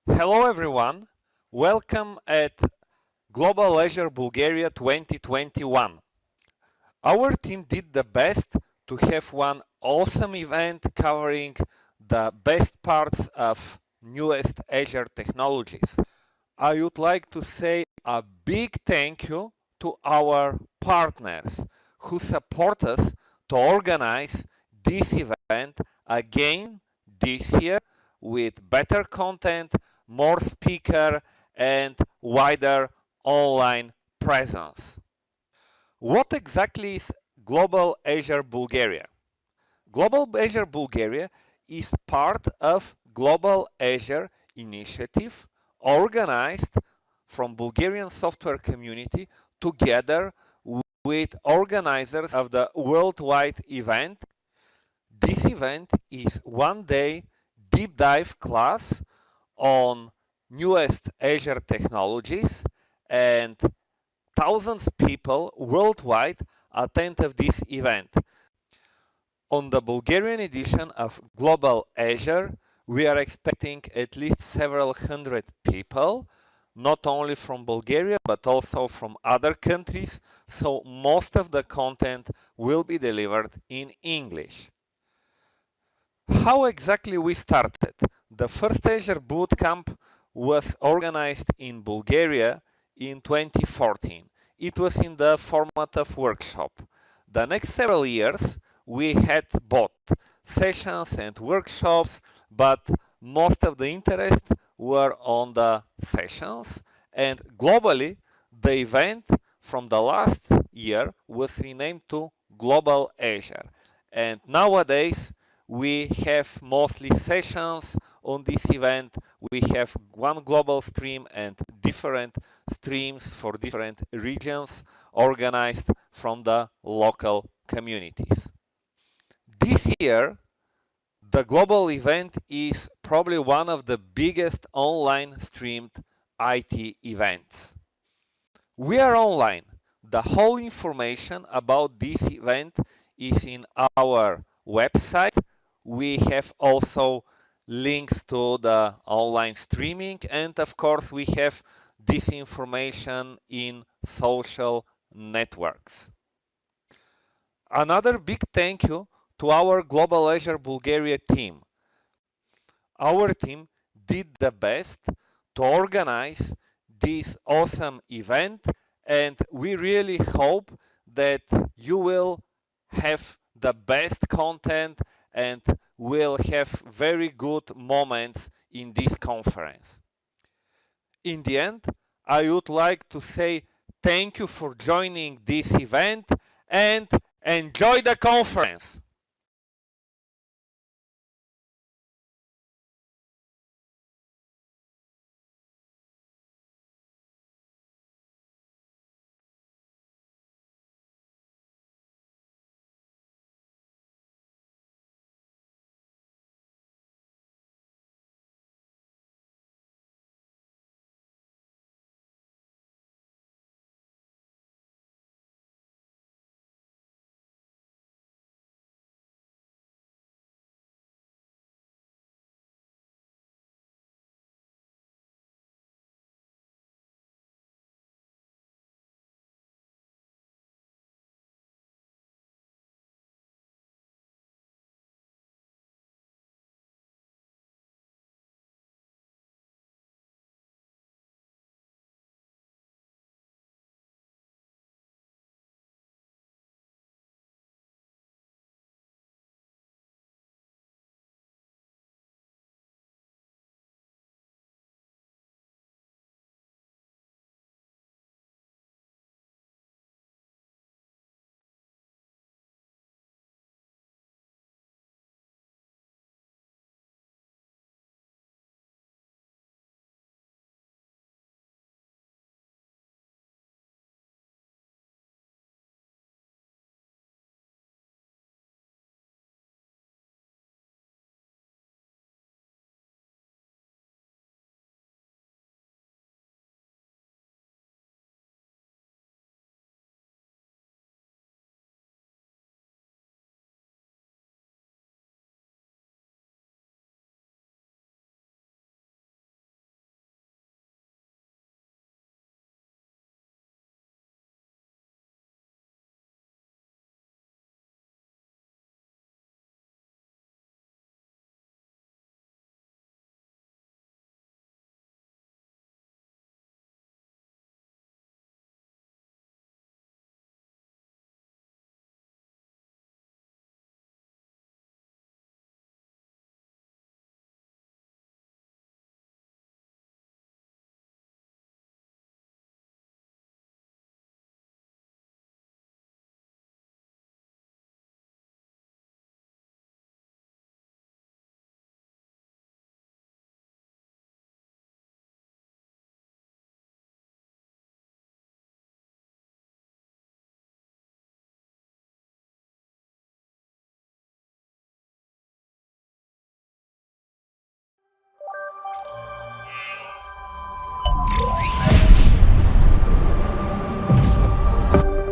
Hello everyone, welcome at Global Azure Bulgaria 2021. Our team did the best to have one awesome event covering the best parts of newest Azure technologies. I would like to say a big thank you to our partners who support us to organize this event again this year with better content, more speaker, and wider online presence. What exactly is Global Azure Bulgaria? Global Azure Bulgaria is part of Global Azure initiative organized from Bulgarian software community together with organizers of the worldwide event. This event is one day deep dive class on newest Azure technologies, and thousands of people worldwide attend of this event. On the Bulgarian edition of Global Azure, we are expecting at least several hundred people, not only from Bulgaria, but also from other countries, so most of the content will be delivered in English. How exactly we started? The first Azure Bootcamp was organized in Bulgaria in 2014. It was in the format of workshop. The next several years, we had both sessions and workshops, but most of the interest were on the sessions. And globally, the event from the last year was renamed to Global Azure. And nowadays, we have mostly sessions on this event. We have one global stream and different streams for different regions organized from the local communities. This year, the global event is probably one of the biggest online streamed IT events. We are online. The whole information about this event is in our website. We have also links to the online streaming, and of course, we have this information in social networks. Another big thank you to our Global Azure Bulgaria team. Our team did the best to organize this awesome event, and we really hope that you will have the best content and will have very good moments in this conference. In the end, I would like to say thank you for joining this event and enjoy the conference.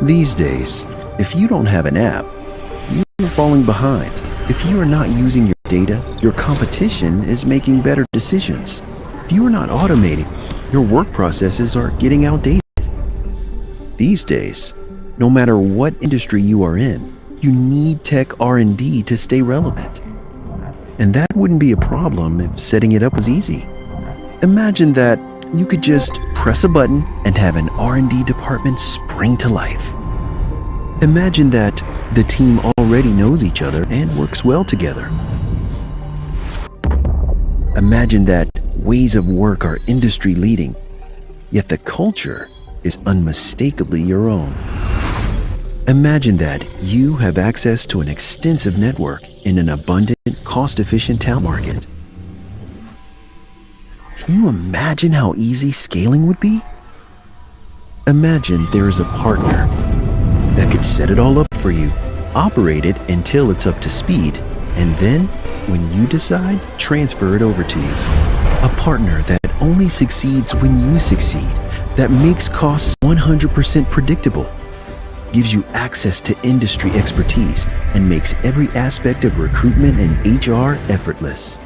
These days, if you don't have an app, you're falling behind. If you are not using your data, your competition is making better decisions. If you are not automating, your work processes are getting outdated. These days, no matter what industry you are in, you need tech R&D to stay relevant. And that wouldn't be a problem if setting it up was easy. Imagine that you could just press a button and have an R&D department spring to life. Imagine that the team already knows each other and works well together. Imagine that ways of work are industry leading, yet the culture is unmistakably your own. Imagine that you have access to an extensive network in an abundant, cost-efficient talent market. Can you imagine how easy scaling would be? Imagine there is a partner that could set it all up for you, operate it until it's up to speed, and then, when you decide, transfer it over to you. A partner that only succeeds when you succeed, that makes costs 100% predictable, gives you access to industry expertise, and makes every aspect of recruitment and HR effortless.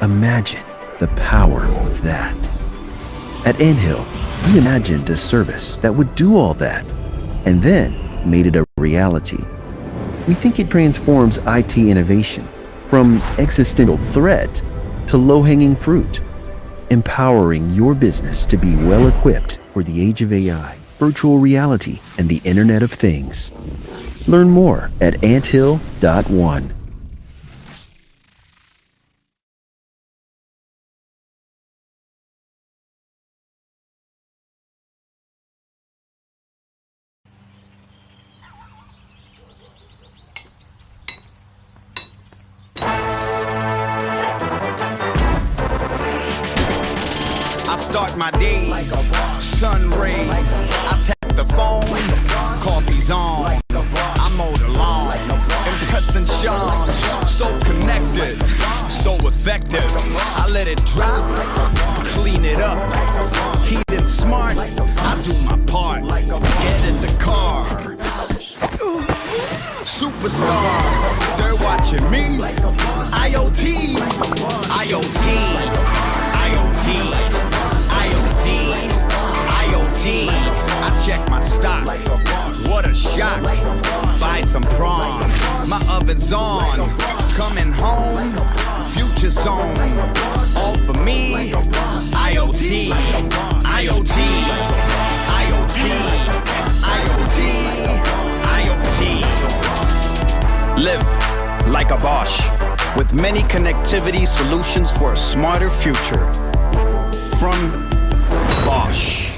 Imagine the power of that. At Anthill, we imagined a service that would do all that, and then made it a reality. We think it transforms IT innovation from existential threat to low-hanging fruit, empowering your business to be well-equipped for the age of AI, virtual reality, and the Internet of Things. Learn more at anthill.one. I start my days, sun rays. I tap the phone, coffee's on. I mow the lawn, impressing Sean. So connected, so effective. I let it drop, clean it up. Heat smart, I do my part. Get in the car. Superstar, they're watching me. IoT, IoT, IoT, IoT, IoT. I check my stock. What a shock. Buy some prawn. My oven's on. Coming home. Future zone. All for me. IoT, IoT, IoT, IoT, IoT. Live like a Bosch, with many connectivity solutions for a smarter future. From Bosch.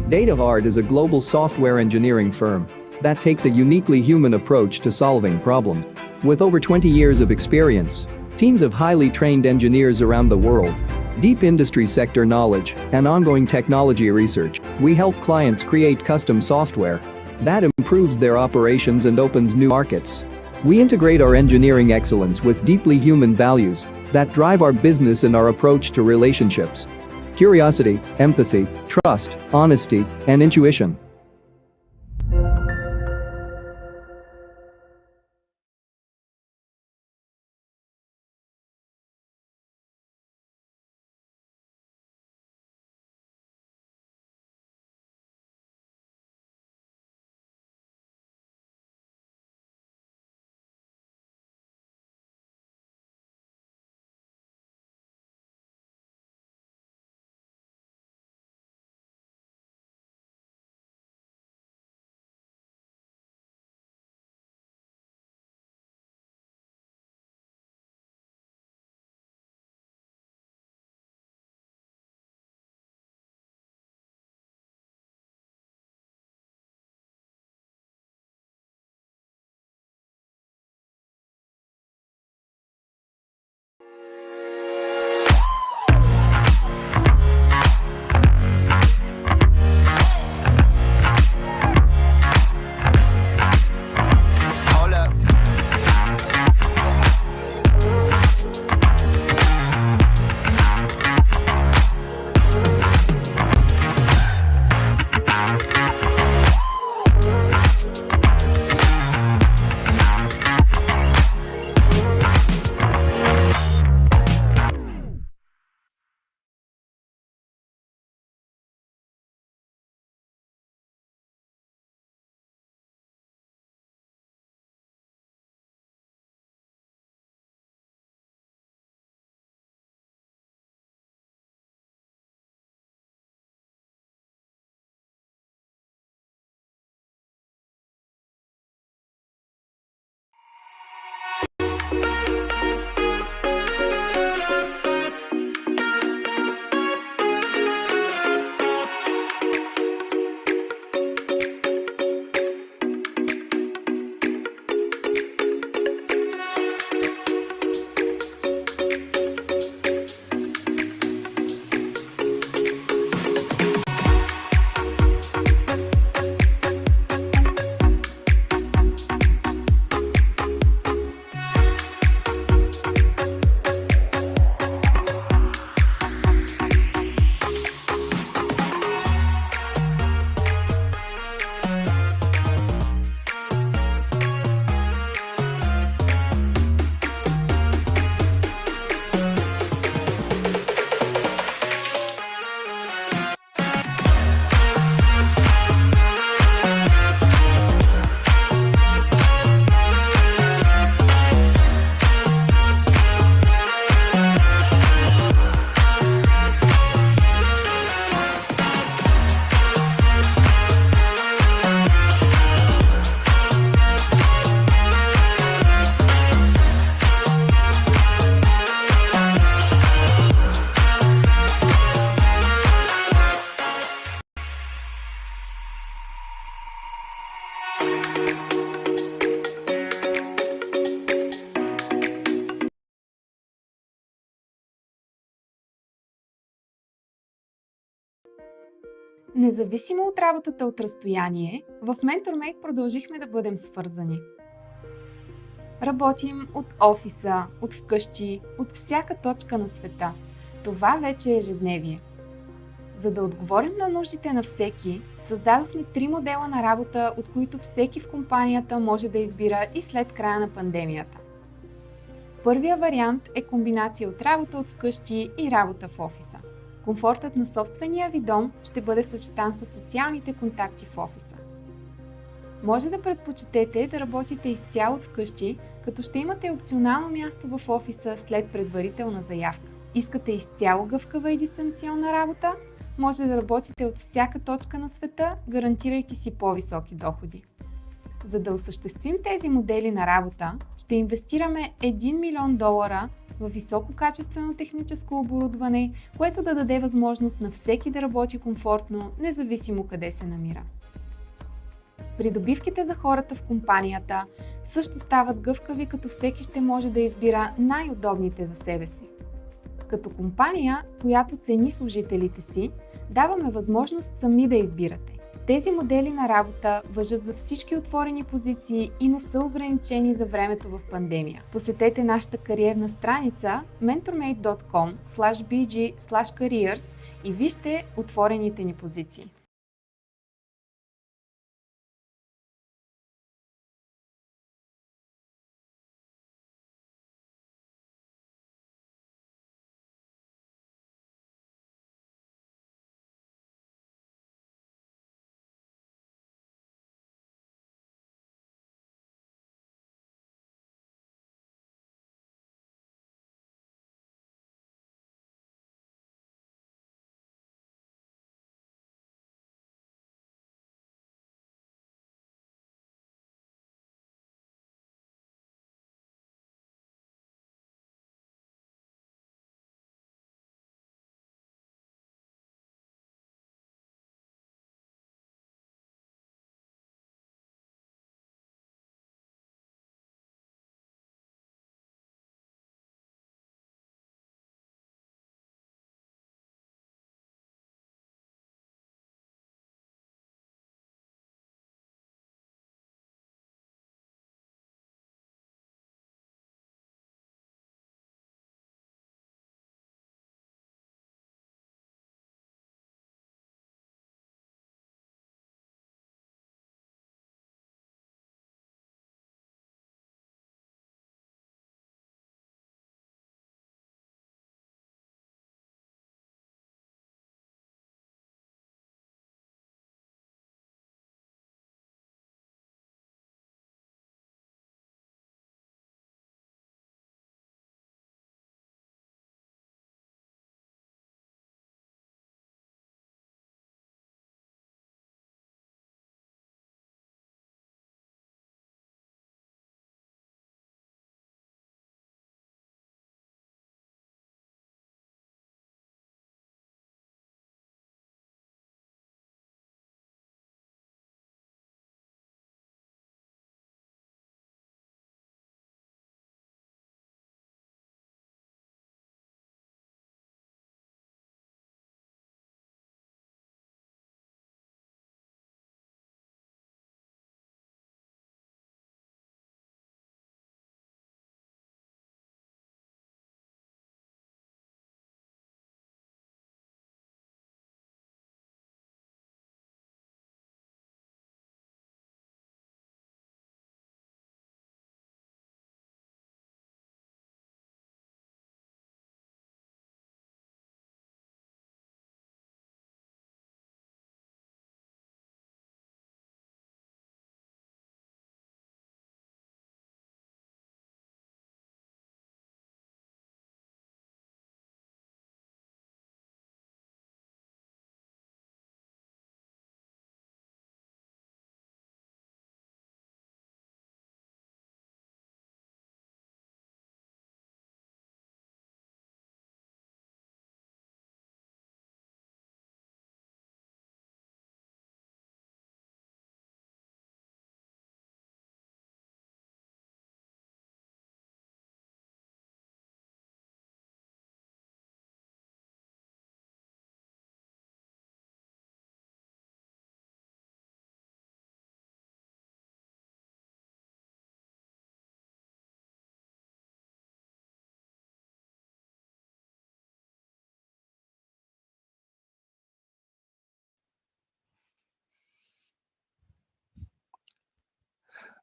DataVard is a global software engineering firm that takes a uniquely human approach to solving problems. With over 20 years of experience, teams of highly trained engineers around the world, deep industry sector knowledge, and ongoing technology research, we help clients create custom software that improves their operations and opens new markets. We integrate our engineering excellence with deeply human values that drive our business and our approach to relationships: curiosity, empathy, trust, honesty, and intuition. Независимо от работата от разстояние, в MentorMate продължихме да бъдем свързани. Работим от офиса, от вкъщи, от всяка точка на света. Това вече е ежедневие. За да отговорим на нуждите на всеки, създадохме 3 модела на работа, от които всеки в компанията може да избира и след края на пандемията. Първия вариант е комбинация от работа от вкъщи и работа в офиса. Комфортът на собствения ви дом ще бъде съчетан с социалните контакти в офиса. Може да предпочетете да работите изцяло от вкъщи, като ще имате опционално място в офиса след предварителна заявка. Искате изцяло гъвкава и дистанционна работа? Може да работите от всяка точка на света, гарантирайки си по-високи доходи. За да осъществим тези модели на работа, ще инвестираме $1 милион в висококачествено техническо оборудване, което да даде възможност на всеки да работи комфортно, независимо къде се намира. Придобивките за хората в компанията също стават гъвкави, като всеки ще може да избира най-удобните за себе си. Като компания, която цени служителите си, даваме възможност сами да избирате. Тези модели на работа важат за всички отворени позиции и не са ограничени за времето в пандемия. Посетете нашата кариерна страница mentormate.com/bg/careers и вижте отворените ни позиции.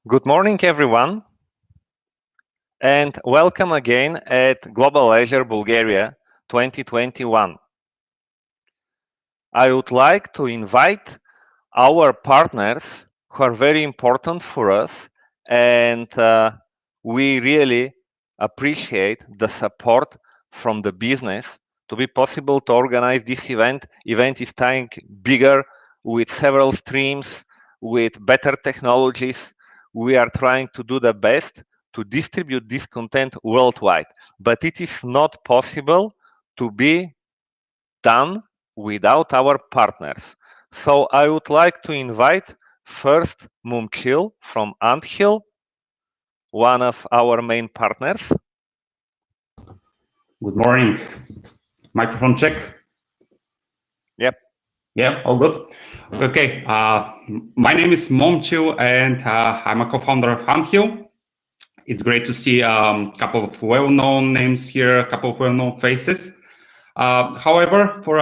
Good morning, everyone, and welcome again at Global Azure Bulgaria 2021. I would like to invite our partners who are very important for us, and we really appreciate the support from the business to be possible to organize this event. Event is staying bigger with several streams, with better technologies. We are trying to do the best to distribute this content worldwide, but it is not possible to be done without our partners. So I would like to invite first Mumchil from Anthill, one of our main partners. Good morning. Microphone check. Yep. Yeah, all good. Okay. My name is Momchil, and I'm a co-founder of Anthill. It's great to see a couple of well-known names here, a couple of well-known faces. However, for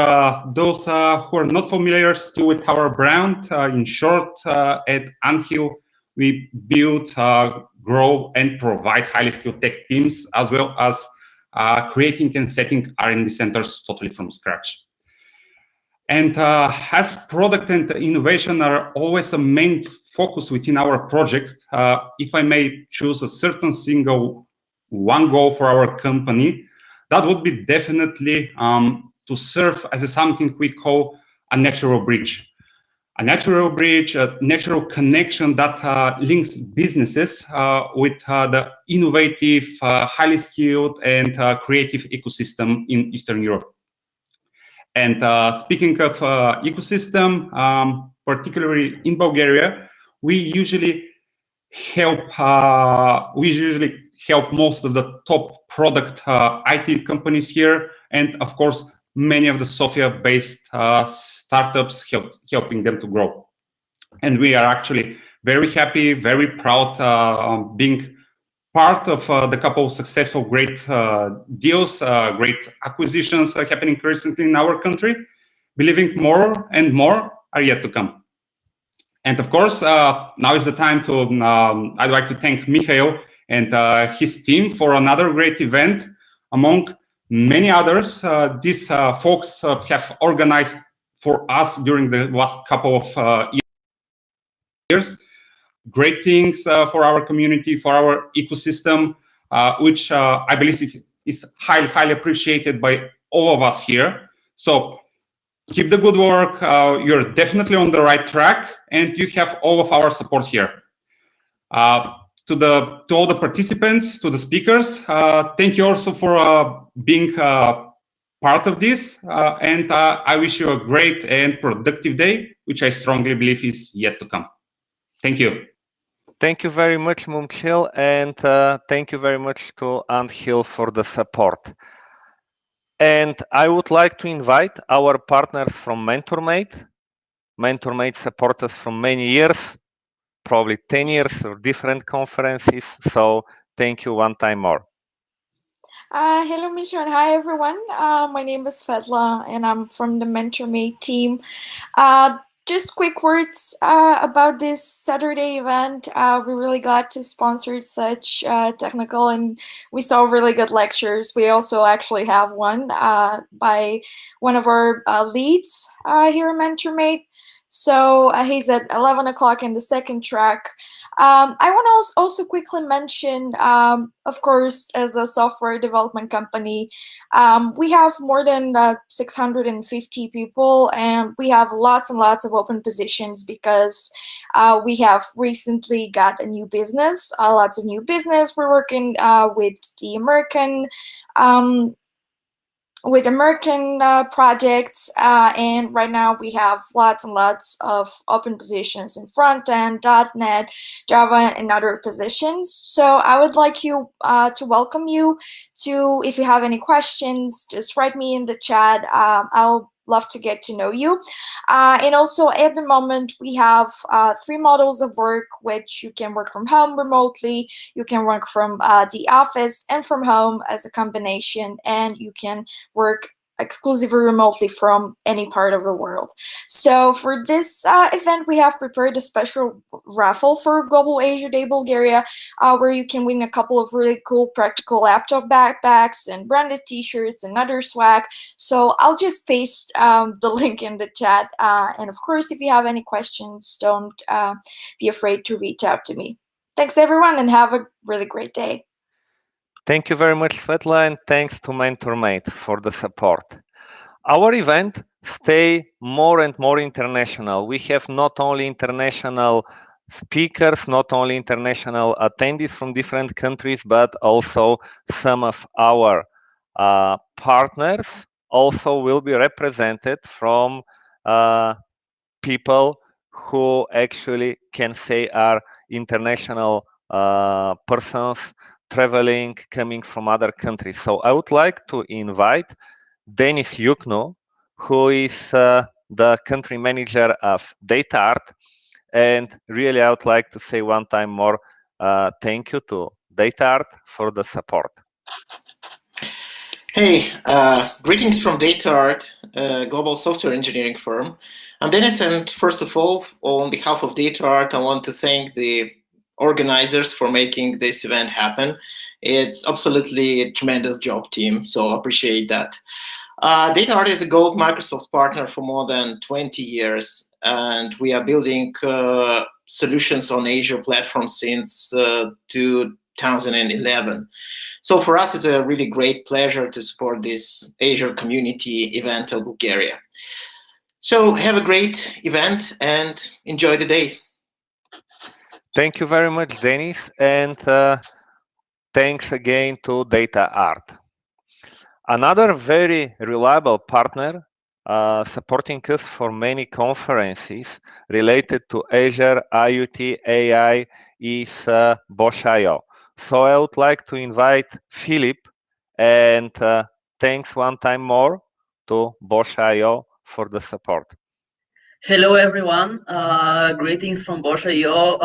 those who are not familiar still with our brand, in short, at Anthill, we build, grow, and provide highly skilled tech teams, as well as creating and setting R&D centers totally from scratch. And as product and innovation are always a main focus within our project, if I may choose a certain single one goal for our company, that would be definitely to serve as something we call a natural bridge. A natural bridge, a natural connection that links businesses with the innovative, highly skilled, and creative ecosystem in Eastern Europe. And speaking of ecosystem, particularly in Bulgaria, we usually help most of the top product IT companies here, and of course many of the Sofia-based startups helping them to grow. And we are actually very happy, very proud being part of the couple of successful great deals, great acquisitions happening recently in our country, believing more and more are yet to come. And of course, now is the time to, I'd like to thank Mikhail and his team for another great event. Among many others, these folks have organized for us during the last couple of years. Great things for our community, for our ecosystem, which I believe is highly, highly appreciated by all of us here. So keep the good work. You're definitely on the right track, and you have all of our support here. To all the participants, to the speakers, thank you also for being part of this, and I wish you a great and productive day, which I strongly believe is yet to come. Thank you. Thank you very much, Mumchil, and thank you very much to Anthill for the support. And I would like to invite our partners from MentorMate. MentorMate support us for many years, probably 10 years of different conferences. So thank you one time more. Hello, Misha, and hi, everyone. My name is Svetla, and I'm from the MentorMate team. Just quick words about this Saturday event. We're really glad to sponsor such technical, and we saw really good lectures. We also actually have one by one of our leads here at MentorMate. So he's at 11 o'clock in the second track. I want to also quickly mention, of course, as a software development company, we have more than 650 people, and we have lots and lots of open positions because we have recently got a new business, lots of new business. We're working with the American projects, and right now we have lots and lots of open positions in front end, .NET, Java, and other positions. So I would like you to welcome you to, if you have any questions, just write me in the chat. I'll love to get to know you. And also at the moment, we have 3 models of work, which you can work from home remotely, you can work from the office and from home as a combination, and you can work exclusively remotely from any part of the world. So for this event, we have prepared a special raffle for Global Azure Day Bulgaria, where you can win a couple of really cool practical laptop backpacks and branded t-shirts and other swag. So I'll just paste the link in the chat. And of course, if you have any questions, don't be afraid to reach out to me. Thanks everyone, and have a really great day. Thank you very much, Svetla, and thanks to MentorMate for the support. Our event stay more and more international. We have not only international speakers, not only international attendees from different countries, but also some of our partners also will be represented from people who actually can say are international persons traveling, coming from other countries. So I would like to invite Denis Yukno, who is the country manager of Data Art. And really, I would like to say one time more thank you to Data Art for the support. Hey, greetings from Data Art, a global software engineering firm. I'm Dennis, and first of all, on behalf of Data Art, I want to thank the organizers for making this event happen. It's absolutely a tremendous job, team, so appreciate that. Data Art is a Gold Microsoft partner for more than 20 years, and we are building solutions on Azure platform since 2011. So for us, it's a really great pleasure to support this Azure community event in Bulgaria. So have a great event and enjoy the day. Thank you very much, Denis, and thanks again to Data Art. Another very reliable partner supporting us for many conferences related to Azure, IoT, AI is Bosch.io. So I would like to invite Philip, and thanks one time more to Bosch.io for the support. Hello everyone, greetings from Bosch.io.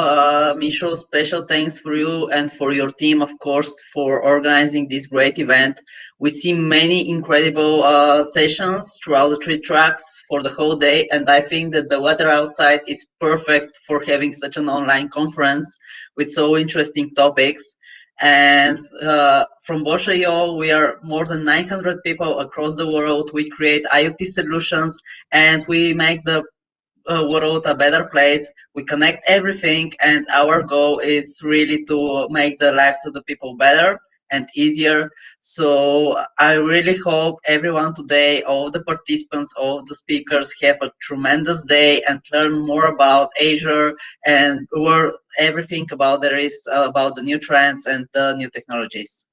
Misho, special thanks for you and for your team, of course, for organizing this great event. We see many incredible sessions throughout the 3 tracks for the whole day, and I think that the weather outside is perfect for having such an online conference with so interesting topics. And from Bosch.io, we are more than 900 people across the world. We create IoT solutions and we make the world a better place. We connect everything, and our goal is really to make the lives of the people better and easier. So I really hope everyone today, all the participants, all the speakers have a tremendous day and learn more about Azure and everything about there is about the new trends and the new technologies.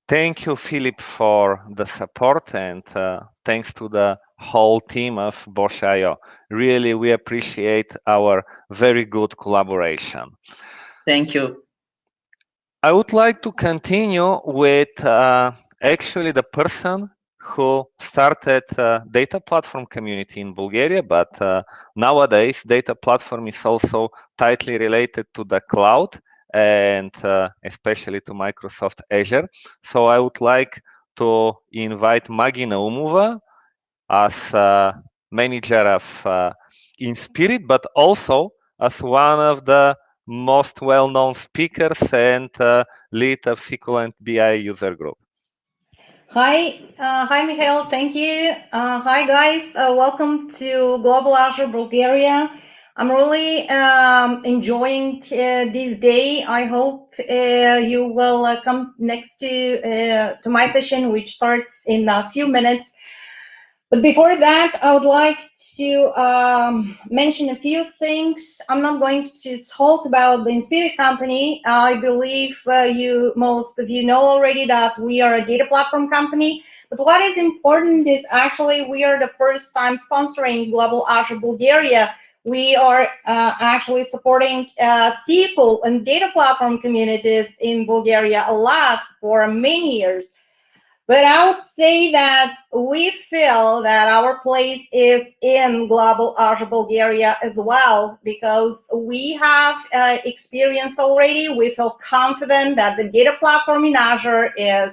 Thank you, Philip, for the support, and thanks to the whole team of Bosch.io. Really, we appreciate our very good collaboration. Thank you. I would like to continue with actually the person who started data platform community in Bulgaria, but nowadays data platform is also tightly related to the cloud and especially to Microsoft Azure. So I would like to invite Magi Naumova as manager of InSpirit, but also as one of the most well-known speakers and lead of SQL and BI user group. Hi, Mikhail, thank you. Hi, guys. Welcome to Global Azure Bulgaria. I'm really enjoying this day. I hope you will come next to my session, which starts in a few minutes. But before that, I would like to mention a few things. I'm not going to talk about the InSpirit company. I believe most of you know already that we are a data platform company. But what is important is actually we are the first time sponsoring Global Azure Bulgaria. We are actually supporting SQL and data platform communities in Bulgaria a lot for many years. But I would say that we feel that our place is in Global Azure Bulgaria as well, because we have experience already. We feel confident that the data platform in Azure is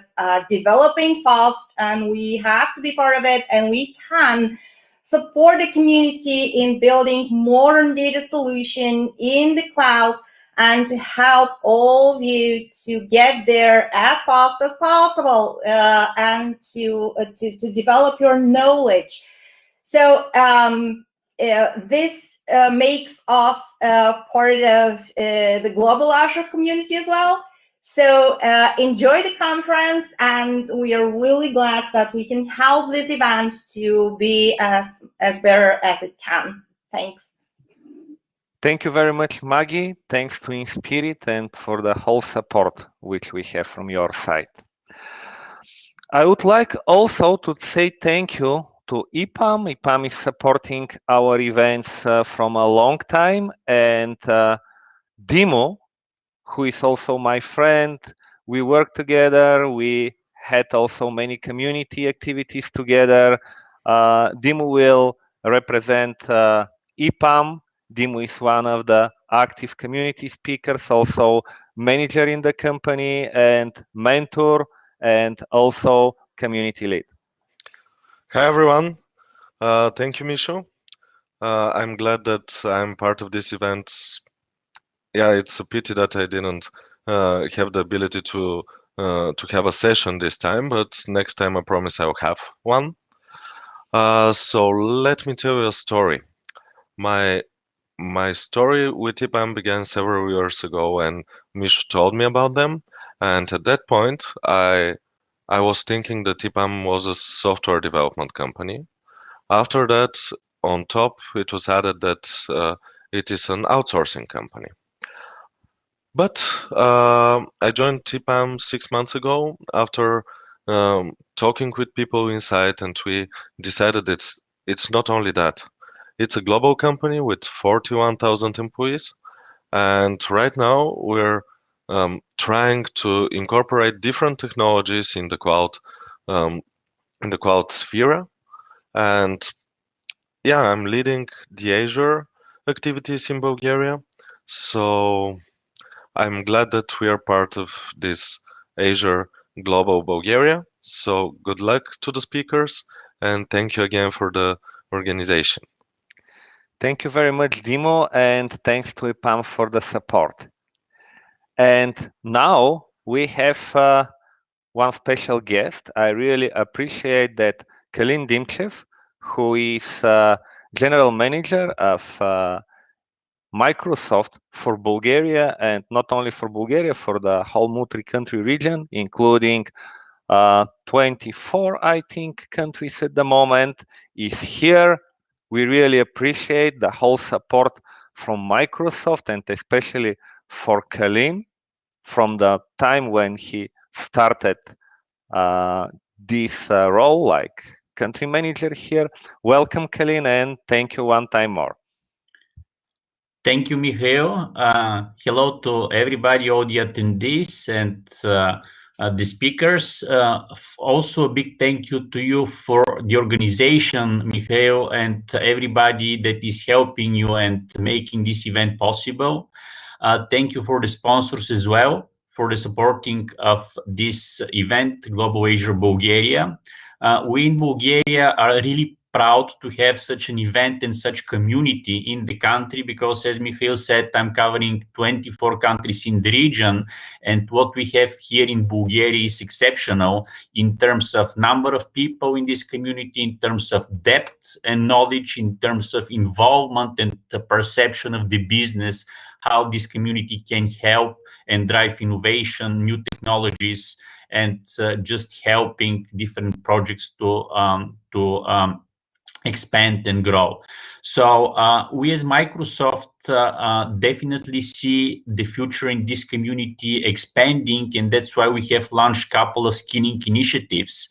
developing fast, and we have to be part of it, and we can support the community in building modern data solution in the cloud, and to help all of you to get there as fast as possible, and to develop your knowledge. So this makes us part of the global Azure community as well. So enjoy the conference, and we are really glad that we can help this event to be as better as it can. Thanks. Thank you very much, Maggie. Thanks to InSpirit and for the whole support which we have from your side. I would like also to say thank you to EPAM. EPAM is supporting our events from a long time, and Dimo, who is also my friend. We work together. We had also many community activities together. Dimo will represent EPAM. Dimo is one of the active community speakers, also manager in the company and mentor, and also community lead. Hi, everyone. Thank you, Misho. I'm glad that I'm part of this event. Yeah, it's a pity that I didn't have the ability to have a session this time, but next time I promise I will have one. So let me tell you a story. My story with EPAM began several years ago, and Misho told me about them. And at that point, I was thinking that EPAM was a software development company. After that, on top, it was added that it is an outsourcing company. But I joined EPAM 6 months ago after talking with people inside, and we decided it's not only that. It's a global company with 41,000 employees, and right now we're trying to incorporate different technologies in the cloud sphere. And yeah, I'm leading the Azure activities in Bulgaria. So I'm glad that we are part of this Azure Global Bulgaria. So good luck to the speakers, and thank you again for the organization. Thank you very much, Dimo, and thanks to EPAM for the support. And now we have one special guest. I really appreciate that Kalin Dimchev, who is General Manager of Microsoft for Bulgaria, and not only for Bulgaria, for the whole multi-country region, including 24, I think, countries at the moment, is here. We really appreciate the whole support from Microsoft, and especially for Kalin from the time when he started this role like country manager here. Welcome, Kalin, and thank you one time more. Thank you, Mikhail. Hello to everybody, all the attendees and the speakers. Also, a big thank you to you for the organization, Mikhail, and everybody that is helping you and making this event possible. Thank you for the sponsors as well for the supporting of this event, Global Azure Bulgaria. We in Bulgaria are really proud to have such an event and such community in the country, because as Mikhail said, I'm covering 24 countries in the region, and what we have here in Bulgaria is exceptional in terms of number of people in this community, in terms of depth and knowledge, in terms of involvement and the perception of the business, how this community can help and drive innovation, new technologies, and just helping different projects to expand and grow. So we as Microsoft definitely see the future in this community expanding, and that's why we have launched a couple of skinning initiatives.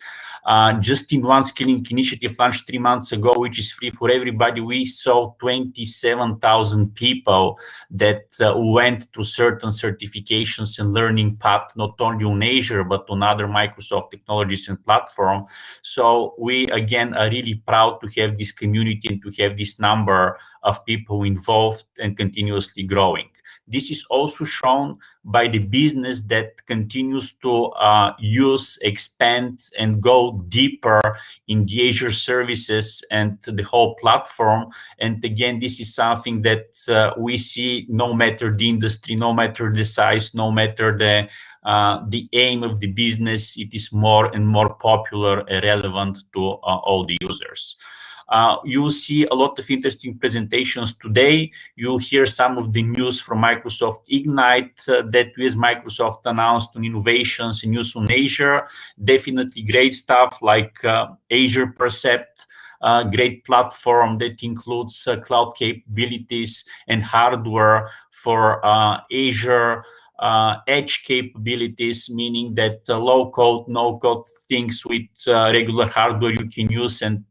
Just in one skilling initiative launched 3 months ago, which is free for everybody, we saw 27,000 people that went through certain certifications and learning path, not only on Azure, but on other Microsoft technologies and platform. So we, again, are really proud to have this community and to have this number of people involved and continuously growing. This is also shown by the business that continues to use, expand, and go deeper in the Azure services and the whole platform. And again, this is something that we see no matter the industry, no matter the size, no matter the aim of the business, it is more and more popular and relevant to all the users. You'll see a lot of interesting presentations today. You'll hear some of the news from Microsoft Ignite that we as Microsoft announced on innovations and use on Azure. Definitely great stuff like Azure Percept, great platform that includes cloud capabilities and hardware for Azure edge capabilities, meaning that low-code, no-code things with regular hardware you can use and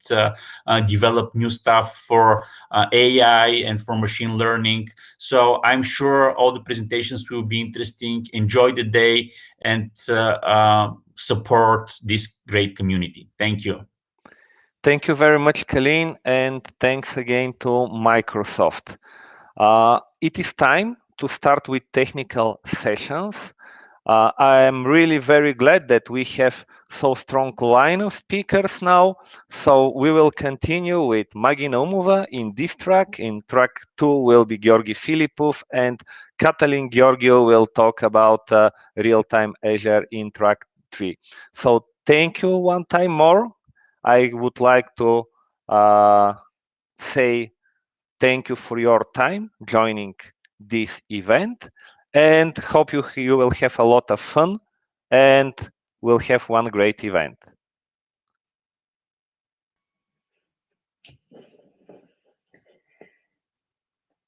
develop new stuff for AI and for machine learning. So I'm sure all the presentations will be interesting. Enjoy the day and support this great community. Thank you. Thank you very much, Kalin, and thanks again to Microsoft. It is time to start with technical sessions. I am really very glad that we have so strong line of speakers now. So we will continue with Magi Naumova in this track. In track 2 will be Georgi Filipov, and Katalin Georgiou will talk about real-time Azure in track 3. So thank you one time more. I would like to say thank you for your time joining this event, and hope you will have a lot of fun and we'll have one great event.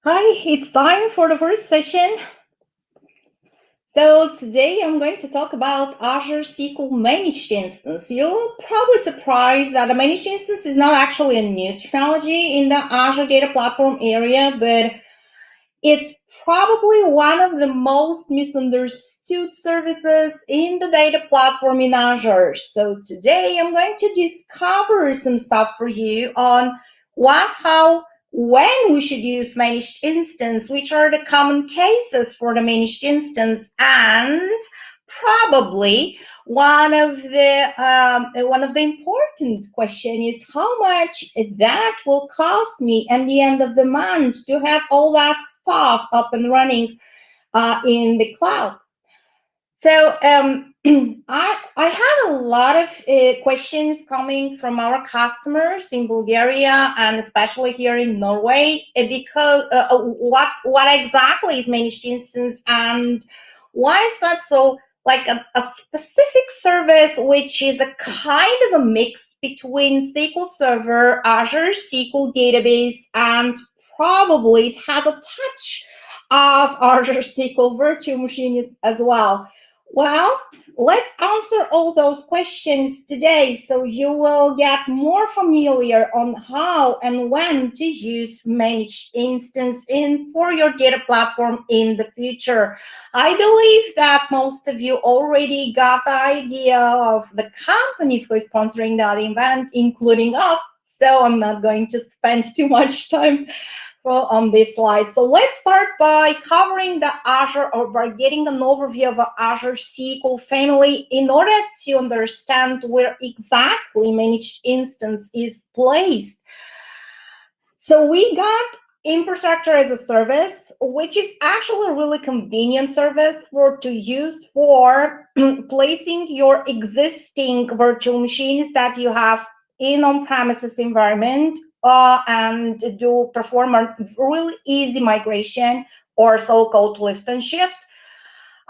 Hi, it's time for the first session. So today I'm going to talk about Azure SQL Managed Instance. You're probably surprised that a managed instance is not actually a new technology in the Azure Data Platform area, but it's probably one of the most misunderstood services in the data platform in Azure. So today I'm going to discover some stuff for you on what, how, when we should use managed instance, which are the common cases for the managed instance, and probably one of the important question is how much that will cost me at the end of the month to have all that stuff up and running in the cloud. So I had a lot of questions coming from our customers in Bulgaria and especially here in Norway because what exactly is managed instance and why is that so like a specific service which is a kind of a mix between SQL Server, Azure SQL Database, and probably it has a touch of Azure SQL Virtual Machine as well. Well, let's answer all those questions today so you will get more familiar on how and when to use managed instance for your data platform in the future. I believe that most of you already got the idea of the companies who are sponsoring that event, including us, so I'm not going to spend too much time on this slide. So let's start by covering the Azure or by getting an overview of the Azure SQL family in order to understand where exactly managed instance is placed. So we got infrastructure as a service, which is actually a really convenient service to use for placing your existing virtual machines that you have in on-premises environment and perform a really easy migration or so-called lift and shift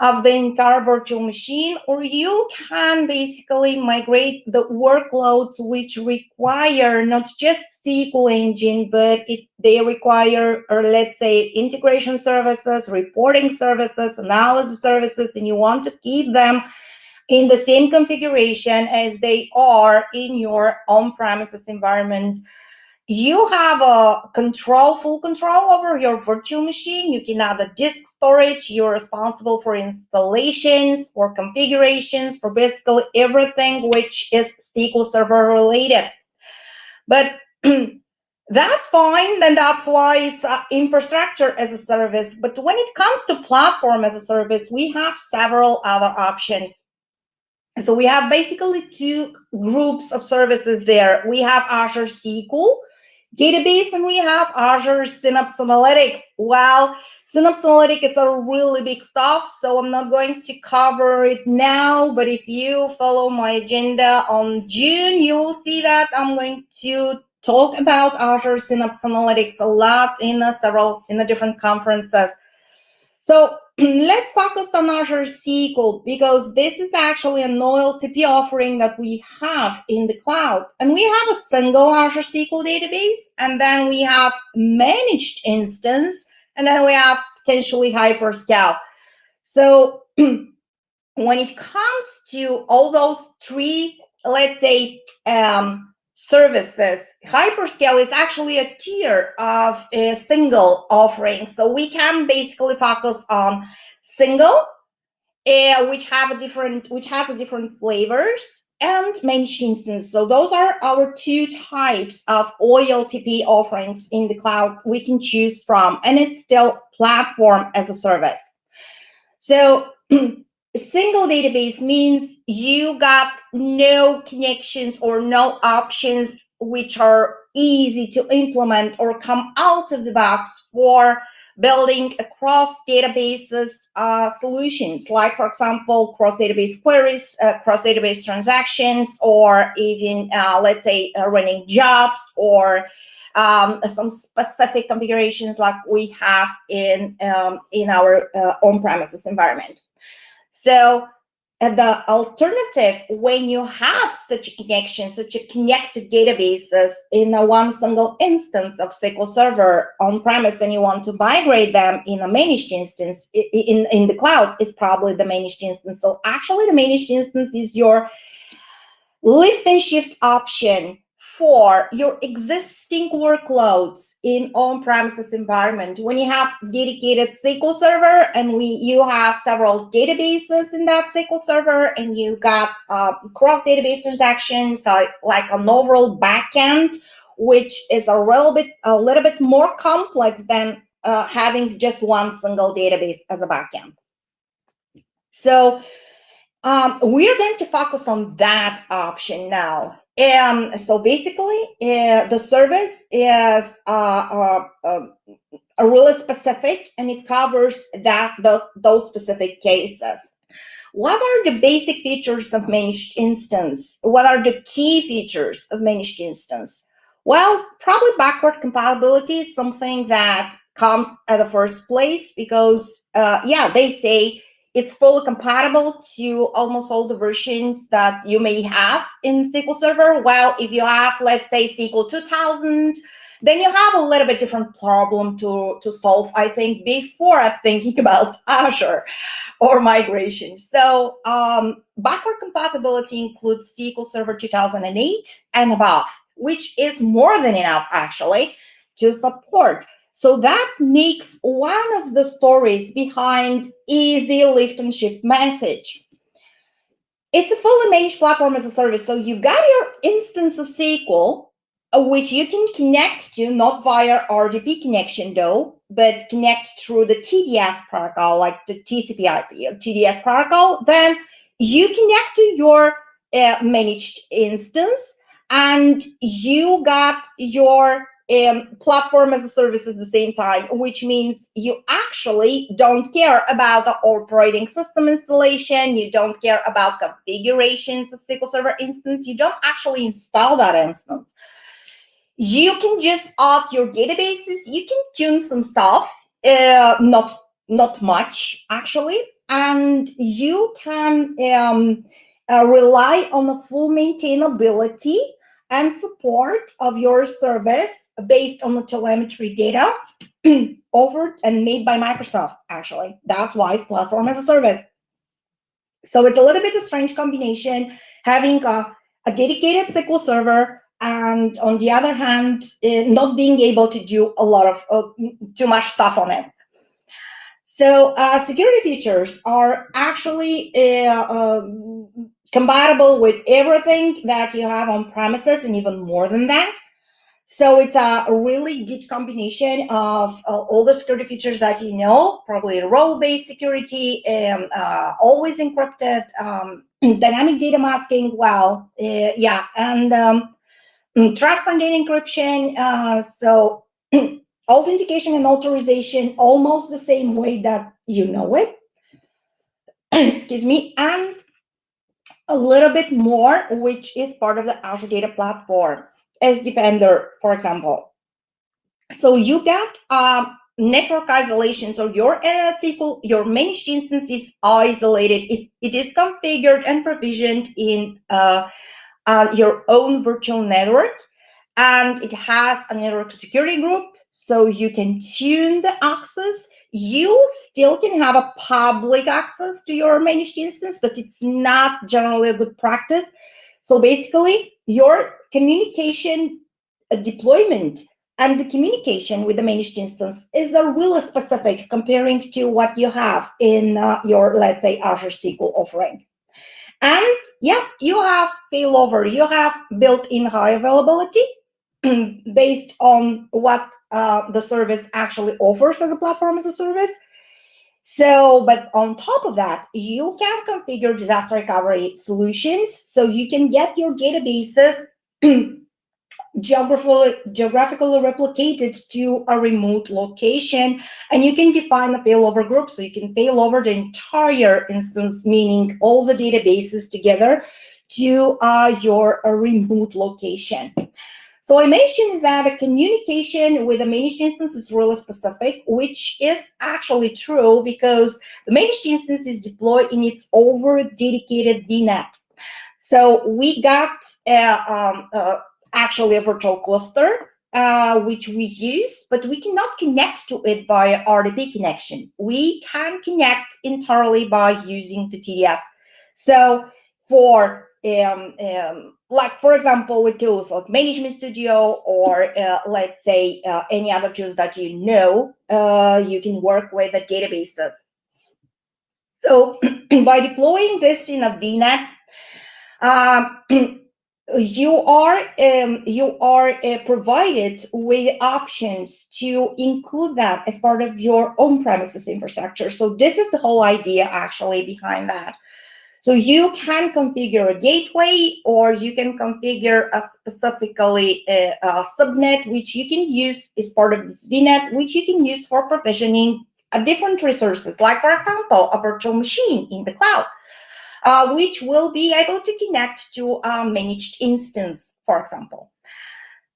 of the entire virtual machine, or you can basically migrate the workloads which require not just SQL engine, but they require, or let's say, integration services, reporting services, analysis services, and you want to keep them in the same configuration as they are in your on-premises environment. You have a full control over your virtual machine. You can add a disk storage. You're responsible for installations, for configurations, for basically everything which is SQL Server related. But that's fine, and that's why it's infrastructure as a service. But when it comes to platform as a service, we have several other options. So we have basically two groups of services there. We have Azure SQL database, and we have Azure Synapse Analytics. Well, Synapse Analytics is a really big stuff, so I'm not going to cover it now, but if you follow my agenda on June, you will see that I'm going to talk about Azure Synapse Analytics a lot in the different conferences. So let's focus on Azure SQL, because this is actually an OLTP offering that we have in the cloud. And we have a single Azure SQL database, and then we have managed instance, and then we have potentially hyperscale. So when it comes to all those three, let's say, services, hyperscale is actually a tier of a single offering. So we can basically focus on single, which has different flavors, and managed instance. So those are our two types of OLTP offerings in the cloud we can choose from, and it's still platform as a service. So a single database means you got no connections or no options which are easy to implement or come out of the box for building across databases solutions, like, for example, cross-database queries, cross-database transactions, or even, let's say, running jobs, or some specific configurations like we have in our on-premises environment. So the alternative, when you have such a connection, such a connected databases in a one single instance of SQL Server on-premise, and you want to migrate them in a managed instance in the cloud, is probably the managed instance. So actually the managed instance is your lift and shift option for your existing workloads in on-premises environment. When you have dedicated SQL Server and you have several databases in that SQL Server, and you got cross-database transactions, like an overall backend, which is a little bit more complex than having just one single database as a backend. So we are going to focus on that option now. And so basically, the service is really specific, and it covers those specific cases. What are the basic features of managed instance? What are the key features of managed instance? Well, probably backward compatibility is something that comes at the first place, because, yeah, they say it's fully compatible to almost all the versions that you may have in SQL Server. Well, if you have, let's say, SQL 2000, then you have a little bit different problem to solve, I think, before thinking about Azure or migration. So backward compatibility includes SQL Server 2008 and above, which is more than enough, actually, to support. So that makes one of the stories behind easy lift and shift message. It's a fully managed platform as a service. So you got your instance of SQL, which you can connect to, not via RDP connection though, but connect through the TDS protocol, like the TCP/IP TDS protocol. Then you connect to your managed instance, and you got your platform as a service at the same time, which means you actually don't care about the operating system installation. You don't care about configurations of SQL Server instance. You don't actually install that instance. You can just add your databases. You can tune some stuff, not much actually, and you can rely on the full maintainability and support of your service based on the telemetry data offered and made by Microsoft, actually. That's why it's platform as a service. So it's a little bit a strange combination, having a dedicated SQL server and on the other hand, not being able to do a lot of too much stuff on it. So security features are actually compatible with everything that you have on premises and even more than that. So it's a really good combination of all the security features that you know, probably role-based security, always encrypted, dynamic data masking, and transparent data encryption. So authentication and authorization almost the same way that you know it. Excuse me, and a little bit more, which is part of the Azure Data Platform as Defender, for example. So you get network isolation. So your SQL, your managed instance is isolated. It is configured and provisioned in your own virtual network, and it has a network security group, so you can tune the access. You still can have a public access to your managed instance, but it's not generally a good practice. So basically, your communication deployment and the communication with the managed instance is a really specific comparing to what you have in your, let's say, Azure SQL offering. And yes, you have failover, you have built-in high availability based on what the service actually offers as a platform as a service. So, but on top of that, you can configure disaster recovery solutions. So you can get your databases geographically replicated to a remote location, and you can define a failover group. So you can fail over the entire instance, meaning all the databases together, to your remote location. So I mentioned that a communication with a managed instance is really specific, which is actually true because the managed instance is deployed in its over dedicated VNet. So we got actually a virtual cluster, which we use, but we cannot connect to it via RDP connection. We can connect entirely by using the TDS. So for like, for example, with tools like Management Studio or let's say any other tools that you know, you can work with the databases. So by deploying this in a VNet, you are provided with options to include that as part of your on-premises infrastructure. So this is the whole idea actually behind that. So you can configure a gateway, or you can configure a specifically a subnet, which you can use as part of this VNet, which you can use for provisioning different resources, like, for example, a virtual machine in the cloud. Which will be able to connect to a managed instance, for example.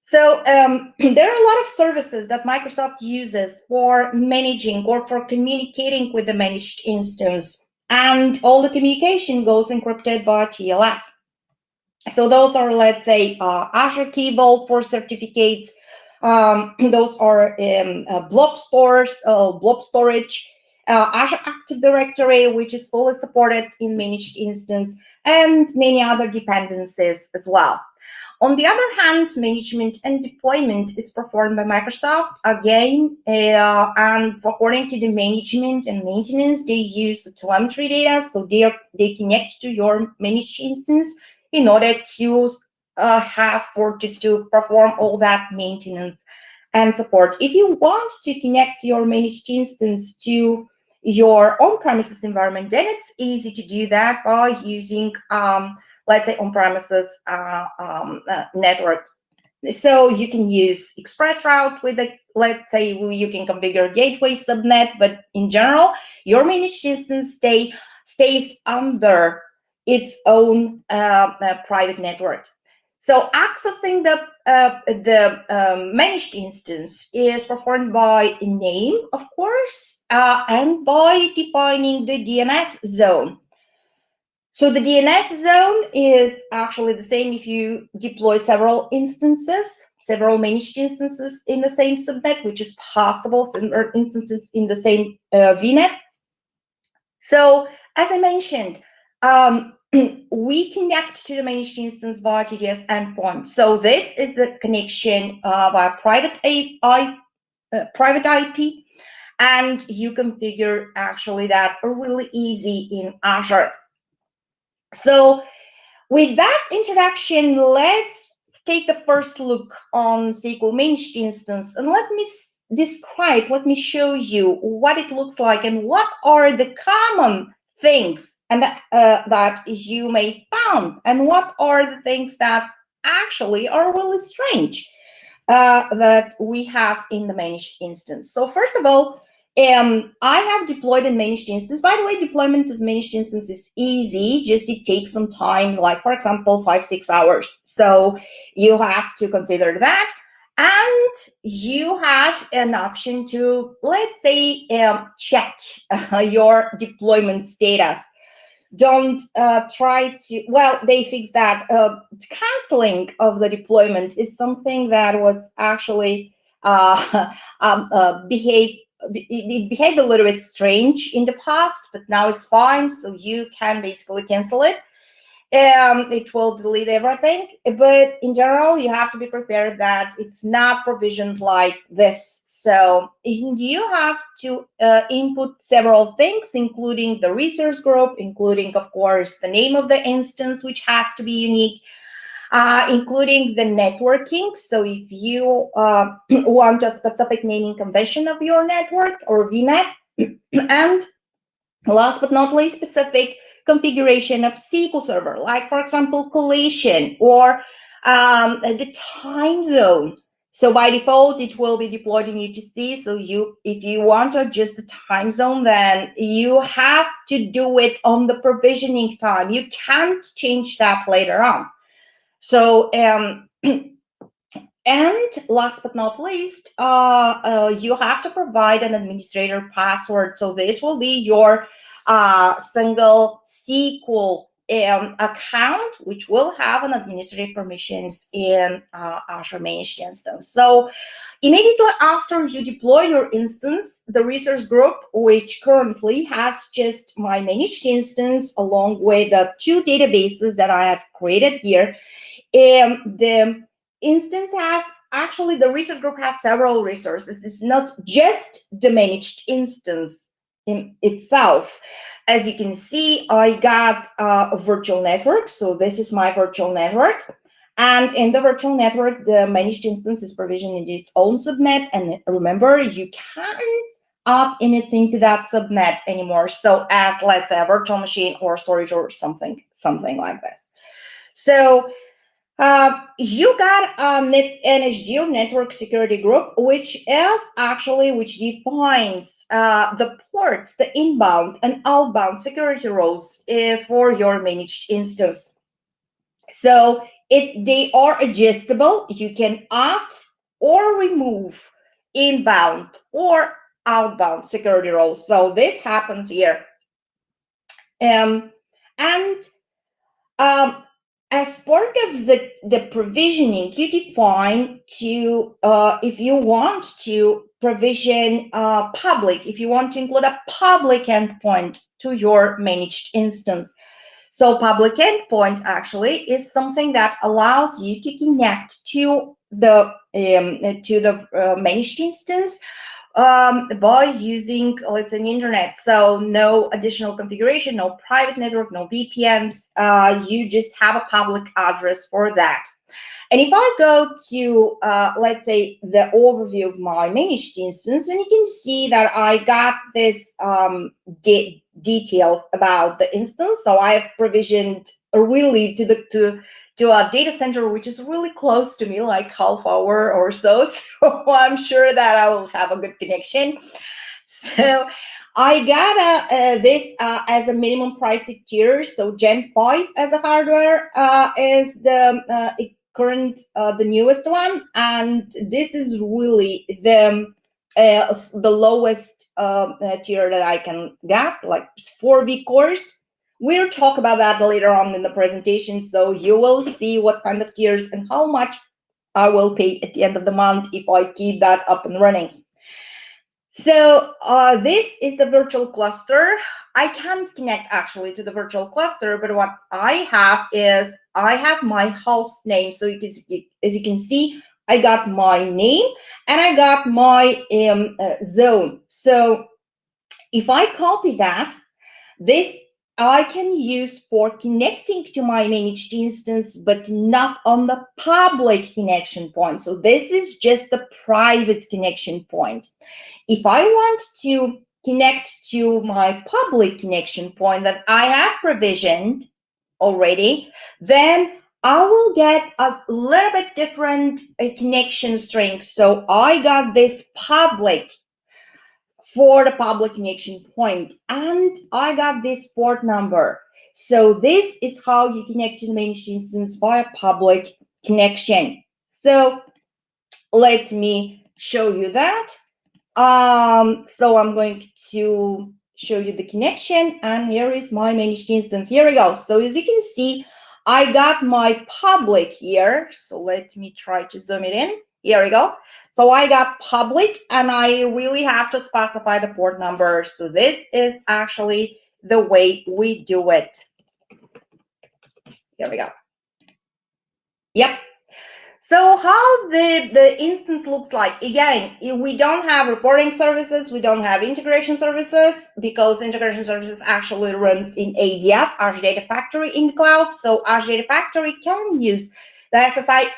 So there are a lot of services that Microsoft uses for managing or for communicating with the managed instance, and all the communication goes encrypted by TLS. So those are, let's say, Azure Key Vault for certificates. Those are blob storage, Azure Active Directory, which is fully supported in managed instance, and many other dependencies as well. On the other hand, management and deployment is performed by Microsoft again, and according to the management and maintenance, they use the telemetry data, so they connect to your managed instance in order to to perform all that maintenance and support. If you want to connect your managed instance to your on-premises environment, then it's easy to do that by using let's say on-premises network. So you can use ExpressRoute with a, let's say you can configure gateway subnet, but in general, your managed instance stays under its own private network. So accessing the managed instance is performed by name, of course, and by defining the DNS zone. So the DNS zone is actually the same if you deploy several instances, several managed instances in the same subnet, which is possible, similar instances in the same VNet. So as I mentioned, we connect to the managed instance via TTS endpoint. So this is the connection via private IP, and you configure actually that really easy in Azure. So with that introduction, let's take the first look on SQL managed instance, and let me show you what it looks like and what are the common things and that you may found, and what are the things that actually are really strange that we have in the managed instance. So first of all, I have deployed a managed instance. By the way, deployment of managed instance is easy, just it takes some time, like for example, 5-6 hours. So you have to consider that. And you have an option to, let's say, check your deployment status. Don't try to, well, they fixed that. Canceling of the deployment is something that was actually it behaved a little bit strange in the past, but now it's fine. So you can basically cancel it. It will delete everything, but in general, you have to be prepared that it's not provisioned like this. So you have to input several things, including the resource group, including, of course, the name of the instance, which has to be unique, including the networking. So if you want a specific naming convention of your network or VNet, and last but not least, specific configuration of SQL Server, like for example, collation or the time zone. So by default, it will be deployed in UTC. So if you want to adjust the time zone, then you have to do it on the provisioning time. You can't change that later on. So and last but not least, you have to provide an administrator password. So this will be your single SQL account, which will have an administrative permissions in Azure Managed Instance. So immediately after you deploy your instance, the resource group, which currently has just my managed instance along with the 2 databases that I have created here, the instance has actually, the resource group has several resources. It's not just the managed instance in itself. As you can see, I got a virtual network. So this is my virtual network. And in the virtual network, the managed instance is provisioned in its own subnet. And remember, you can't add anything to that subnet anymore. So as, let's say, a virtual machine or storage or something like this. So you got a NSG or network security group, which defines the ports, the inbound and outbound security roles for your managed instance. So they are adjustable. You can add or remove inbound or outbound security roles. So this happens here. As part of the provisioning, you define to, if you want to provision public, if you want to include a public endpoint to your managed instance. So public endpoint actually is something that allows you to connect to the managed instance by using, let's say, internet. So no additional configuration, no private network, no VPNs. You just have a public address for that. And if I go to, let's say, the overview of my managed instance, and you can see that I got this details about the instance. So I have provisioned really to a data center which is really close to me, like half hour or so. So I'm sure that I will have a good connection. So I got this as a minimum price tier. So Gen 5 as a hardware is the current, the newest one. And this is really the lowest tier that I can get, like 4 vCores. We'll talk about that later on in the presentation, so you will see what kind of tiers and how much I will pay at the end of the month if I keep that up and running. So this is the virtual cluster. I can't connect actually to the virtual cluster, but what I have is I have my host name. So as you can see, I got my name and I got my zone. So if I copy that, this I can use for connecting to my managed instance, but not on the public connection point. So this is just the private connection point. If I want to connect to my public connection point that I have provisioned already, then I will get a little bit different connection strings. So I got this public for the public connection point, and I got this port number. So this is how you connect to the managed instance via public connection. So let me show you that. So I'm going to show you the connection, and here is my managed instance. Here we go. So as you can see, I got my public here. So let me try to zoom it in. Here we go. So I got public, and I really have to specify the port number. So this is actually the way we do it. Here we go. Yep. So how the instance looks like, again, we don't have reporting services, we don't have integration services, because integration services actually runs in ADF, Azure Data Factory in the cloud. So Azure Data Factory can use the SSIS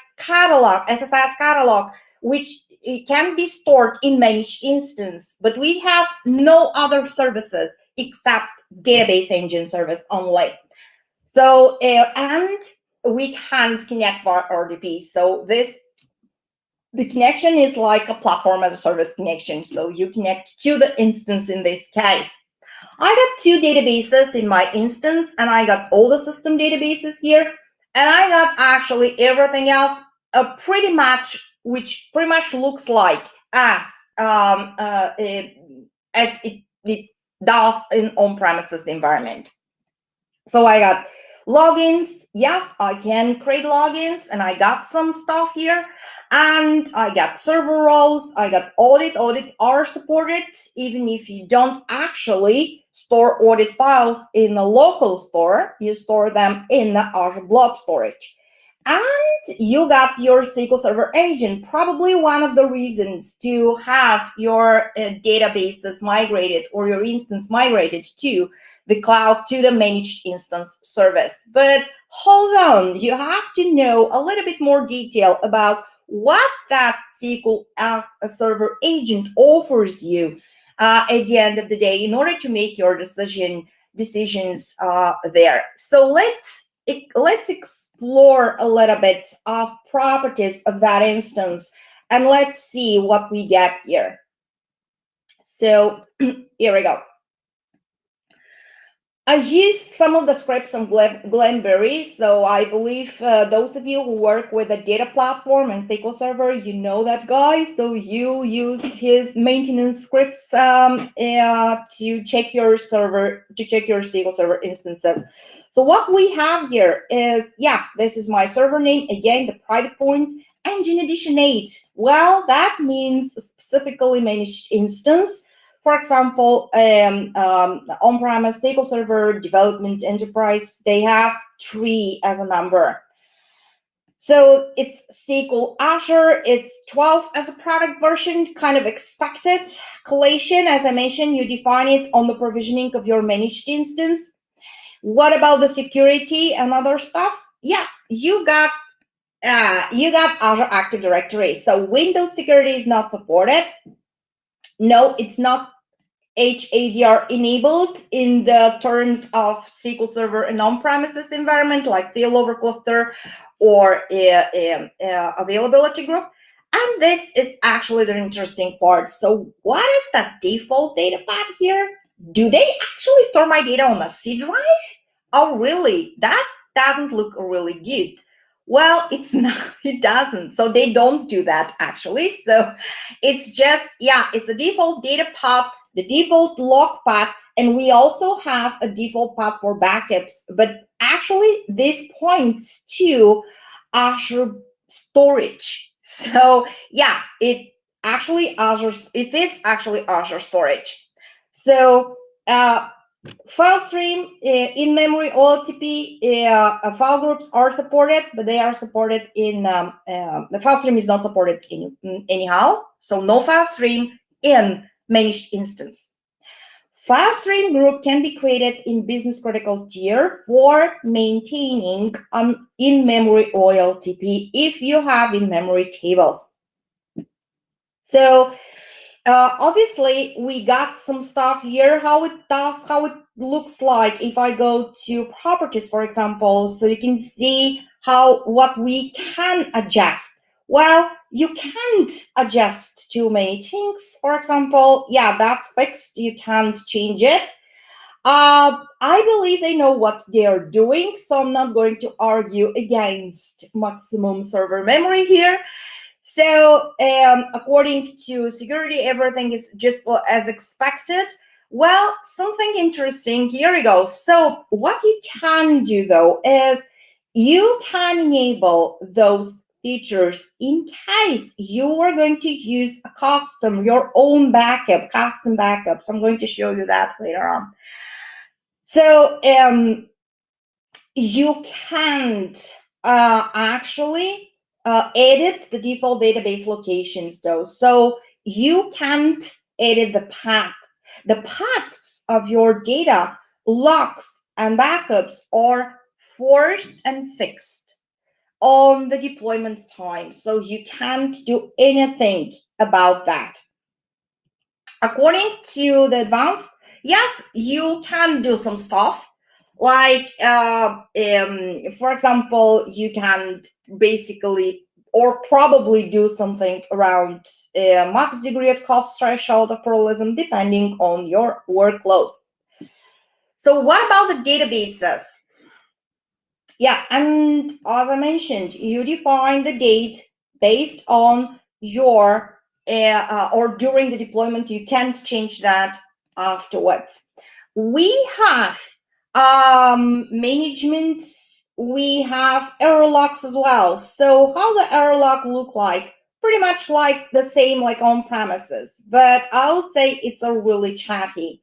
catalog, which it can be stored in managed instance, but we have no other services except database engine service only. So, and we can't connect via RDP. So the connection is like a platform as a service connection. So you connect to the instance in this case. I got two databases in my instance, and I got all the system databases here, and I got actually everything else pretty much, which pretty much looks like as it does in on-premises environment. So I got logins. Yes, I can create logins, and I got some stuff here. And I got server roles. I got audit. Audits are supported, even if you don't actually store audit files in a local store. You store them in the Azure Blob Storage. And you got your SQL Server agent, probably one of the reasons to have your databases migrated or your instance migrated to the cloud, to the managed instance service. But hold on, you have to know a little bit more detail about what that SQL Server agent offers you at the end of the day in order to make your decisions there. So let's explore a little bit of properties of that instance, and let's see what we get here. So here we go. I used some of the scripts on Glenberry, so I believe those of you who work with a data platform and SQL Server, you know that guy. So you use his maintenance scripts to check your server, to check your SQL Server instances. So what we have here is, yeah, this is my server name, again, the private point, engine edition 8. Well, that means a specifically managed instance. For example, on-premise SQL Server, development, enterprise, they have 3 as a number. So it's SQL Azure, it's 12 as a product version, kind of expected. Collation, as I mentioned, you define it on the provisioning of your managed instance. What about the security and other stuff? Yeah, you got Azure Active Directory. So Windows security is not supported. No, it's not HADR enabled in the terms of SQL Server and on-premises environment like failover cluster or availability group. And this is actually the interesting part. So what is that default data path here? Do they actually store my data on a C drive? Oh, really? That doesn't look really good. Well, it's not, it doesn't. So they don't do that actually. So it's just, yeah, it's a default data path, the default log path, and we also have a default path for backups. But actually this points to Azure storage. So yeah, it actually Azure storage. So file stream, in-memory OLTP file groups are supported, but they are supported in the file stream is not supported anyhow. So no file stream in managed instance. File stream group can be created in business critical tier for maintaining an in-memory OLTP if you have in-memory tables. So obviously we got some stuff here, how it looks like if I go to properties, for example, so you can see what we can adjust. Well, you can't adjust too many things. For example, yeah, that's fixed, you can't change it. I believe they know what they are doing, so I'm not going to argue against maximum server memory here. So according to security, everything is just as expected. Well, something interesting, here we go. So what you can do though is you can enable those features in case you are going to use your own custom backups. I'm going to show you that later on. So you can't actually edit the default database locations though. So you can't edit the path. The paths of your data, logs, and backups are forced and fixed on the deployment time. So you can't do anything about that. According to the advanced, yes, you can do some stuff. Like, for example, you can basically or probably do something around max degree of cost threshold of parallelism depending on your workload. So what about the databases? Yeah, and as I mentioned, you define the date based on your or during the deployment. You can't change that afterwards. We have management, we have error logs as well. So how the error log look like? Pretty much like the same like on premises, but I would say it's a really chatty.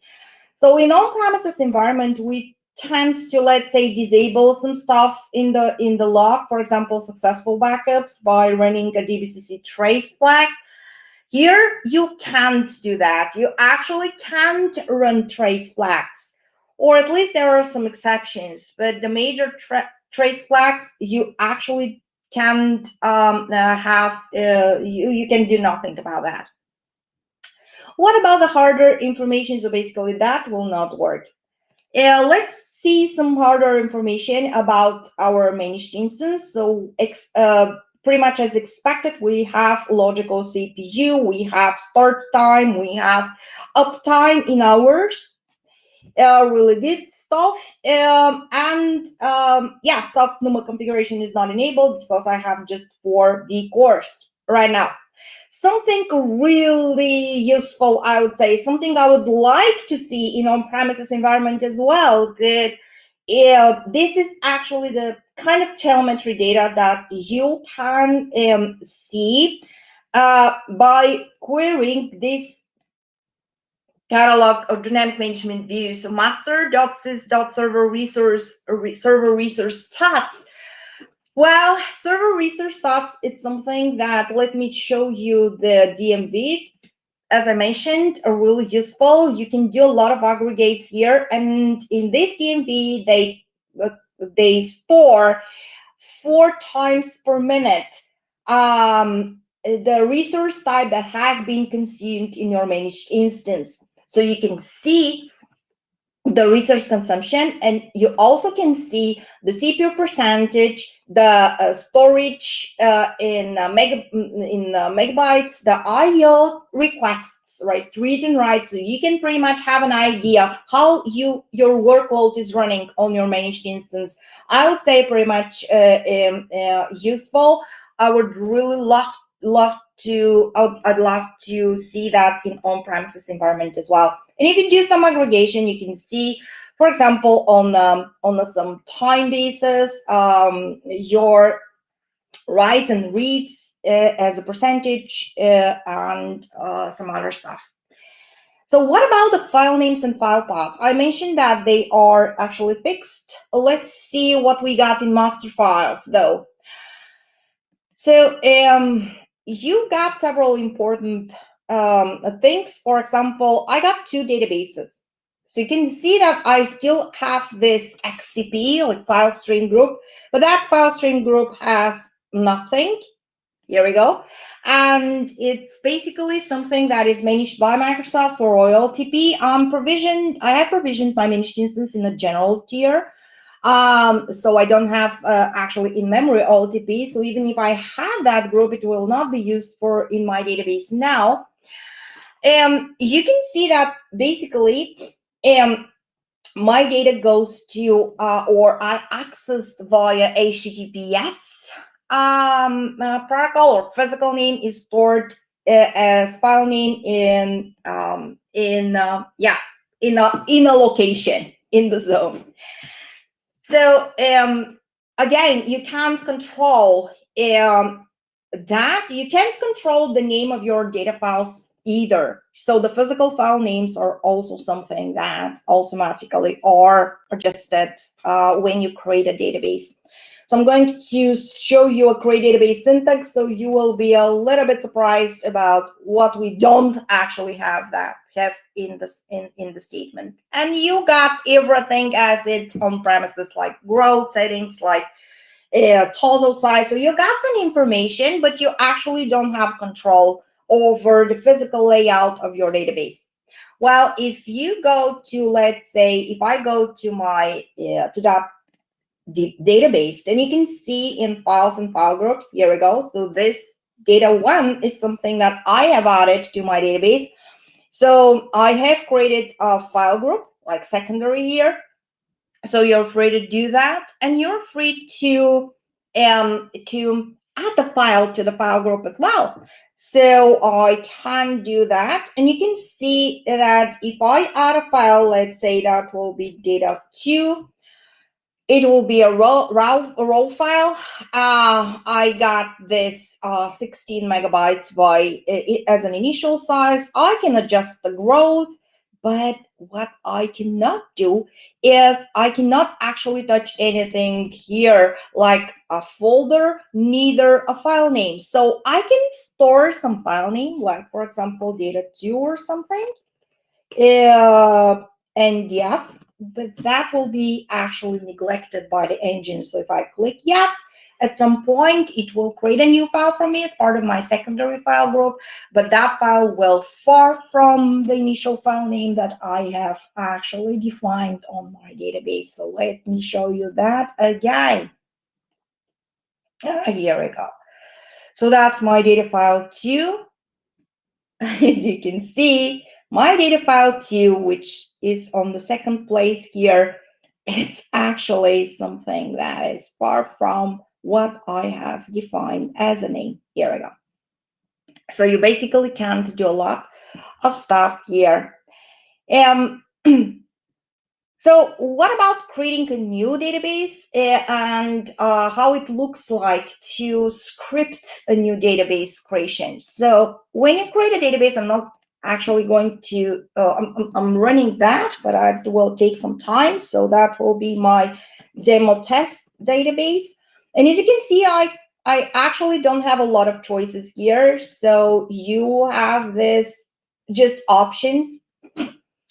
So in on-premises environment, we tend to, let's say, disable some stuff in the log, for example, successful backups by running a DBCC trace flag. Here, you can't do that. You actually can't run trace flags, or at least there are some exceptions, but the major trace flags, you actually can't you can do nothing about that. What about the harder information? So basically that will not work. Let's see some harder information about our managed instance. So pretty much as expected, we have logical CPU, we have start time, we have uptime in hours, really good stuff. Yeah, soft NUMA configuration is not enabled because I have just 4B cores right now. Something really useful, I would say, something I would like to see in on-premises environment as well. But this is actually the kind of telemetry data that you can see by querying this catalog of dynamic management view. So master.sys.server resource stats. Well, server resource stats, it's something that, let me show you the DMV. As I mentioned, are really useful. You can do a lot of aggregates here. And in this DMV, they store 4 times per minute the resource type that has been consumed in your managed instance. So you can see the resource consumption, and you also can see the CPU percentage, the storage in megabytes, the IO requests, right, read and write. So you can pretty much have an idea how your workload is running on your managed instance. I would say pretty much useful. I would really I'd love to see that in on-premises environment as well. And if you do some aggregation, you can see, for example, on some time basis, your writes and reads as a percentage and some other stuff. So what about the file names and file paths? I mentioned that they are actually fixed. Let's see what we got in master files though. So you got several important things. For example, I got two databases. So you can see that I still have this XTP, like file stream group, but that file stream group has nothing. Here we go. And it's basically something that is managed by Microsoft for OLTP. I have provisioned my managed instance in a general tier. So I don't have actually in-memory OLTP. So even if I have that group, it will not be used for in my database now. You can see that basically my data goes to or are accessed via HTTPS protocol, or physical name is stored as file name in a location in the zone. So again, you can't control that. You can't control the name of your data files either. So the physical file names are also something that automatically are adjusted when you create a database. So I'm going to show you a create database syntax, so you will be a little bit surprised about what we don't actually have in the statement. And you got everything as it's on premises, like growth settings, like total size. So you got the information, but you actually don't have control over the physical layout of your database. Well, if you go to, let's say, if I go to my to that database, then you can see in files and file groups. Here we go. So this data one is something that I have added to my database. So I have created a file group like secondary here. So you're free to do that, and you're free to add the file to the file group as well. So I can do that, and you can see that if I add a file, let's say that will be data2, it will be a raw file. I got this 16 megabytes as an initial size. I can adjust the growth, but what I cannot do is I cannot actually touch anything here, like a folder, neither a file name. So I can store some file name, like for example, data2 or something, and yeah, but that will be actually neglected by the engine. So if I click yes, at some point it will create a new file for me as part of my secondary file group, but that file will far from the initial file name that I have actually defined on my database. So let me show you that again. Here we go. So that's my data file 2. As you can see, my data file 2, which is on the second place here, it's actually something that is far from what I have defined as a name. Here we go. So you basically can't do a lot of stuff here. So what about creating a new database and how it looks like to script a new database creation? So when you create a database, I'm not actually going to, I'm running that, but it will take some time. So that will be my demo test database. And as you can see, I actually don't have a lot of choices here. So you have this just options.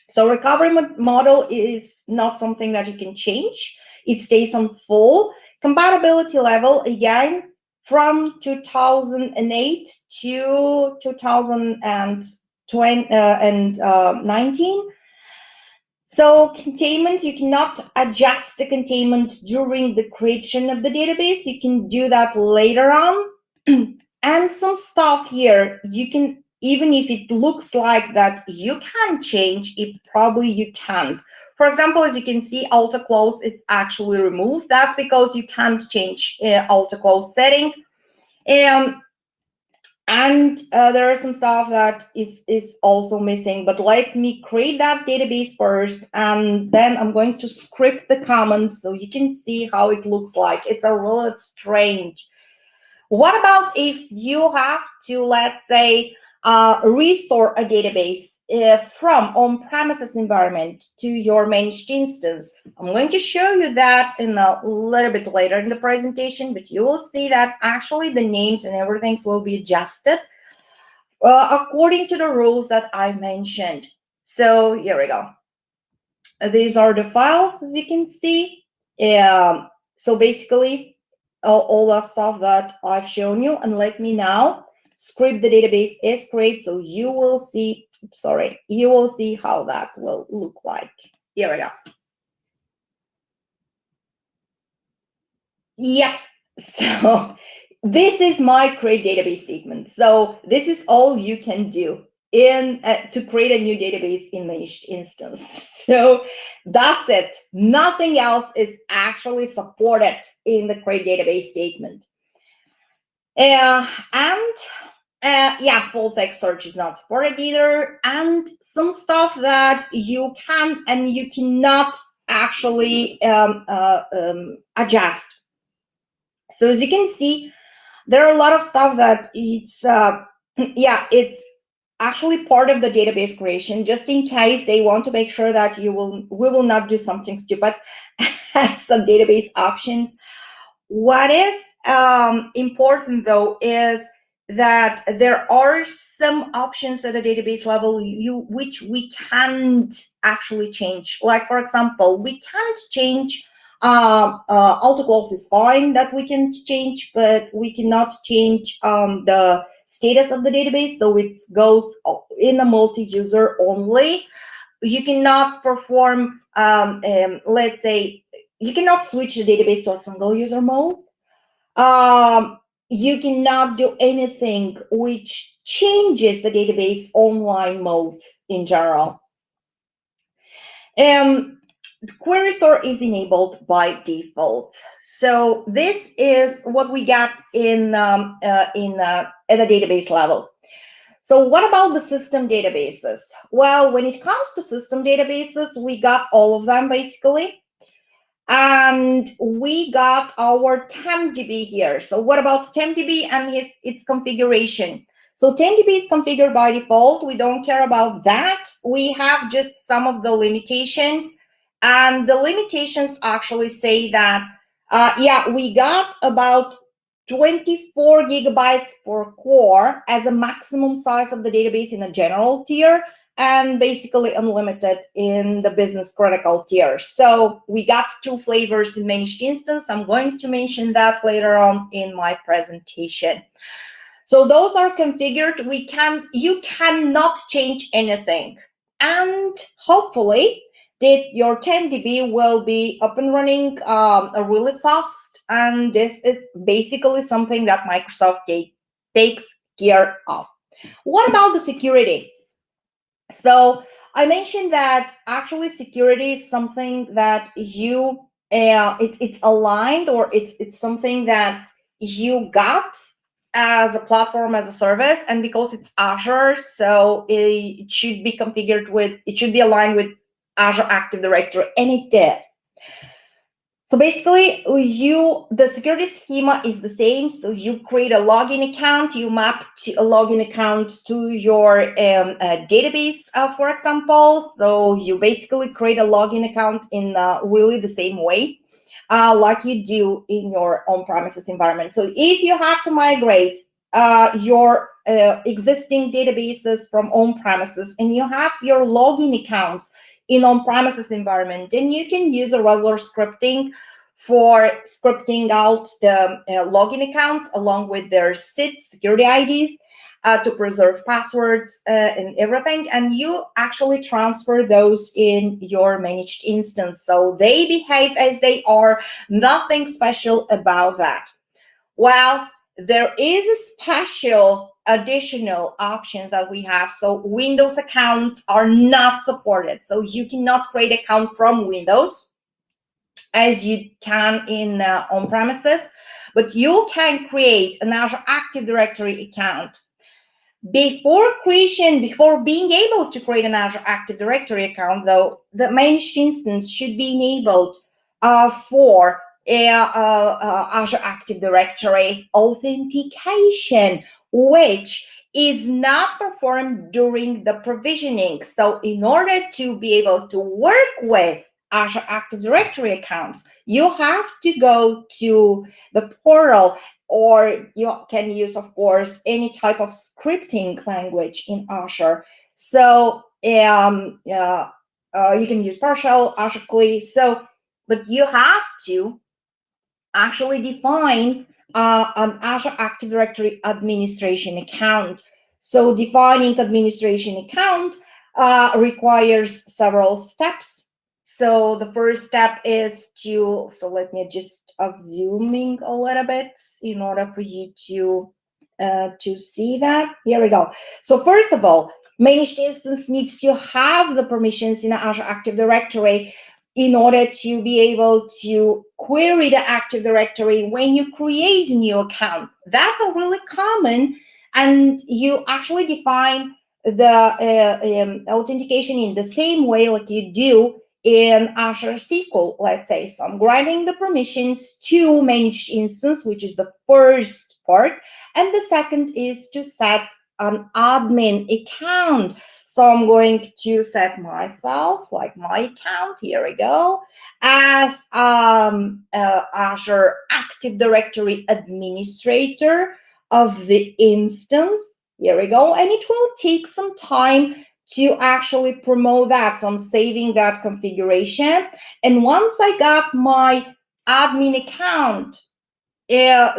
So recovery model is not something that you can change. It stays on full. Compatibility level, again, from 2008 to 2019. So containment, you cannot adjust the containment during the creation of the database. You can do that later on. And some stuff here, you can, even if it looks like that you can change, it probably you can't. For example, as you can see, auto close is actually removed. That's because you can't change auto close setting. And there are some stuff that is also missing, but let me create that database first, and then I'm going to script the comments so you can see how it looks like. It's a little strange. What about if you have to, let's say, restore a database from on-premises environment to your managed instance? I'm going to show you that in a little bit later in the presentation, but you will see that actually the names and everything will be adjusted according to the rules that I mentioned. So here we go. These are the files, as you can see. So basically, all the stuff that I've shown you, and let me now script the database is create, so you will see, you will see how that will look like. Here we go. Yeah, so this is my create database statement. So this is all you can do in to create a new database in managed instance. So that's it. Nothing else is actually supported in the create database statement. Yeah, full text search is not supported either, and some stuff that you can and you cannot actually adjust. So as you can see, there are a lot of stuff that it's it's actually part of the database creation, just in case they want to make sure that we will not do something stupid as some database options. What is important though is that there are some options at a database level which we can't actually change. Like, for example, we can't change auto close is fine, that we can change, but we cannot change the status of the database, so it goes in a multi-user only. You cannot perform, let's say, you cannot switch the database to a single user mode. You cannot do anything which changes the database online mode in general. Query store is enabled by default. So this is what we got at the database level. So what about the system databases? Well, when it comes to system databases, we got all of them basically. And we got our TempDB here. So what about TempDB and its configuration? So TempDB is configured by default. We don't care about that. We have just some of the limitations. And the limitations actually say that, we got about 24 gigabytes per core as a maximum size of the database in a general tier, and basically unlimited in the business critical tier. So we got two flavors in managed instance. I'm going to mention that later on in my presentation. So those are configured. You cannot change anything. And hopefully that your TempDB will be up and running really fast. And this is basically something that Microsoft takes care of. What about the security? So I mentioned that actually security is something that it's aligned, or it's something that you got as a platform as a service, and because it's Azure, so it should be configured with, it should be aligned with Azure Active Directory, and it is. So basically, the security schema is the same. So you create a login account, you map a login account to your database, for example. So you basically create a login account in really the same way, like you do in your on-premises environment. So if you have to migrate your existing databases from on-premises, and you have your login accounts in on-premises environment, then you can use a regular scripting for scripting out the login accounts along with their SID security IDs to preserve passwords and everything. And you actually transfer those in your managed instance. So they behave as they are, nothing special about that. Well, there is a special additional option that we have. So Windows accounts are not supported. So you cannot create an account from Windows as you can in on-premises, but you can create an Azure Active Directory account. Before being able to create an Azure Active Directory account, though, the managed instance should be enabled for Azure Active Directory authentication, which is not performed during the provisioning. So in order to be able to work with Azure Active Directory accounts, you have to go to the portal, or you can use, of course, any type of scripting language in Azure. So you can use PowerShell, Azure CLI. So, but you have to actually define an Azure Active Directory administration account. So defining administration account requires several steps. So the first step is to, so let me just zooming a little bit in order for you to see that. Here we go. So first of all, managed instance needs to have the permissions in Azure Active Directory in order to be able to query the Active Directory when you create a new account. That's a really common, and you actually define the authentication in the same way like you do in Azure SQL, let's say. So I'm granting the permissions to managed instance, which is the first part, and the second is to set an admin account. So I'm going to set myself, like my account, here we go, as Azure Active Directory administrator of the instance. Here we go. And it will take some time to actually promote that. So I'm saving that configuration. And once I got my admin account,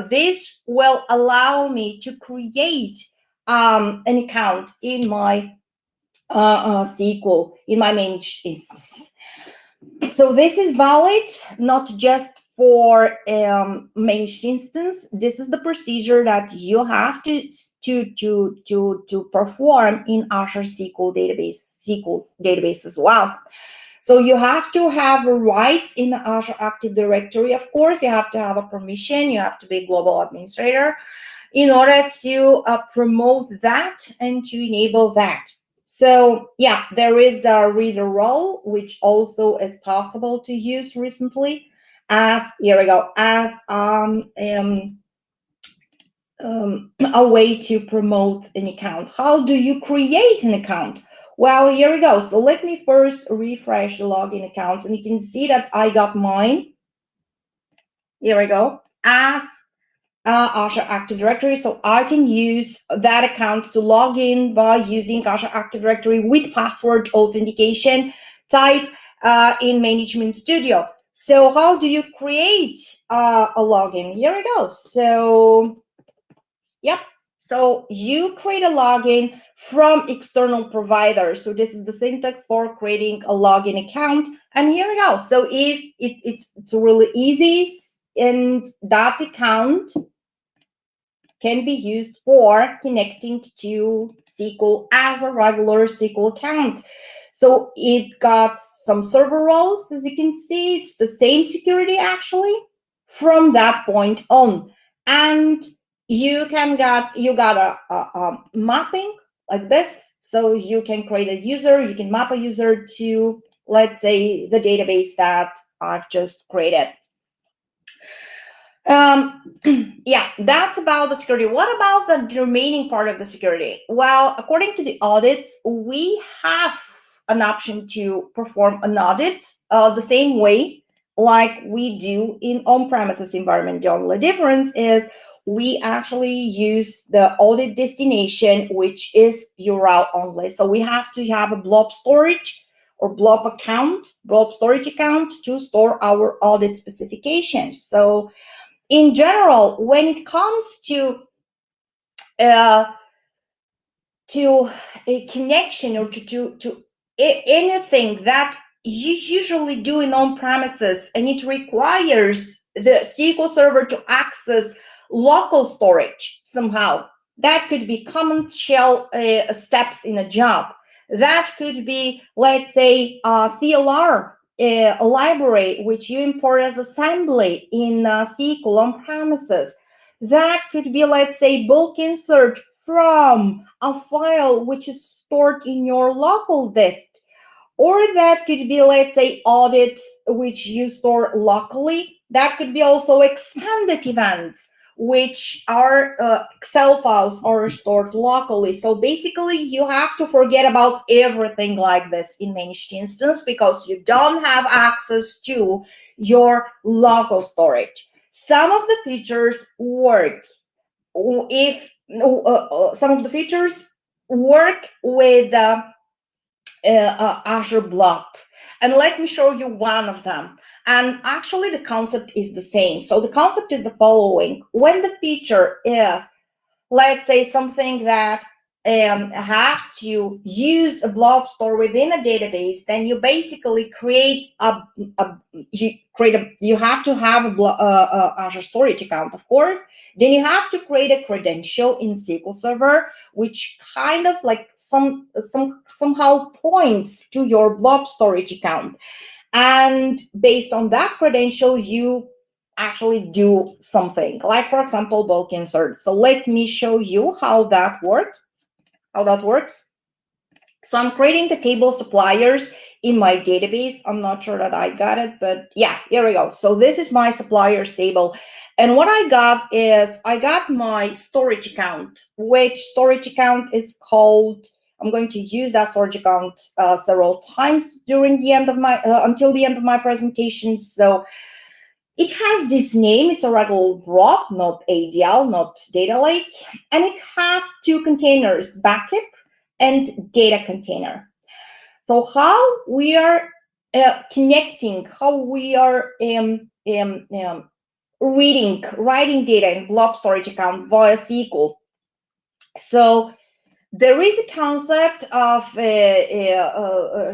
this will allow me to create an account in my SQL, in my managed instance. So this is valid not just for managed instance. This is the procedure that you have to perform in Azure SQL database as well. So you have to have rights in Azure Active Directory. Of course, you have to have a permission. You have to be a global administrator in order to promote that and to enable that. So yeah, there is a reader role, which also is possible to use recently as, here we go, as a way to promote an account. How do you create an account? Well, here we go. So let me first refresh the login accounts, and you can see that I got mine. Here we go, as Azure Active Directory. So I can use that account to log in by using Azure Active Directory with password authentication type in Management Studio. So how do you create a login? Here we go. So, yep. So you create a login from external providers. So this is the syntax for creating a login account. And here we go. So if it's really easy, and that account can be used for connecting to SQL as a regular SQL account. So it got some server roles, as you can see. It's the same security actually from that point on. And you got a mapping like this. So you can create a user, you can map a user to, let's say, the database that I've just created. Yeah, that's about the security. What about the remaining part of the security? Well, according to the audits, we have an option to perform an audit the same way like we do in on-premises environment. The only difference is we actually use the audit destination, which is URL only. So we have to have a blob storage or blob storage account to store our audit specifications. So in general, when it comes to a connection or to anything that you usually do in on-premises, and it requires the SQL Server to access local storage somehow, that could be common shell steps in a job. That could be, let's say, CLR, a library which you import as assembly in SQL on premises. That could be, let's say, bulk insert from a file which is stored in your local disk. Or that could be, let's say, audits which you store locally That could be also extended events, which are Excel files are stored locally. So basically, you have to forget about everything like this in managed instance because you don't have access to your local storage. Some of the features work if some of the features work with Azure Blob. And let me show you one of them. And actually, the concept is the same. So the concept is the following. When the feature is, let's say, something that have to use a blob store within a database, then you basically create you have to have a Azure storage account, of course. Then you have to create a credential in SQL Server, which kind of like somehow points to your blob storage account. And based on that credential, you actually do something like, for example, bulk insert. So let me show you how that works. So I'm creating the table suppliers in my database. I'm not sure that I got it, but yeah, here we go. So this is my suppliers table. And what I got is I got my storage account, which storage account is called, I'm going to use that storage account several times during the end of my, until the end of my presentation. So it has this name, it's a regular blob, not ADL, not data lake, and it has two containers, backup and data container. So how we are connecting, how we are writing data in blob storage account via SQL. So there is a concept of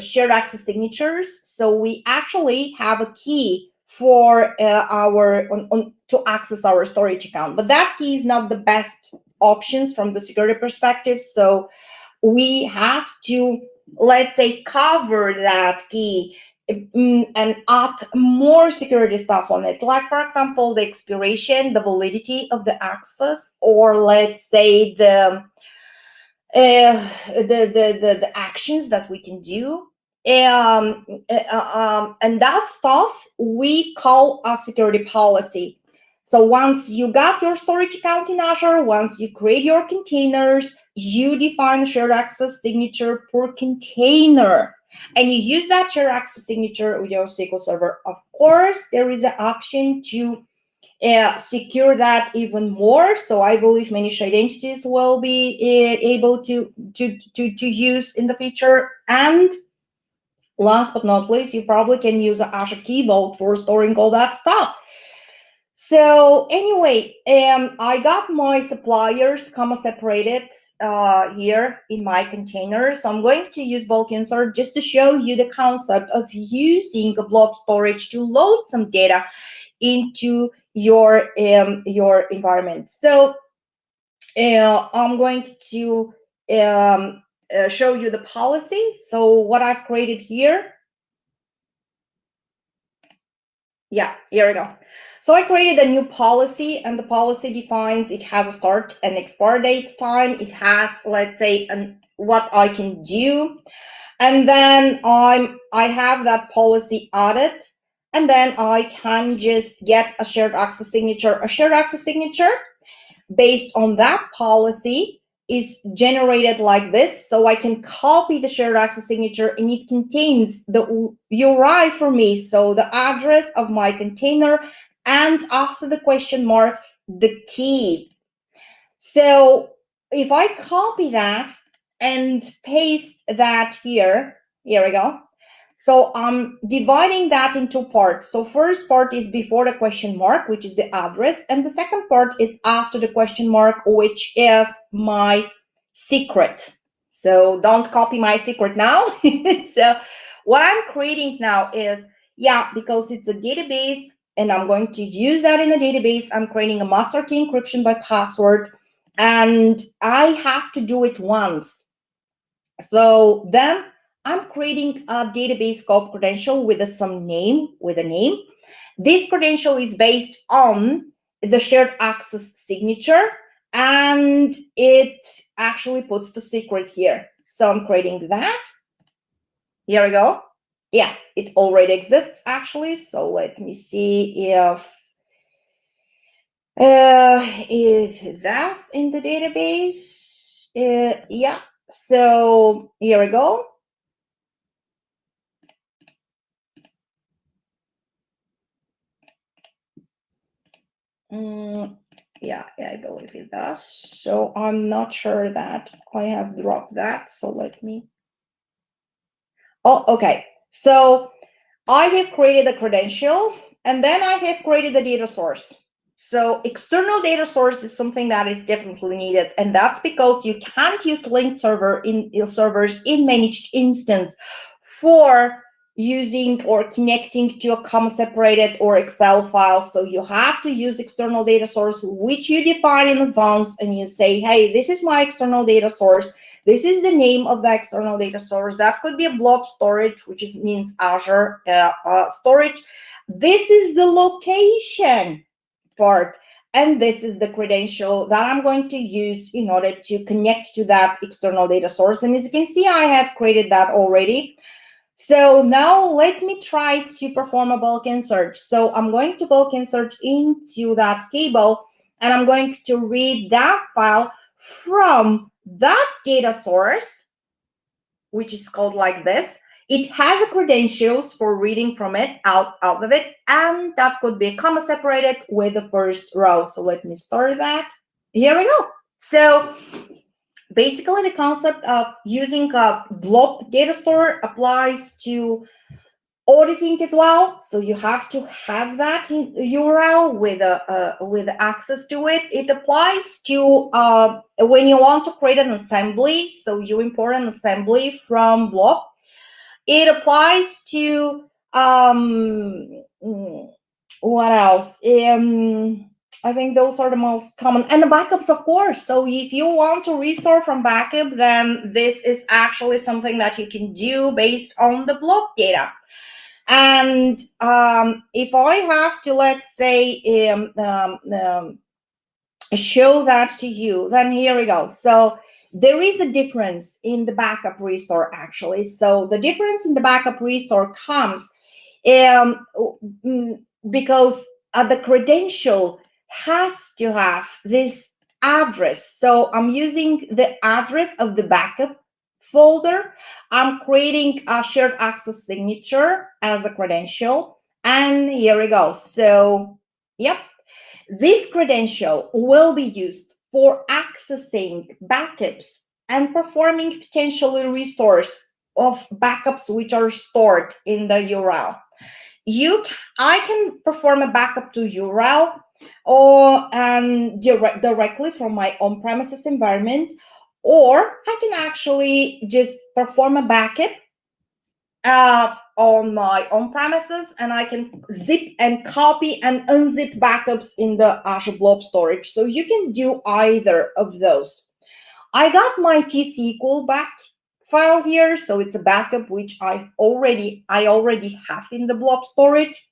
shared access signatures. So we actually have a key for to access our storage account, but that key is not the best options from the security perspective. So we have to, let's say, cover that key and add more security stuff on it, like for example the expiration, the validity of the access, or let's say the actions that we can do, and that stuff we call a security policy. So once you got your storage account in Azure, once you create your containers, you define shared access signature per container, and you use that shared access signature with your SQL Server. Of course, there is an option to secure that even more. So I believe managed identities will be able to use in the future. And last but not least, you probably can use an Azure Key Vault for storing all that stuff. So anyway, I got my suppliers comma separated here in my container. So I'm going to use bulk insert just to show you the concept of using a blob storage to load some data into your environment. So I'm going to show you the policy. So what I've created here, yeah, here we go. So I created a new policy, and the policy defines, it has a start and expire date time. It has, let's say, what I can do. And then I have that policy added, and then I can just get a shared access signature. A shared access signature based on that policy is generated like this. So I can copy the shared access signature, and it contains the URI for me. So the address of my container, and after the question mark, the key. So if I copy that and paste that here we go. So I'm dividing that in two parts. So first part is before the question mark, which is the address. And the second part is after the question mark, which is my secret. So don't copy my secret now. So what I'm creating now is, because it's a database and I'm going to use that in a database, I'm creating a master key encryption by password, and I have to do it once. So then I'm creating a database scope credential with a name. This credential is based on the shared access signature, and it actually puts the secret here. So I'm creating that. Here we go. yeah, it already exists actually. So let me see if that's in the database. Yeah, so here we go. Yeah, I believe it does. So I'm not sure that I have dropped that. So let me. Oh, okay. So I have created a credential and then I have created a data source. So external data source is something that is definitely needed. And that's because you can't use linked servers in managed instance for using or connecting to a comma separated or Excel file. So you have to use external data source, which you define in advance, and you say, hey, this is my external data source. This is the name of the external data source. That could be a blob storage, which means Azure storage. This is the location part, and this is the credential that I'm going to use in order to connect to that external data source. And as you can see, I have created that already. So now let me try to perform a bulk search. So I'm going to bulk search into that table, and I'm going to read that file from that data source, which is called like this. It has a credentials for reading from it out of it, and that could be comma separated with the first row. So let me start that. Here we go. So basically the concept of using a blob data store applies to auditing as well. So you have to have that in URL with access to it. It applies to when you want to create an assembly. So you import an assembly from blob. It applies to what else? I think those are the most common, and the backups, of course. So if you want to restore from backup, then this is actually something that you can do based on the blob data. And if I have to, let's say, show that to you, then here we go. So there is a difference in the backup restore, actually. So the difference in the backup restore comes because the credential has to have this address. So I'm using the address of the backup folder. I'm creating a shared access signature as a credential. And here we go. So, yep. This credential will be used for accessing backups and performing potentially restores of backups which are stored in the URL. I can perform a backup to URL or directly from my on-premises environment, or I can actually just perform a backup on my on-premises, and I can zip and copy and unzip backups in the Azure Blob Storage. So you can do either of those. I got my T-SQL back file here, so it's a backup which I already have in the Blob Storage,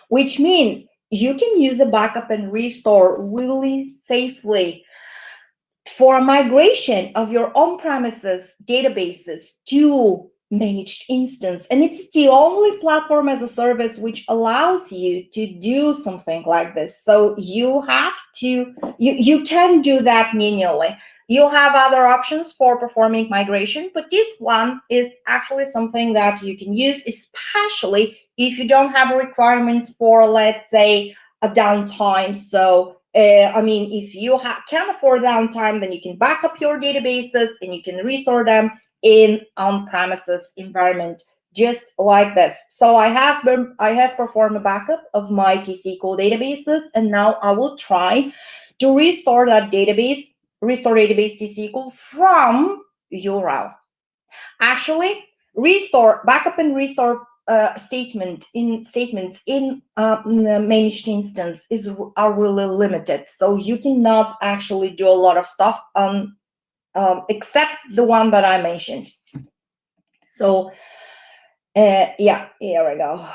which means you can use a backup and restore really safely for migration of your on-premises databases to managed instance. And it's the only platform as a service which allows you to do something like this. So you can do that manually. You have other options for performing migration, but this one is actually something that you can use, especially if you don't have requirements for, let's say, a downtime. So I mean, if you can't afford downtime, then you can back up your databases and you can restore them in on-premises environment, just like this. So I have performed a backup of my T-SQL databases, and now I will try to restore database T-SQL from URL. Actually, backup and restore statements in managed instance are really limited. So you cannot actually do a lot of stuff except the one that I mentioned. So yeah, here we go.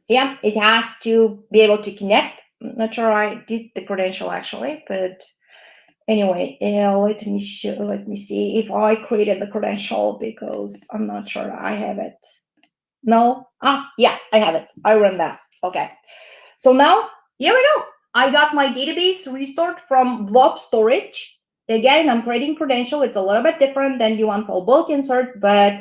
Yeah, it has to be able to connect. I'm not sure I did the credential actually, but Anyway, let me see if I created the credential, because I'm not sure I have it. No? Yeah, I have it. I run that. Okay. So now, here we go. I got my database restored from blob storage. Again, I'm creating credential. It's a little bit different than the one for bulk insert, but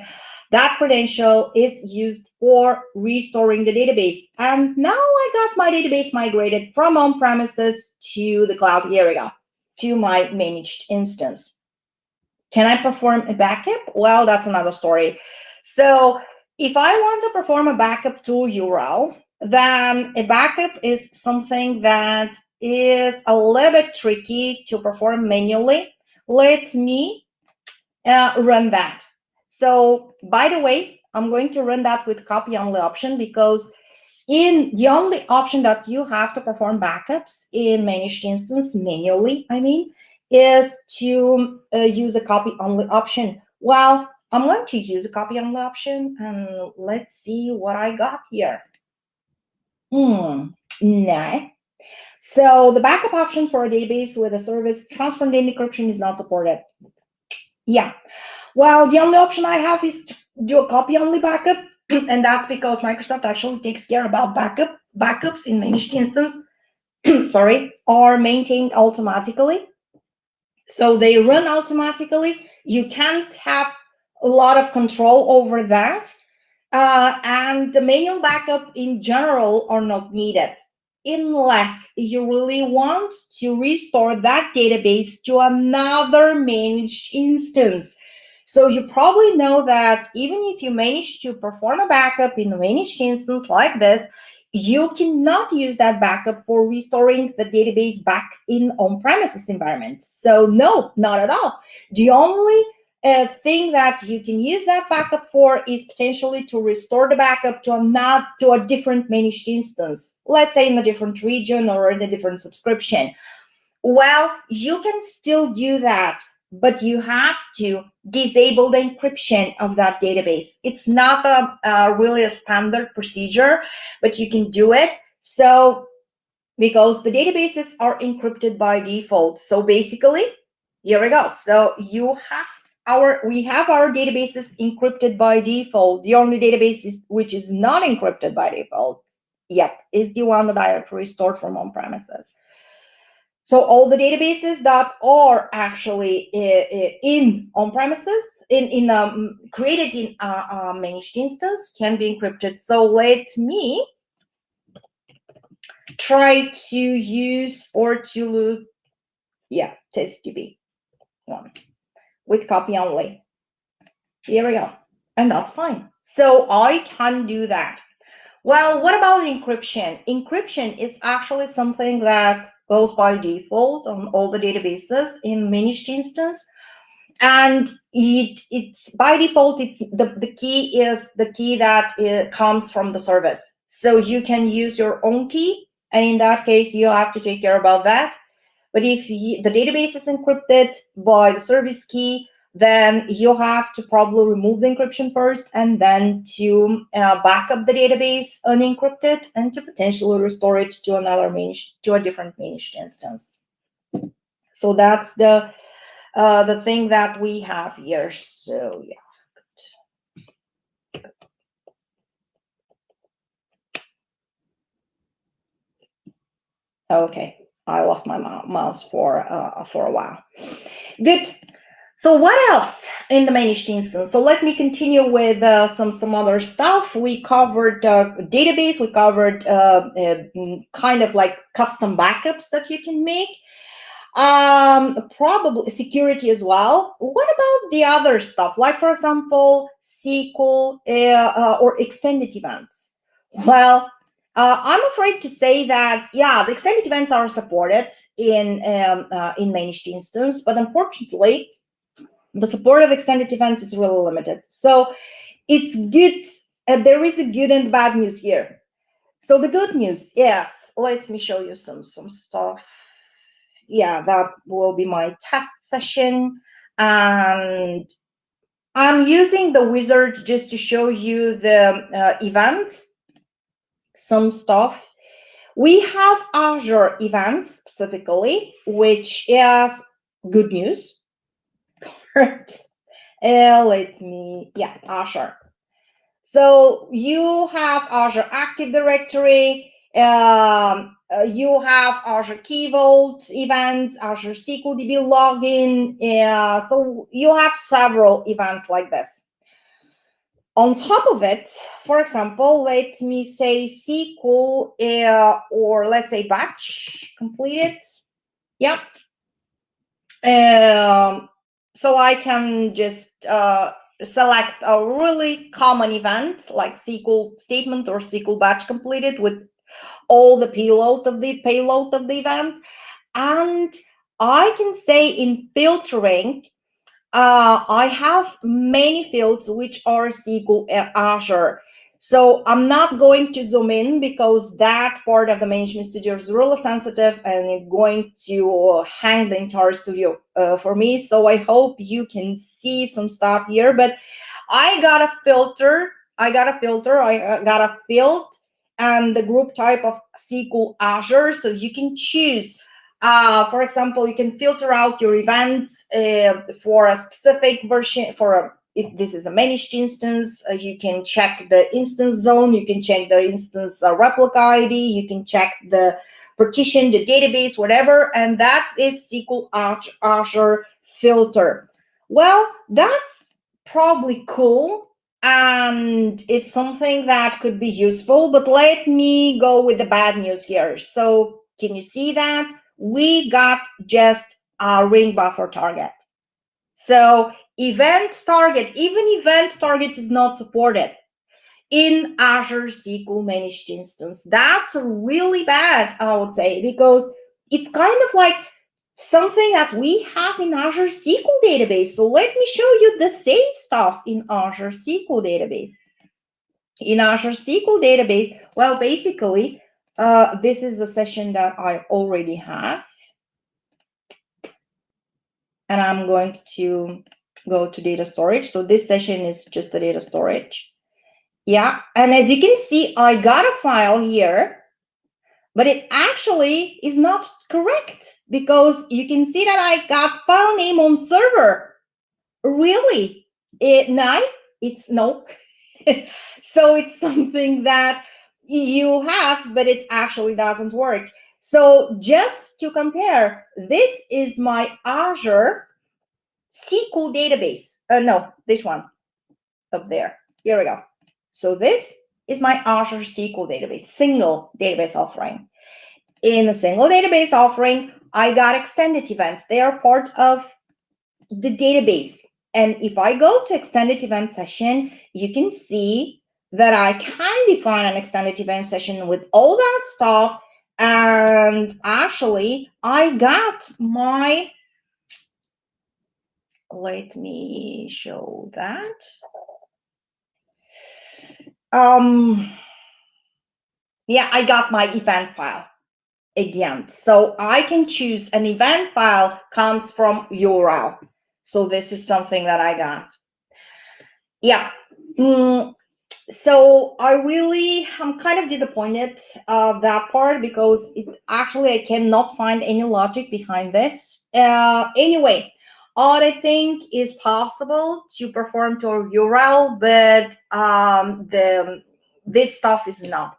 that credential is used for restoring the database. And now I got my database migrated from on-premises to the cloud. Here we go, to my managed instance. Can I perform a backup? Well, that's another story. So if I want to perform a backup to URL, then a backup is something that is a little bit tricky to perform manually. Let me run that. So by the way, I'm going to run that with copy only option, because in the only option that you have to perform backups in managed instance manually, is to use a copy only option. Well, I'm going to use a copy only option, and let's see what I got here. No. So the backup option for a database with a service transfer data encryption is not supported. Yeah. Well, the only option I have is to do a copy only backup, and that's because Microsoft actually takes care about backups in managed instance, sorry, are maintained automatically. So they run automatically. You can't have a lot of control over that. And the manual backup in general are not needed, unless you really want to restore that database to another managed instance. So you probably know that even if you manage to perform a backup in a managed instance like this, you cannot use that backup for restoring the database back in on-premises environment. So no, not at all. The only thing that you can use that backup for is potentially to restore the backup to a different managed instance, let's say in a different region or in a different subscription. Well, you can still do that, but you have to disable the encryption of that database. It's not really a standard procedure, but you can do it. So, because the databases are encrypted by default. So basically, here we go. So we have our databases encrypted by default. The only database which is not encrypted by default yet is the one that I have restored from on-premises. So all the databases that are actually in on-premises, created in a managed instance, can be encrypted. So let me try to use testdb one with copy only. Here we go, and that's fine. So I can do that. Well, what about encryption? Encryption is actually something that goes by default on all the databases in managed instance, and it's by default. It's the key is the key that comes from the service. So you can use your own key, and in that case, you have to take care about that. But if the database is encrypted by the service key, then you have to probably remove the encryption first, and then to back up the database unencrypted, and to potentially restore it to a different managed instance. So that's the thing that we have here. So yeah. Okay, I lost my mouse for a while. Good. So what else in the managed instance? So let me continue with some other stuff. We covered database. We covered kind of like custom backups that you can make. Probably security as well. What about the other stuff? Like, for example, SQL or extended events? Well, I'm afraid to say that, yeah, the extended events are supported in managed instance, but unfortunately, the support of extended events is really limited. So it's good. There is a good and bad news here. So the good news, yes, let me show you some stuff. Yeah, that will be my test session. And I'm using the wizard just to show you the events, some stuff. We have Azure events specifically, which is good news. Azure. So you have Azure Active Directory, you have Azure Key Vault events, Azure SQL DB login. So you have several events like this. On top of it, for example, let me say SQL or let's say batch completed. Yep. So I can just select a really common event like SQL statement or SQL batch completed with all the payload of the event, and I can say in filtering I have many fields which are SQL Azure. So I'm not going to zoom in because that part of the management studio is really sensitive and it's going to hang the entire studio for me. So I hope you can see some stuff here, but I got a filter, I got a field and the group type of SQL Azure. So you can choose, for example, you can filter out your events for a specific version, if this is a managed instance, you can check the instance zone, you can check the instance replica ID, you can check the partition, the database, whatever, and that is SQL Azure filter. Well, that's probably cool, and it's something that could be useful, but let me go with the bad news here. So can you see that? We got just a ring buffer target. So event target, even event target is not supported in Azure SQL Managed Instance. That's really bad, I would say, because it's kind of like something that we have in Azure SQL Database. So let me show you the same stuff in Azure SQL Database. In Azure SQL Database, well, basically, this is the session that I already have. And I'm going to go to data storage. So this session is just the data storage. Yeah, and as you can see, I got a file here, but it actually is not correct because you can see that I got file name on server. Really? It's no. So it's something that you have, but it actually doesn't work. So just to compare, this is my Azure SQL database. No, this one up there. Here we go. So this is my Azure SQL database, single database offering. In a single database offering, I got extended events. They are part of the database. And if I go to extended event session, you can see that I can define an extended event session with all that stuff. And actually, I got my, let me show that. Yeah, I got my event file at the end. So I can choose an event file comes from URL. So this is something that I got. Yeah. So I'm kind of disappointed of that part because actually I cannot find any logic behind this. Anyway, all I think is possible to perform to a URL, but this stuff is not.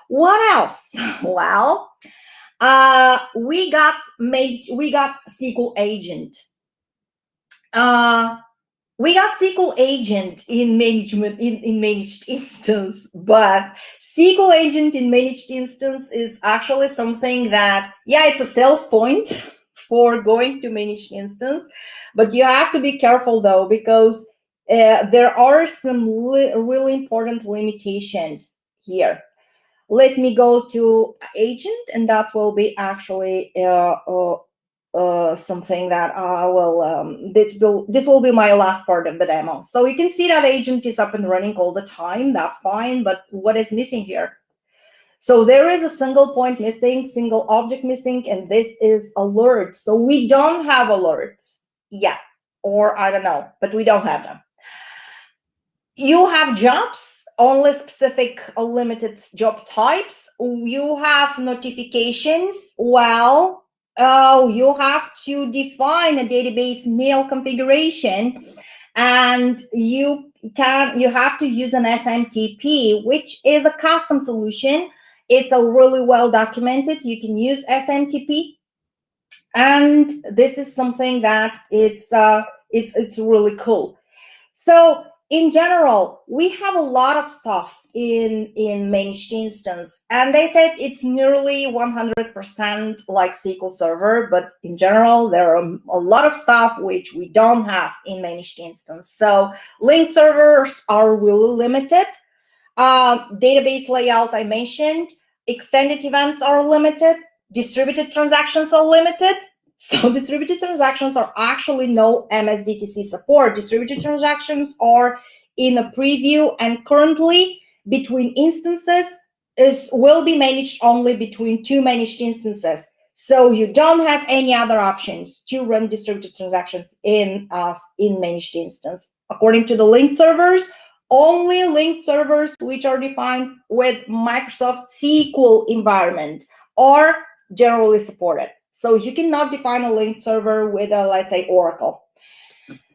What else? Well, we got SQL agent. We got SQL agent in managed instance, but SQL agent in managed instance is actually something that, yeah, it's a sales point for going to managed instance, but you have to be careful though, because there are some really important limitations here. Let me go to agent, and that will be actually something that this will be my last part of the demo. So you can see that agent is up and running all the time. That's fine, but what is missing here? So there is a single point missing, single object missing, and this is alerts. So we don't have alerts yet, or I don't know, but we don't have them. You have jobs, only specific limited job types. You have notifications. Well, you have to define a database mail configuration, and you have to use an SMTP, which is a custom solution. It's a really well documented. You can use SMTP, and this is something that it's really cool. So in general, we have a lot of stuff in managed instance, and they said it's nearly 100% like SQL Server, but in general, there are a lot of stuff which we don't have in managed instance. So linked servers are really limited. Database layout I mentioned, extended events are limited, distributed transactions are limited. So distributed transactions are actually no MSDTC support. Distributed transactions are in a preview, and currently between instances will be managed only between two managed instances. So you don't have any other options to run distributed transactions in managed instance. According to the linked servers, only linked servers which are defined with Microsoft SQL environment are generally supported. So you cannot define a linked server with a, let's say, Oracle.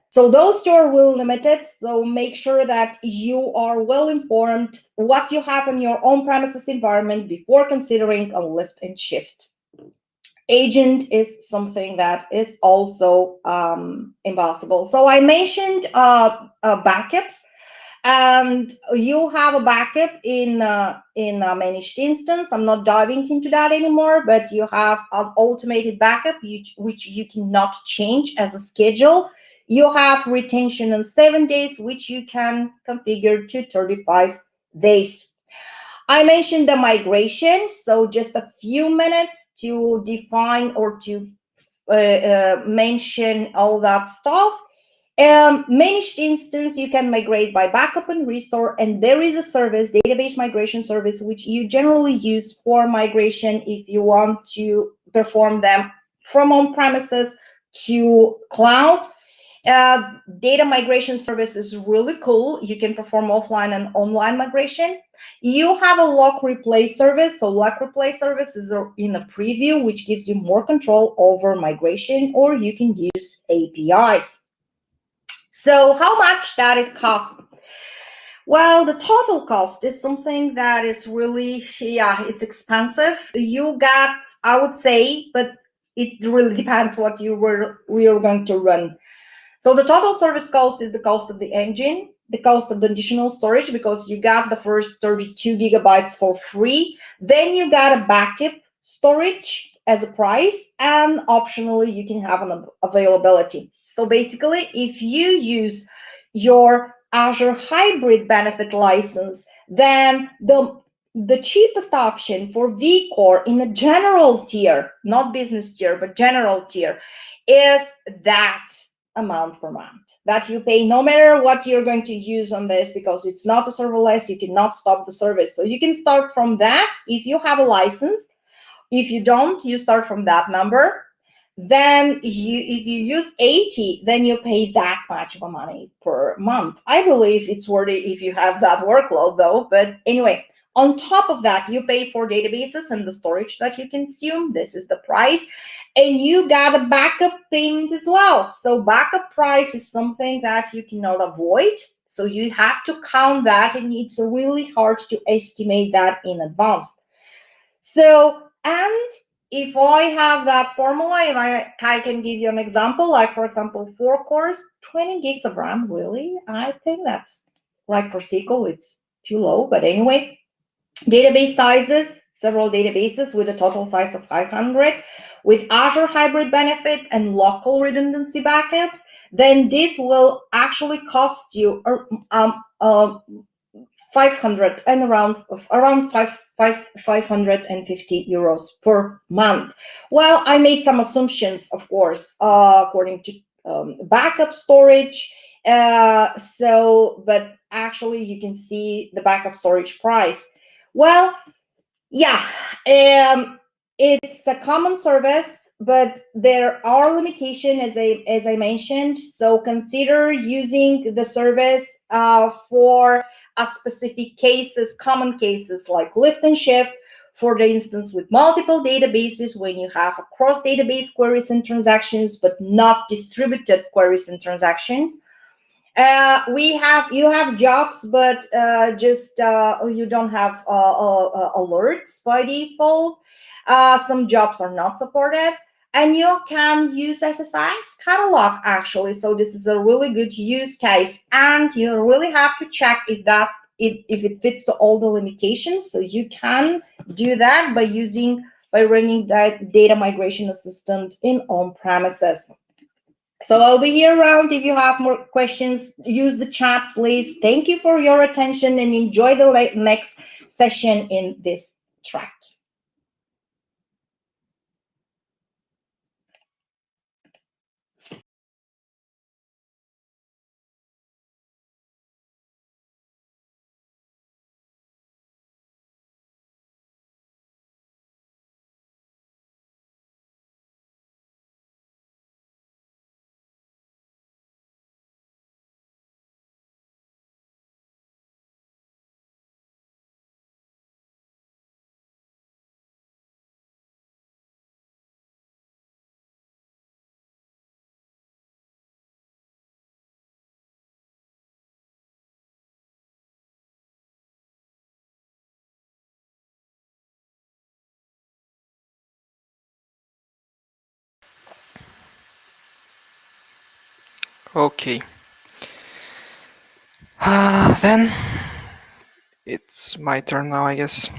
So those two are really limited. So make sure that you are well informed what you have in your on-premises environment before considering a lift and shift. Agent is something that is also impossible. So I mentioned backups. And you have a backup in a managed instance. I'm not diving into that anymore, but you have an automated backup which you cannot change as a schedule. You have retention in 7 days, which you can configure to 35 days. I mentioned the migration, so just a few minutes to define or to mention all that stuff. Managed instance, you can migrate by backup and restore, and there is a service, database migration service, which you generally use for migration if you want to perform them from on-premises to cloud. Data migration service is really cool. You can perform offline and online migration. You have a lock replay service. So lock replay service is in a preview, which gives you more control over migration, or you can use APIs. So how much that it costs? Well, the total cost is something that is really, it's expensive. You got, I would say, but it really depends what we are going to run. So the total service cost is the cost of the engine, the cost of the additional storage, because you got the first 32 gigabytes for free. Then you got a backup storage as a price, and optionally you can have an availability. So basically, if you use your Azure Hybrid Benefit license, then the cheapest option for vCore in a general tier, not business tier, but general tier, is that amount per month that you pay no matter what you're going to use on this, because it's not a serverless, you cannot stop the service. So you can start from that if you have a license. If you don't, you start from that number. Then if you use 80, then you pay that much of money per month. I believe it's worth it if you have that workload though. But anyway, on top of that, you pay for databases and the storage that you consume. This is the price. And you got a backup payment as well. So backup price is something that you cannot avoid. So you have to count that, and it's really hard to estimate that in advance. So, and if I have that formula, if I can give you an example, like for example, 4 cores, 20 gigs of RAM, really? I think that's, like for SQL, it's too low, but anyway. Database sizes, several databases with a total size of 500, with Azure Hybrid Benefit and local redundancy backups, then this will actually cost you 500 and around 550 euros per month. Well, I made some assumptions, of course, according to backup storage. But actually, you can see the backup storage price. Well, yeah, it's a common service, but there are limitations, as I mentioned. So consider using the service for specific cases, common cases like lift and shift, for the instance, with multiple databases, when you have across database queries and transactions, but not distributed queries and transactions. You have jobs, but just you don't have alerts by default. Some jobs are not supported, and you can use SSI's catalog actually. So this is a really good use case, and you really have to check if it fits to all the limitations. So you can do that by running that data migration assistant in on-premises. So I'll be here around if you have more questions. Use the chat, please. Thank you for your attention and enjoy the next session in this track. Okay. Then it's my turn now, I guess.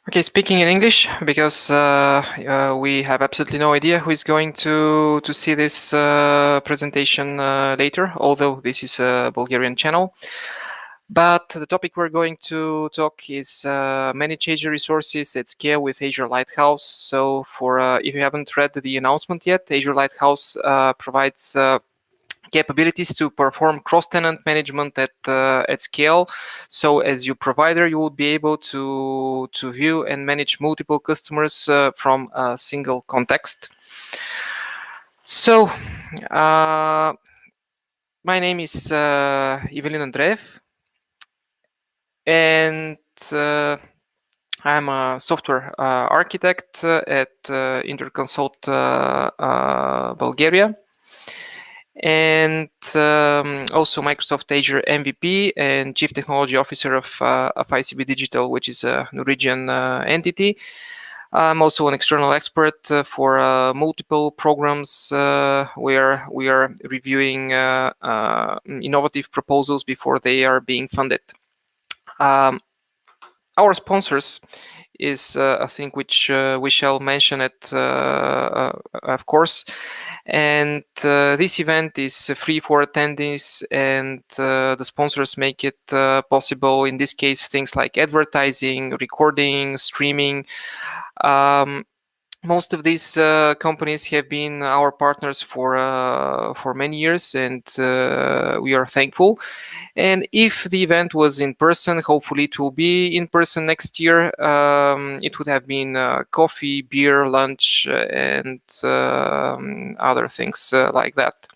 Okay, speaking in English because we have absolutely no idea who is going to see this presentation later, although this is a Bulgarian channel. But the topic we're going to talk is manage Azure resources at scale with Azure Lighthouse. So if you haven't read the announcement yet, Azure Lighthouse provides capabilities to perform cross-tenant management at scale. So as your provider, you will be able to view and manage multiple customers from a single context. So my name is Evelyn Andreev, and I'm a software architect at Interconsult Bulgaria, and also Microsoft Azure MVP and Chief Technology Officer of ICB Digital, which is a Norwegian entity. I'm also an external expert for multiple programs where we are reviewing innovative proposals before they are being funded. Our sponsors is a thing which we shall mention it, of course. And this event is free for attendees, and the sponsors make it possible. In this case, things like advertising, recording, streaming. Most of these companies have been our partners for many years, and we are thankful. And if the event was in person, hopefully it will be in person next year. It would have been coffee, beer, lunch, and other things like that.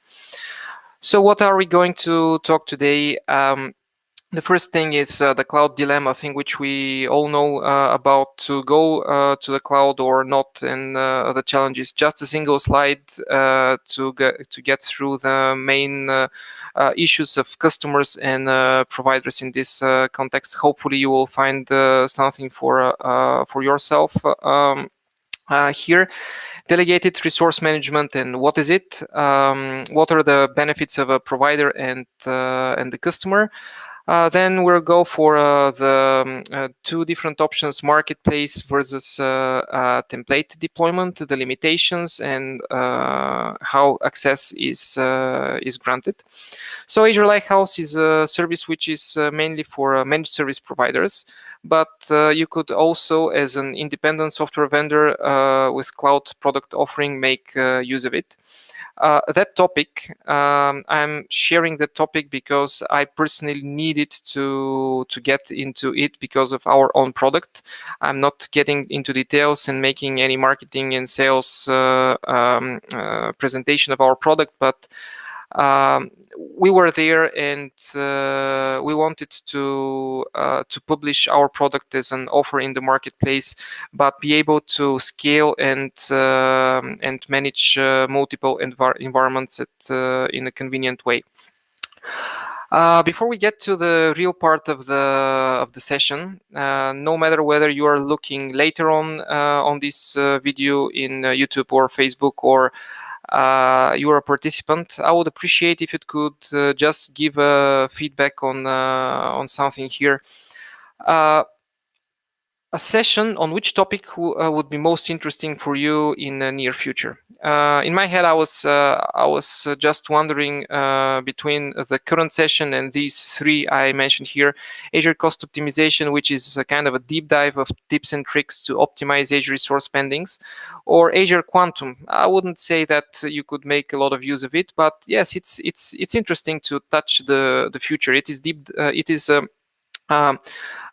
So what are we going to talk today? The first thing is the cloud dilemma thing, which we all know about, to go to the cloud or not, and the challenge is just a single slide to get through the main issues of customers and providers in this context. Hopefully, you will find something for yourself here. Delegated resource management, and what is it? What are the benefits of a provider and the customer? Then we'll go for the two different options: marketplace versus template deployment, the limitations, and how access is granted. So Azure Lighthouse is a service which is mainly for managed service providers, but you could also, as an independent software vendor with cloud product offering, make use of it. That topic, I'm sharing the topic because I personally needed to get into it because of our own product. I'm not getting into details and making any marketing and sales presentation of our product, but we were there, and we wanted to publish our product as an offer in the marketplace, but be able to scale and manage multiple environments in a convenient way. Before we get to the real part of the session, no matter whether you are looking later on this video in YouTube or Facebook, or you are a participant, I would appreciate if you could just give feedback on something here. A session on which topic would be most interesting for you in the near future. In my head, I was just wondering between the current session and these three I mentioned here: Azure Cost Optimization, which is a kind of a deep dive of tips and tricks to optimize Azure resource spendings, or Azure Quantum. I wouldn't say that you could make a lot of use of it, but yes, it's interesting to touch the future. It is deep.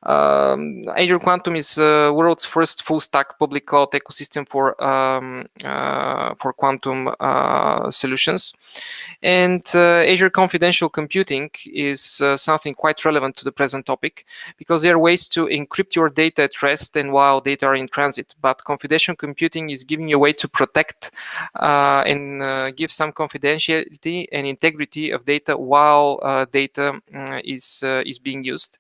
Azure Quantum is the world's first full-stack public cloud ecosystem for quantum solutions. And Azure Confidential Computing is something quite relevant to the present topic, because there are ways to encrypt your data at rest and while data are in transit. But confidential computing is giving you a way to protect and give some confidentiality and integrity of data while data is being used.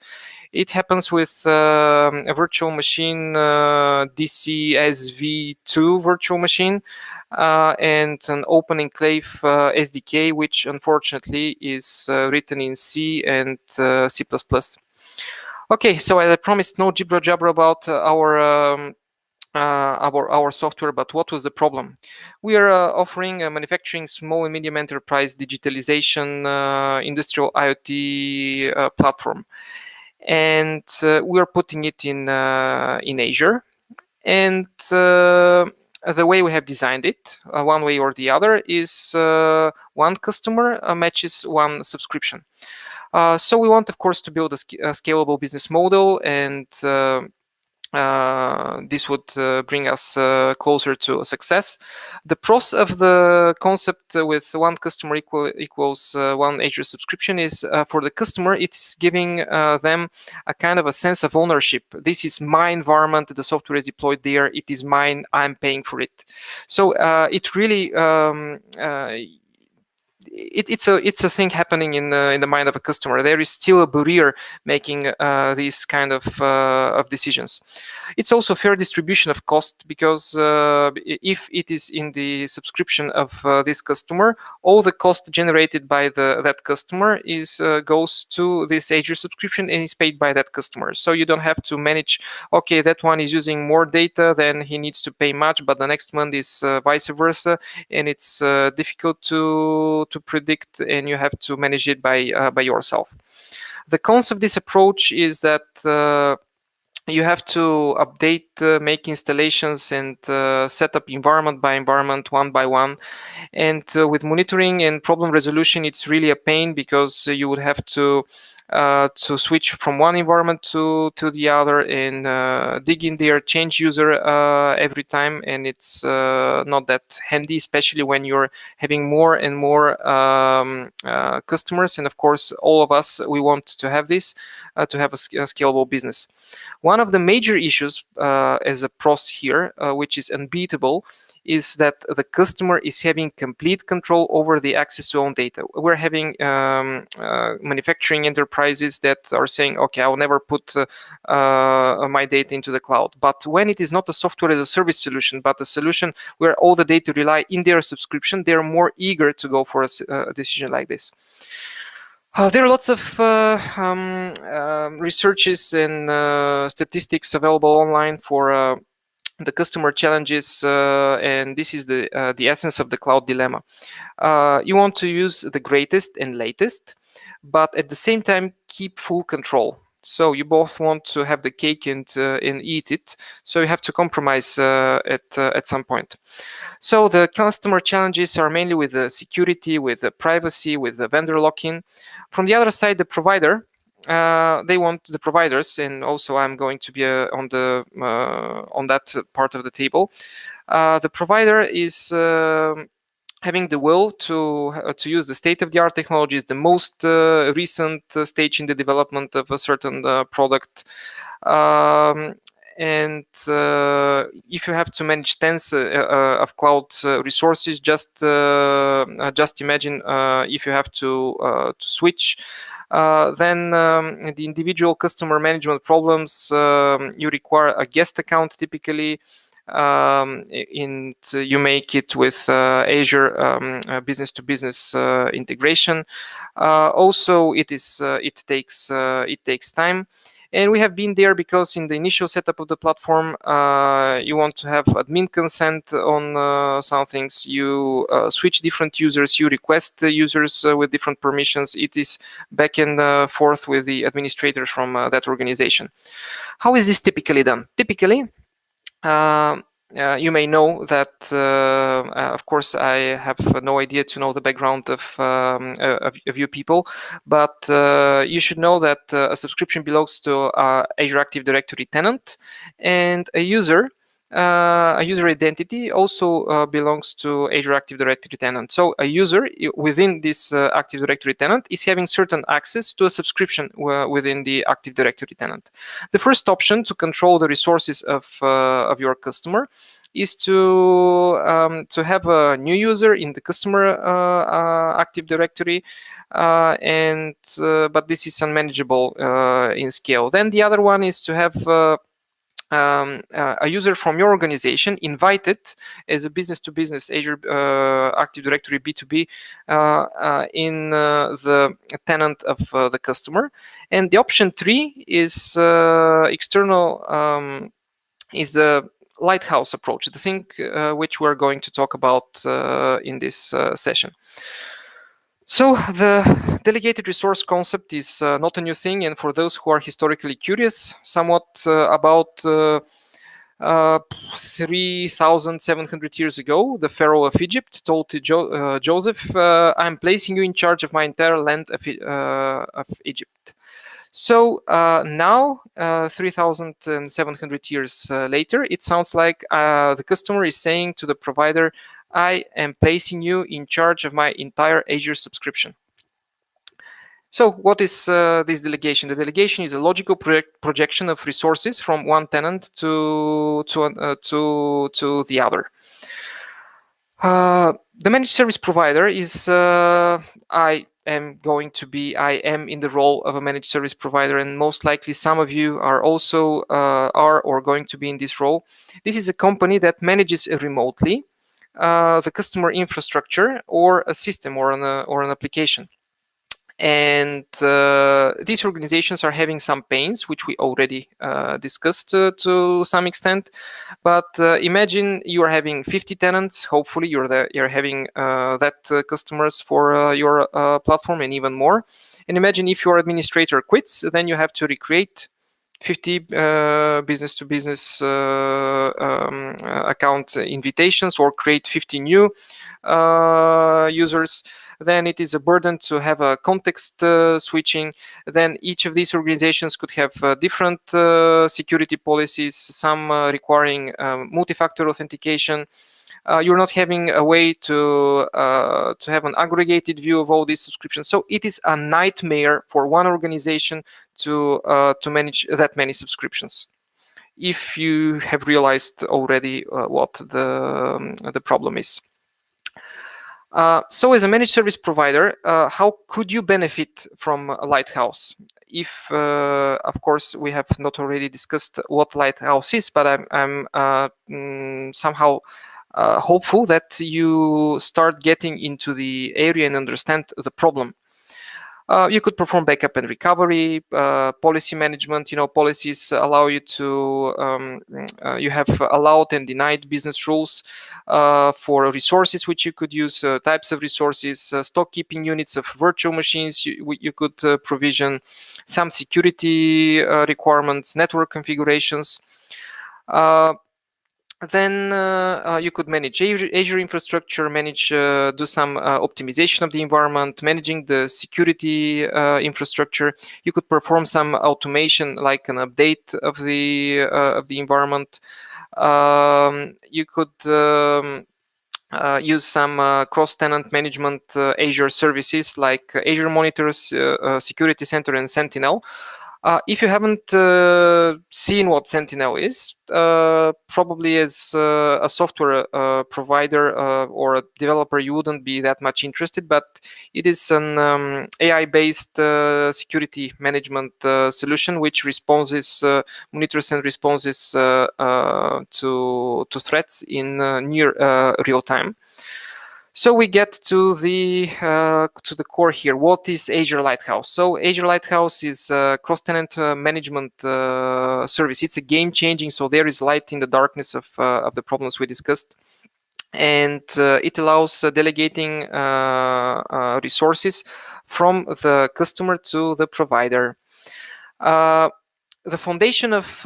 It happens with a virtual machine, DCSV2 virtual machine, and an open enclave SDK, which unfortunately is written in C and C++. Okay, so as I promised, no jibber jabber about our software, but what was the problem? We are offering a manufacturing small and medium enterprise digitalization industrial IoT platform. And we are putting it in Azure, and the way we have designed it, one way or the other, is one customer matches one subscription. So we want, of course, to build a scalable business model, and this would bring us closer to success. The pros of the concept with one customer equals one Azure subscription is, for the customer, it's giving them a kind of a sense of ownership. This is my environment, the software is deployed there, it is mine, I'm paying for it. So it really it's a thing happening in the mind of a customer. There is still a barrier making these kind of decisions. It's also fair distribution of cost, because if it is in the subscription of this customer, all the cost generated by that customer goes to this Azure subscription and is paid by that customer. So you don't have to manage, okay, that one is using more data, then he needs to pay much, but the next month is vice versa, and it's difficult to predict, and you have to manage it by yourself. The cons of this approach is that you have to update, make installations, and set up environment by environment, one by one. And with monitoring and problem resolution, it's really a pain, because you would have to switch from one environment to the other, and dig in there, change user every time, and it's not that handy, especially when you're having more and more customers. And of course, all of us, we want to have this, to have a scalable business. One of the major issues as a pros here, which is unbeatable, is that the customer is having complete control over the access to own data. We're having manufacturing enterprises that are saying, okay, I'll never put my data into the cloud. But when it is not a software as a service solution, but a solution where all the data rely in their subscription, they're more eager to go for a decision like this. There are lots of researches and statistics available online for the customer challenges, and this is the essence of the cloud dilemma. You want to use the greatest and latest, but at the same time keep full control. So you both want to have the cake and eat it. So you have to compromise at some point. So the customer challenges are mainly with the security, with the privacy, with the vendor lock-in. From the other side, the provider, they want the providers, and also I'm going to be on that part of the table. The provider is having the will to use the state-of-the-art technologies, the most recent stage in the development of a certain product. And if you have to manage tens of cloud resources, just imagine if you have to switch. Then the individual customer management problems, you require a guest account typically. You make it with Azure business to business integration. Also, it takes time. And we have been there because in the initial setup of the platform, you want to have admin consent on some things. You switch different users, you request users with different permissions. It is back and forth with the administrators from that organization. How is this typically done? Typically, you may know that, of course, I have no idea to know the background of you people, but you should know that a subscription belongs to Azure Active Directory tenant, and a user identity also belongs to Azure Active Directory tenant. So a user within this Active Directory tenant is having certain access to a subscription within the Active Directory tenant. The first option to control the resources of your customer is to have a new user in the customer Active Directory, but this is unmanageable in scale. Then the other one is to have a user from your organization invited as a business-to-business Azure Active Directory B2B in the tenant of the customer. And the option 3 is external, is the lighthouse approach, the thing which we're going to talk about in this session. So the delegated resource concept is not a new thing, and for those who are historically curious, somewhat about 3,700 years ago, the Pharaoh of Egypt told to Joseph, "I'm placing you in charge of my entire land of Egypt." So now, 3,700 years later, it sounds like the customer is saying to the provider, "I am placing you in charge of my entire Azure subscription." So what is this delegation? The delegation is a logical projection of resources from one tenant to the other. The managed service provider is I am in the role of a managed service provider, and most likely some of you are also or going to be in this role. This is a company that manages remotely the customer infrastructure or a system or an application. And these organizations are having some pains, which we already discussed to some extent. But imagine you are having 50 tenants. Hopefully, you're having that customers for your platform and even more. And imagine if your administrator quits, then you have to recreate 50 business-to-business account invitations or create 50 new users. Then it is a burden to have a context switching. Then each of these organizations could have different security policies, some requiring multi-factor authentication. You're not having a way to have an aggregated view of all these subscriptions. So it is a nightmare for one organization to manage that many subscriptions. If you have realized already what the problem is. So as a managed service provider, how could you benefit from a Lighthouse? If, of course, we have not already discussed what Lighthouse is, but I'm somehow hopeful that you start getting into the area and understand the problem. You could perform backup and recovery, policy management. Policies allow you to, you have allowed and denied business rules for resources which you could use, types of resources, stock keeping units of virtual machines. You could provision some security requirements, network configurations. Then you could manage Azure infrastructure, do some optimization of the environment, managing the security infrastructure. You could perform some automation, like an update of the environment. You could use some cross-tenant management Azure services like Azure Monitors, Security Center, and Sentinel. If you haven't seen what Sentinel is, probably as a software provider or a developer, you wouldn't be that much interested, but it is an AI-based security management solution which monitors and responses to threats in near real time. So we get to the core here. What is Azure Lighthouse? So Azure Lighthouse is a cross-tenant management service. It's a game-changing. So there is light in the darkness of the problems we discussed, and it allows delegating resources from the customer to the provider. The foundation of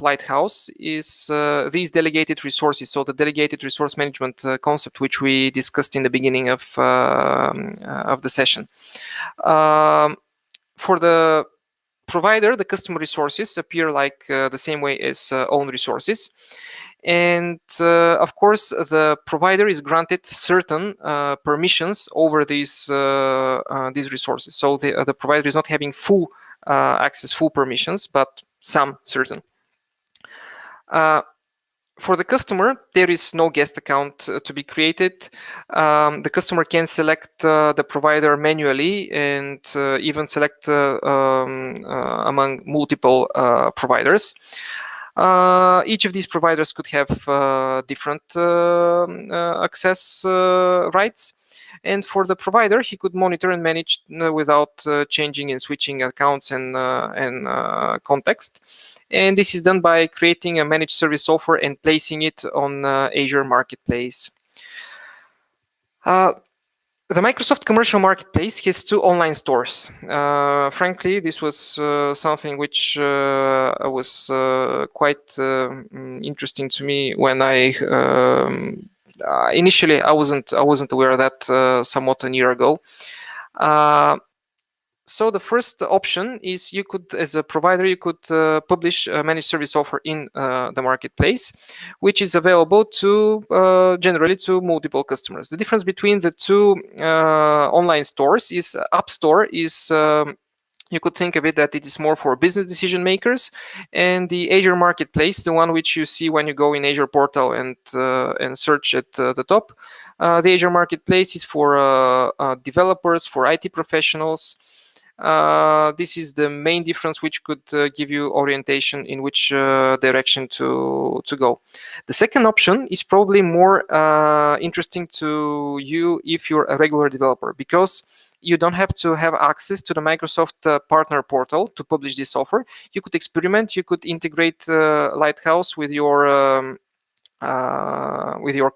Lighthouse is these delegated resources. So the delegated resource management concept, which we discussed in the beginning of the session. For the provider, the customer resources appear like the same way as own resources. And of course, the provider is granted certain permissions over these resources. So the provider is not having full access, full permissions, but some certain. For the customer, there is no guest account to be created. The customer can select the provider manually and even select among multiple providers. Each of these providers could have different access rights. And for the provider, he could monitor and manage without changing and switching accounts and context. And this is done by creating a managed service offer and placing it on Azure Marketplace. The Microsoft Commercial Marketplace has 2 online stores. Frankly, this was something which was quite interesting to me when I initially I wasn't aware of that somewhat a year ago. So the first option is you could, as a provider, you could publish a managed service offer in the marketplace, which is available to generally to multiple customers. The difference between the 2 online stores is App Store is you could think of it that it is more for business decision makers, and the Azure Marketplace, the one which you see when you go in Azure portal and search at the top, the Azure Marketplace is for developers, for IT professionals. This is the main difference, which could give you orientation in which direction to go. The second option is probably more interesting to you if you're a regular developer, because you don't have to have access to the Microsoft partner portal to publish this offer. You could experiment. You could integrate Lighthouse with your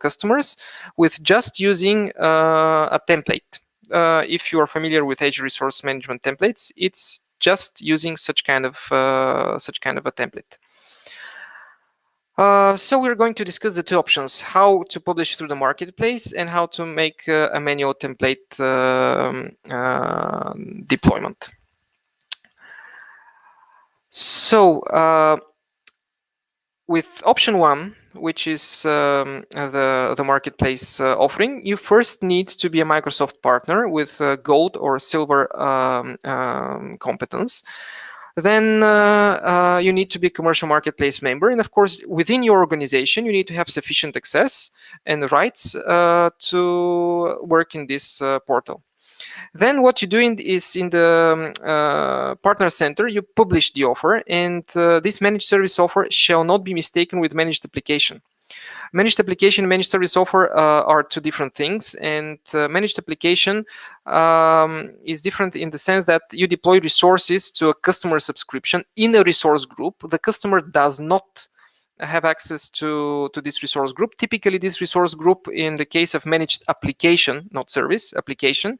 customers with just using a template. If you are familiar with Azure Resource Management templates, it's just using such kind of a template. So we're going to discuss the 2 options: how to publish through the marketplace and how to make a manual template deployment. So with option 1, which is the marketplace offering, you first need to be a Microsoft partner with gold or silver competence. Then you need to be a commercial marketplace member. And of course, within your organization, you need to have sufficient access and rights to work in this portal. Then what you're doing is in the partner center, you publish the offer, and this managed service offer shall not be mistaken with managed application. Managed application and managed service offer are 2 different things, and managed application is different in the sense that you deploy resources to a customer subscription in a resource group. The customer does not have access to this resource group. Typically, this resource group, in the case of managed application, not service, application,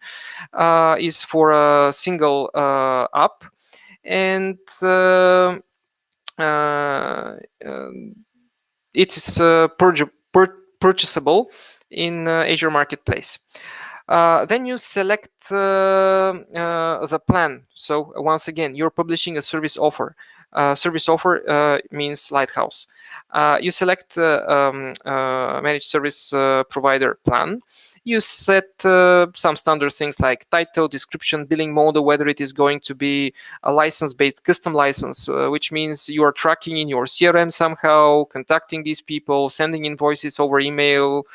is for a single app, and it is purchasable in Azure Marketplace. Then you select the plan. So once again, you're publishing a service offer. service offer means lighthouse. You select managed service provider plan. You set some standard things like title, description, billing model, whether it is going to be a license-based custom license, which means you are tracking in your CRM somehow, contacting these people, sending invoices over email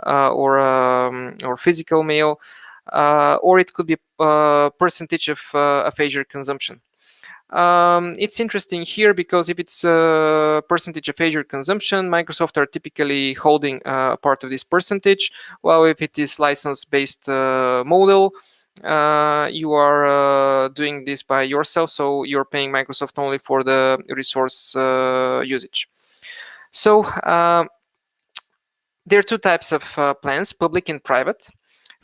or physical mail, or it could be a percentage of Azure consumption. It's interesting here because if it's a percentage of Azure consumption, Microsoft are typically holding part of this percentage, while if it is license-based model, you are doing this by yourself, so you're paying Microsoft only for the resource usage. So there are two types of plans, public and private.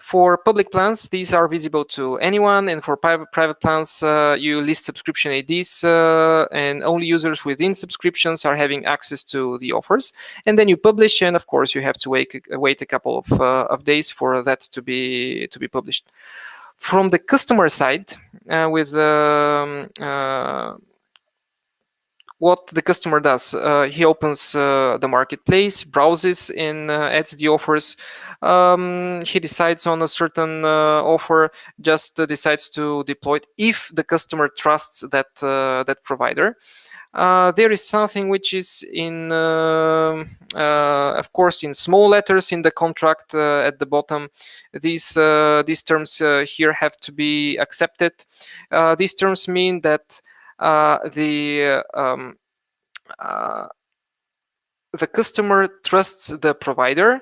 For public plans, these are visible to anyone, and for private plans, you list subscription IDs, and only users within subscriptions are having access to the offers. And then you publish, and of course, you have to wait a couple of days for that to be published. From the customer side, with what the customer does, he opens the marketplace, browses, and adds the offers. He decides on a certain offer, just decides to deploy it if the customer trusts that provider. There is something which is in, of course, in small letters in the contract at the bottom. These terms here have to be accepted. These terms mean that the customer trusts the provider,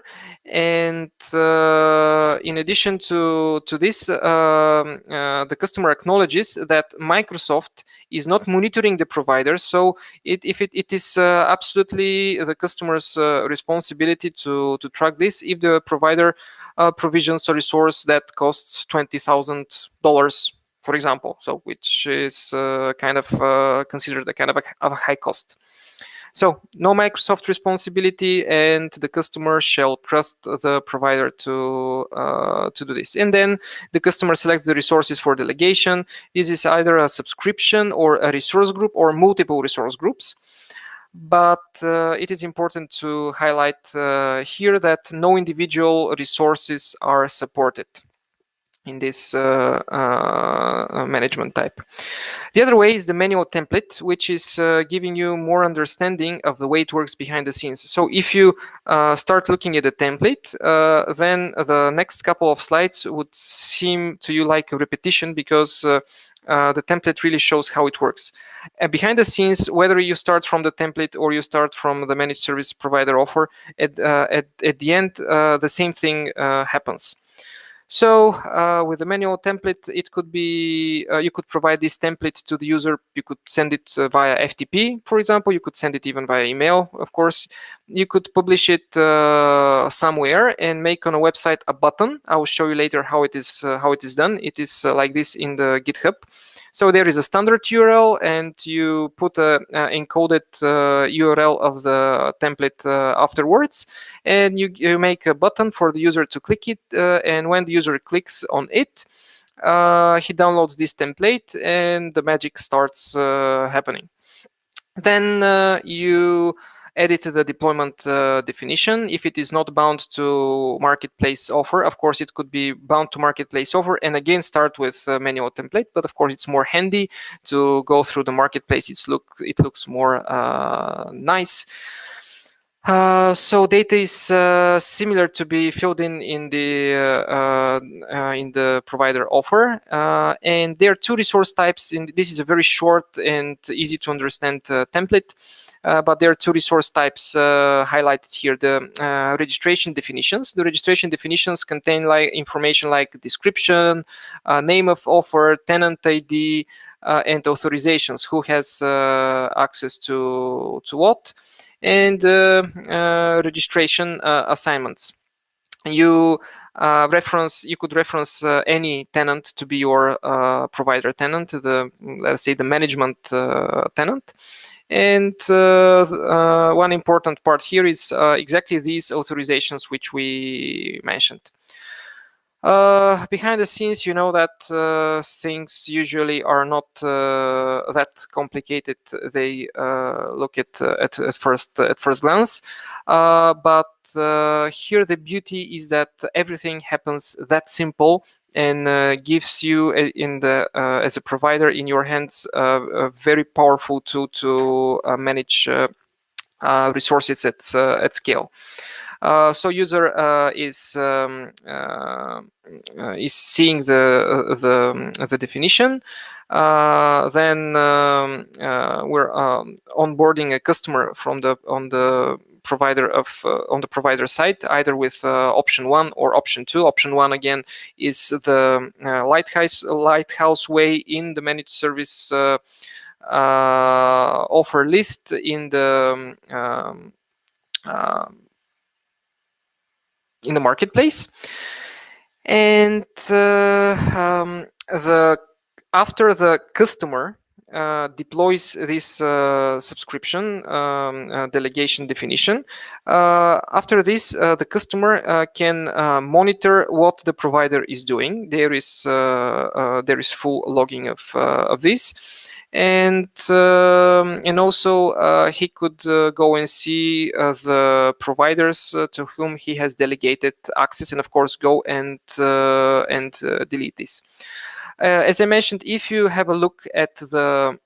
and in addition to this, the customer acknowledges that Microsoft is not monitoring the provider, so it is absolutely the customer's responsibility to track this if the provider provisions a resource that costs $20,000, for example, so which is kind of considered a kind of a high cost. So no Microsoft responsibility, and the customer shall trust the provider to do this. And then the customer selects the resources for delegation. This is either a subscription or a resource group or multiple resource groups. But it is important to highlight here that no individual resources are supported in this management type. The other way is the manual template, which is giving you more understanding of the way it works behind the scenes. So if you start looking at the template, then the next couple of slides would seem to you like a repetition, because the template really shows how it works. Behind the scenes, whether you start from the template or you start from the managed service provider offer, at the end, the same thing happens. So with the manual template, it could be, you could provide this template to the user. You could send it via FTP, for example. You could send it even via email, of course. You could publish it somewhere and make on a website a button. I will show you later how it is done. It is like this in the GitHub. So there is a standard URL, and you put a encoded URL of the template afterwards, and you make a button for the user to click it, and when the user clicks on it, he downloads this template, and the magic starts happening. Then you edit the deployment definition. If it is not bound to marketplace offer, of course, it could be bound to marketplace offer, and again start with manual template. But of course, it's more handy to go through the marketplace. It looks more nice. So data is similar to be filled in the provider offer, and there are two resource types. This is a very short and easy to understand template, but there are two resource types highlighted here. The registration definitions. The registration definitions contain like information like description, name of offer, tenant ID, and authorizations. Who has access to what? And registration assignments. You could reference any tenant to be your provider tenant, let's say the management tenant. And one important part here is exactly these authorizations which we mentioned. Behind the scenes, you know that things usually are not that complicated. They look at first glance, but here the beauty is that everything happens that simple and gives you in the as a provider in your hands a very powerful tool to manage resources at scale. So user is seeing the definition. Then we're onboarding a customer from on the provider side, either with option 1 or option 2. Option 1 again is the lighthouse way in the managed service offer list in the marketplace. And after the customer deploys this subscription delegation definition, after this the customer can monitor what the provider is doing. There is full logging of this. And also he could go and see the providers to whom he has delegated access, and of course go and delete this. As I mentioned, if you have a look at the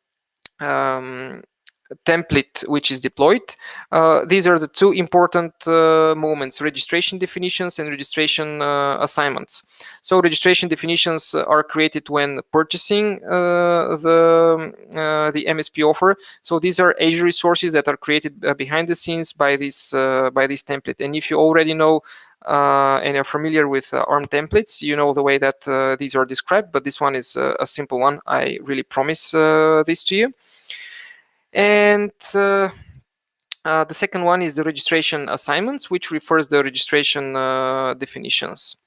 template which is deployed, these are the two important moments: registration definitions and registration assignments. So registration definitions are created when purchasing the MSP offer. So these are Azure resources that are created behind the scenes by this template. And if you already know and are familiar with ARM templates, you know the way that these are described, but this one is a simple one. I really promise this to you. And the second one is the registration assignments, which refers the registration definitions.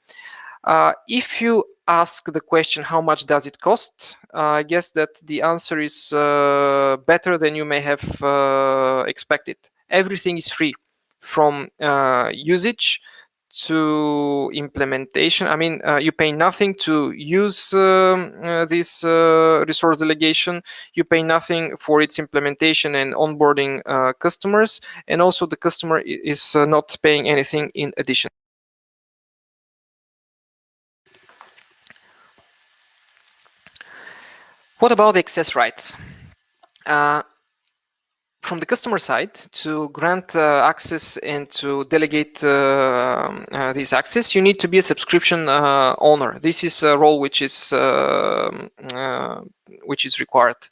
If you ask the question, how much does it cost? I guess that the answer is better than you may have expected. Everything is free, from usage to implementation. I mean, you pay nothing to use this resource delegation. You pay nothing for its implementation and onboarding customers, and also the customer is not paying anything in addition. What about the access rights? From the customer side, to grant access and to delegate this access, you need to be a subscription owner. This is a role which is required.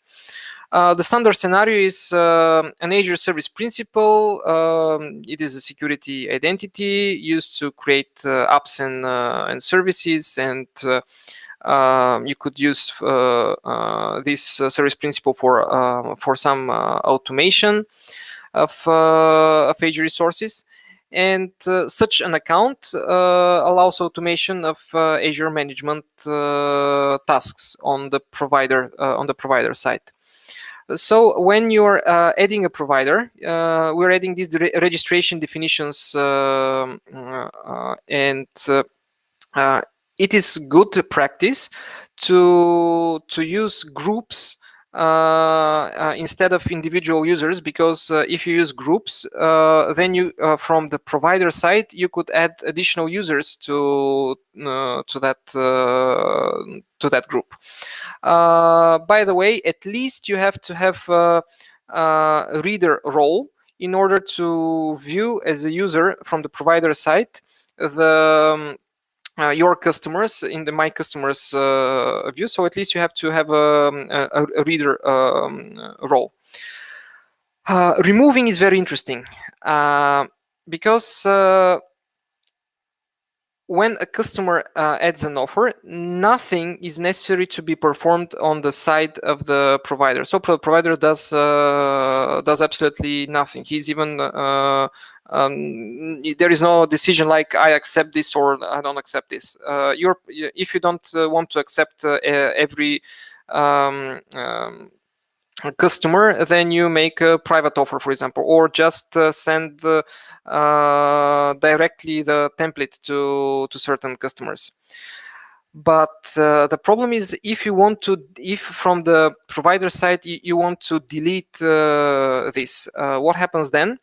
The standard scenario is an Azure Service Principal. It is a security identity used to create apps and services, and you could use this service principal for some automation of Azure resources. And such an account allows automation of Azure management tasks on the provider side. So when you're adding a provider, we're adding these registration definitions, and it is good practice to use groups instead of individual users, because if you use groups, then you from the provider side you could add additional users to that group. By the way, at least you have to have a reader role in order to view as a user from the provider side the your customers in the My Customers view. So at least you have to have a reader role. Removing is very interesting because when a customer adds an offer, nothing is necessary to be performed on the side of the provider. So the provider does absolutely nothing. He's even there is no decision like I accept this or I don't accept this. If you don't want to accept every customer, then you make a private offer, for example, or just send directly the template to certain customers. But the problem is, if you want to, if from the provider side you want to delete this, what happens then?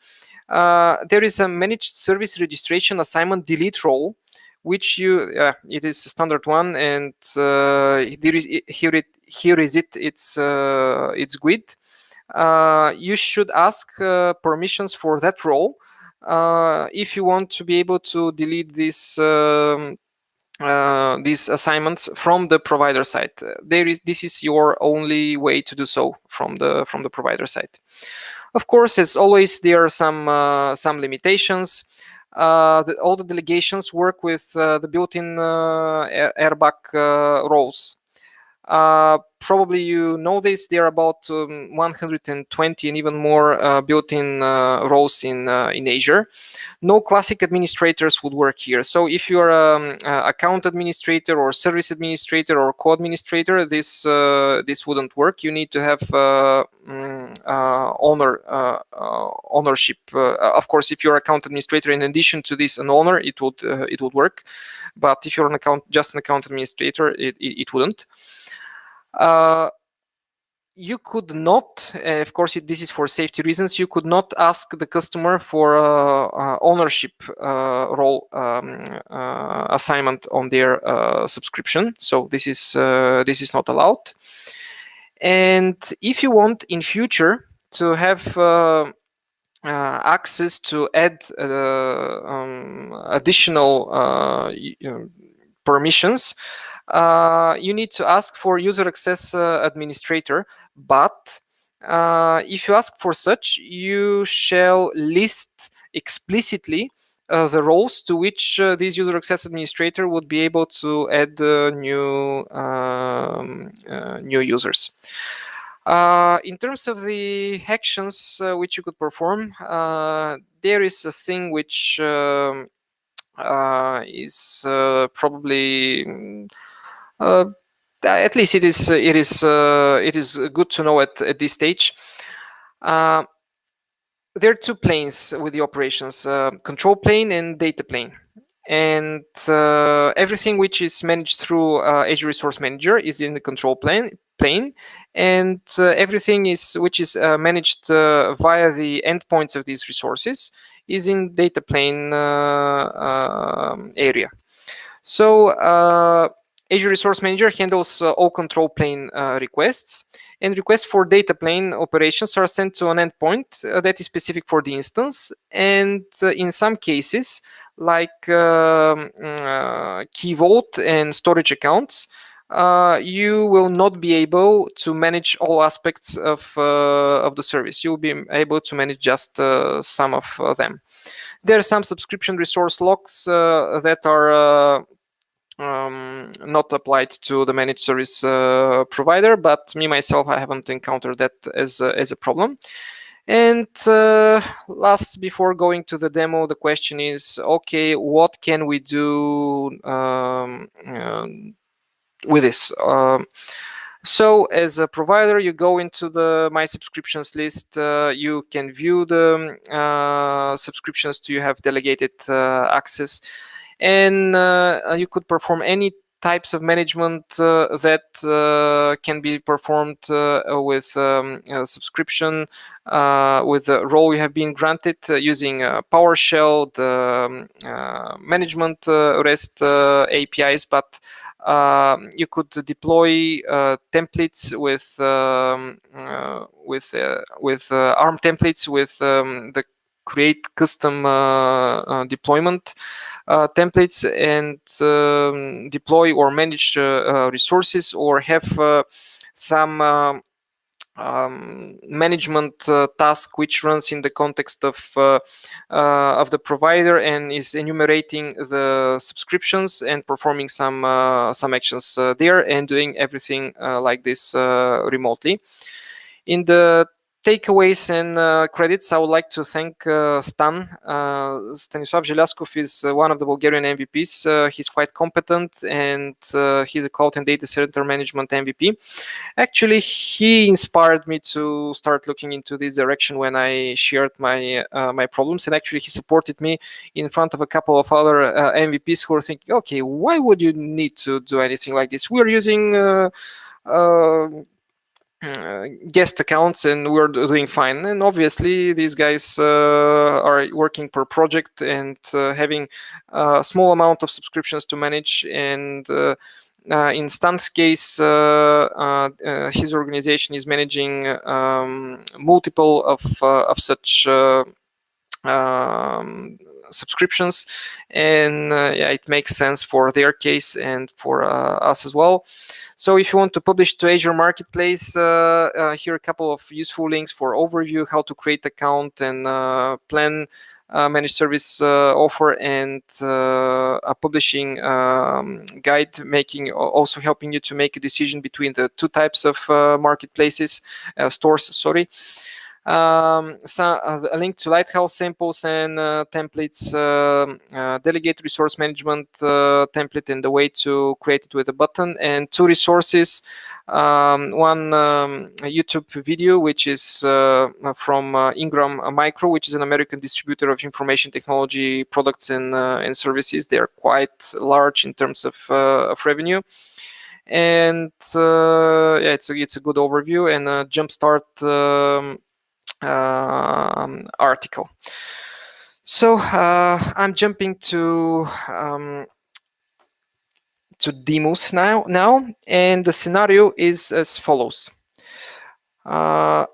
There is a managed service registration assignment delete role, which you it is a standard one, and there is here is it. It's GUID. You should ask permissions for that role if you want to be able to delete this. These assignments from the provider side. This is your only way to do so from the provider side. Of course, as always, there are some limitations. All the delegations work with the built-in airbag roles. Probably you know this. There are about 120 and even more built-in roles in Azure. No classic administrators would work here. So if you are account administrator or service administrator or co-administrator, this wouldn't work. You need to have ownership. Of course, if you're account administrator, in addition to this, an owner, it would work. But if you're just an account administrator, it wouldn't. You could not, of course, this is for safety reasons, you could not ask the customer for ownership role assignment on their subscription. So this is not allowed. And if you want in future to have access to add additional permissions, you need to ask for user access administrator. But if you ask for such, you shall list explicitly the roles to which this user access administrator would be able to add new users. In terms of the actions which you could perform, there is a thing which is probably at least it is good to know at this stage. There are two planes with the operations: control plane and data plane. And everything which is managed through Azure Resource Manager is in the control plane, and everything which is managed via the endpoints of these resources is in data plane area. So Azure Resource Manager handles all control plane requests, and requests for data plane operations are sent to an endpoint that is specific for the instance. And in some cases, like Key Vault and storage accounts, you will not be able to manage all aspects of the service. You'll be able to manage just some of them. There are some subscription resource locks that are not applied to the managed service provider, but me myself, I haven't encountered that as a problem. And last, before going to the demo, the question is, okay, what can we do with this? So as a provider, you go into the My Subscriptions list. You can view the subscriptions to you have delegated access, and you could perform any types of management that can be performed with subscription with the role you have been granted using PowerShell, the management REST APIs, but you could deploy templates with ARM templates with the create custom deployment templates, and deploy or manage resources, or have some management task which runs in the context of the provider and is enumerating the subscriptions and performing some actions there, and doing everything like this remotely. In the takeaways and credits, I would like to thank Stan. Stanislav Zhelyaskov is one of the Bulgarian MVPs. He's quite competent, and he's a cloud and data center management MVP. Actually, he inspired me to start looking into this direction when I shared my my problems, and actually he supported me in front of a couple of other MVPs who were thinking, okay, why would you need to do anything like this? We're using guest accounts and we're doing fine. And obviously these guys are working per project and having a small amount of subscriptions to manage. And in Stan's case, his organization is managing multiple of such subscriptions, and yeah, it makes sense for their case and for us as well. So if you want to publish to Azure Marketplace, here are a couple of useful links for overview, how to create account and plan managed service offer, and a publishing guide, making also helping you to make a decision between the two types of marketplaces, stores, sorry. A link to Lighthouse samples and templates, delegate resource management template and the way to create it with a button, and two resources. One YouTube video, which is from Ingram Micro, which is an American distributor of information technology products and services. They are quite large in terms of revenue. And yeah, it's a good overview and a jumpstart article. So I'm jumping to demos now, and the scenario is as follows. Now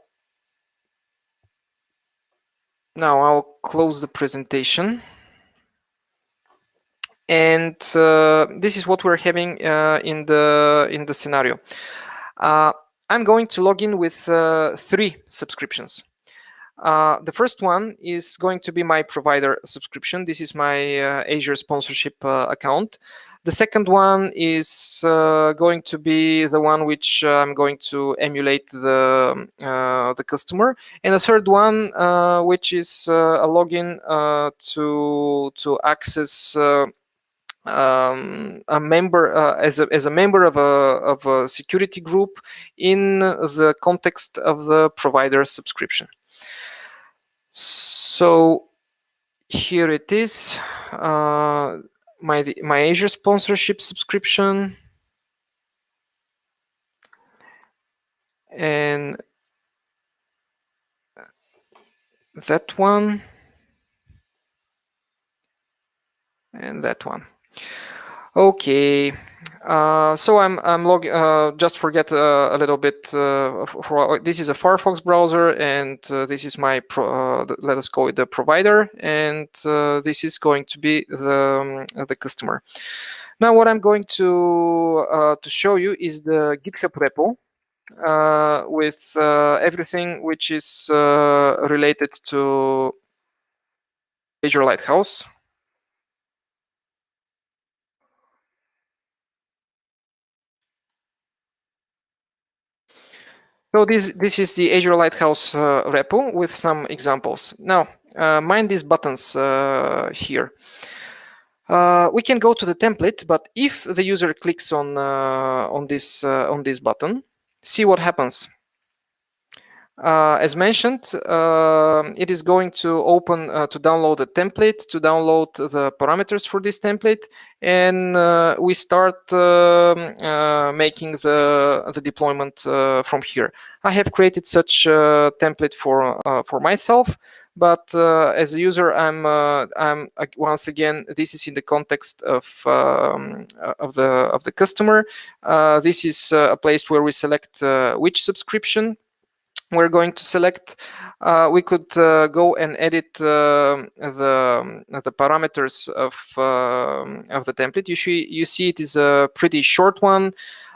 I'll close the presentation, and this is what we're having in the scenario. I'm going to log in with 3 subscriptions. The first one is going to be my provider subscription. This is my Azure sponsorship account. The second one is going to be the one which I'm going to emulate the customer, and the third one, which is a login to access a member as a member of a security group in the context of the provider subscription. So here it is, my Azure sponsorship subscription, and that one, and that one. Okay. So I'm logging. Just forget a little bit. This is a Firefox browser, and this is my let us call it the provider, and this is going to be the customer. Now, what I'm going to show you is the GitHub repo with everything which is related to Azure Lighthouse. So this is the Azure Lighthouse repo with some examples. Now, mind these buttons here. We can go to the template, but if the user clicks on this button, see what happens. As mentioned, it is going to open to download the template, to download the parameters for this template, and we start making the deployment from here. I have created such a template for myself, but as a user, I'm once again, this is in the context of the customer. This is a place where we select which subscription we're going to select. We could go and edit the parameters of the template. You see it is a pretty short one.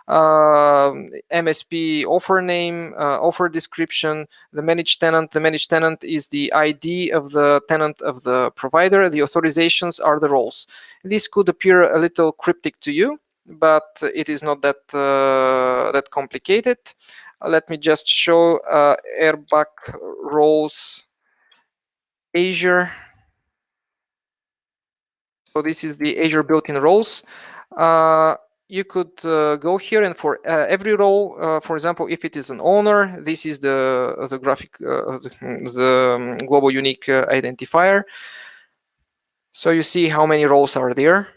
MSP offer name, offer description, the managed tenant. The managed tenant is the ID of the tenant of the provider. The authorizations are the roles. This could appear a little cryptic to you, but it is not that complicated. Let me just show airbag roles Azure. So this is the Azure built-in roles. You could go here, and for every role, for example, if it is an owner, this is the graphic, the global unique identifier. So you see how many roles are there.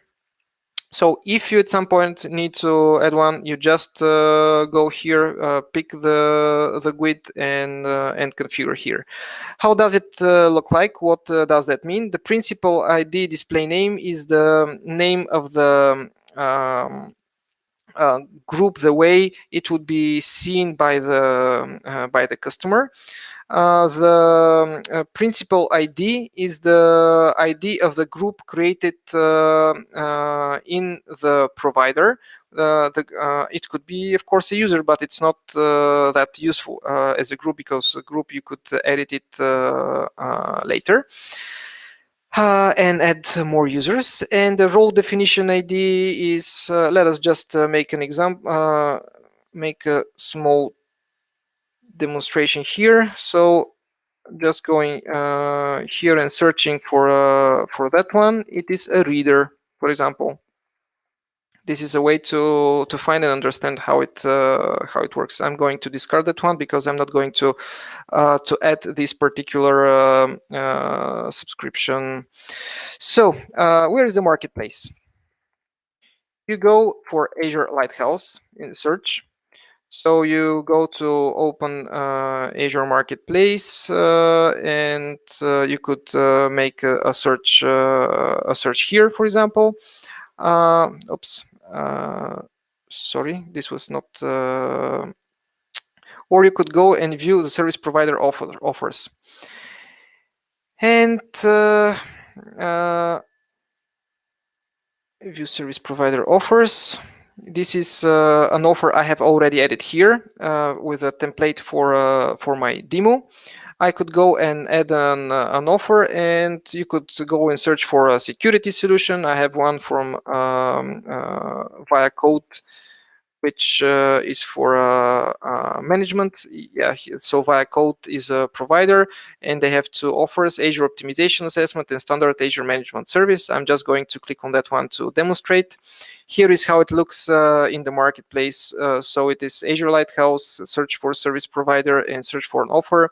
So if you at some point need to add one, you just go here, pick the GUID and configure here. How does it look like? What does that mean? The principal ID display name is the name of the group, the way it would be seen by the customer. The principal ID is the ID of the group created in the provider. It could be, of course, a user, but it's not that useful as a group, because a group you could edit it later. And add more users. And the role definition ID is, let us just make an example, make a small demonstration here. So just going here and searching for that one. It is a reader, for example. This is a way to find and understand how it works. I'm going to discard that one because I'm not going to add this particular subscription. So where is the marketplace? You go for Azure Lighthouse in search. So you go to open Azure Marketplace, and you could make a search here, for example. Oops, sorry, this was not. Or you could go and view the service provider offers. And view service provider offers. This is an offer I have already added here with a template for my demo. I could go and add an offer, and you could go and search for a security solution. I have one from via code, which is for management. Yeah, so via code is a provider, and they have two offers: Azure Optimization Assessment and Standard Azure Management Service. I'm just going to click on that one to demonstrate. Here is how it looks in the marketplace. So it is Azure Lighthouse, search for service provider, and search for an offer.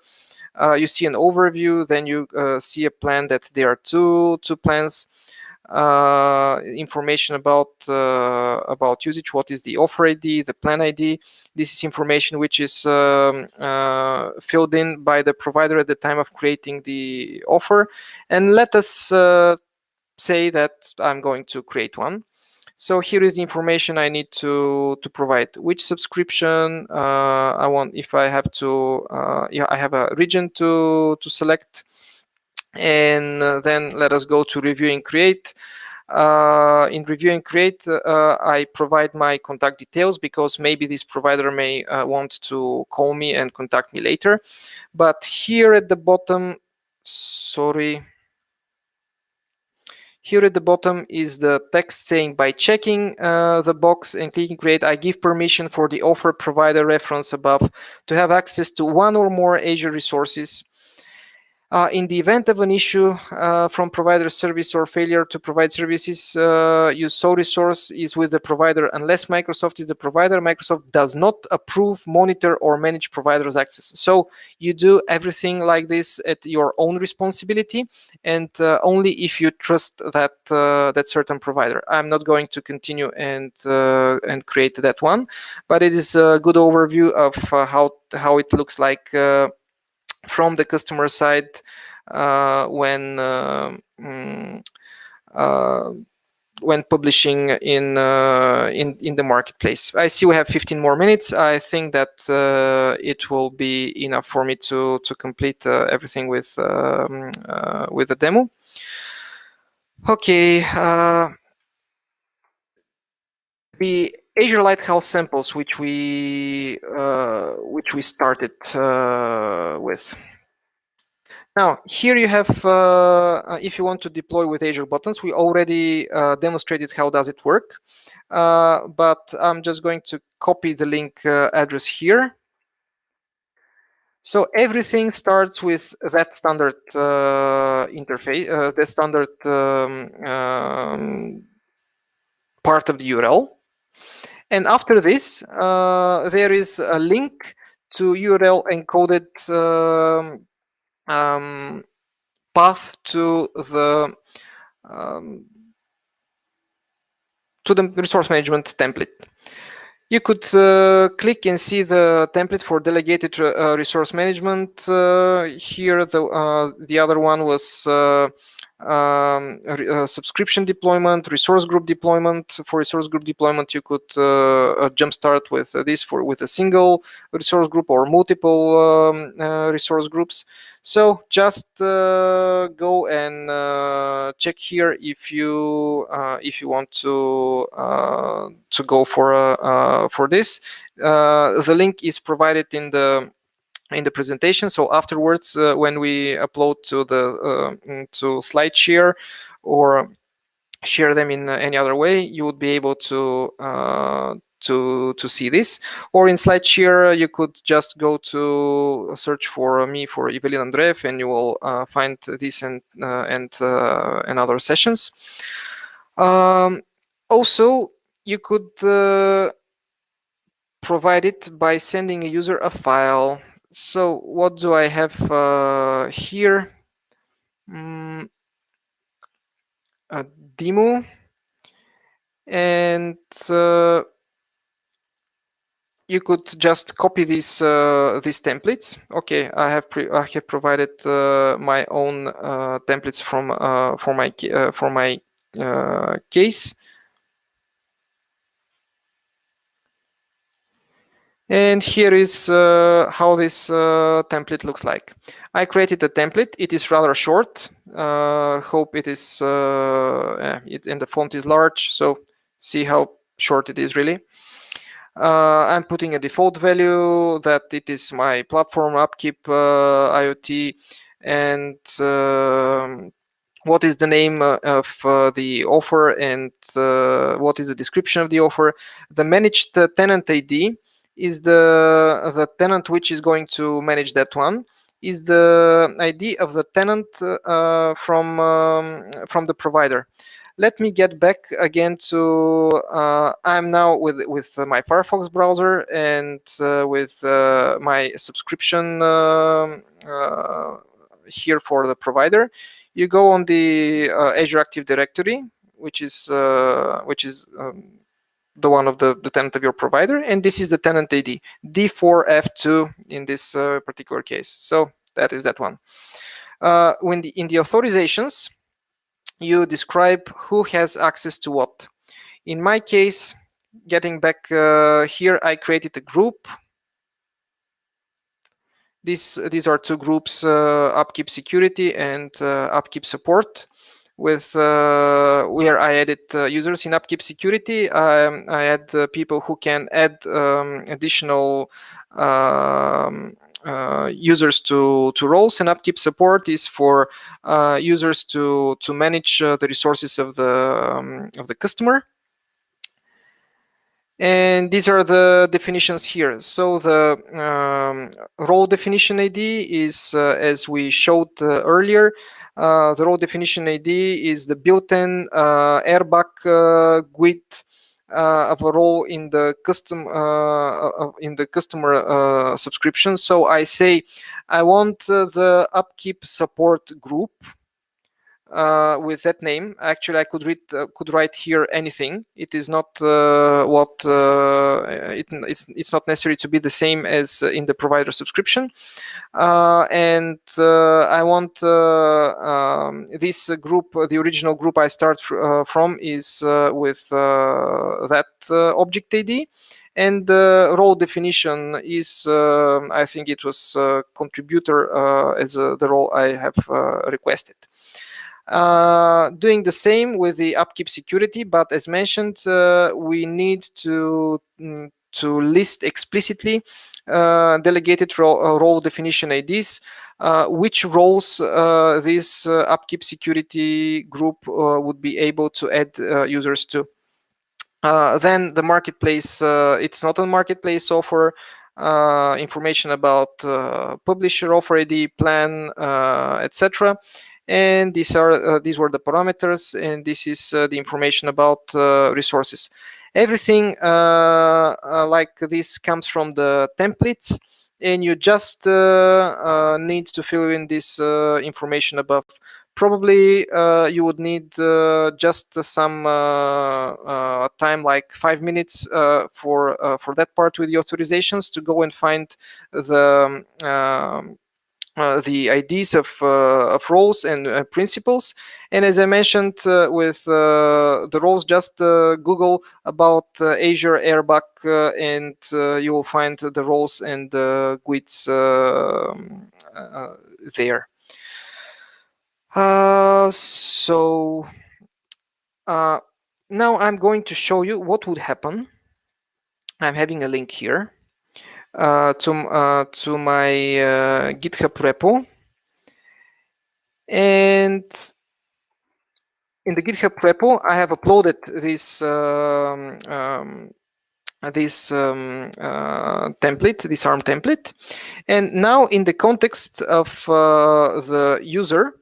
You see an overview, then you see a plan that there are two plans. Information about usage, what is the offer ID, the plan ID. This is information which is filled in by the provider at the time of creating the offer. And let us say that I'm going to create one. So here is the information I need to provide. Which subscription I want. If I have to, yeah, I have a region to select. And then let us go to review and create. In review and create, I provide my contact details because maybe this provider may want to call me and contact me later. But here at the bottom, sorry. Here at the bottom is the text saying, by checking the box and clicking create, I give permission for the offer provider reference above to have access to one or more Azure resources. In the event of an issue from provider service or failure to provide services, use sole resource is with the provider unless Microsoft is the provider. Microsoft does not approve, monitor, or manage providers' access. So you do everything like this at your own responsibility, and only if you trust that that certain provider. I'm not going to continue and create that one, but it is a good overview of how it looks like from the customer side when publishing in the marketplace. I see we have 15 more minutes. I think that it will be enough for me to complete everything with the demo. Okay. The Azure Lighthouse samples, which we started with. Now, here you have, if you want to deploy with Azure buttons, we already demonstrated how does it work. But I'm just going to copy the link address here. So everything starts with that standard interface, the standard part of the URL. And after this, there is a link to URL encoded path to the resource management template. You could click and see the template for delegated resource management. Here, the other one was subscription deployment, resource group deployment. For resource group deployment, you could jumpstart with this with a single resource group or multiple resource groups. So just go and check here if you want to go for this. The link is provided in the presentation. So afterwards, when we upload to the to SlideShare or share them in any other way, you would be able to see this. Or in SlideShare, you could just go to search for me for Evelyn Andreev, and you will find this and other sessions. Also, you could provide it by sending a user a file. So what do I have here? A demo, and you could just copy these templates. Okay, I have provided my own templates for my case. And here is how this template looks like. I created a template. It is rather short. Hope it is, and the font is large. So see how short it is really. I'm putting a default value that it is my platform upkeep IoT, and what is the name of the offer, and what is the description of the offer. The managed tenant ID is the tenant which is going to manage that one, is the ID of the tenant from the provider. Let me get back again to I'm now with my Firefox browser and with my subscription here for the provider. You go on the Azure Active Directory, which is the one of the tenant of your provider, and this is the tenant ID, D4F2 in this particular case. So that is that one. In the authorizations, you describe who has access to what. In my case, getting back here, I created a group. These are two groups, upkeep security and upkeep support, with where I added users in upkeep security. I add people who can add additional users to roles, and upkeep support is for users to manage the resources of the customer. And these are the definitions here. So the role definition ID is, as we showed earlier, the role definition ID is the built-in airbag GUID of a role in the customer subscription. So I say I want the upkeep support group with that name. Actually, I could write here anything. It is not it's not necessary to be the same as in the provider subscription. And I want this group, the original group I start from, is with that object ID. And the role definition is, I think it was contributor as the role I have requested. Doing the same with the upkeep security, but as mentioned, we need to list explicitly delegated role definition IDs, which roles this upkeep security group would be able to add users to. Then the marketplace, it's not a marketplace offer. information about publisher, offer ID, plan, etc. And these were the parameters, and this is the information about resources. Everything like this comes from the templates, and you just need to fill in this information above. Probably you would need just some time, like 5 minutes, for that part with the authorizations, to go and find the IDs of roles and principals. And as I mentioned, with the roles, just Google about Azure Airbag, and you will find the roles and the GUIDs there. So now I'm going to show you what would happen. I'm having a link here to my GitHub repo. And in the GitHub repo, I have uploaded this template, this ARM template. And now, in the context of the user,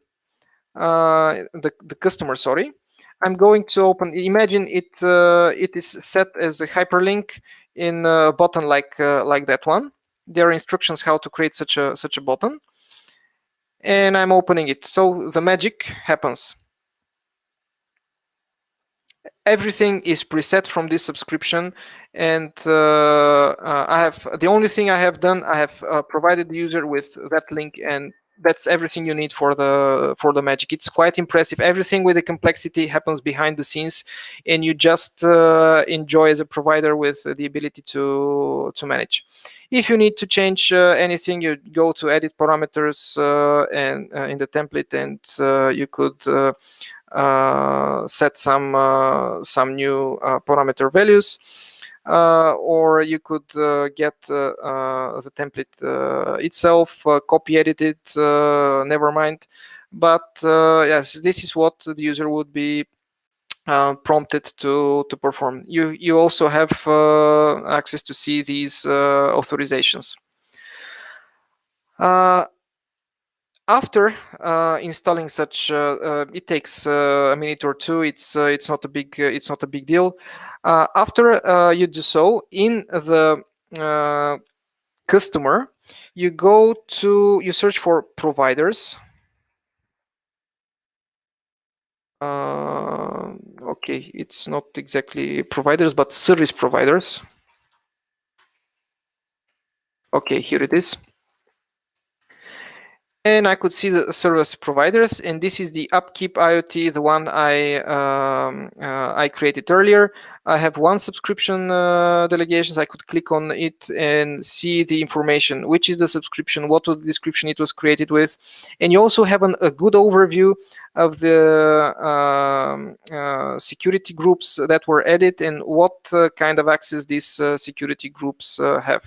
the customer, sorry, I'm going to open. Imagine it. It is set as a hyperlink in a button like that one. There are instructions how to create such a button, and I'm opening it. So the magic happens. Everything is preset from this subscription, and I have the only thing I have done. I have provided the user with that link, and that's everything you need for the magic. It's quite impressive. Everything with the complexity happens behind the scenes, and you just enjoy as a provider with the ability to manage. If you need to change anything, you go to edit parameters and in the template, and you could set some new parameter values, or you could get the template itself, copy edit it, never mind. But yes, this is what the user would be prompted to perform. You also have access to see these authorizations. After installing such, it takes a minute or two. It's not a big deal. After you do so, in the customer, you search for providers. Okay, it's not exactly providers, but service providers. Okay, here it is. And I could see the service providers, and this is the Upkeep IoT, the one I created earlier. I have one subscription delegations. I could click on it and see the information, which is the subscription, what was the description it was created with, and you also have a good overview of the security groups that were added and what kind of access these security groups have.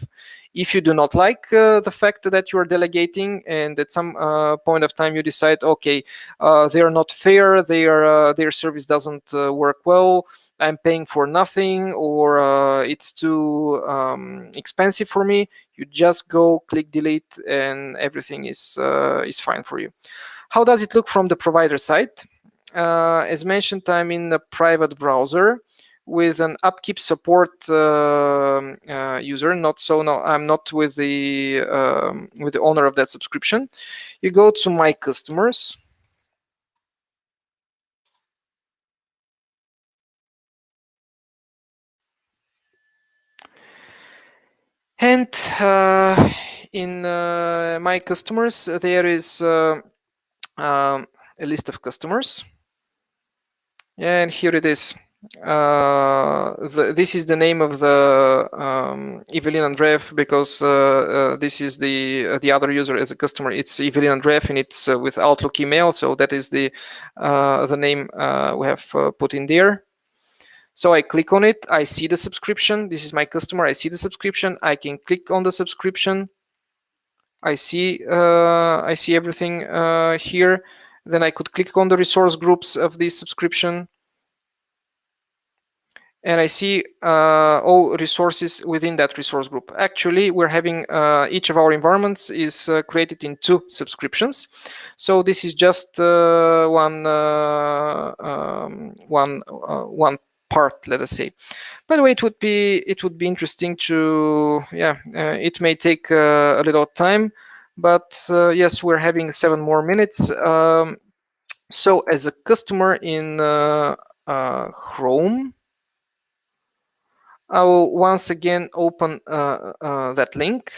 If you do not like the fact that you are delegating, and at some point of time you decide, okay, they are not fair, their service doesn't work well, I'm paying for nothing, or it's too expensive for me, you just go click delete, and everything is fine for you. How does it look from the provider side? As mentioned, I'm in a private browser with an Upkeep support user. I'm not with the owner of that subscription. You go to My Customers. And in My Customers, there is a list of customers. And here it is. This is the name of the Evelyn Andreev, because this is the other user as a customer. It's Evelyn Andreev, and it's with Outlook email, so that is the name we have put in there. So I click on it. I see the subscription. This is my customer. I see the subscription. I can click on the subscription. I see everything here. Then I could click on the resource groups of this subscription. and I see all resources within that resource group. Actually, we're having each of our environments is created in 2 subscriptions. So this is just one part, let us say. By the way, it would be interesting to, it may take a little time, but yes, we're having 7 more minutes. So as a customer in Chrome, I will once again open that link.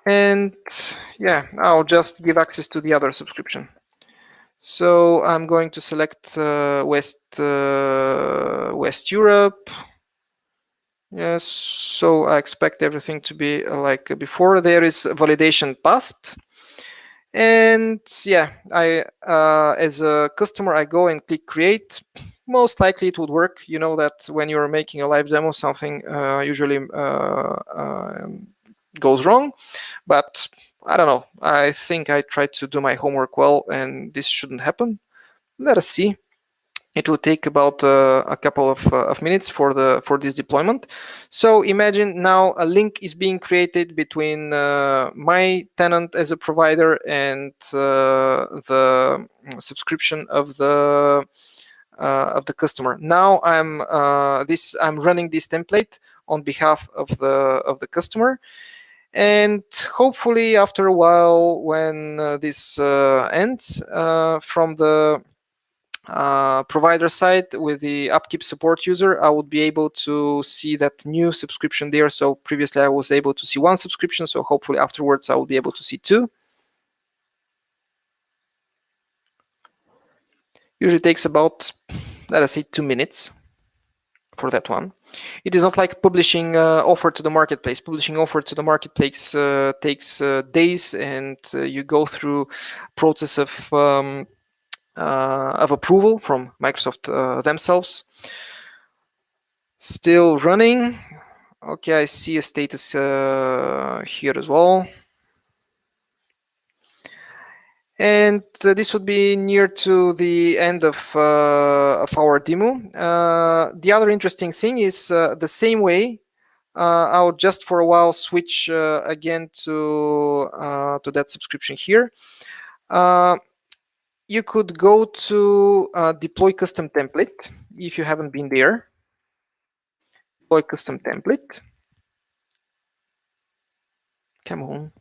And yeah, I'll just give access to the other subscription. So I'm going to select West Europe. Yes, so I expect everything to be like before. There is validation passed. And yeah, I as a customer, I go and click create. Most likely it would work. You know that when you're making a live demo, something usually goes wrong, but I don't know. I think I tried to do my homework well, and this shouldn't happen. Let us see. It will take about a couple of minutes for this deployment. So imagine now a link is being created between my tenant as a provider and the subscription of the customer. Now I'm running this template on behalf of the customer. And hopefully after a while, when this ends, from the provider side with the upkeep support user, I would be able to see that new subscription there. So previously I was able to see 1 subscription, so hopefully afterwards I will be able to see 2. Usually takes about, let us say, 2 minutes for that one. It is not like publishing offer to the marketplace. Publishing offer to the marketplace takes days, and you go through process of approval from Microsoft themselves. Still running. Okay, I see a status here as well. And this would be near to the end of our demo. The other interesting thing is the same way. I'll just for a while switch again to that subscription here. You could go to deploy custom template if you haven't been there. Deploy custom template. Come on.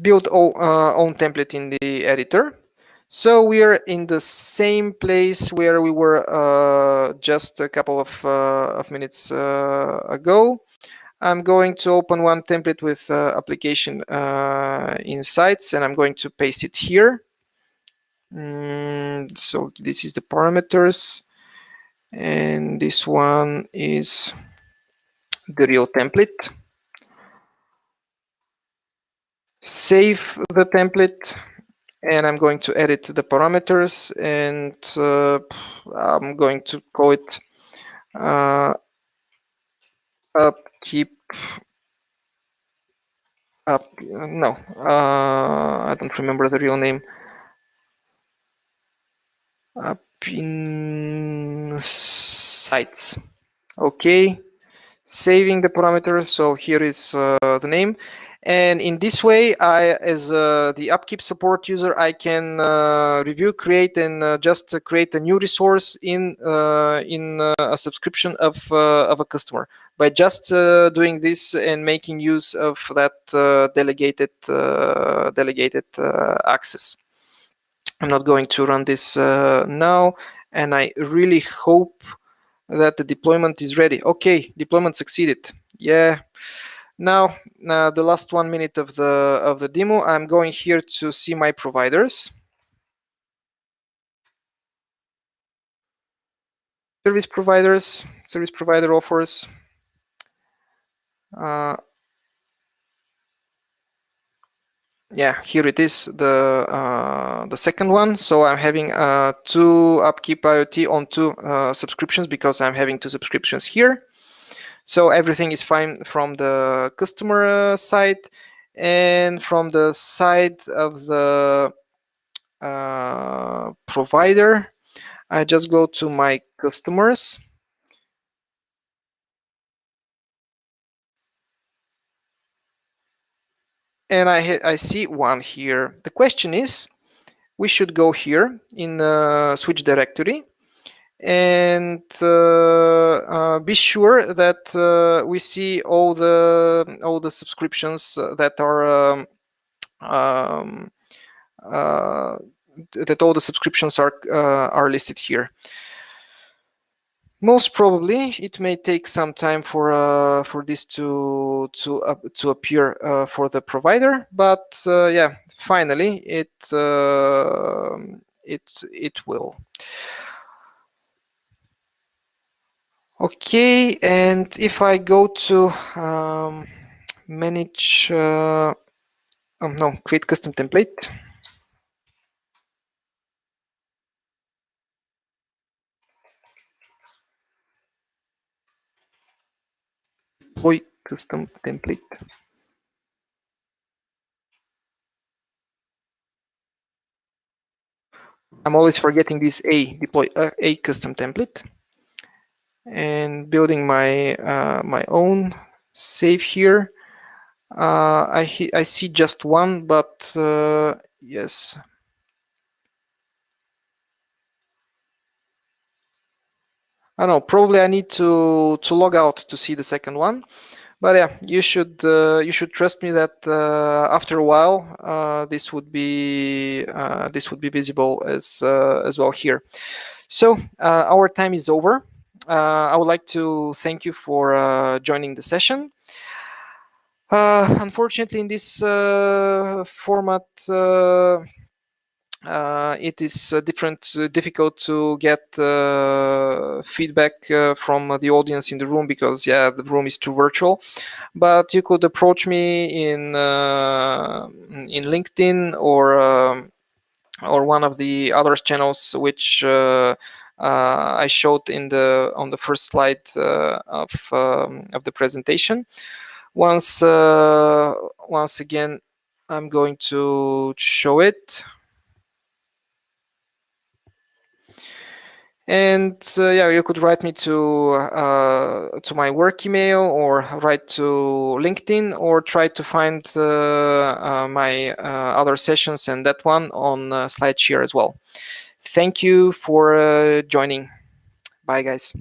Build own template in the editor. So we are in the same place where we were just a couple of minutes ago. I'm going to open one template with application insights, and I'm going to paste it here. So this is the parameters, and this one is the real template. Save the template, and I'm going to edit the parameters, and I'm going to call it upkeep up. No, I don't remember the real name. Up in sites. Okay, saving the parameter. So here is the name. And in this way, I, as the upkeep support user, I can review, create, and just create a new resource in a subscription of a customer by just doing this and making use of that delegated access. I'm not going to run this now, and I really hope that the deployment is ready. Okay, deployment succeeded. Yeah. Now, the last 1 minute of the demo, I'm going here to see my providers. Service providers, service provider offers. Yeah, here it is, the second one. So I'm having 2 upkeep IoT on 2 subscriptions because I'm having 2 subscriptions here. So everything is fine from the customer side, and from the side of the provider, I just go to my customers. And I see one here. The question is, we should go here in switch directory and be sure that we see all the subscriptions that are that all the subscriptions are listed here. Most probably, it may take some time for this to appear for the provider, but yeah, finally it will. Okay, and if I go to manage, no, create custom template. Deploy custom template. I'm always forgetting this deploy a custom template, and building my my own save here. I see just one, but yes. I don't know. Probably I need to log out to see the second one. But yeah, you should trust me that after a while this would be visible as well here. So our time is over. I would like to thank you for joining the session. Unfortunately, in this format, it is difficult to get feedback from the audience in the room because yeah, the room is too virtual. But you could approach me in LinkedIn or one of the other channels which I showed on the first slide of the presentation. Once again, I'm going to show it. And yeah, you could write me to my work email or write to LinkedIn or try to find my other sessions and that one on SlideShare as well. Thank you for joining. Bye, guys.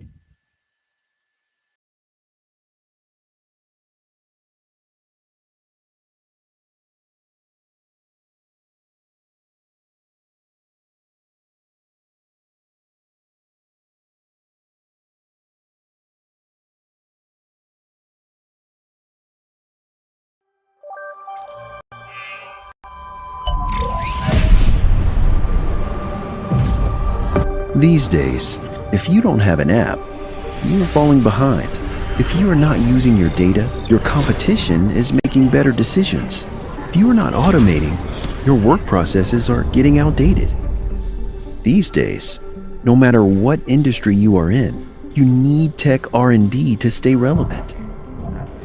These days, if you don't have an app, you're falling behind. If you are not using your data, your competition is making better decisions. If you are not automating, your work processes are getting outdated. These days, no matter what industry you are in, you need tech R&D to stay relevant.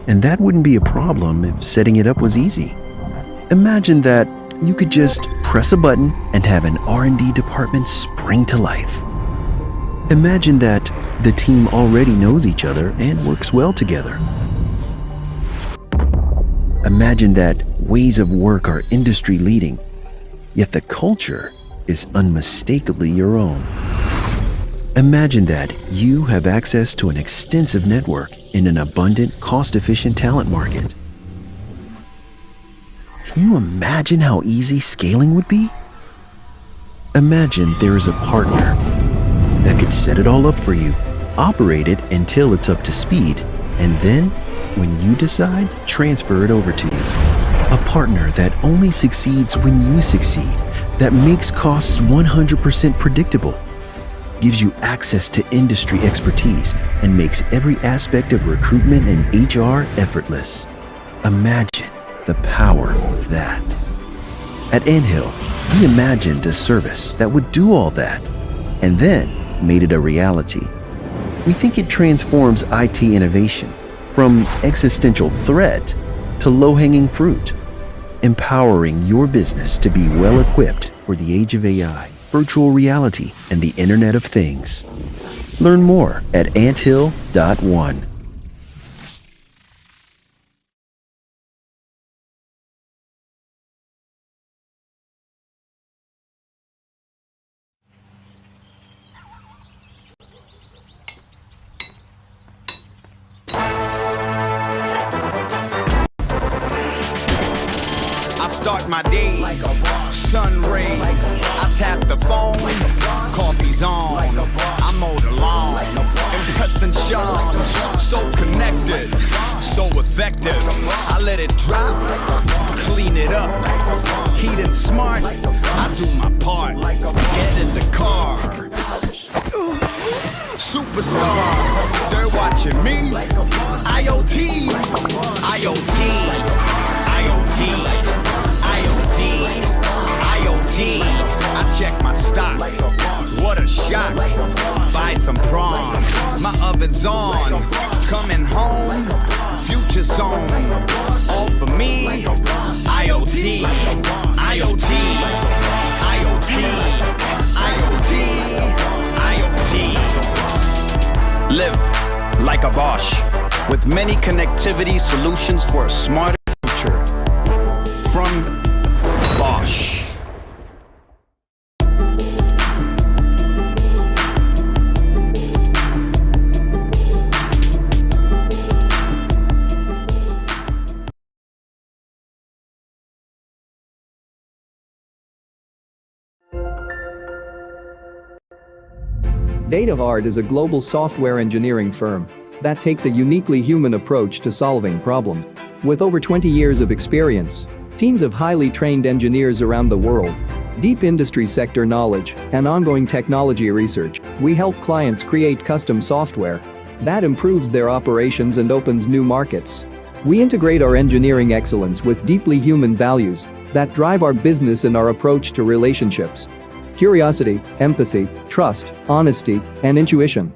And that wouldn't be a problem if setting it up was easy. Imagine that you could just press a button and have an R&D department spring to life. Imagine that the team already knows each other and works well together. Imagine that ways of work are industry leading, yet the culture is unmistakably your own. Imagine that you have access to an extensive network in an abundant, cost-efficient talent market. Can you imagine how easy scaling would be? Imagine there is a partner that could set it all up for you, operate it until it's up to speed, and then, when you decide, transfer it over to you. A partner that only succeeds when you succeed, that makes costs 100% predictable, gives you access to industry expertise, and makes every aspect of recruitment and HR effortless. Imagine the power of that. At Anhill, we imagined a service that would do all that, and then made it a reality. We think it transforms IT innovation from existential threat to low-hanging fruit, empowering your business to be well-equipped for the age of AI, virtual reality, and the Internet of Things. Learn more at anthill.one. I start my days, sun rays. I tap the phone, coffee's on. I mow the lawn, impressing Sean. So connected, so effective. I let it drop, clean it up. Heated smart, I do my part. Get in the car. Superstar, they're watching me. IoT, IoT, IoT, IoT, IoT. I check my stock. What a shock. Buy some prawn. My oven's on. Coming home. Future zone. All for me. IoT, IoT, IoT, IoT, IoT. Live like a Bosch, with many connectivity solutions for a smarter future. From Bosch. DataVard is a global software engineering firm that takes a uniquely human approach to solving problems. With over 20 years of experience, teams of highly trained engineers around the world, deep industry sector knowledge, and ongoing technology research, we help clients create custom software that improves their operations and opens new markets. We integrate our engineering excellence with deeply human values that drive our business and our approach to relationships. Curiosity, empathy, trust, honesty, and intuition.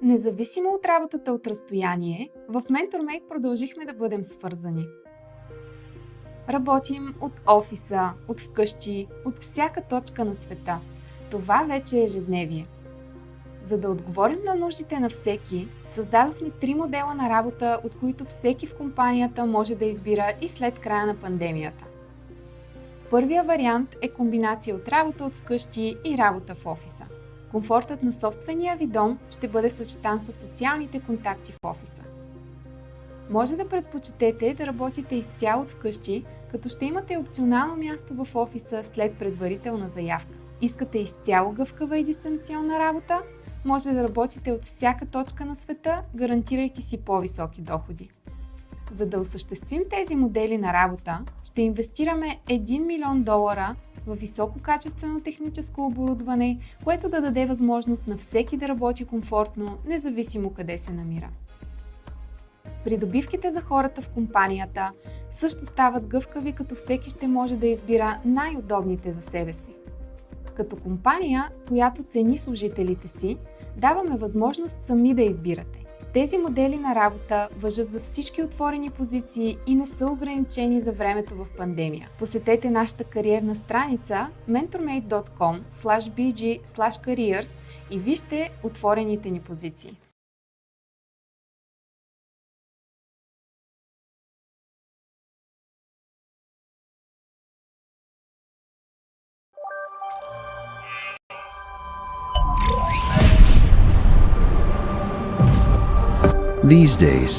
Независимо от работата от разстояние, в MentorMate продължихме да бъдем свързани. Работим от офиса, от вкъщи, от всяка точка на света. Това вече е ежедневие. За да отговорим на нуждите на всеки, създадохме 3 модела на работа, от които всеки в компанията може да избира и след края на пандемията. Първия вариант е комбинация от работа от вкъщи и работа в офиса. Комфортът на собствения ви дом ще бъде съчетан с социалните контакти в офиса. Може да предпочетете да работите изцяло от вкъщи, като ще имате опционално място в офиса след предварителна заявка. Искате изцяло гъвкава и дистанционна работа? Може да работите от всяка точка на света, гарантирайки си по-високи доходи. За да осъществим тези модели на работа, ще инвестираме $1 милион в висококачествено техническо оборудване, което да даде възможност на всеки да работи комфортно, независимо къде се намира. Придобивките за хората в компанията също стават гъвкави, като всеки ще може да избира най-удобните за себе си. Като компания, която цени служителите си, даваме възможност сами да избирате. Тези модели на работа важат за всички отворени позиции и не са ограничени за времето в пандемия. Посетете нашата кариерна страница mentormate.com/bg/careers и вижте отворените ни позиции. These days,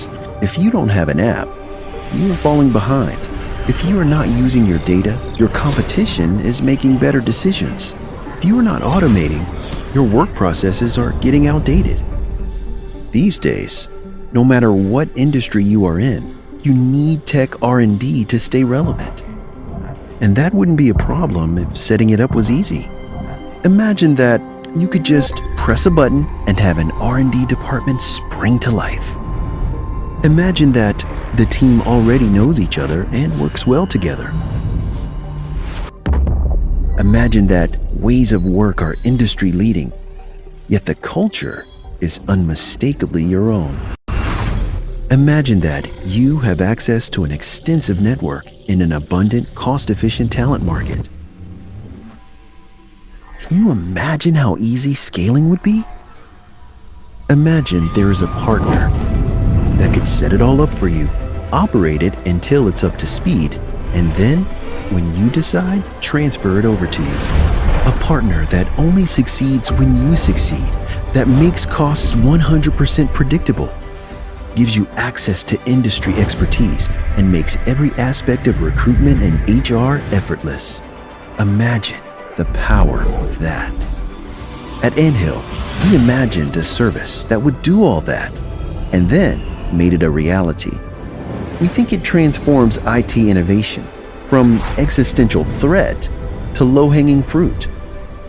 if you don't have an app, you are falling behind. If you are not using your data, your competition is making better decisions. If you are not automating, your work processes are getting outdated. These days, no matter what industry you are in, you need tech R&D to stay relevant. And that wouldn't be a problem if setting it up was easy. Imagine that you could just press a button and have an R&D department spring to life. Imagine that the team already knows each other and works well together. Imagine that ways of work are industry leading, yet the culture is unmistakably your own. Imagine that you have access to an extensive network in an abundant, cost-efficient talent market. Can you imagine how easy scaling would be? Imagine there is a partner that could set it all up for you, operate it until it's up to speed, and then, when you decide, transfer it over to you. A partner that only succeeds when you succeed, that makes costs 100% predictable, gives you access to industry expertise, and makes every aspect of recruitment and HR effortless. Imagine the power of that. At Anthill, we imagined a service that would do all that, and then made it a reality. We think it transforms IT innovation from existential threat to low-hanging fruit,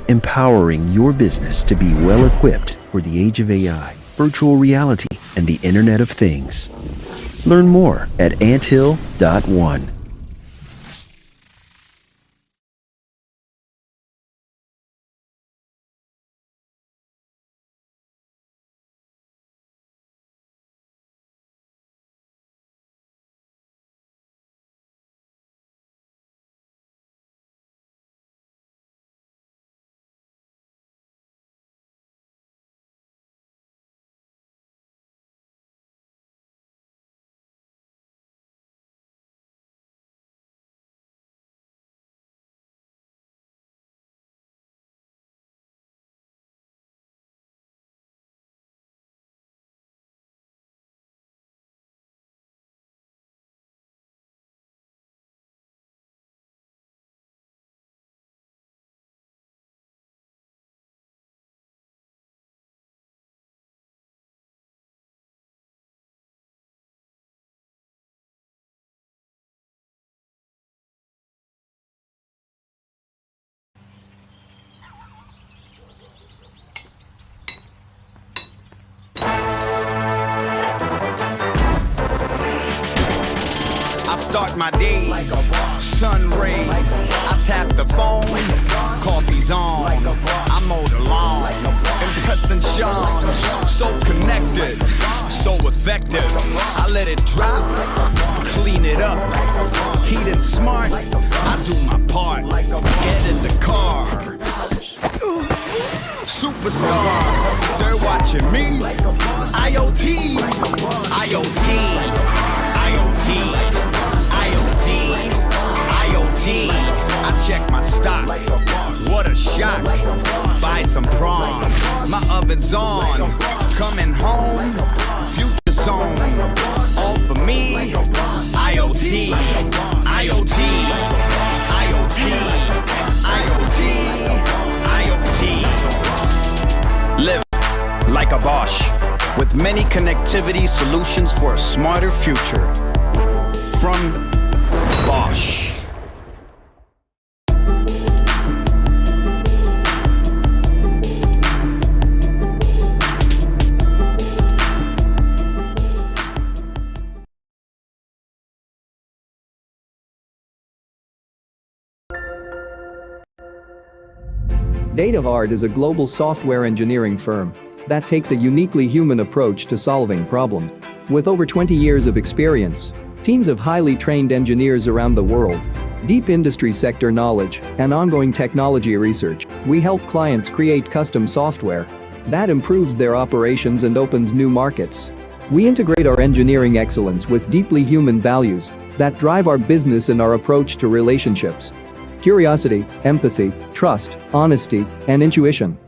empowering your business to be well-equipped for the age of AI, virtual reality, and the Internet of Things. Learn more at anthill.one. Start my days, sun rays. I tap the phone, coffee's on. I mow the lawn, and cuss and Sean. So connected, so effective. I let it drop, clean it up. Heat and smart, I do my part. Get in the car. Superstar, they're watching me. IoT, IoT, IoT, IoT, IoT. I check my stock. What a shock. Buy some prawn. My oven's on. Coming home. Future zone. All for me. IoT, IoT, IoT, IoT, IoT. Live like a Bosch with many connectivity solutions for a smarter future. From Bosch. Datavard is a global software engineering firm that takes a uniquely human approach to solving problems. With over 20 years of experience, teams of highly trained engineers around the world, deep industry sector knowledge, and ongoing technology research, we help clients create custom software that improves their operations and opens new markets. We integrate our engineering excellence with deeply human values that drive our business and our approach to relationships. Curiosity, empathy, trust, honesty, and intuition.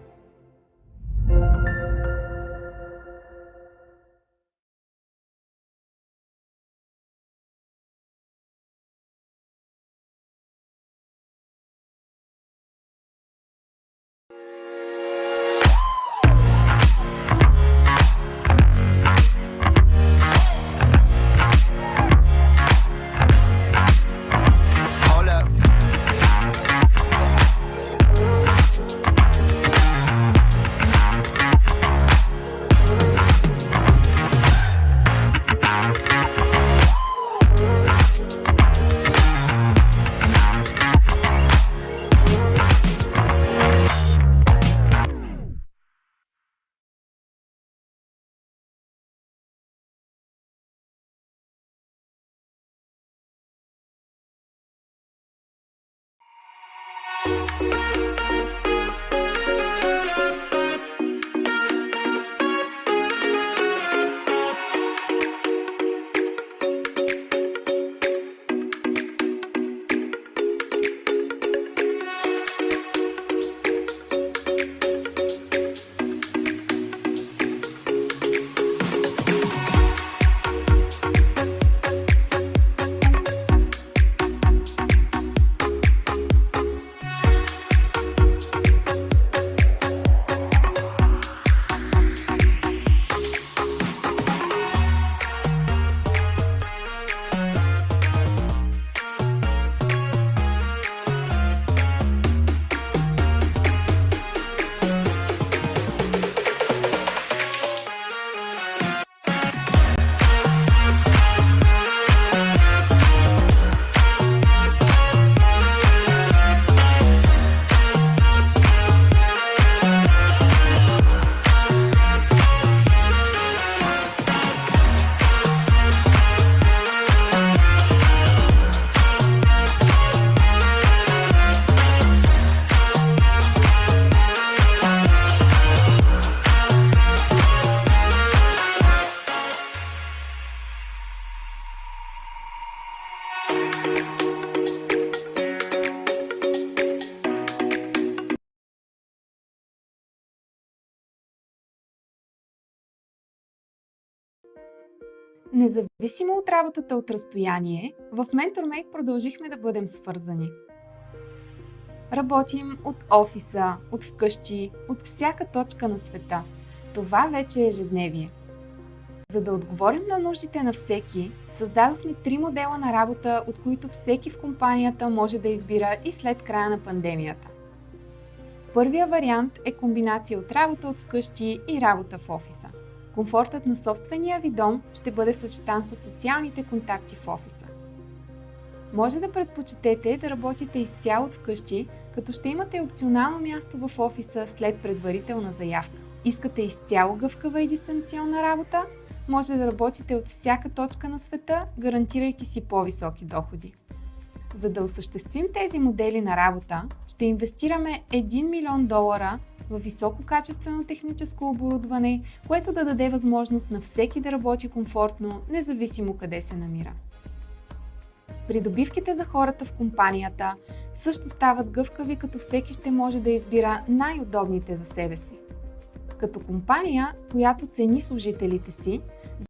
Независимо от работата от разстояние, в MentorMate продължихме да бъдем свързани. Работим от офиса, от вкъщи, от всяка точка на света. Това вече е ежедневие. За да отговорим на нуждите на всеки, създадохме 3 модела на работа, от които всеки в компанията може да избира и след края на пандемията. Първия вариант е комбинация от работа от вкъщи и работа в офиса. Комфортът на собствения ви дом ще бъде съчетан с социалните контакти в офиса. Може да предпочетете да работите изцяло от вкъщи, като ще имате опционално място в офиса след предварителна заявка. Искате изцяло гъвкава и дистанционна работа? Може да работите от всяка точка на света, гарантирайки си по-високи доходи. За да осъществим тези модели на работа, ще инвестираме $1 милион в висококачествено техническо оборудване, което да даде възможност на всеки да работи комфортно, независимо къде се намира. Придобивките за хората в компанията също стават гъвкави, като всеки ще може да избира най-удобните за себе си. Като компания, която цени служителите си,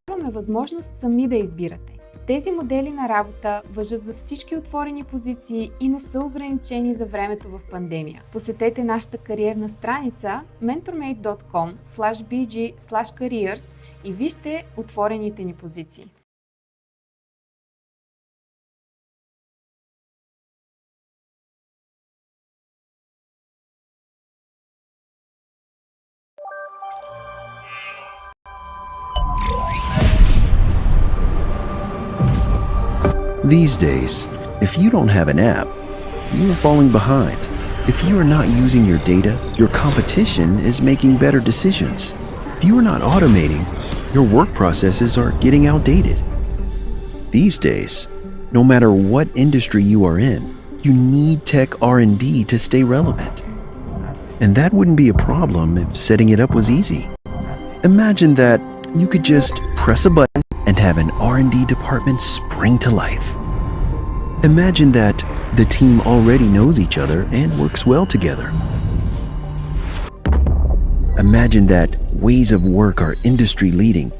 даваме възможност сами да избирате. Тези модели на работа важат за всички отворени позиции и не са ограничени за времето в пандемия. Посетете нашата кариерна страница mentormate.com/bg/careers и вижте отворените ни позиции. These days, if you don't have an app, you are falling behind. If you are not using your data, your competition is making better decisions. If you are not automating, your work processes are getting outdated. These days, no matter what industry you are in, you need tech R&D to stay relevant. And that wouldn't be a problem if setting it up was easy. Imagine that you could just press a button and have an R&D department spring to life. Imagine that the team already knows each other and works well together. Imagine that ways of work are industry leading,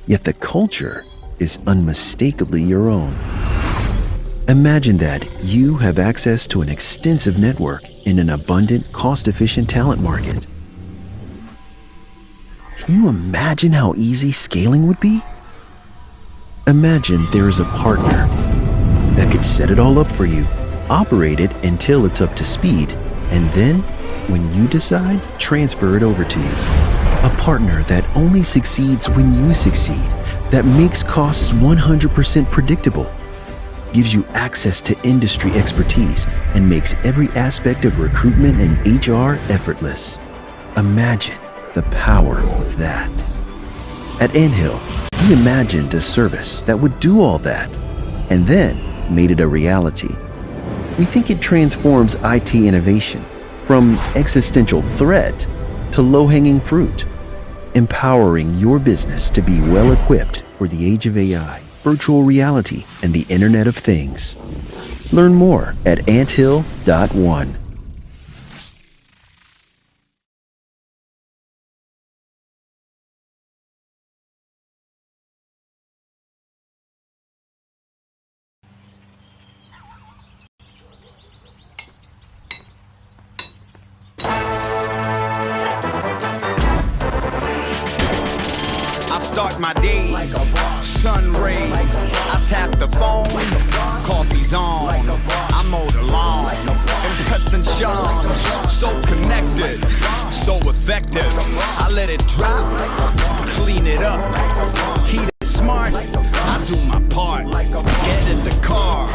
yet the culture is unmistakably your own. Imagine that you have access to an extensive network in an abundant, cost-efficient talent market. Can you imagine how easy scaling would be? Imagine there is a partner that could set it all up for you, operate it until it's up to speed, and then, when you decide, transfer it over to you. A partner that only succeeds when you succeed, that makes costs 100% predictable, gives you access to industry expertise, and makes every aspect of recruitment and HR effortless. Imagine the power of that. At Anthill, we imagined a service that would do all that, and then made it a reality. We think it transforms IT innovation from existential threat to low-hanging fruit, empowering your business to be well-equipped for the age of AI, virtual reality, and the Internet of Things. Learn more at anthill.one. Start my days, sun rays. I tap the phone, coffee's on. I mow the lawn, impressing Sean. So connected, so effective. I let it drop, clean it up. He smart, I do my part. Get in the car,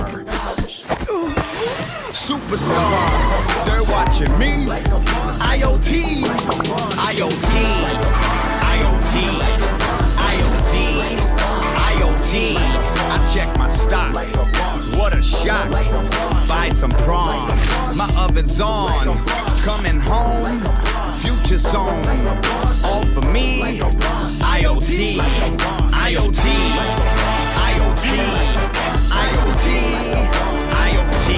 superstar. They're watching me. IoT, IoT, IoT. I check my stock. What a shock. Buy some prawn. My oven's on. Coming home. Future zone. All for me. IoT. IoT. IoT. IoT. IoT.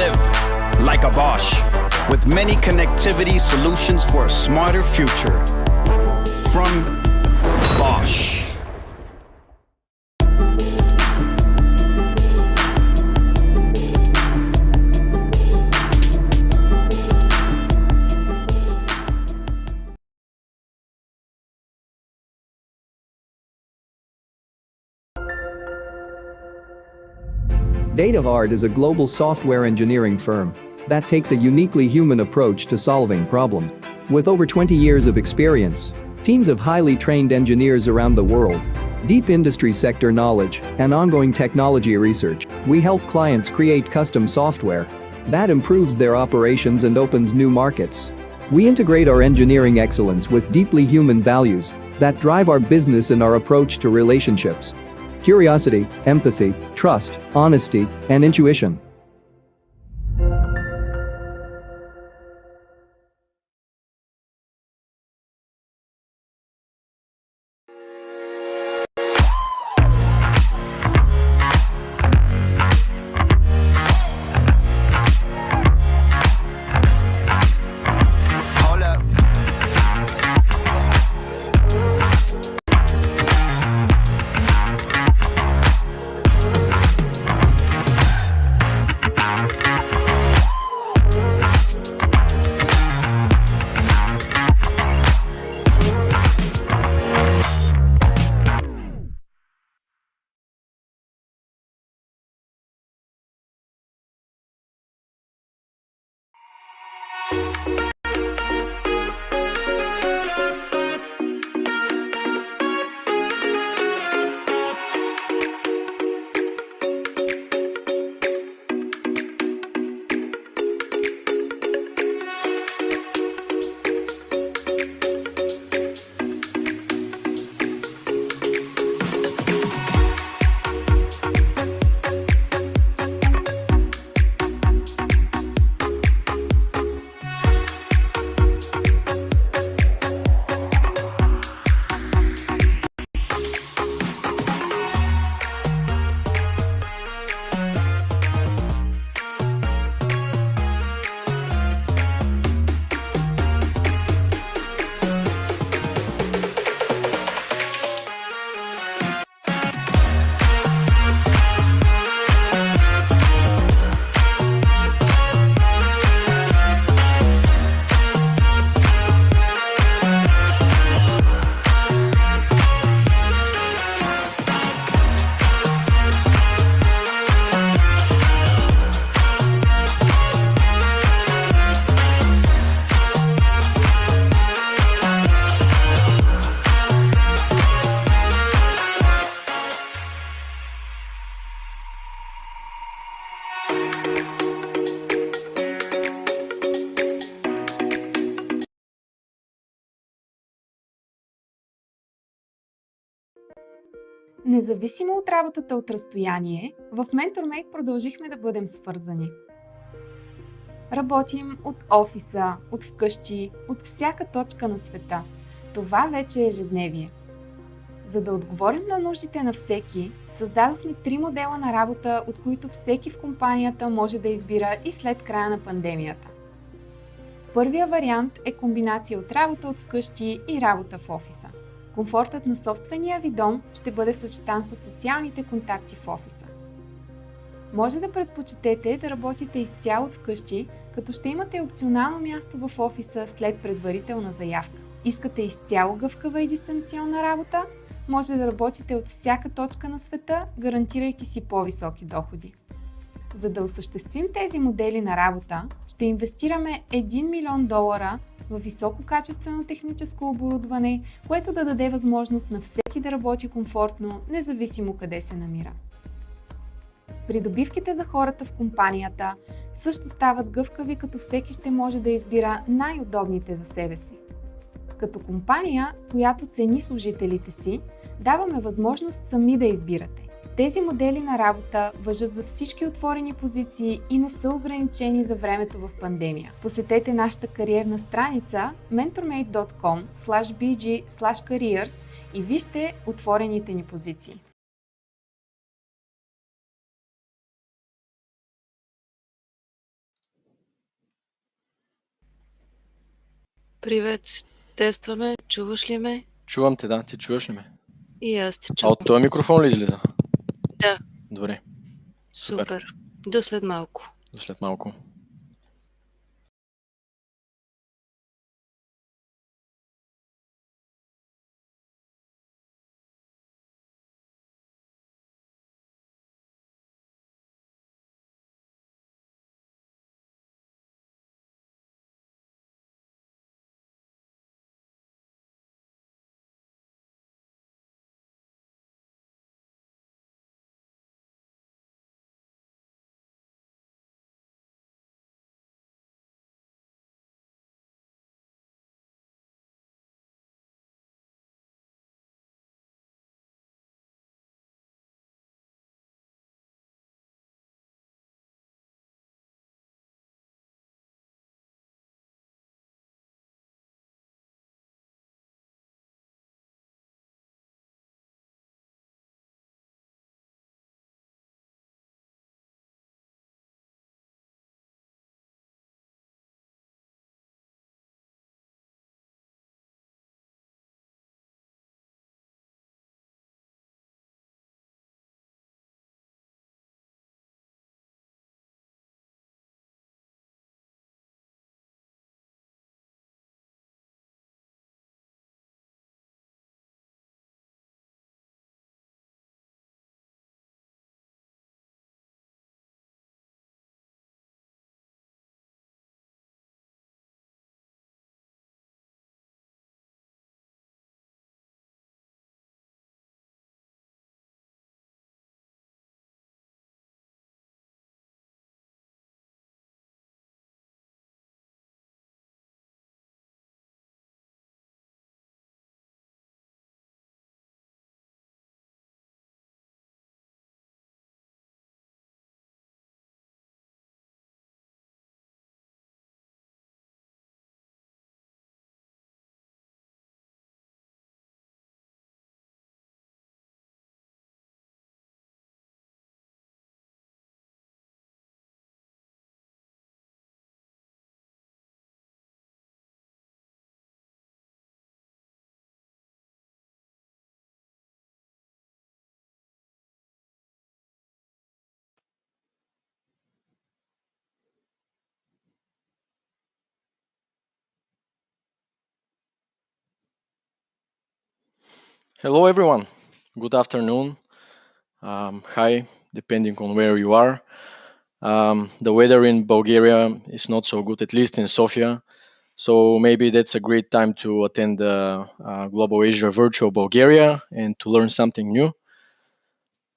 Live like a Bosch. With many connectivity solutions for a smarter future. From Bosch. DataVard is a global software engineering firm that takes a uniquely human approach to solving problems. With over 20 years of experience, teams of highly trained engineers around the world, deep industry sector knowledge, and ongoing technology research, we help clients create custom software that improves their operations and opens new markets. We integrate our engineering excellence with deeply human values that drive our business and our approach to relationships. Curiosity, empathy, trust, honesty, and intuition. Hold up. Независимо от работата от разстояние, в MentorMate продължихме да бъдем свързани. Работим от офиса, от вкъщи, от всяка точка на света. Това вече е ежедневие. За да отговорим на нуждите на всеки, създадохме 3 модела на работа, от които всеки в компанията може да избира и след края на пандемията. Първия вариант е комбинация от работа от вкъщи и работа в офиса. Комфортът на собствения ви дом ще бъде съчетан с социалните контакти в офиса. Може да предпочетете да работите изцяло от вкъщи, като ще имате опционално място в офиса след предварителна заявка. Искате изцяло гъвкава и дистанционна работа? Може да работите от всяка точка на света, гарантирайки си по-високи доходи. За да осъществим тези модели на работа, ще инвестираме $1 милион в висококачествено техническо оборудване, което да даде възможност на всеки да работи комфортно, независимо къде се намира. Придобивките за хората в компанията също стават гъвкави, като всеки ще може да избира най-удобните за себе си. Като компания, която цени служителите си, даваме възможност сами да избирате. Тези модели на работа важат за всички отворени позиции и не са ограничени за времето в пандемия. Посетете нашата кариерна страница mentormate.com/bg/careers и вижте отворените ни позиции. Привет, тестваме, чуваш ли ме? Чувам те, да. Ти чуваш ли ме? И аз те А чувам. от този микрофон ли излиза? Да. Добре. Супер. До след малко. До след малко. Hello, everyone. Good afternoon. Hi, depending on where you are. The weather in Bulgaria is not so good, at least in Sofia. So maybe that's a great time to attend the Global Azure Virtual Bulgaria and to learn something new.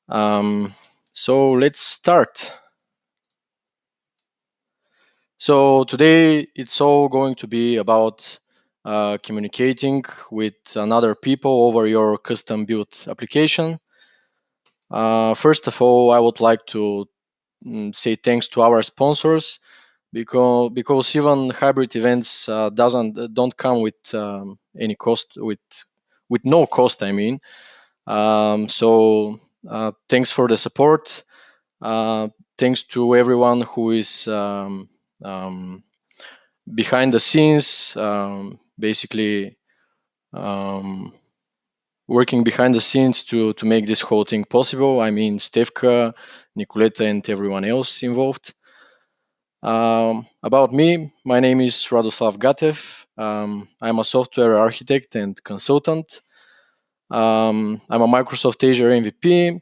So let's start. So today it's all going to be about communicating with another people over your custom built application. First of all, I would like to say thanks to our sponsors because even hybrid events don't come with any cost, with no cost. I mean, so thanks for the support. Thanks to everyone who is behind the scenes, basically working behind the scenes to make this whole thing possible. I mean, Stefka, Nicoleta, and everyone else involved. About me, my name is Radoslav Gatev. I'm a software architect and consultant. I'm a Microsoft Azure MVP.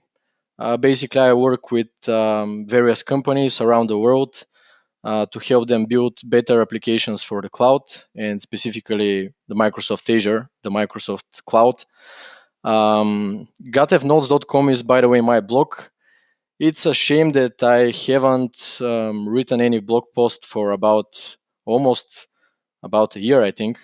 Basically, I work with various companies around the world to help them build better applications for the cloud, and specifically the Microsoft Azure, the Microsoft Cloud. Gatevnotes.com is, by the way, my blog. It's a shame that I haven't written any blog post for almost about a year, I think.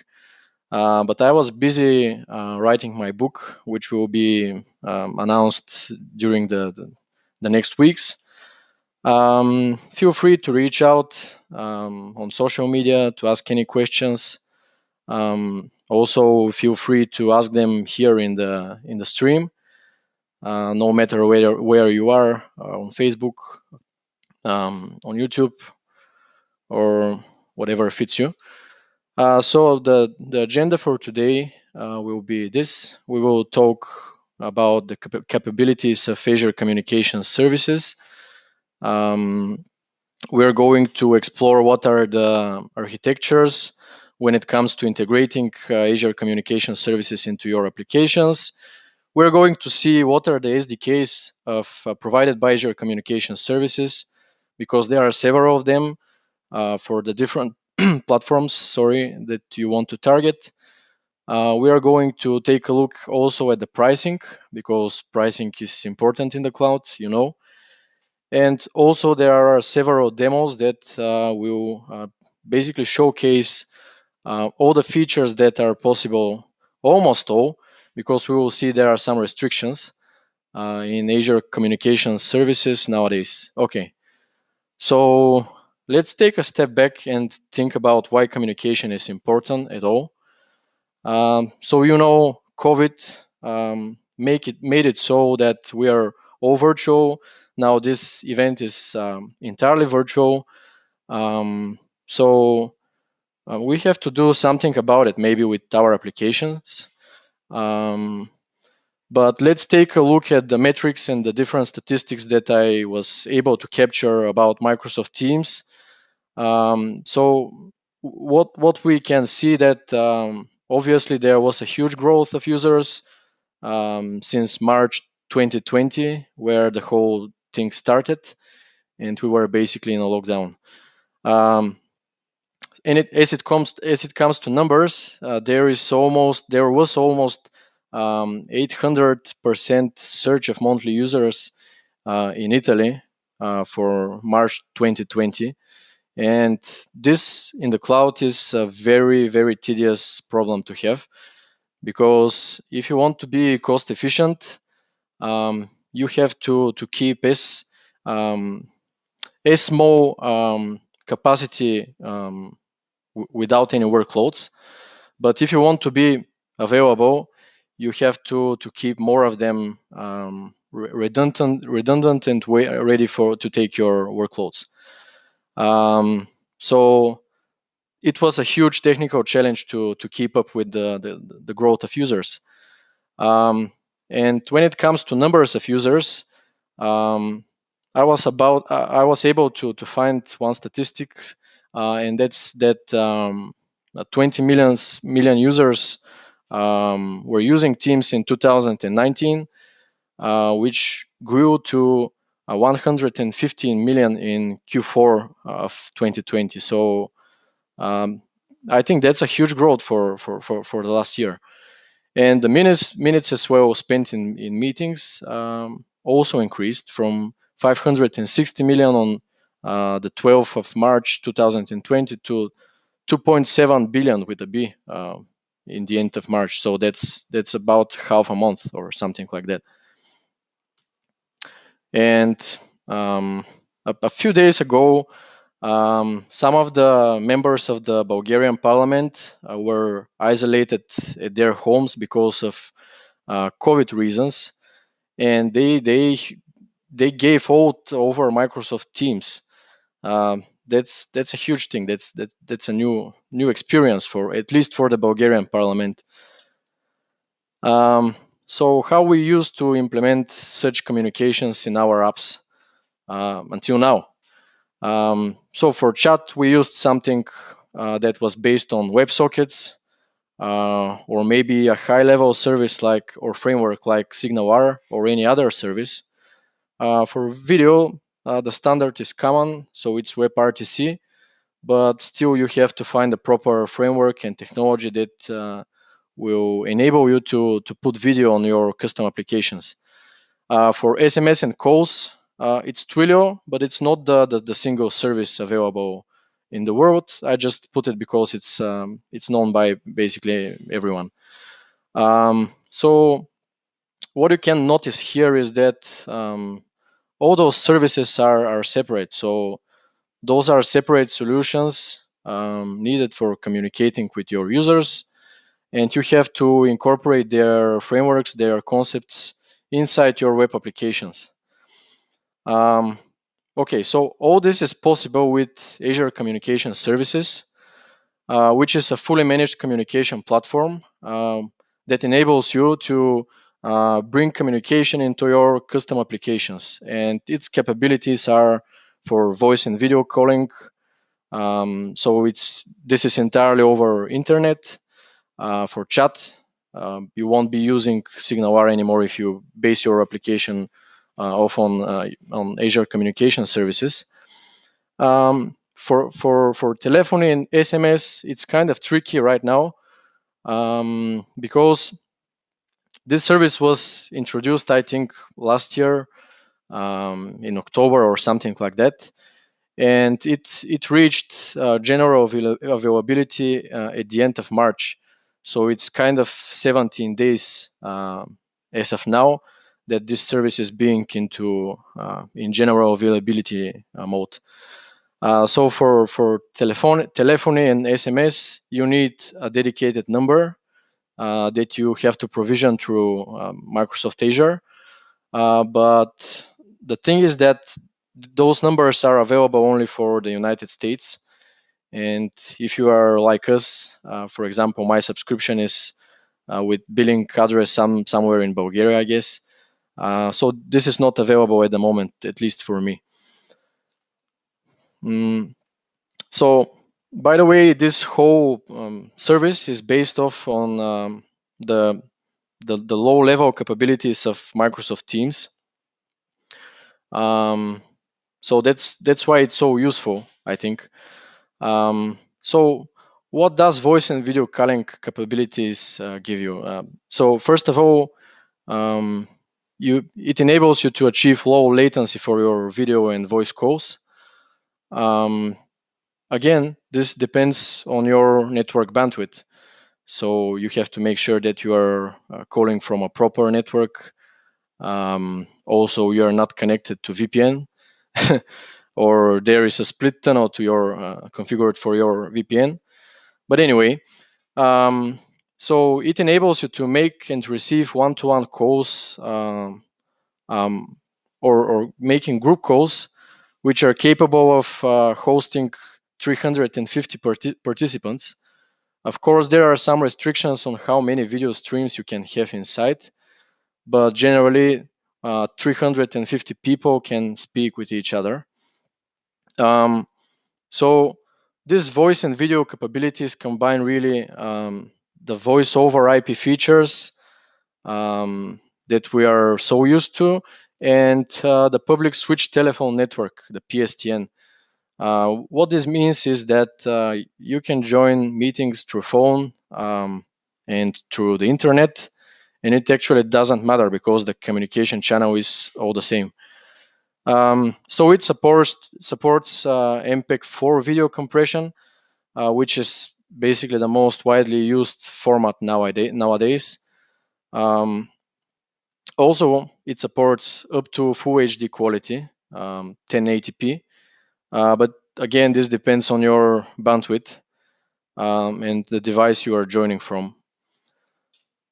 But I was busy writing my book, which will be announced during the next weeks. Feel free to reach out on social media to ask any questions. Also, feel free to ask them here in the stream. No matter where you are, on Facebook, on YouTube, or whatever fits you. So the agenda for today will be this. We will talk about the capabilities of Azure Communication Services. We're going to explore what are the architectures when it comes to integrating Azure Communication Services into your applications. We're going to see what are the SDKs provided by Azure Communication Services, because there are several of them for the different platforms, that you want to target. We are going to take a look also at the pricing, because pricing is important in the cloud, And also there are several demos that will basically showcase all the features that are possible, almost all, because we will see there are some restrictions in Azure Communication Services nowadays. Okay, so let's take a step back and think about why communication is important at all. So COVID made it so that we are all virtual. Now this event is entirely virtual. So we have to do something about it, maybe with our applications. But let's take a look at the metrics and the different statistics that I was able to capture about Microsoft Teams. So what we can see that obviously there was a huge growth of users since March 2020, where the whole thing started, and we were basically in a lockdown. And as it comes to numbers, there was almost 800% surge of monthly users in Italy for March 2020. And this in the cloud is a very, very tedious problem to have, because if you want to be cost efficient, you have to keep as small capacity without any workloads. But if you want to be available, you have to keep more of them redundant and ready to take your workloads. So it was a huge technical challenge to keep up with the growth of users. And when it comes to numbers of users, I was able to find one statistic, and that's that 20 million users were using Teams in 2019, which grew to 115 million in Q4 of 2020. So I think that's a huge growth for the last year. And the minutes as well spent in meetings also increased from 560 million on the 12th of March 2020 to 2.7 billion with a B in the end of March. So that's about half a month or something like that. And a few days ago, some of the members of the Bulgarian parliament were isolated at their homes because of COVID reasons, and they gave out over Microsoft Teams. That's a huge thing. That's a new experience for at least for the Bulgarian parliament. So how we used to implement such communications in our apps until now. So for chat, we used something that was based on WebSockets, or maybe a high-level service like or framework like SignalR or any other service. For video, the standard is common, so it's WebRTC, but still you have to find the proper framework and technology that will enable you to put video on your custom applications. For SMS and calls, it's Twilio, but it's not the single service available in the world. I just put it because it's known by basically everyone. So what you can notice here is that all those services are separate. So those are separate solutions needed for communicating with your users, and you have to incorporate their frameworks, their concepts inside your web applications. Okay, so all this is possible with Azure Communication Services, which is a fully managed communication platform that enables you to bring communication into your custom applications. And its capabilities are for voice and video calling. So this is entirely over internet. For chat, you won't be using SignalR anymore if you base your application off on Azure Communication Services. For telephony and SMS, it's kind of tricky right now because this service was introduced, I think, last year in October or something like that, and it reached general availability at the end of March. So it's kind of 17 days as of now that this service is being in general availability mode. So for telephony and SMS, you need a dedicated number that you have to provision through Microsoft Azure. But the thing is that those numbers are available only for the United States. And if you are like us, for example, my subscription is with billing address somewhere in Bulgaria, I guess. So this is not available at the moment, at least for me. So, by the way, this whole service is based off on the low-level capabilities of Microsoft Teams. So that's why it's so useful, I think. So what does voice and video calling capabilities give you? So first of all, it enables you to achieve low latency for your video and voice calls. Again, this depends on your network bandwidth. So you have to make sure that you are calling from a proper network. Also, you are not connected to VPN, or there is a split tunnel to your configured for your VPN. But anyway, so it enables you to make and receive one-to-one calls or making group calls, which are capable of hosting 350 participants. Of course, there are some restrictions on how many video streams you can have inside, but generally 350 people can speak with each other. So these voice and video capabilities combine really the voice over IP features that we are so used to, and the public switch telephone network, the PSTN. What this means is that you can join meetings through phone and through the internet, and it actually doesn't matter because the communication channel is all the same. So it supports MPEG-4 video compression, which is basically the most widely used format nowadays. Also, it supports up to Full HD quality, 1080p. But again, this depends on your bandwidth and the device you are joining from.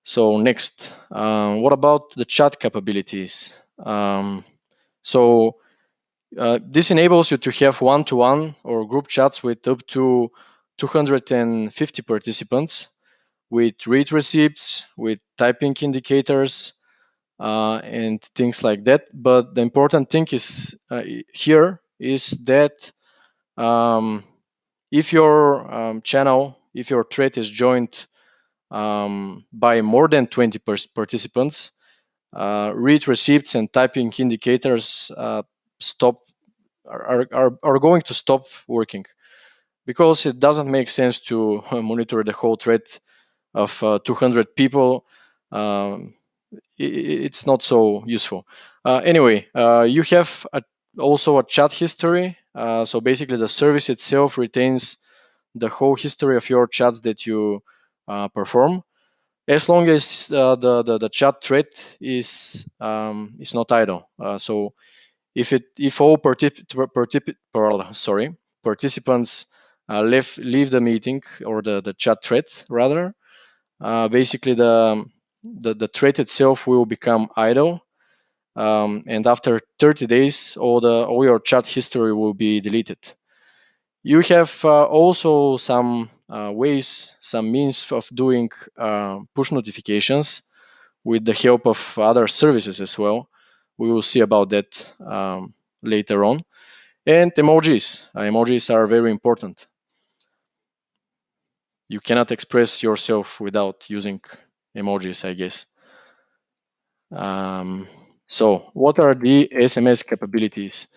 So next, what about the chat capabilities? This enables you to have one-to-one or group chats with up to 250 participants, with read receipts, with typing indicators, and things like that. But the important thing is here is that if your channel, if your thread is joined by more than 20 participants, read receipts and typing indicators are going to stop working, because it doesn't make sense to monitor the whole thread of 200 people. It's not so useful. Anyway, you have also a chat history. So basically, the service itself retains the whole history of your chats that you perform, as long as the chat thread is not idle. So if all participants leave the meeting, or the chat thread rather, basically the thread itself will become idle, and after 30 days, all your chat history will be deleted. You have also some ways, some means of doing push notifications with the help of other services as well. We will see about that later on. And emojis. Emojis are very important. You cannot express yourself without using emojis, I guess. So what are the SMS capabilities?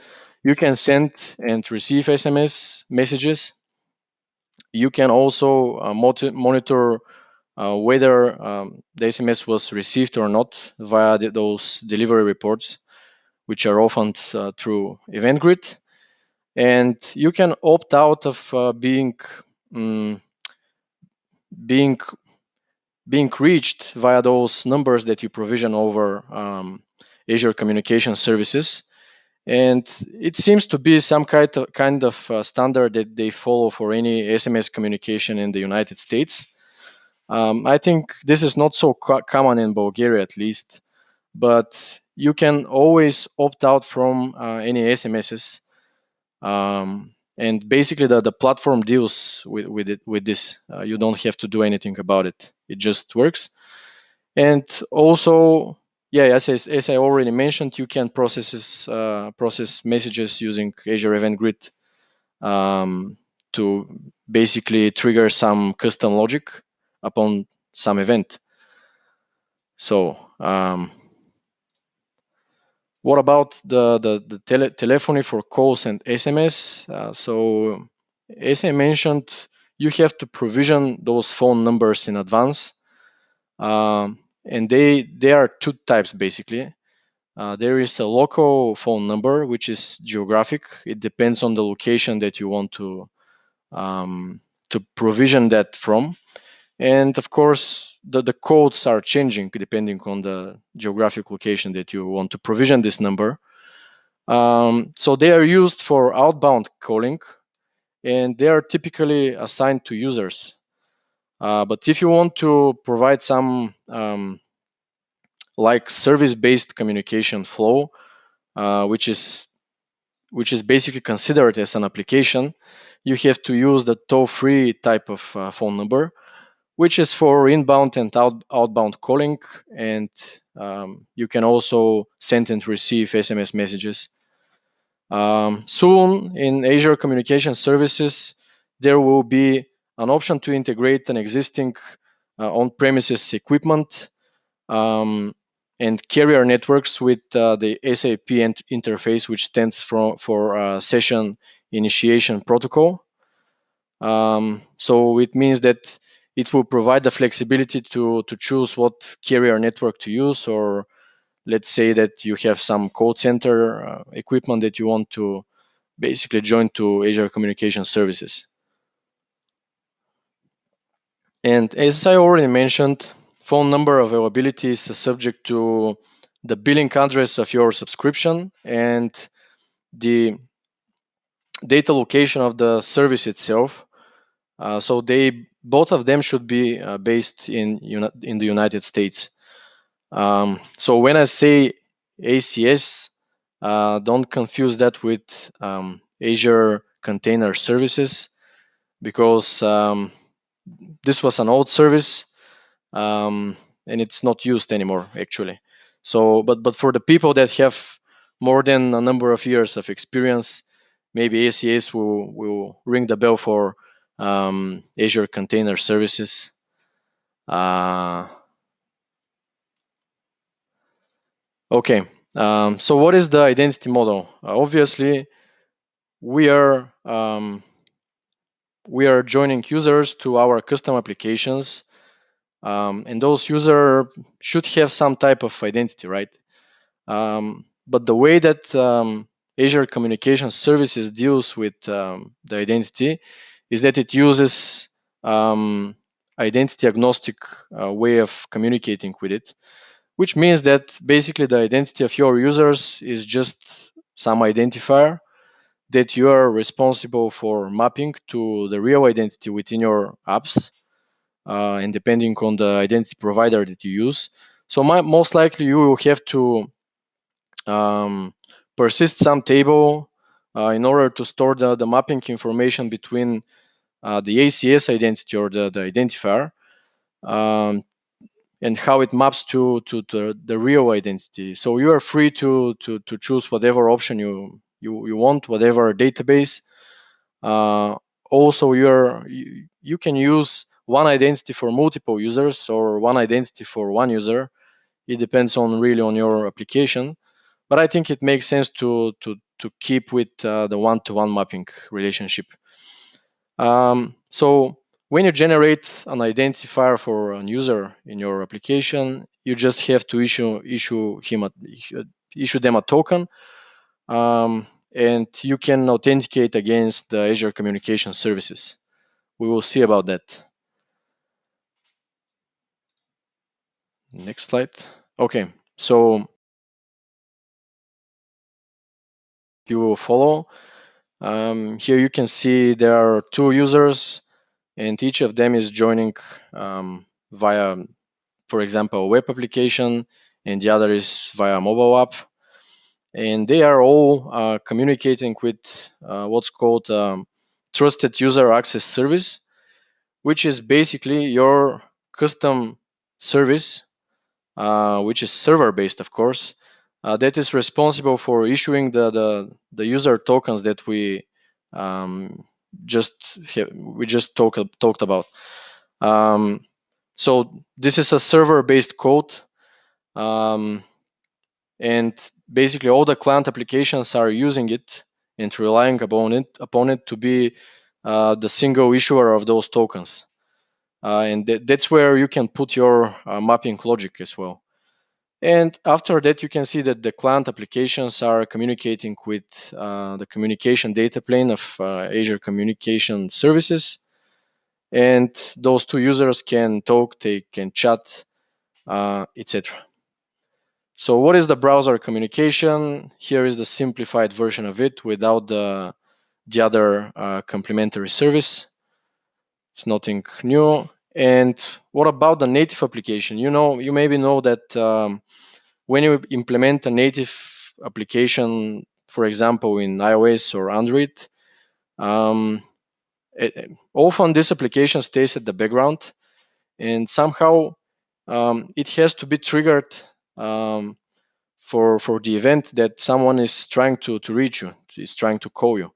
You can send and receive SMS messages. You can also monitor whether the SMS was received or not via those delivery reports, which are often through Event Grid. And you can opt out of being reached via those numbers that you provision over Azure Communication Services. And it seems to be some kind of standard that they follow for any SMS communication in the United States. I think this is not so common in Bulgaria, at least, but you can always opt out from any SMSs. And basically, the platform deals with this. You don't have to do anything about it. It just works. And also, yeah, as I already mentioned, you can process messages using Azure Event Grid to basically trigger some custom logic upon some event. So, what about the telephony for calls and SMS? So, as I mentioned, you have to provision those phone numbers in advance. And they are two types, basically. There is a local phone number, which is geographic. It depends on the location that you want to provision that from. And of course, the codes are changing depending on the geographic location that you want to provision this number. So they are used for outbound calling, and they are typically assigned to users. But if you want to provide some like service-based communication flow, which is basically considered as an application, you have to use the toll-free type of phone number, which is for inbound and outbound calling, and you can also send and receive SMS messages. Soon in Azure Communication Services, there will be an option to integrate an existing on-premises equipment, and carrier networks with the SAP interface, which stands for Session Initiation Protocol. So it means that it will provide the flexibility to choose what carrier network to use, or let's say that you have some call center equipment that you want to basically join to Azure Communication Services. And as I already mentioned, phone number availability is subject to the billing address of your subscription and the data location of the service itself. So both of them should be based in the United States. So when I say ACS, don't confuse that with Azure Container Services, because this was an old service and it's not used anymore actually. So, but for the people that have more than a number of years of experience, maybe ACS will ring the bell for Azure Container Services. Okay, so what is the identity model? Obviously, we are joining users to our custom applications, and those users should have some type of identity, right? But the way that Azure Communication Services deals with the identity is that it uses identity agnostic way of communicating with it, which means that basically the identity of your users is just some identifier that you are responsible for mapping to the real identity within your apps, and depending on the identity provider that you use. So most likely you will have to persist some table in order to store the mapping information between the ACS identity or the identifier, and how it maps to the real identity. So you are free to choose whatever option you want, whatever database. Also, you can use one identity for multiple users or one identity for one user. It depends on your application, but I think it makes sense to keep with the one-to-one mapping relationship. So when you generate an identifier for a user in your application, you just have to issue them a token, and you can authenticate against the Azure Communication Services. We will see about that. Next slide. Okay, so you will follow. Here you can see there are two users, and each of them is joining via, for example, a web application, and the other is via mobile app. And they are all communicating with what's called Trusted User Access Service, which is basically your custom service, which is server-based, of course, that is responsible for issuing the user tokens that we just talked about. So this is a server-based code, and basically all the client applications are using it and relying upon it to be the single issuer of those tokens. And that's where you can put your mapping logic as well. And after that, you can see that the client applications are communicating with the communication data plane of Azure Communication Services. And those two users can talk, they can chat, etc. So what is the browser communication? Here is the simplified version of it without the other complementary service. It's nothing new. And what about the native application? You maybe know that when you implement a native application, for example, in iOS or Android, often this application stays at the background, and somehow it has to be triggered for the event that someone is trying to reach you, is trying to call you.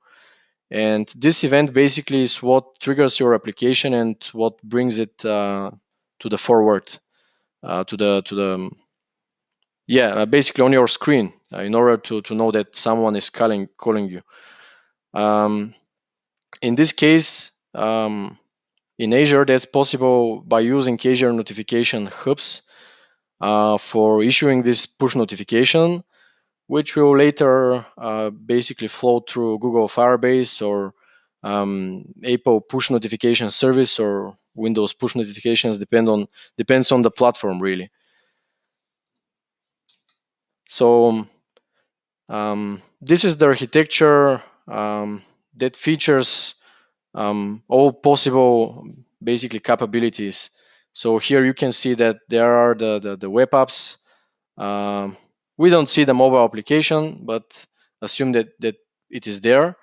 And this event basically is what triggers your application and what brings it to the forward to the basically on your screen in order to know that someone is calling you. In this case, in Azure, that's possible by using Azure notification hubs for issuing this push notification, which will later basically flow through Google Firebase or Apple push notification service or Windows push notifications, depends on the platform really. So this is the architecture that features all possible basically capabilities. So here you can see that there are the web apps. We don't see the mobile application, but assume that it is there.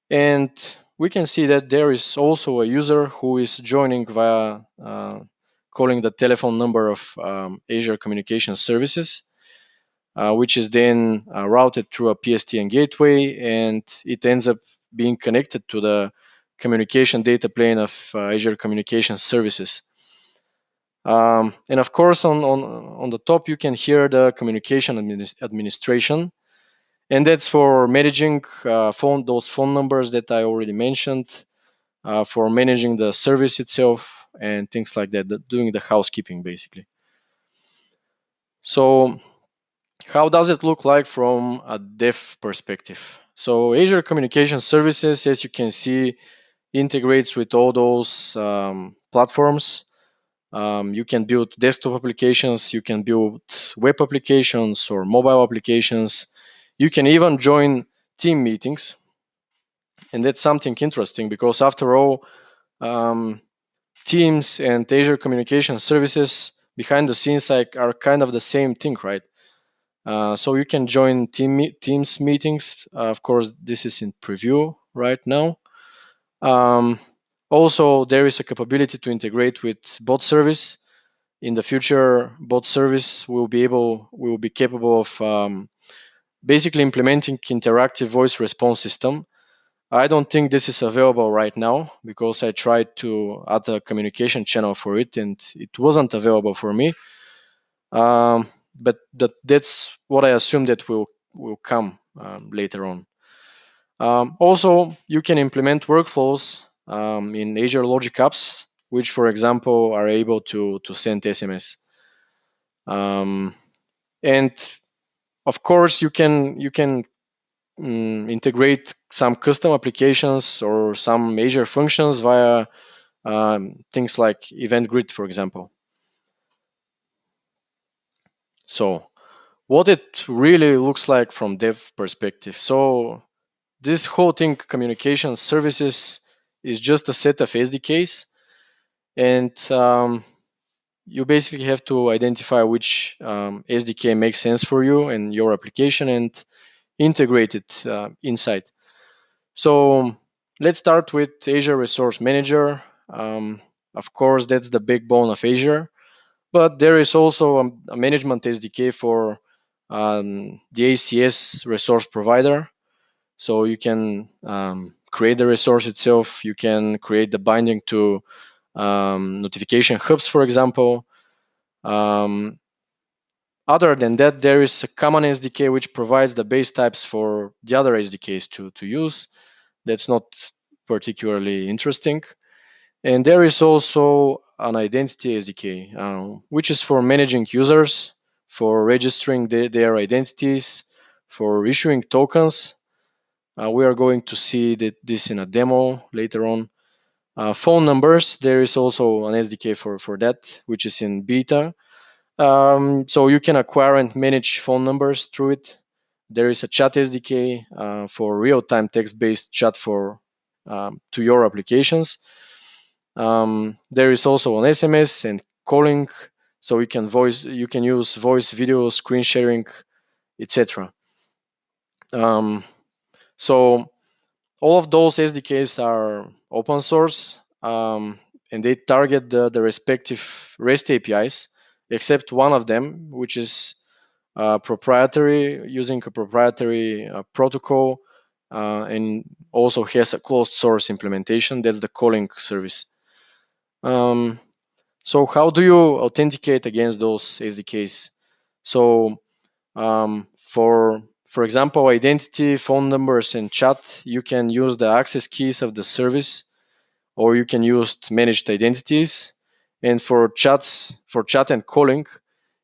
And we can see that there is also a user who is joining via calling the telephone number of Azure Communication Services, which is then routed through a PSTN gateway, and it ends up being connected to the communication data plane of Azure Communication Services. And of course, on the top, you can hear the communication administration, and that's for managing those phone numbers that I already mentioned, for managing the service itself and things like that, doing the housekeeping basically. So how does it look like from a dev perspective? So Azure Communication Services, as you can see, integrates with all those platforms. You can build desktop applications, you can build web applications or mobile applications. You can even join team meetings. And that's something interesting because after all, Teams and Azure Communication Services behind the scenes are kind of the same thing, right? So you can join Teams meetings. Of course, this is in preview right now. Also, there is a capability to integrate with bot service. In the future, bot service will be capable of basically implementing interactive voice response system. I don't think this is available right now because I tried to add a communication channel for it and it wasn't available for me. But that's what I assume that will come later on. Also, you can implement workflows in Azure Logic Apps, which, for example, are able to send SMS. And of course, you can integrate some custom applications or some Azure functions via things like Event Grid, for example. So what it really looks like from dev perspective. So this whole thing, communication services, is just a set of SDKs, and you basically have to identify which SDK makes sense for you and your application and integrate it inside. So let's start with Azure Resource Manager. Of course, that's the backbone of Azure, but there is also a management SDK for the ACS resource provider. So you can create the resource itself. You can create the binding to notification hubs, for example. Other than that, there is a common SDK which provides the base types for the other SDKs to use. That's not particularly interesting. And there is also an identity SDK, which is for managing users, for registering their identities, for issuing tokens. We are going to see this in a demo later on. Phone numbers, there is also an SDK for that, which is in beta. So you can acquire and manage phone numbers through it. There is a chat SDK for real-time text-based chat to your applications. There is also an SMS and calling, so you can use voice, video, screen sharing, etc. So all of those SDKs are open source, and they target the respective REST APIs, except one of them, which is proprietary, using a proprietary protocol, and also has a closed source implementation. That's the calling service. So how do you authenticate against those SDKs? So for example, identity, phone numbers, and chat, you can use the access keys of the service, or you can use managed identities. And for chat and calling,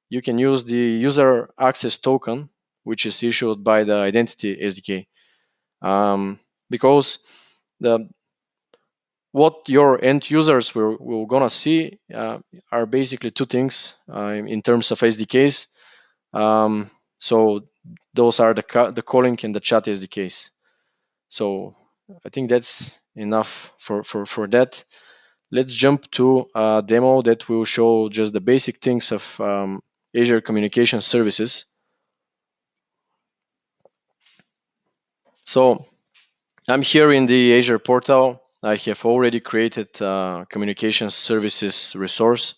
you can use the user access token, which is issued by the identity SDK. Because what your end users will gonna see are basically two things in terms of SDKs. So those are the calling and the chat SDKs. So I think that's enough for that. Let's jump to a demo that will show just the basic things of Azure Communication Services. So I'm here in the Azure portal. I have already created a communication services resource,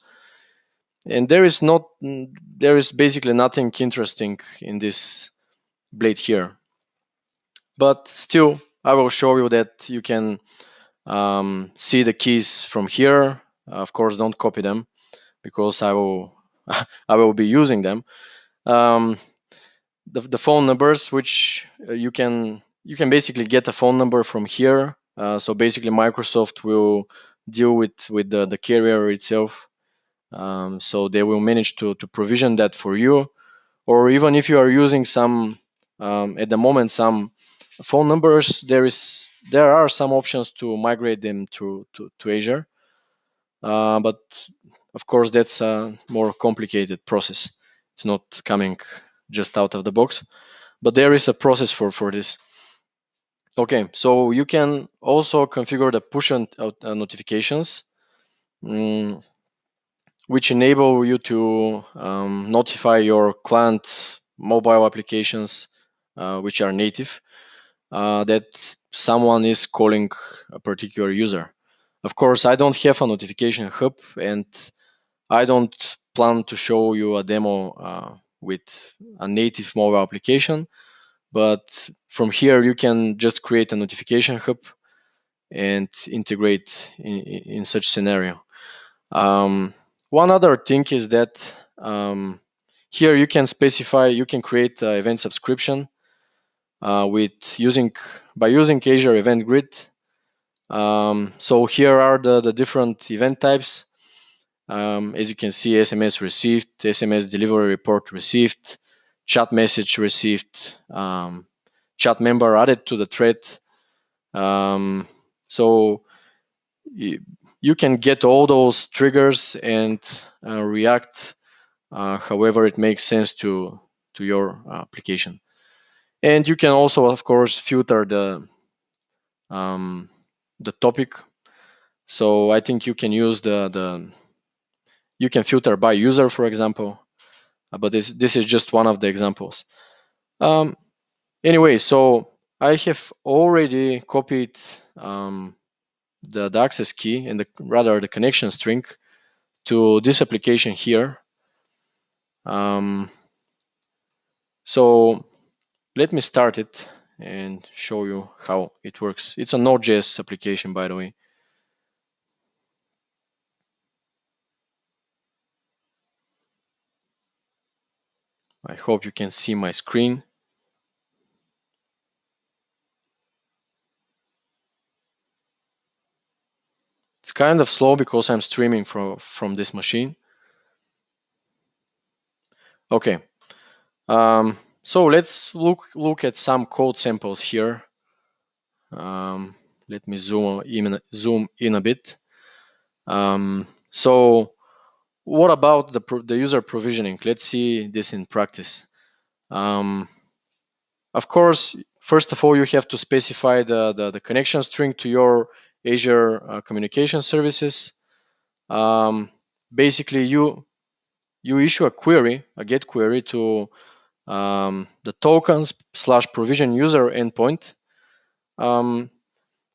and there is basically nothing interesting in this blade here. But still, I will show you that you can see the keys from here. Of course, don't copy them because I will I will be using them. The phone numbers, which you can basically get a phone number from here. So basically, Microsoft will deal with the carrier itself. So they will manage to provision that for you. Or even if you are using some at the moment some phone numbers, there are some options to migrate them to Azure. But of course, that's a more complicated process. It's not coming just out of the box, but there is a process for this. Okay, so you can also configure the push notifications, which enable you to notify your client mobile applications, which are native, that someone is calling a particular user. Of course, I don't have a notification hub, and I don't plan to show you a demo with a native mobile application. But from here, you can just create a notification hub and integrate in such scenario. One other thing is that here you can specify, you can create an event subscription by using Azure Event Grid. So here are the different event types. As you can see, SMS received, SMS delivery report received, chat message received, chat member added to the thread. So you can get all those triggers and react however it makes sense to your application. And you can also, of course, filter the topic. So I think you can use you can filter by user, for example. But this is just one of the examples. Anyway, so I have already copied the access key and rather the connection string to this application here. So let me start it and show you how it works. It's a Node.js application, by the way. I hope you can see my screen. It's kind of slow because I'm streaming from this machine. Okay. So let's look at some code samples here. Let me zoom in a bit. So what about the user provisioning? Let's see this in practice. Of course, first of all, you have to specify the connection string to your Azure communication services. Basically, you issue a query, a GET query to the tokens/provision user endpoint,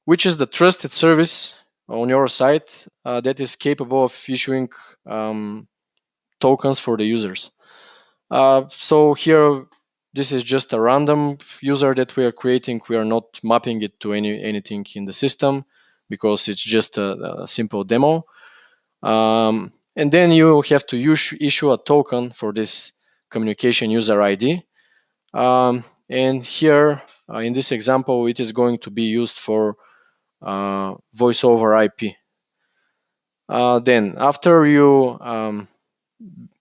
which is the trusted service on your site that is capable of issuing tokens for the users. So here, this is just a random user that we are creating. We are not mapping it to anything in the system because it's just a simple demo. And then you have to issue a token for this communication user ID. And here, in this example, it is going to be used for voice over IP. Then, after you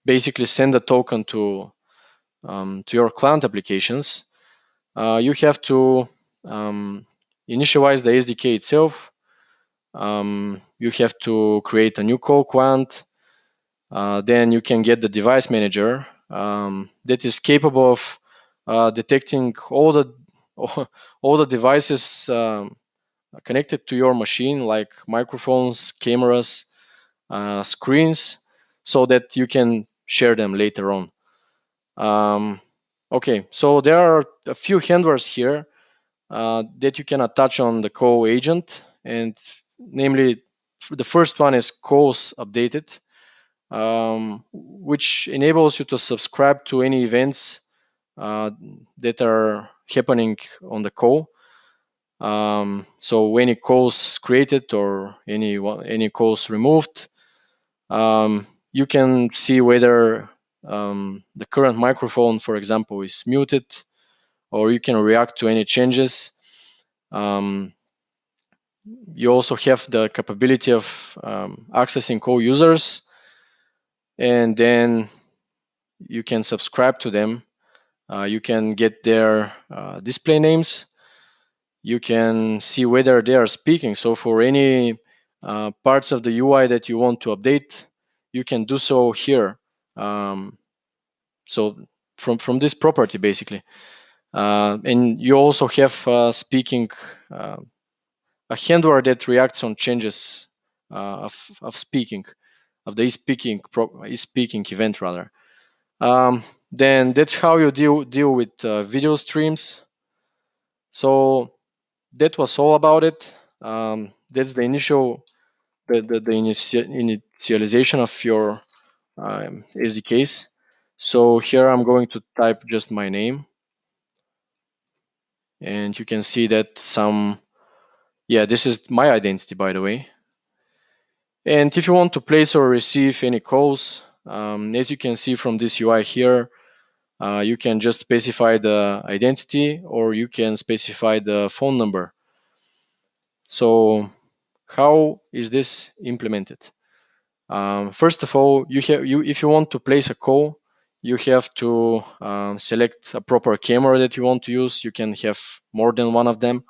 basically send a token to your client applications, you have to initialize the SDK itself. You have to create a new call quant. Then you can get the device manager that is capable of detecting all the devices connected to your machine, like microphones, cameras, screens, so that you can share them later on. Okay, so there are a few handlers here that you can attach on the call agent, and namely, the first one is calls updated, which enables you to subscribe to any events that are happening on the call. So any calls created or any calls removed, you can see whether the current microphone, for example, is muted, or you can react to any changes. You also have the capability of accessing call users, and then you can subscribe to them. You can get their display names. You can see whether they are speaking. So for any parts of the UI that you want to update, you can do so here. So from this property, basically. And you also have speaking, a handler that reacts on changes of speaking, of the speaking event rather. Then that's how you deal with video streams. So that was all about it. That's the initialization of your SDKs. So here I'm going to type just my name, and you can see that this is my identity, by the way. And if you want to place or receive any calls, as you can see from this UI here, you can just specify the identity, or you can specify the phone number. So how is this implemented? First of all, if you want to place a call, you have to select a proper camera that you want to use. You can have more than one of them.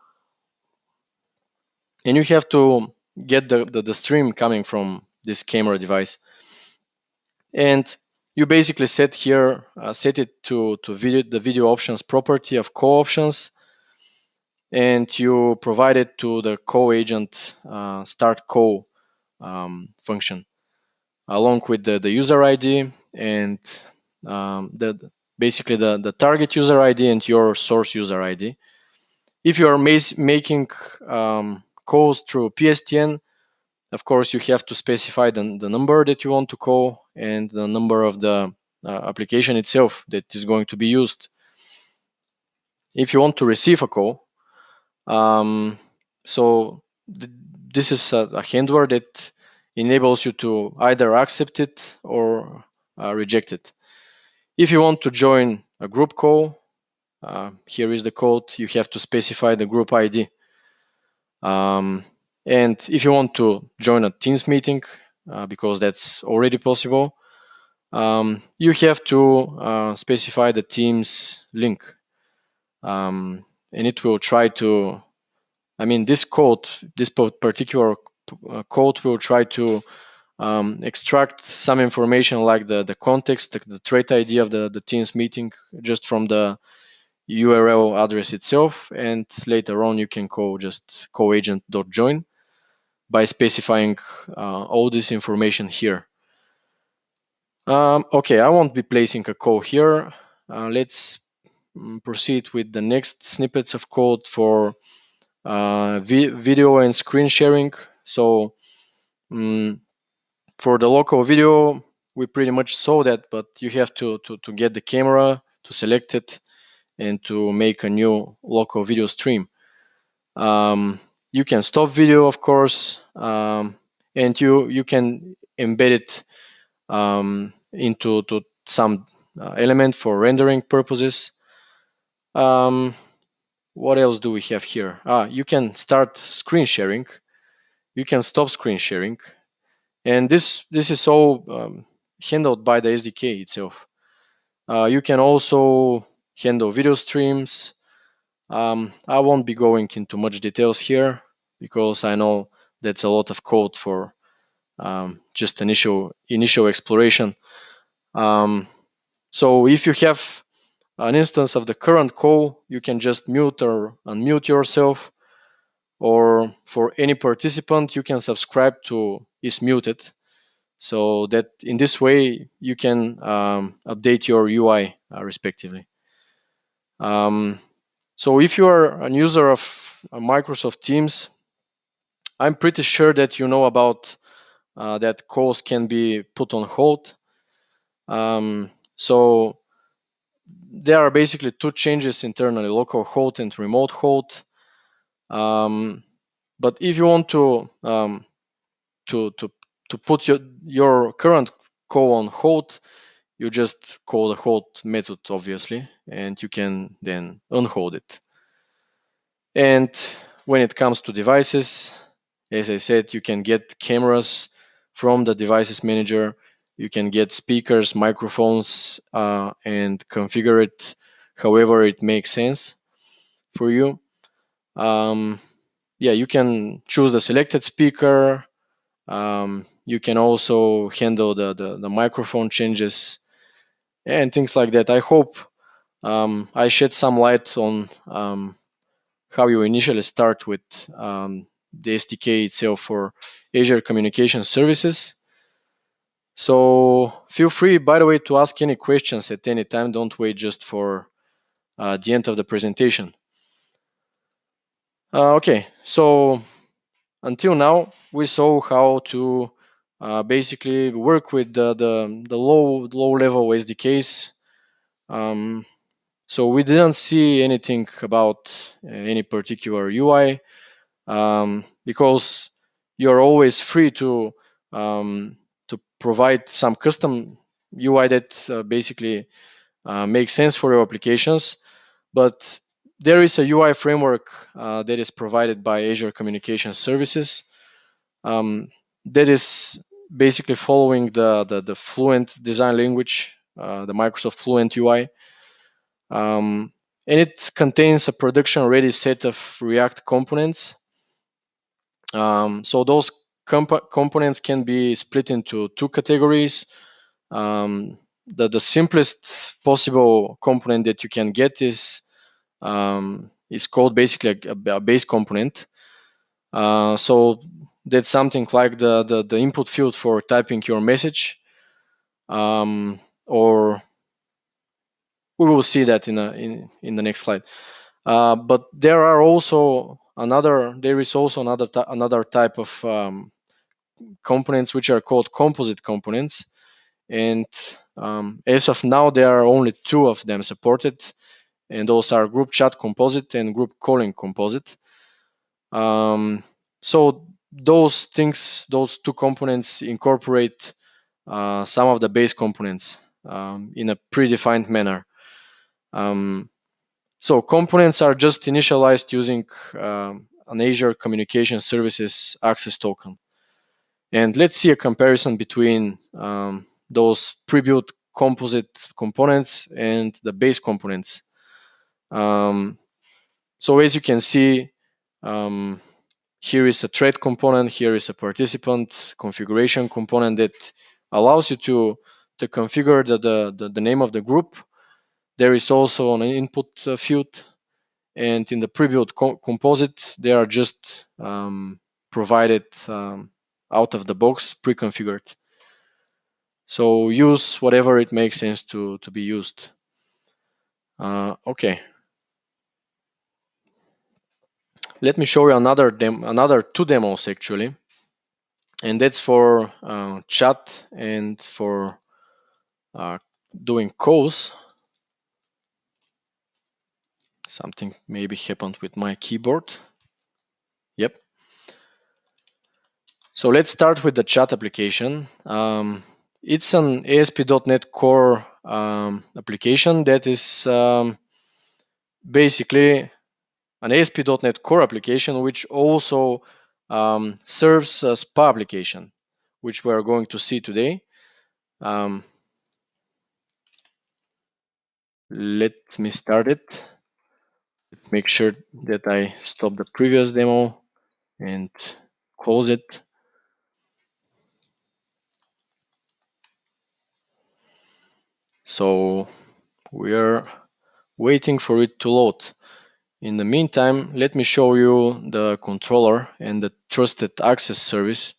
And you have to get the stream coming from this camera device. And you basically set it to the video options property of call options, and you provide it to the call agent start call function, along with the user ID and basically the target user ID and your source user ID. If you are making calls through PSTN, of course, you have to specify the number that you want to call and the number of the application itself that is going to be used. If you want to receive a call, this is a handler that enables you to either accept it or reject it. If you want to join a group call, here is the code. You have to specify the group ID. And if you want to join a Teams meeting, because that's already possible, you have to specify the Teams link. And it will try to, this particular code will try to extract some information like the context, the thread ID of the Teams meeting just from the URL address itself, and later on you can call just callagent.join by specifying all this information here. Okay, I won't be placing a call here. Let's proceed with the next snippets of code for video and screen sharing. So for the local video, we pretty much saw that, but you have to get the camera, to select it, and to make a new local video stream. You can stop video, of course, and you can embed it into some element for rendering purposes. What else do we have here? You can start screen sharing. You can stop screen sharing, and this is all handled by the SDK itself. You can also handle video streams. I won't be going into much details here because I know that's a lot of code for just initial exploration. So if you have an instance of the current call, you can just mute or unmute yourself, or for any participant, you can subscribe to is muted, so that in this way you can update your UI respectively. So if you are a user of Microsoft Teams, I'm pretty sure that you know about that calls can be put on hold. So there are basically two changes internally: local hold and remote hold. But if you want to put your current call on hold, you just call the hold method, obviously, and you can then unhold it. And when it comes to devices, as I said, you can get cameras from the devices manager. You can get speakers, microphones, and configure it however it makes sense for you. Yeah, you can choose the selected speaker. You can also handle the microphone changes and things like that. I hope I shed some light on how you initially start with the SDK itself for Azure Communication Services. So feel free, by the way, to ask any questions at any time. Don't wait just for the end of the presentation. Okay, so until now, we saw how to basically work with the low level SDKs. So we didn't see anything about any particular UI because you're always free to provide some custom UI that basically makes sense for your applications. But there is a UI framework that is provided by Azure Communication Services that is basically following the Fluent design language, the Microsoft Fluent UI. And it contains a production-ready set of React components. So those components can be split into two categories. The simplest possible component that you can get is called basically a base component. So that's something like the input field for typing your message, or we will see that in the next slide. But there is also another type of components which are called composite components, and as of now there are only two of them supported, and those are group chat composite and group calling composite. So those two components incorporate some of the base components in a predefined manner. So components are just initialized using an Azure Communication Services access token. And let's see a comparison between those pre-built composite components and the base components. So as you can see, here is a thread component, here is a participant configuration component that allows you to configure the name of the group. There is also an input field, and in the pre-built composite, they are just provided out of the box, pre-configured. So use whatever it makes sense to be used. Okay. Let me show you another two demos actually, and that's for chat and for doing calls. Something maybe happened with my keyboard. Yep. So let's start with the chat application. it's an ASP.NET Core application that is basically an ASP.NET Core application, which also serves a SPA application, which we are going to see today. Let me start it. Make sure that I stop the previous demo and close it. So we are waiting for it to load. In the meantime, let me show you the controller and the trusted access service.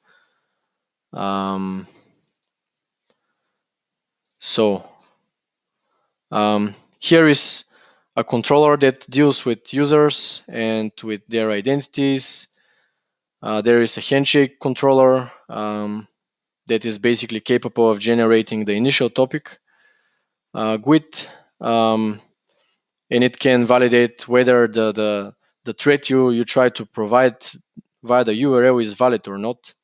Here is a controller that deals with users and with their identities. There is a handshake controller that is basically capable of generating the initial topic GUID, and it can validate whether the thread you try to provide via the URL is valid or not,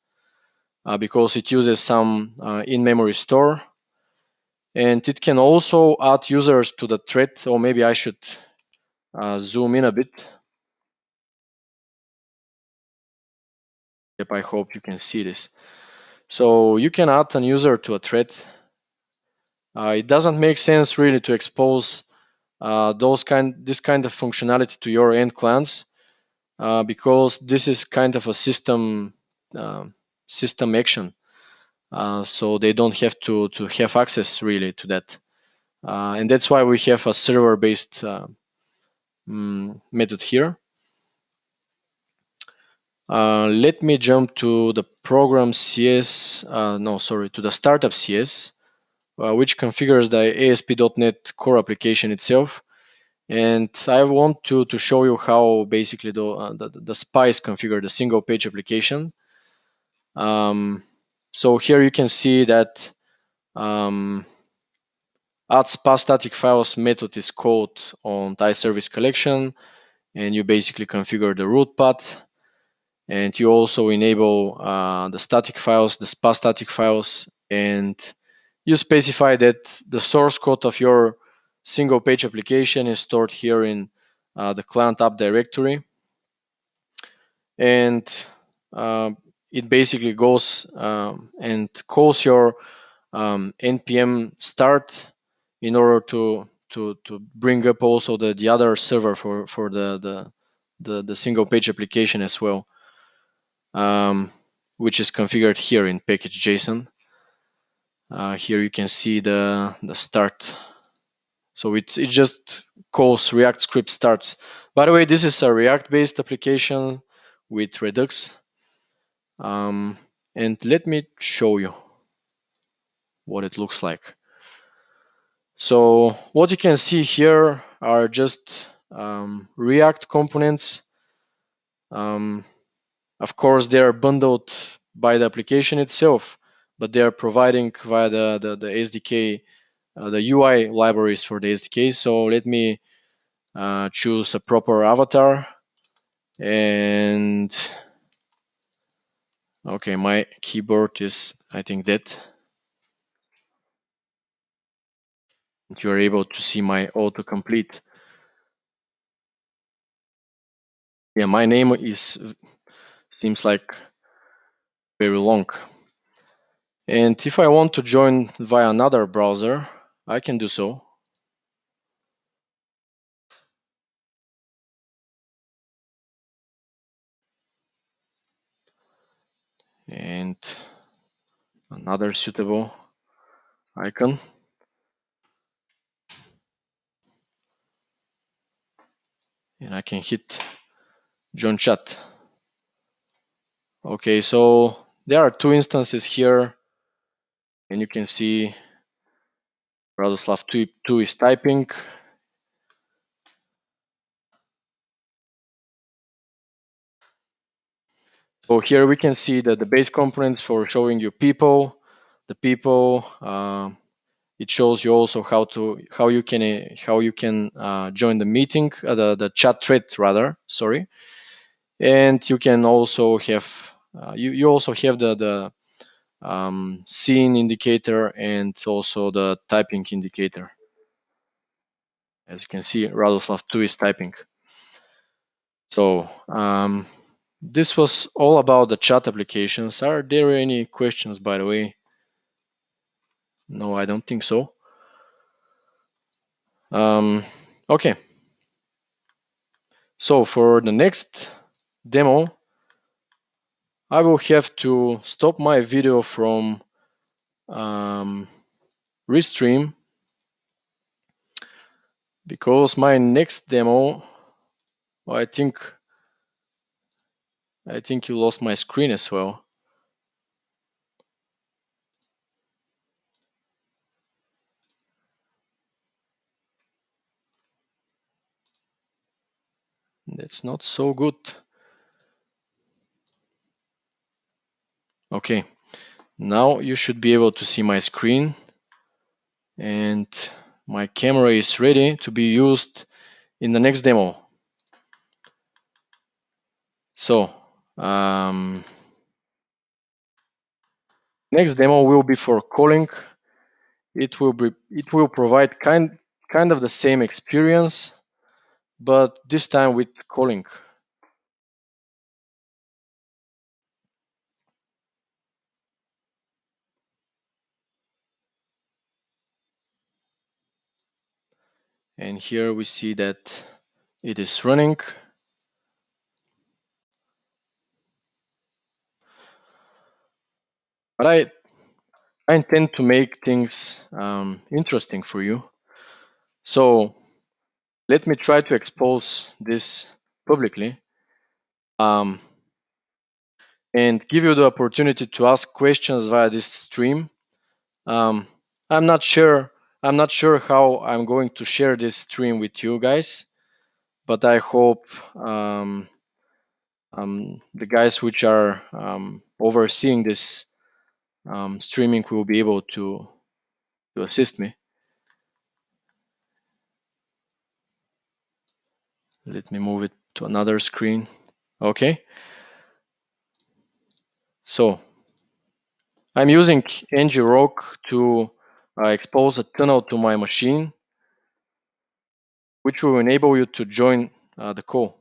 because it uses some in-memory store. And it can also add users to the thread, or maybe I should zoom in a bit. Yep, I hope you can see this. So you can add a user to a thread. It doesn't make sense really to expose this kind of functionality to your end clients, because this is kind of a system action. So they don't have to have access really to that. And that's why we have a server-based method here. Let me jump to the program CS, to the startup CS, which configures the ASP.NET Core application itself. And I want to show you how basically the SPA configure the single page application. So here you can see that add SPA static files method is called on iService collection, and you basically configure the root path, and you also enable the static files, the SPA static files, and you specify that the source code of your single page application is stored here in the client app directory. And it basically goes and calls your npm start in order to bring up also the other server for the single page application as well, which is configured here in package.json. Here you can see the start. So it just calls React script starts. By the way, this is a React-based application with Redux. And let me show you what it looks like. So what you can see here are just React components. Of course, they are bundled by the application itself, but they are providing via the SDK, the UI libraries for the SDK. So let me choose a proper avatar. And okay, my keyboard is, I think, that. You are able to see my autocomplete. Yeah, my name seems like very long. And if I want to join via another browser, I can do so. And another suitable icon. And I can hit join chat. Okay, so there are two instances here, and you can see Radoslav 2 is typing. So here we can see that the base components for showing you people, the people. It shows you also how you can join the meeting, the chat thread rather. Sorry, and you can also have you also have the scene indicator and also the typing indicator. As you can see, Radoslav 2 is typing. So this was all about the chat applications. Are there any questions, by the way? No, I don't think so. Okay. So for the next demo, I will have to stop my video from restream, because my next demo, well, I think you lost my screen as well. That's not so good. Okay, now you should be able to see my screen, and my camera is ready to be used in the next demo. So next demo will be for calling. It will provide kind of the same experience, but this time with calling. And here we see that it is running. But I intend to make things interesting for you. So let me try to expose this publicly and give you the opportunity to ask questions via this stream. I'm not sure how I'm going to share this stream with you guys, but I hope the guys which are overseeing this streaming will be able to assist me. Let me move it to another screen. Okay. So I'm using ng-rock to expose a tunnel to my machine, which will enable you to join the call.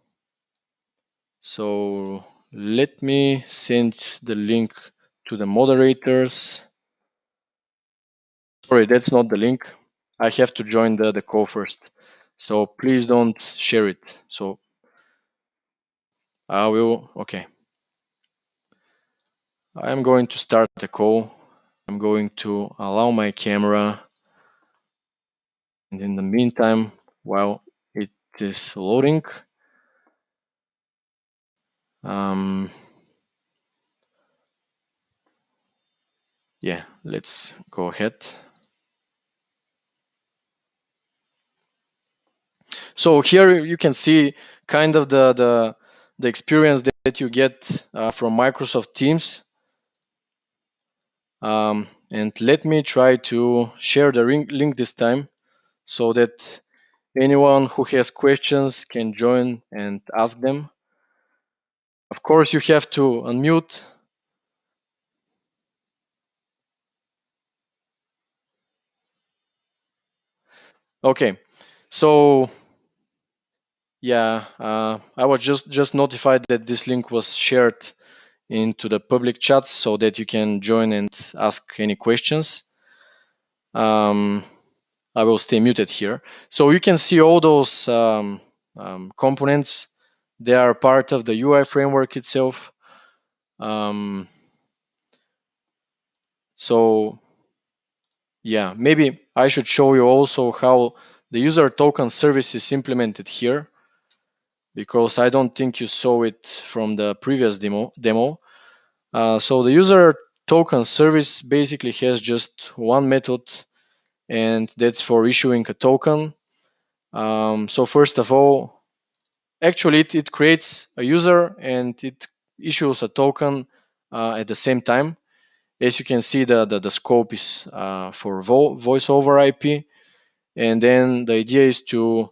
So let me send the link to the moderators. Sorry, that's not the link. I have to join the call first. So please don't share it. So I will, okay. I'm going to start the call. I'm going to allow my camera. And in the meantime, while it is loading, yeah, let's go ahead. So here you can see kind of the experience that you get from Microsoft Teams. And let me try to share the link this time so that anyone who has questions can join and ask them. Of course, you have to unmute. Okay, so yeah, I was just notified that this link was shared into the public chat so that you can join and ask any questions. I will stay muted here. So you can see all those components. They are part of the UI framework itself. So yeah, maybe I should show you also how the user token service is implemented here, because I don't think you saw it from the previous demo. So the user token service basically has just one method, and that's for issuing a token. So first of all, actually it creates a user and it issues a token at the same time. As you can see, the scope is for voice over IP, and then the idea is to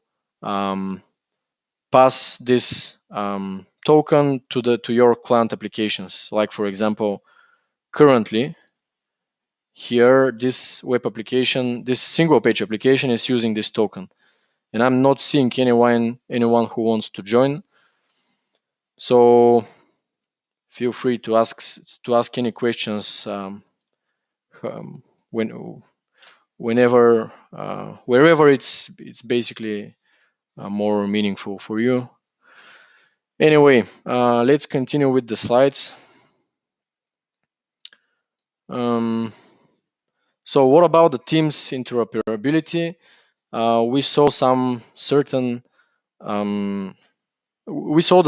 pass this token to your client applications. Like for example, currently here, this web application, this single page application is using this token. And I'm not seeing anyone who wants to join. So feel free to ask any questions whenever, wherever it's basically more meaningful for you. Anyway, let's continue with the slides. So what about the Teams interoperability? We saw some certain the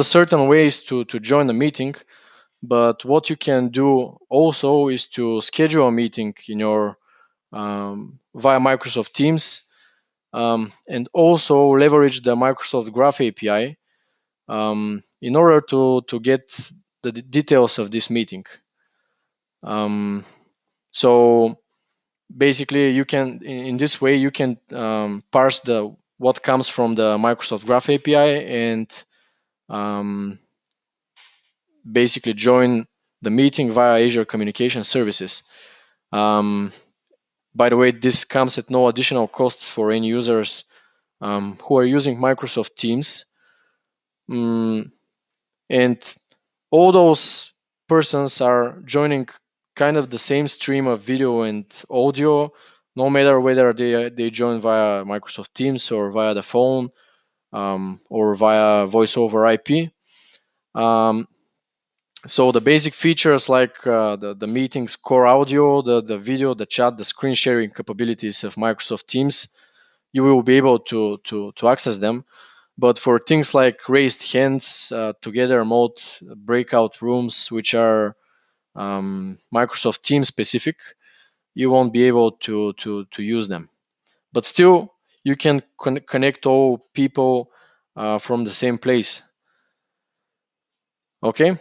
certain ways to join a meeting, but what you can do also is to schedule a meeting in your via Microsoft Teams, and also leverage the Microsoft Graph API in order to get the details of this meeting. So basically, you can in this way you can parse what comes from the Microsoft Graph API and basically join the meeting via Azure Communication Services. By the way, this comes at no additional costs for any users who are using Microsoft Teams. And all those persons are joining kind of the same stream of video and audio, no matter whether they join via Microsoft Teams or via the phone or via voice over IP. So the basic features like the meeting's core audio, the video, the chat, the screen sharing capabilities of Microsoft Teams, you will be able to access them. But for things like raised hands, together mode, breakout rooms, which are Microsoft Teams specific, you won't be able to use them. But still, you can connect all people from the same place. Okay.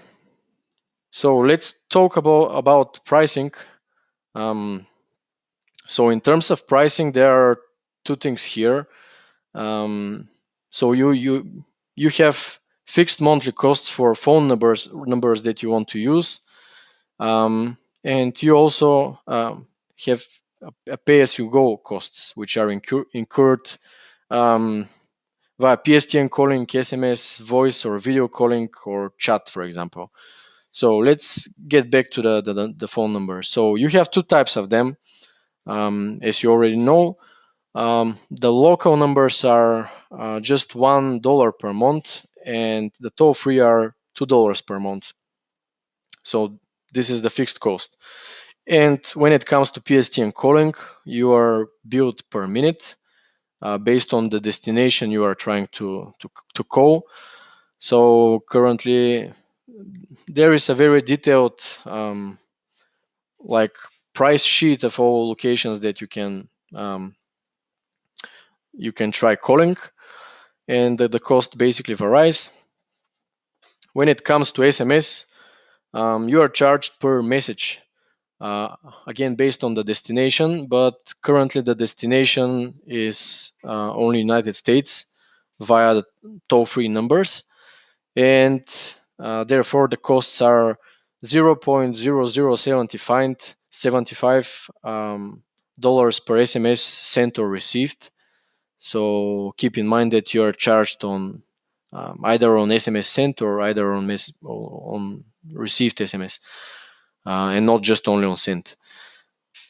So let's talk about pricing. So in terms of pricing, there are two things here. So you have fixed monthly costs for phone numbers that you want to use, and you also have a pay-as-you-go costs, which are incurred via PSTN calling, SMS, voice or video calling, or chat, for example. So let's get back to the phone number. So you have two types of them, as you already know. The local numbers are just $1 per month, and the toll-free are $2 per month. So this is the fixed cost. And when it comes to PSTN calling, you are billed per minute based on the destination you are trying to call. So currently, there is a very detailed like price sheet of all locations that you can try calling, and the cost basically varies. When it comes to SMS, you are charged per message, again based on the destination, but currently the destination is only United States via the toll-free numbers, and therefore the costs are 0.0075 dollars per SMS sent or received. So keep in mind that you are charged on either on SMS sent or either on received SMS, and not just only on sent.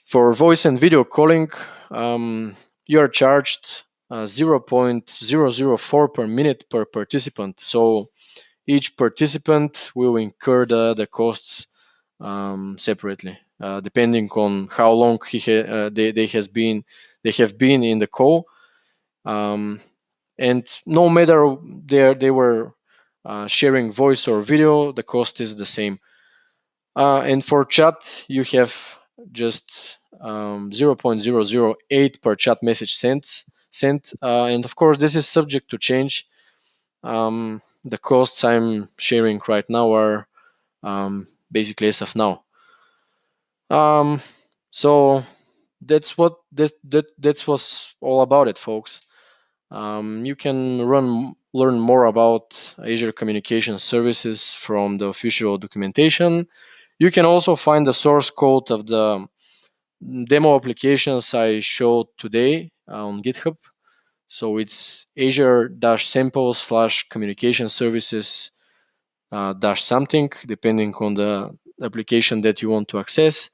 For voice and video calling, you are charged 0.004 per minute per participant. So each participant will incur the costs separately, depending on how long they have been in the call. And no matter they were sharing voice or video, the cost is the same. And for chat, you have just 0.008 per chat message sent. And of course, this is subject to change. The costs I'm sharing right now are basically as of now. So that's what that was all about it, folks. You can learn more about Azure Communication Services from the official documentation. You can also find the source code of the demo applications I showed today on GitHub. So it's Azure-simple/communication services dash something, depending on the application that you want to access.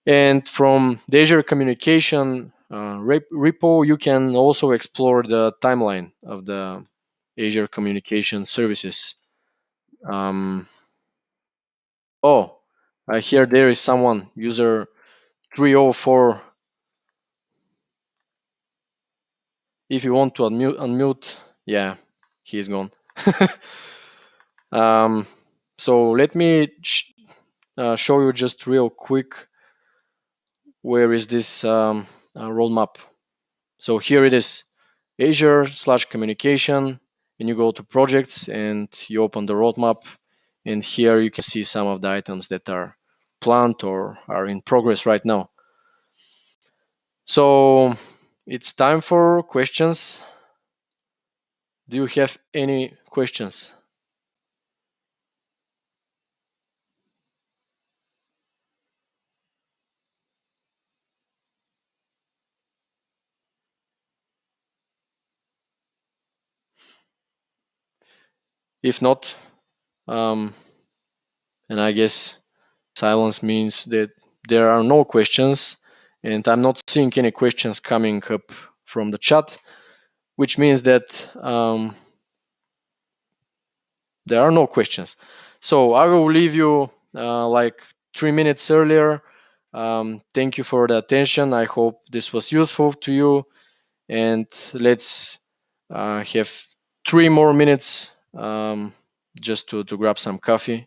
And from the Azure communication repo, you can also explore the timeline of the Azure communication services. I hear there is someone, user 304. If you want to unmute, yeah, he's gone. So let me show you just real quick where is this roadmap. So here it is, Azure/communication, and you go to projects and you open the roadmap, and here you can see some of the items that are planned or are in progress right now. So it's time for questions. Do you have any questions? If not, and I guess silence means that there are no questions, and I'm not seeing any questions coming up from the chat, which means that there are no questions. So I will leave you like 3 minutes earlier. Thank you for the attention. I hope this was useful to you, and let's have 3 more minutes just to grab some coffee.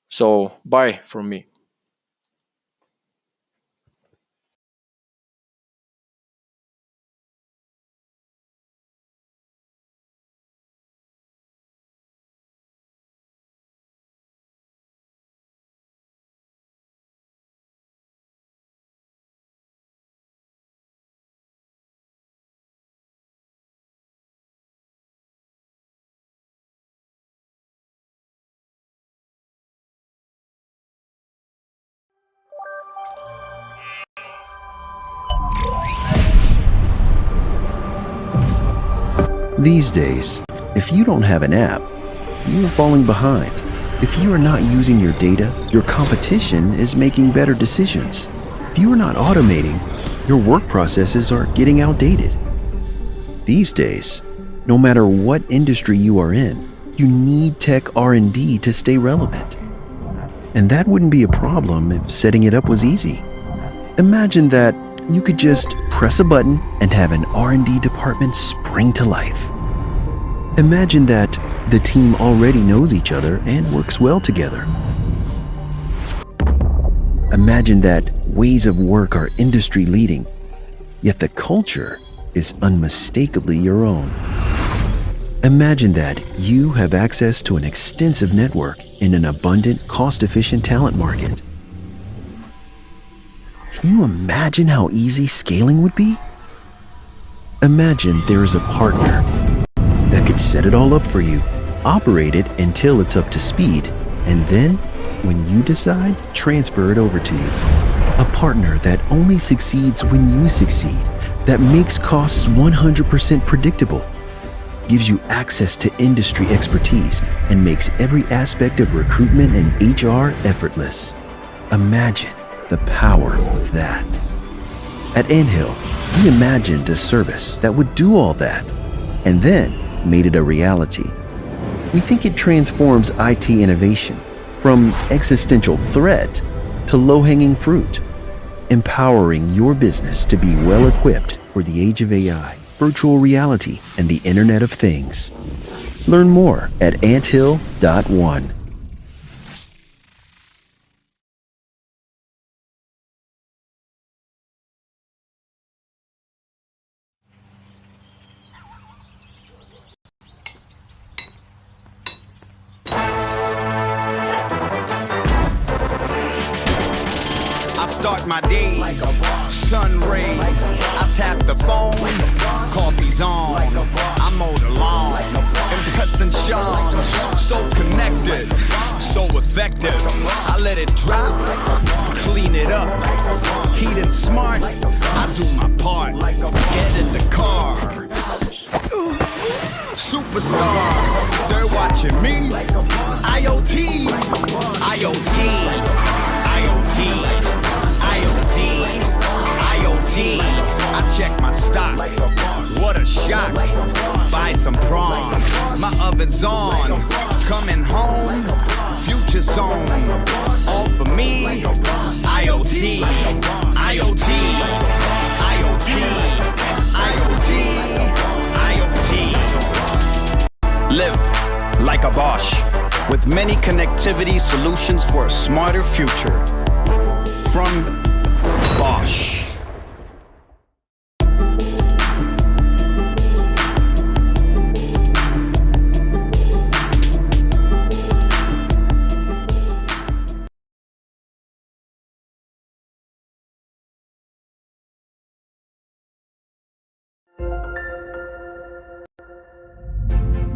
So bye from me. These days, if you don't have an app, you are falling behind. If you are not using your data, your competition is making better decisions. If you are not automating, your work processes are getting outdated. These days, no matter what industry you are in, you need tech R&D to stay relevant. And that wouldn't be a problem if setting it up was easy. Imagine that you could just press a button and have an R&D department spring to life. Imagine that the team already knows each other and works well together. Imagine that ways of work are industry leading, yet the culture is unmistakably your own. Imagine that you have access to an extensive network in an abundant, cost-efficient talent market. Can you imagine how easy scaling would be? Imagine there is a partner that could set it all up for you, operate it until it's up to speed, and then, when you decide, transfer it over to you. A partner that only succeeds when you succeed, that makes costs 100% predictable, gives you access to industry expertise, and makes every aspect of recruitment and HR effortless. Imagine the power of that. At Anthill, we imagined a service that would do all that, and then made it a reality. We think it transforms IT innovation from existential threat to low-hanging fruit, empowering your business to be well-equipped for the age of AI, virtual reality, and the Internet of Things. Learn more at anthill.one. Start my days, sun rays. I tap the phone, coffee's on. I mow the lawn. cussing Sean. So connected, so effective. I let it drop, clean it up. Heat and smart, I do my part. Get in the car. Superstar, they're watching me. IoT, IoT, IoT, IoT, IoT. I check my stock. What a shock. Buy some prawn. My oven's on. Coming home. Future zone. All for me. IoT, IoT, IoT, IoT, IoT. Live like a Bosch, with many connectivity solutions for a smarter future. From Bosch.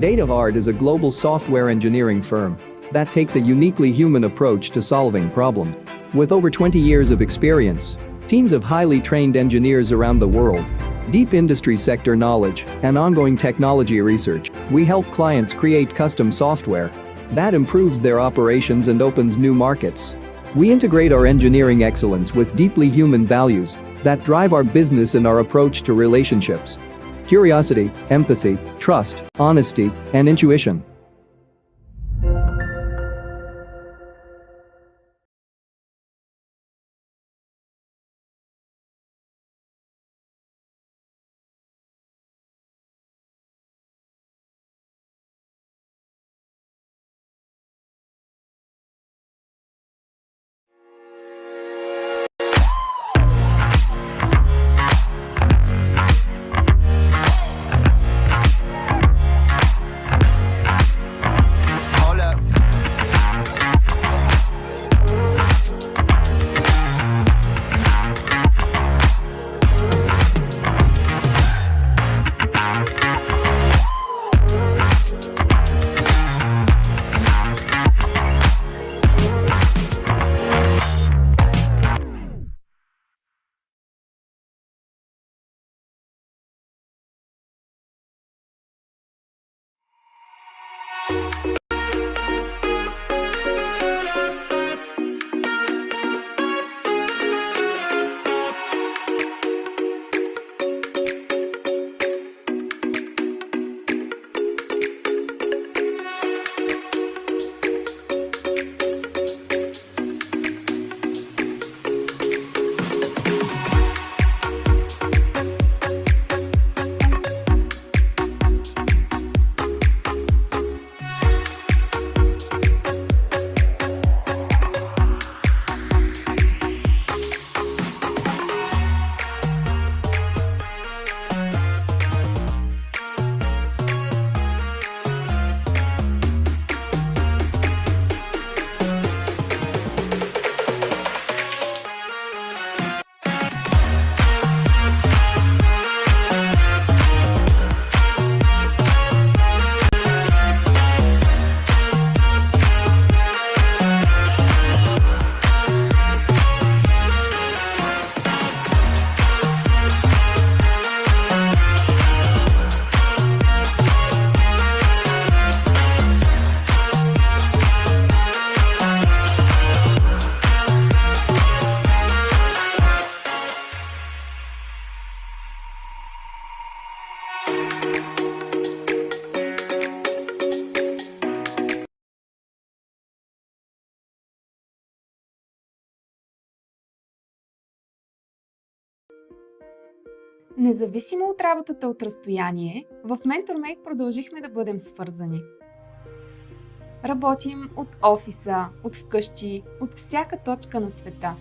Datavard is a global software engineering firm that takes a uniquely human approach to solving problems. With over 20 years of experience, teams of highly trained engineers around the world, deep industry sector knowledge, and ongoing technology research, we help clients create custom software that improves their operations and opens new markets. We integrate our engineering excellence with deeply human values that drive our business and our approach to relationships. Curiosity, empathy, trust, honesty, and intuition. Независимо от работата от разстояние, в MentorMate продължихме да бъдем свързани. Работим от офиса, от вкъщи, от всяка точка на света.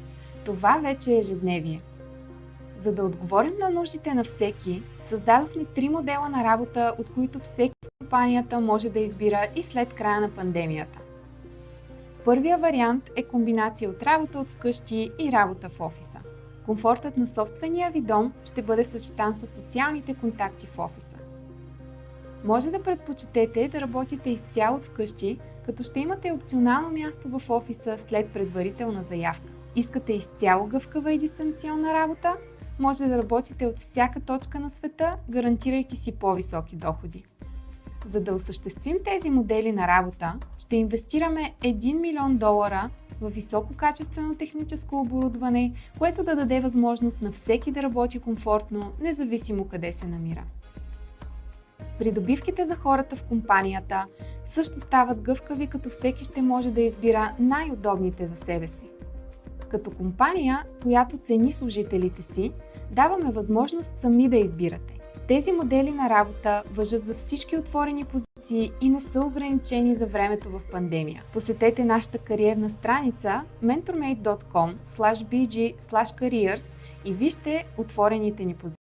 Това вече е ежедневие. За да отговорим на нуждите на всеки, създадохме 3 модела на работа, от които всеки в компанията може да избира и след края на пандемията. Първия вариант е комбинация от работа от вкъщи и работа в офиса. Комфортът на собствения ви дом ще бъде съчетан с социалните контакти в офиса. Може да предпочетете да работите изцяло от вкъщи, като ще имате опционално място в офиса след предварителна заявка. Искате изцяло гъвкава и дистанционна работа? Може да работите от всяка точка на света, гарантирайки си по-високи доходи. За да осъществим тези модели на работа, ще инвестираме $1 милион в висококачествено техническо оборудване, което да даде възможност на всеки да работи комфортно, независимо къде се намира. Придобивките за хората в компанията също стават гъвкави, като всеки ще може да избира най-удобните за себе си. Като компания, която цени служителите си, даваме възможност сами да избирате. Тези модели на работа важат за всички отворени позиции и не са ограничени за времето в пандемия. Посетете нашата кариерна страница mentormate.com/bg/careers и вижте отворените ни позиции.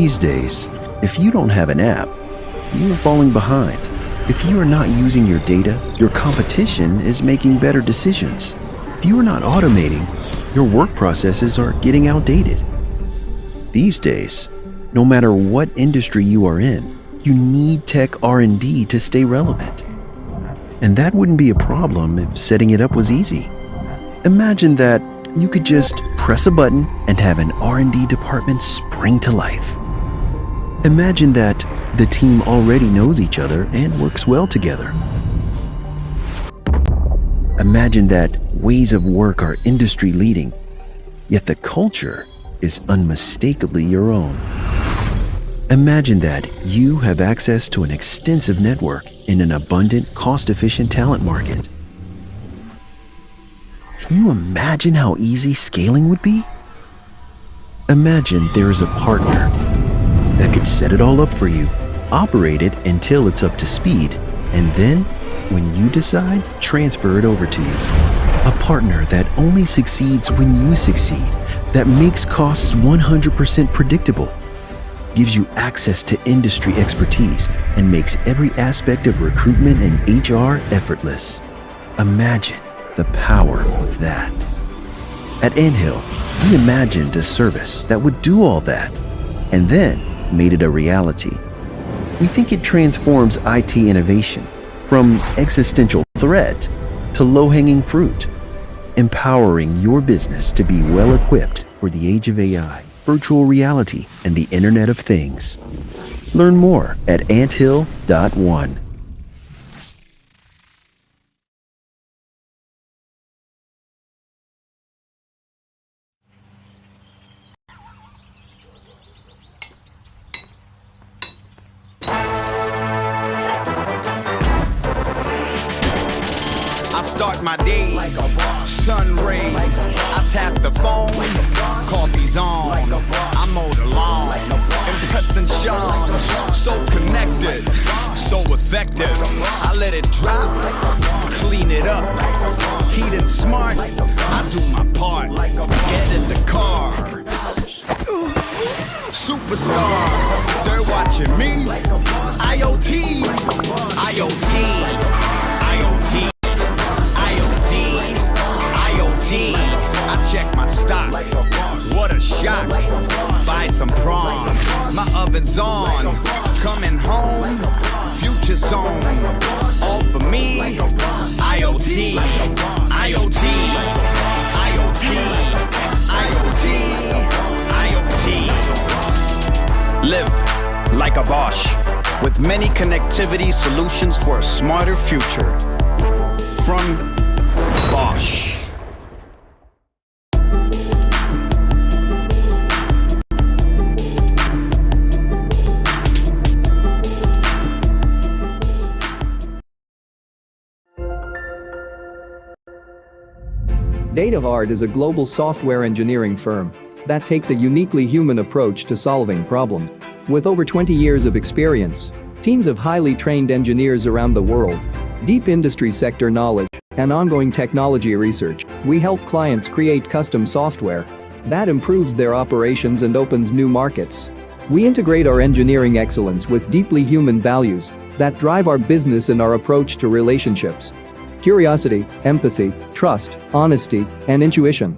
These days, if you don't have an app, you are falling behind. If you are not using your data, your competition is making better decisions. If you are not automating, your work processes are getting outdated. These days, no matter what industry you are in, you need tech R&D to stay relevant. And that wouldn't be a problem if setting it up was easy. Imagine that you could just press a button and have an R&D department spring to life. Imagine that the team already knows each other and works well together. Imagine that ways of work are industry leading, yet the culture is unmistakably your own. Imagine that you have access to an extensive network in an abundant, cost-efficient talent market. Can you imagine how easy scaling would be? Imagine there is a partner that could set it all up for you, operate it until it's up to speed, and then, when you decide, transfer it over to you. A partner that only succeeds when you succeed, that makes costs 100% predictable, gives you access to industry expertise, and makes every aspect of recruitment and HR effortless. Imagine the power of that. At Anthill, we imagined a service that would do all that, and then made it a reality. We think it transforms IT innovation from existential threat to low-hanging fruit, empowering your business to be well-equipped for the age of AI, virtual reality, and the Internet of Things. Learn more at anthill.one. I start my days, sun rays. I tap the phone, coffee's on. I mow the lawn, impressing Sean. So connected, so effective. I let it drop, clean it up. Heated smart, I do my part. Get in the car. Superstar, they're watching me. IoT, IoT, IoT. IoT, I check my stock. What a shock. Buy some prawn. My oven's on. Coming home. Future zone. All for me. IoT. IoT. IoT. IoT. IoT. Live like a Bosch. With many connectivity solutions for a smarter future. From Bosch. Datavard is a global software engineering firm that takes a uniquely human approach to solving problems. With over 20 years of experience, teams of highly trained engineers around the world, deep industry sector knowledge, and ongoing technology research, we help clients create custom software that improves their operations and opens new markets. We integrate our engineering excellence with deeply human values that drive our business and our approach to relationships. Curiosity, empathy, trust, honesty, and intuition.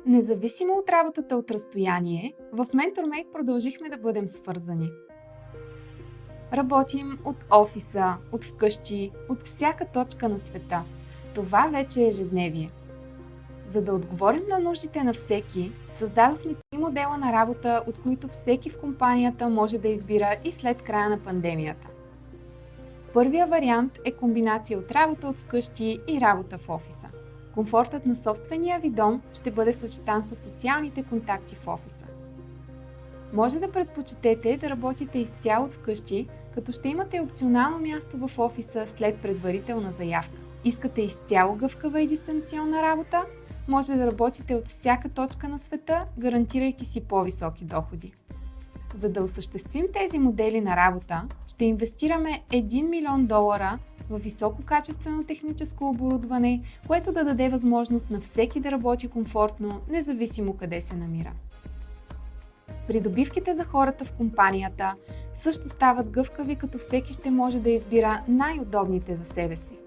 Независимо от работата от разстояние, в MentorMate продължихме да бъдем свързани. Работим от офиса, от вкъщи, от всяка точка на света. Това вече е ежедневие. За да отговорим на нуждите на всеки, създадохме 3 модела на работа, от които всеки в компанията може да избира и след края на пандемията. Първия вариант е комбинация от работа от вкъщи и работа в офиса. Комфортът на собствения ви дом ще бъде съчетан с социалните контакти в офиса. Може да предпочетете да работите изцяло от вкъщи, като ще имате опционално място в офиса след предварителна заявка. Искате изцяло гъвкава и дистанционна работа? Може да работите от всяка точка на света, гарантирайки си по-високи доходи. За да осъществим тези модели на работа, ще инвестираме $1 милион в висококачествено техническо оборудване, което да даде възможност на всеки да работи комфортно, независимо къде се намира. Придобивките за хората в компанията също стават гъвкави, като всеки ще може да избира най-удобните за себе си.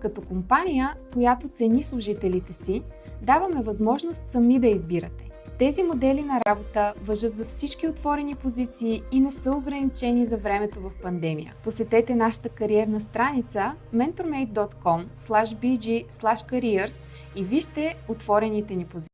Като компания, която цени служителите си, даваме възможност сами да избирате. Тези модели на работа важат за всички отворени позиции и не са ограничени за времето в пандемия. Посетете нашата кариерна страница mentormate.com/bg/careers и вижте отворените ни позиции.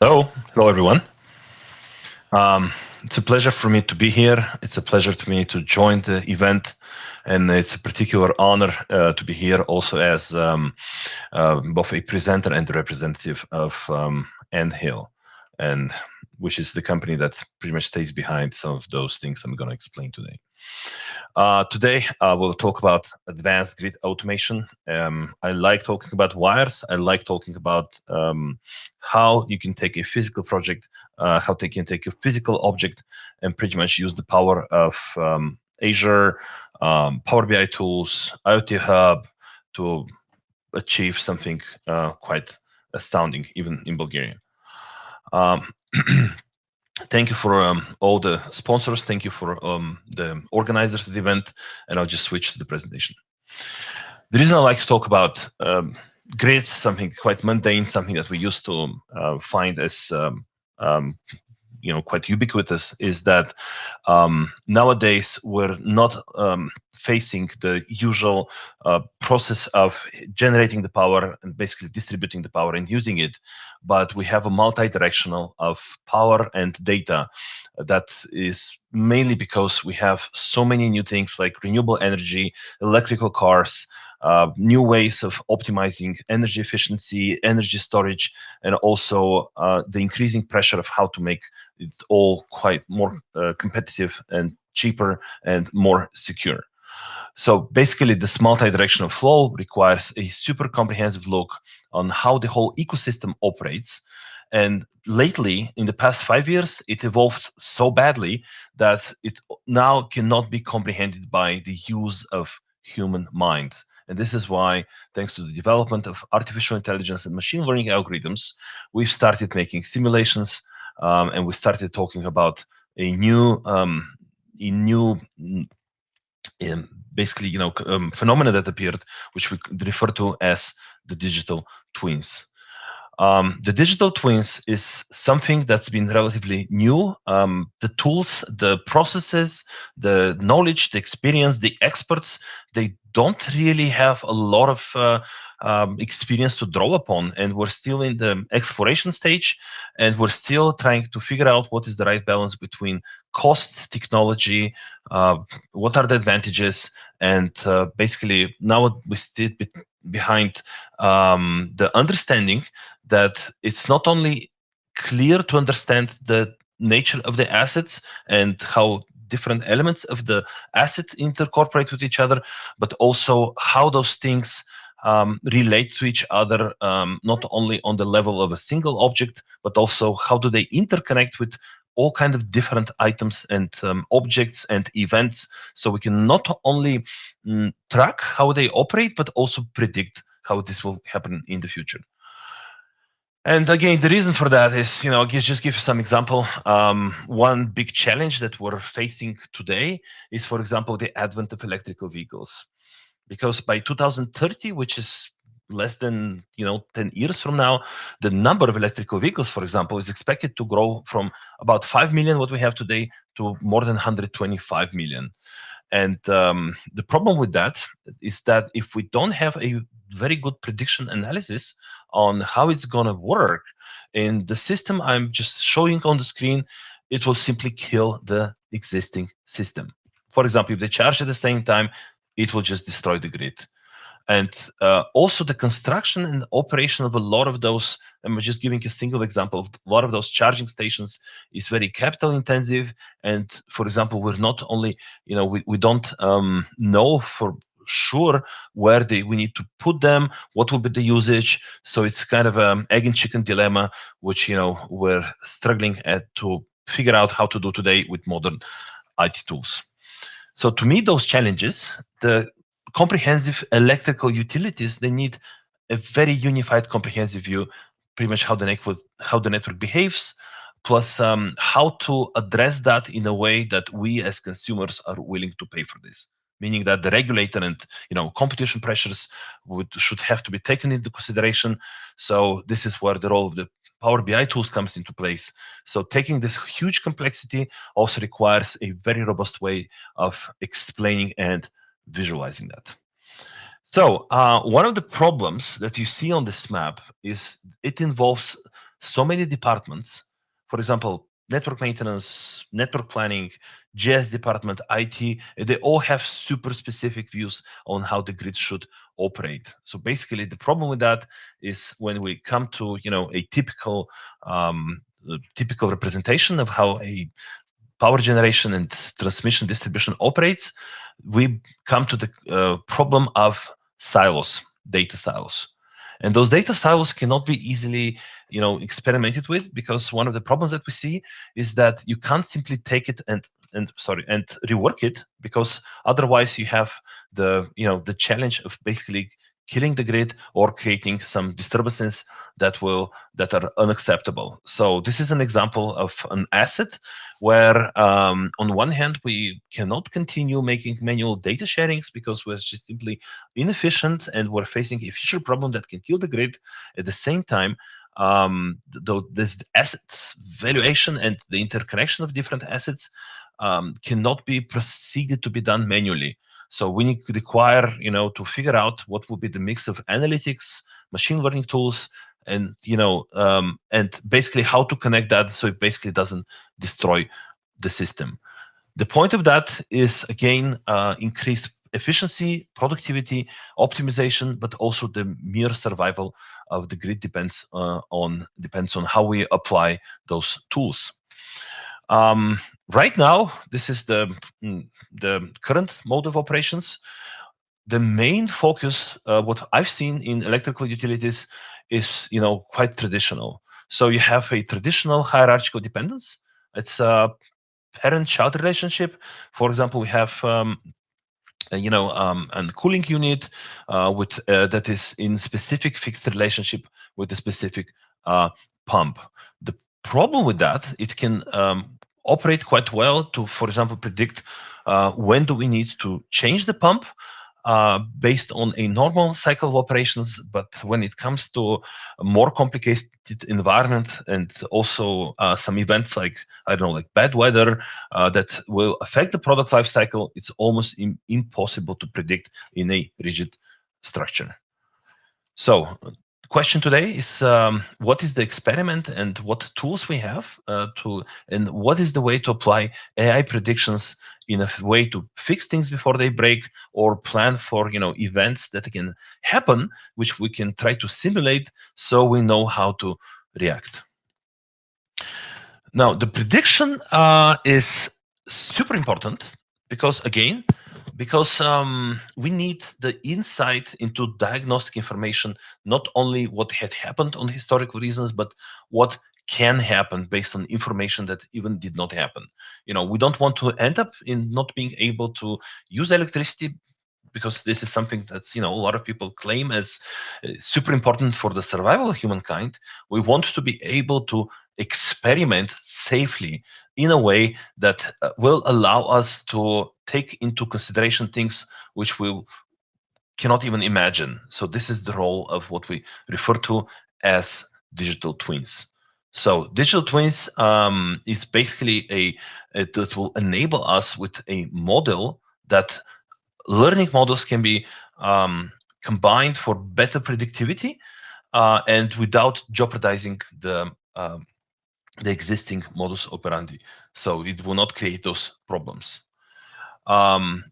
Hello everyone. It's a pleasure for me to be here. It's a pleasure to me to join the event, and it's a particular honor to be here also as both a presenter and a representative of Hill, and which is the company that pretty much stays behind some of those things I'm going to explain today. Today, we'll talk about advanced grid automation. I like talking about wires. I like talking about how you can take a physical project, how you can take a physical object and pretty much use the power of Azure, Power BI tools, IoT Hub to achieve something quite astounding, even in Bulgaria. Thank you for all the sponsors. Thank you for the organizers of the event. And I'll just switch to the presentation. The reason I like to talk about grids, something quite mundane, something that we used to find as quite ubiquitous, is that nowadays we're not facing the usual process of generating the power and basically distributing the power and using it, but we have a multi-directional of power and data. That is mainly because we have so many new things like renewable energy, electrical cars, new ways of optimizing energy efficiency, energy storage, and also the increasing pressure of how to make it all quite more competitive and cheaper and more secure. So basically, this multi-directional flow requires a super comprehensive look on how the whole ecosystem operates. And lately, in the past 5 years, it evolved so badly that it now cannot be comprehended by the use of human minds. And this is why, thanks to the development of artificial intelligence and machine learning algorithms, we've started making simulations, and we started talking about a new basically, phenomena that appeared, which we refer to as the digital twins. The digital twins is something that's been relatively new. The tools, the processes, the knowledge, the experience, the experts, they don't really have a lot of experience to draw upon, and we're still in the exploration stage, and we're still trying to figure out what is the right balance between cost, technology, what are the advantages, and basically now we sit behind the understanding that it's not only clear to understand the nature of the assets and how different elements of the asset intercorporate with each other, but also how those things relate to each other, not only on the level of a single object, but also how do they interconnect with all kinds of different items and objects and events, so we can not only track how they operate, but also predict how this will happen in the future. And again, the reason for that is, I'll just give you some example. One big challenge that we're facing today is, for example, the advent of electrical vehicles. Because by 2030, which is less than 10 years from now, the number of electrical vehicles, for example, is expected to grow from about 5 million, what we have today, to more than 125 million. And the problem with that is that if we don't have a very good prediction analysis on how it's going to work in the system I'm just showing on the screen, it will simply kill the existing system. For example, if they charge at the same time, it will just destroy the grid. And also the construction and operation of a lot of those, I'm just giving a single example, a lot of those charging stations is very capital intensive. And for example, we're not only, we don't know for sure where we need to put them, what will be the usage. So it's kind of an egg and chicken dilemma, which, we're struggling to figure out how to do today with modern IT tools. So to meet those challenges, the comprehensive electrical utilities, they need a very unified, comprehensive view, pretty much how the network behaves, plus how to address that in a way that we as consumers are willing to pay for this. Meaning that the regulator and competition pressures should have to be taken into consideration. So this is where the role of the Power BI tools comes into place. So taking this huge complexity also requires a very robust way of explaining and visualizing that. So one of the problems that you see on this map is it involves so many departments, for example, network maintenance, network planning, GS department, IT, they all have super specific views on how the grid should operate. So basically, the problem with that is when we come to a typical representation of how a power generation and transmission distribution operates, we come to the problem of silos, data silos. And those data silos cannot be easily, experimented with, because one of the problems that we see is that you can't simply take it and rework it, because otherwise you have the challenge of basically killing the grid or creating some disturbances that are unacceptable. So this is an example of an asset where on one hand we cannot continue making manual data sharings because we're just simply inefficient and we're facing a future problem that can kill the grid. At the same time, this asset valuation and the interconnection of different assets cannot be proceeded to be done manually. So we require, to figure out what will be the mix of analytics, machine learning tools, and and basically how to connect that so it basically doesn't destroy the system. The point of that is again increased efficiency, productivity, optimization, but also the mere survival of the grid depends on how we apply those tools. Right now, this is the current mode of operations. The main focus, what I've seen in electrical utilities, is quite traditional. So you have a traditional hierarchical dependence. It's a parent-child relationship. For example, we have a cooling unit with that is in specific fixed relationship with a specific pump. The problem with that, it can operate quite well to, for example, predict when do we need to change the pump based on a normal cycle of operations. But when it comes to a more complicated environment and also some events like, I don't know, like bad weather that will affect the product life cycle, it's almost impossible to predict in a rigid structure. So question today is what is the experiment and what tools we have and what is the way to apply AI predictions in a way to fix things before they break, or plan for events that can happen, which we can try to simulate so we know how to react. Now, the prediction is super important because we need the insight into diagnostic information, not only what had happened on historical reasons, but what can happen based on information that even did not happen. We don't want to end up in not being able to use electricity, because this is something that's a lot of people claim as super important for the survival of humankind. We want to be able to experiment safely in a way that will allow us to take into consideration things which we cannot even imagine. So this is the role of what we refer to as digital twins. So digital twins is basically that will enable us with a model that learning models can be combined for better predictivity and without jeopardizing the existing modus operandi. So it will not create those problems. One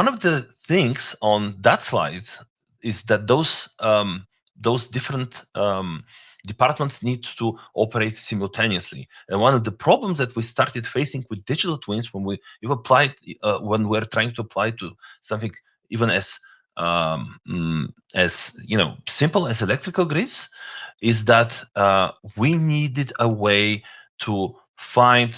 of the things on that slide is that those different departments need to operate simultaneously. And one of the problems that we started facing with digital twins when we're trying to apply to something even as simple as electrical grids, is that we needed a way to find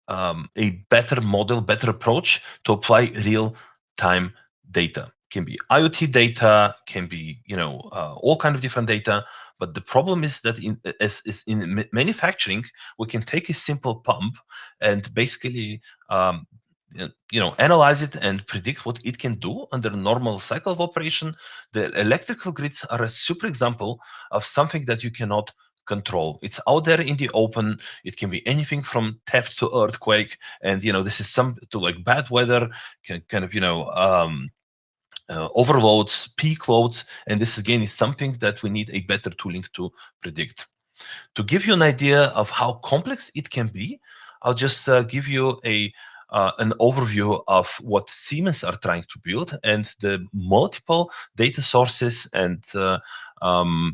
a better model, better approach to apply real-time data. Can be IoT data, can be all kind of different data. But the problem is that in manufacturing, we can take a simple pump and basically analyze it and predict what it can do under normal cycle of operation. The electrical grids are a super example of something that you cannot control. It's out there in the open. It can be anything from theft to earthquake, and this is to like bad weather, kind of overloads, peak loads, and this again is something that we need a better tooling to predict. To give you an idea of how complex it can be, I'll just give you an overview of what Siemens are trying to build and the multiple data sources and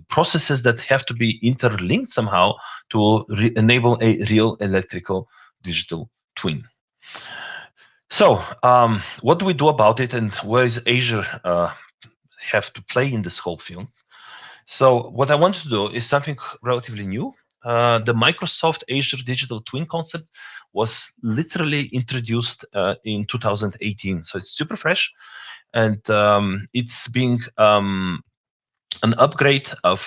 processes that have to be interlinked somehow to enable a real electrical digital twin. So what do we do about it, and where is Azure have to play in this whole field? So what I want to do is something relatively new. The Microsoft Azure Digital Twin concept was literally introduced in 2018. So it's super fresh, and it's being an upgrade of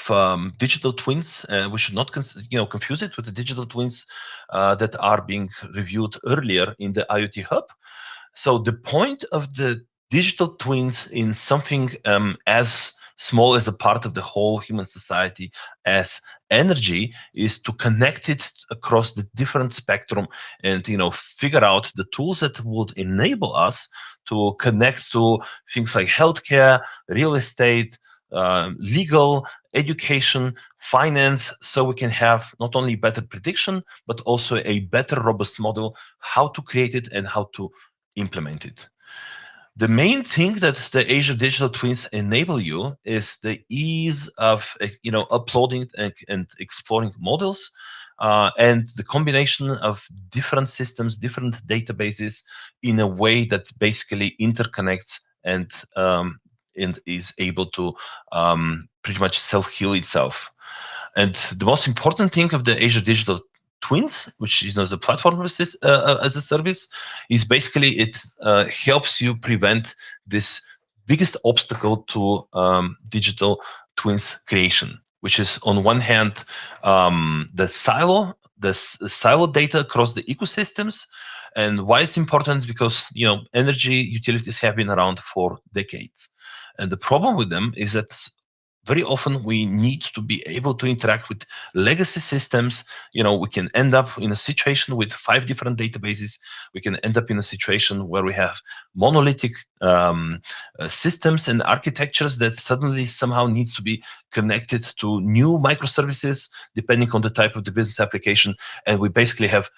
digital twins. We should not confuse it with the digital twins that are being reviewed earlier in the IoT Hub. So the point of the digital twins in something as small as a part of the whole human society as energy is to connect it across the different spectrum and figure out the tools that would enable us to connect to things like healthcare, real estate, legal, education, finance, so we can have not only better prediction but also a better robust model how to create it and how to implement it. The main thing that the Azure Digital Twins enable you is the ease of uploading and exploring models, and the combination of different systems, different databases in a way that basically interconnects and is able to pretty much self-heal itself. And the most important thing of the Azure Digital Twins, which is the platform as a service, is basically it helps you prevent this biggest obstacle to digital twins creation, which is on one hand the silo data across the ecosystems. And why it's important? Because energy utilities have been around for decades, and the problem with them is that very often we need to be able to interact with legacy systems. We can end up in a situation with 5 different databases. We can end up in a situation where we have monolithic systems and architectures that suddenly somehow needs to be connected to new microservices depending on the type of the business application. And we basically have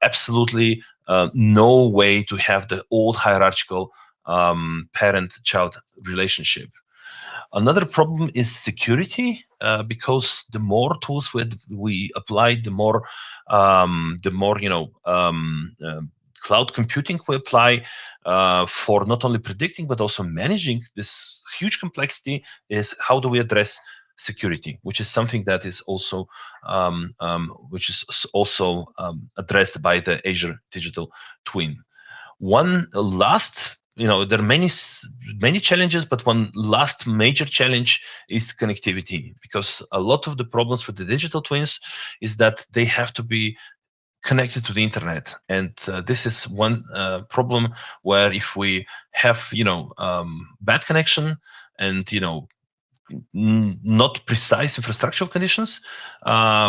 absolutely no way to have the old hierarchical parent-child relationship. Another problem is security, because the more tools we apply, the more cloud computing we apply for not only predicting but also managing this huge complexity. Is how do we address security, which is something that is also addressed by the Azure Digital Twin. One last, there are many challenges, but one last major challenge is connectivity, because a lot of the problems with the digital twins is that they have to be connected to the internet, and this is one problem where if we have bad connection and not precise infrastructural conditions,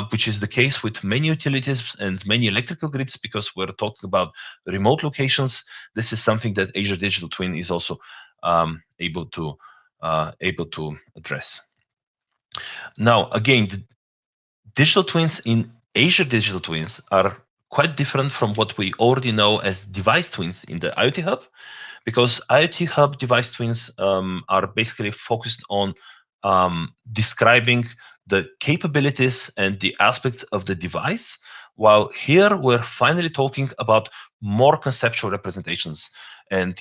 which is the case with many utilities and many electrical grids, because we're talking about remote locations. This is something that Azure Digital Twin is also able to address. Now, again, the digital twins in Azure Digital Twins are quite different from what we already know as device twins in the IoT Hub, because IoT Hub device twins are basically focused on describing the capabilities and the aspects of the device, while here we're finally talking about more conceptual representations. And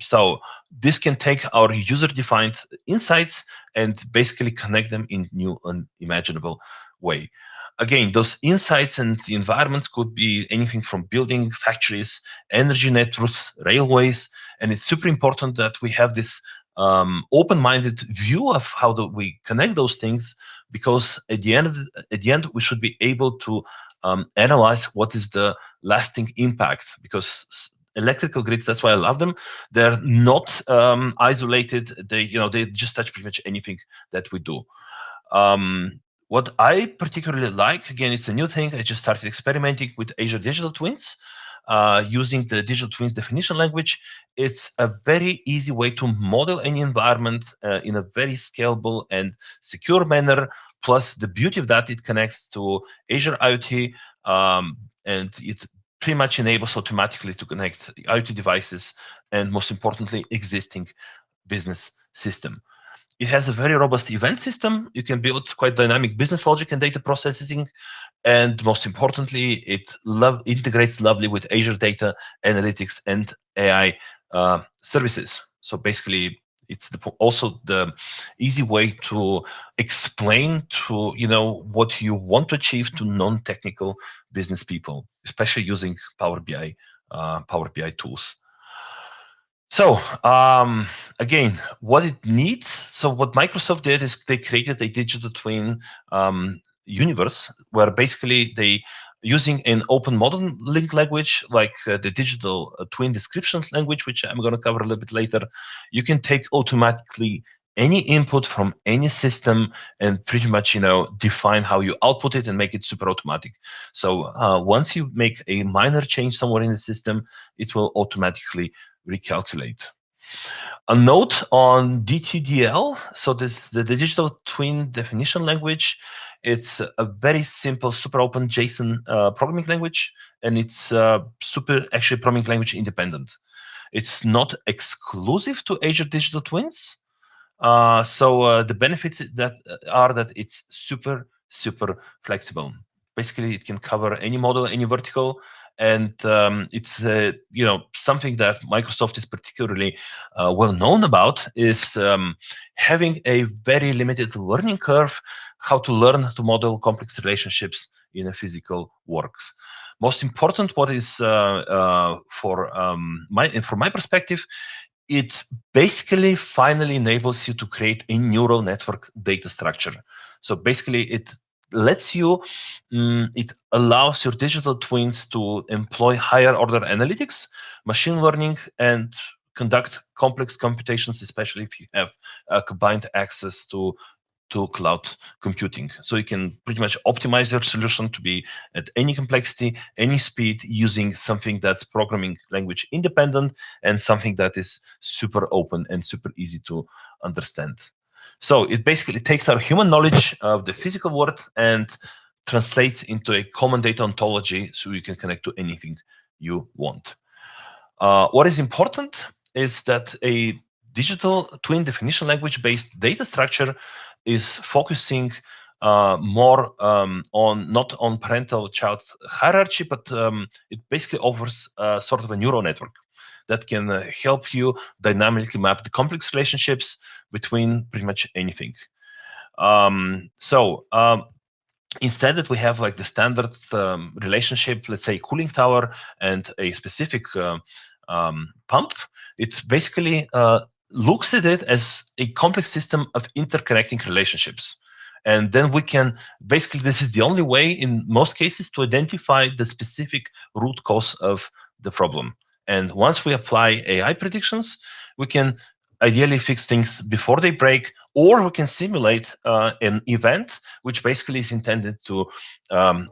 so this can take our user-defined insights and basically connect them in new unimaginable way. Again, those insights and the environments could be anything from building, factories, energy networks, railways, and it's super important that we have this open-minded view of how do we connect those things, because at the end we should be able to analyze what is the lasting impact, because electrical grids, that's why I love them, they're not isolated. They just touch pretty much anything that we do. What I particularly like, again, it's a new thing, I just started experimenting with Azure Digital Twins. using the digital twins definition language, it's a very easy way to model any environment in a very scalable and secure manner. Plus, the beauty of that, it connects to Azure IoT, and it pretty much enables automatically to connect IoT devices and, most importantly, existing business system. It has a very robust event system. You can build quite dynamic business logic and data processing. And most importantly, it integrates lovely with Azure data analytics and AI services. So basically, it's also the easy way to explain to what you want to achieve to non-technical business people, especially using Power BI tools. So again, what it needs. So what Microsoft did is they created a digital twin universe where basically they using an open model link language like the digital twin description language, which I'm going to cover a little bit later. You can take automatically any input from any system and pretty much define how you output it and make it super automatic. So once you make a minor change somewhere in the system, it will automatically recalculate. A note on DTDL. So the digital twin definition language. It's a very simple, super open JSON programming language, and it's super actually programming language independent. It's not exclusive to Azure Digital Twins. So the benefits are that it's super flexible. Basically, it can cover any model, any vertical, and it's something that Microsoft is particularly well known about is having a very limited learning curve, how to learn to model complex relationships in a physical works. Most important, what is from my perspective, it basically finally enables you to create a neural network data structure. So basically, it lets you, it allows your digital twins to employ higher order analytics, machine learning, and conduct complex computations, especially if you have combined access to cloud computing. So you can pretty much optimize your solution to be at any complexity, any speed, using something that's programming language independent and something that is super open and super easy to understand. So it basically takes our human knowledge of the physical world and translates into a common data ontology so you can connect to anything you want. What is important is that a digital twin definition language based data structure is focusing more on not on parental child hierarchy, but it basically offers sort of a neural network that can help you dynamically map the complex relationships between pretty much anything. Instead that we have like the standard relationship, let's say cooling tower and a specific pump, it basically looks at it as a complex system of interconnecting relationships. And then we can, basically, this is the only way in most cases to identify the specific root cause of the problem. And once we apply AI predictions, we can ideally fix things before they break, or we can simulate an event which basically is intended to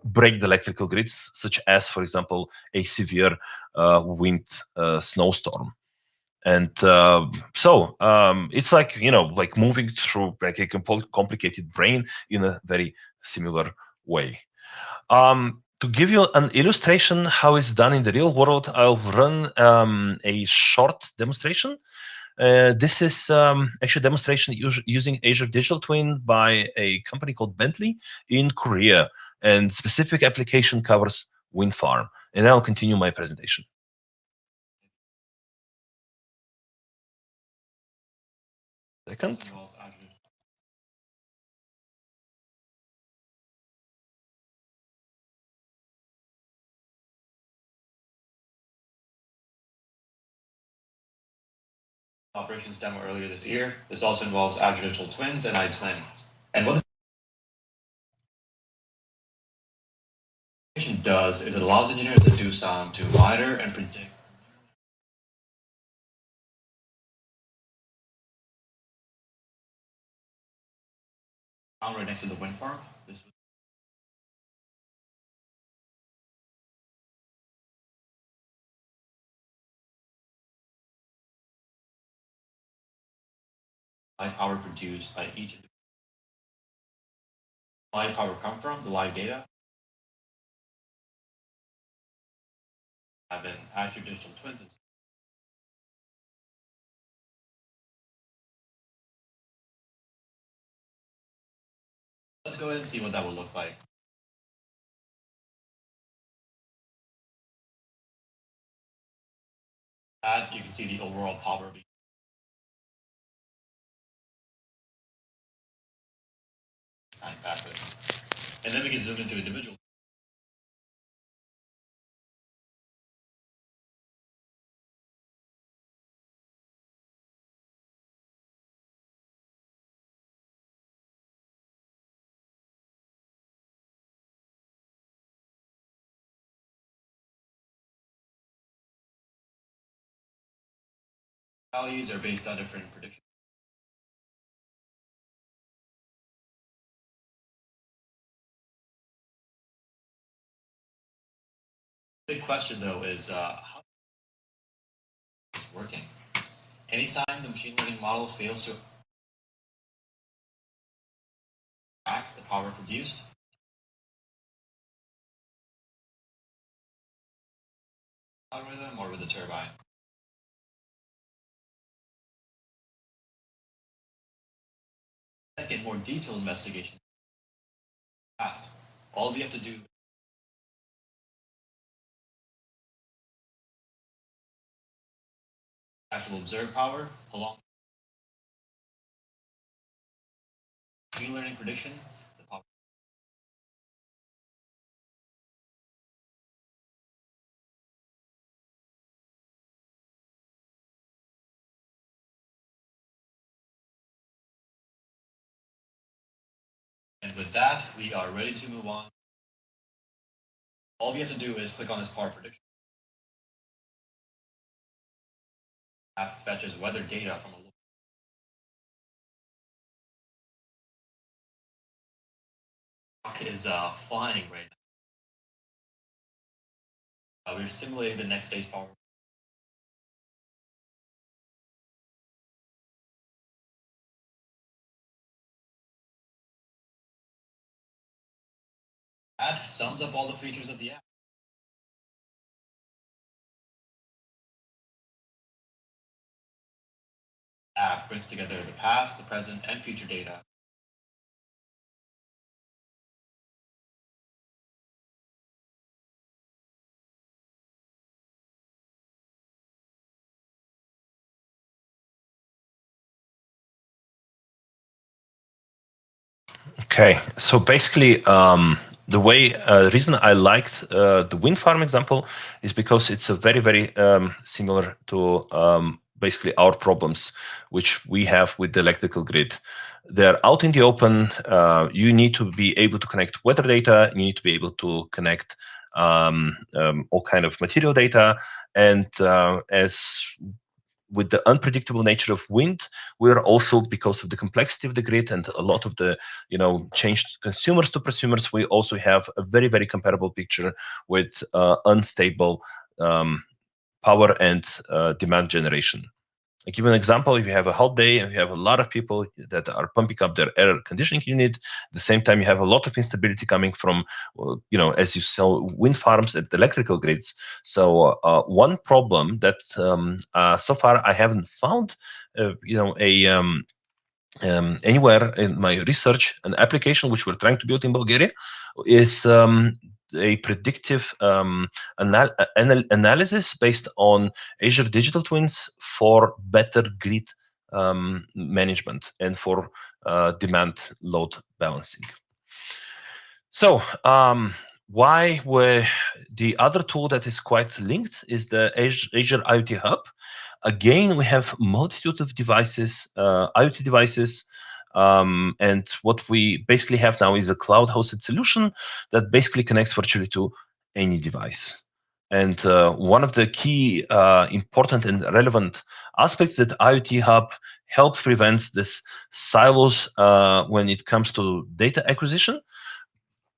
break the electrical grids, such as, for example, a severe wind snowstorm. And it's like like moving through like a complicated brain in a very similar way. To give you an illustration how it's done in the real world, I'll run a short demonstration. This is actually a demonstration using Azure Digital Twin by a company called Bentley in Korea, and specific application covers wind farm. And I'll continue my presentation. Second. Operations demo earlier this year. This also involves Azure Digital Twins and I-20. And what this does is it allows engineers to do some to monitor and predict right next to the wind farm. This live power produced by each live power come from, the live data. Have an Azure Digital Twins. Let's go ahead and see what that will look like. You can see the overall power being passive. And then we can zoom into individual. Values are based on different predictions. Big question though is how it's working. Anytime the machine learning model fails to track the power produced, algorithm or with the turbine. Get more detailed investigation fast. All we have to do actual observed power along machine learning prediction, the power. And with that, we are ready to move on. All we have to do is click on this power prediction. App fetches weather data from a is flying right now. We're simulating the next day's power. That sums up all the features of the app. App brings together the past, the present, and future data. Okay, so basically, the reason I liked the wind farm example is because it's a very similar to basically our problems which we have with the electrical grid. They're out in the open. You need to be able to connect weather data. You need to be able to connect all kind of material data, and as with the unpredictable nature of wind, we're also, because of the complexity of the grid and a lot of the changed consumers to prosumers, we also have a very comparable picture with unstable power and demand generation. I give you an example. If you have a hot day and you have a lot of people that are pumping up their air conditioning unit, at the same time you have a lot of instability coming from, as you saw, wind farms and electrical grids. So one problem that so far I haven't found, anywhere in my research, an application which we're trying to build in Bulgaria is a predictive analysis based on Azure Digital Twins for better grid management and for demand load balancing. So why the other tool that is quite linked is the Azure IoT Hub. Again, we have multitude of devices, IoT devices, and what we basically have now is a cloud-hosted solution that basically connects virtually to any device. And one of the key important and relevant aspects that IoT Hub helps prevent this silos when it comes to data acquisition.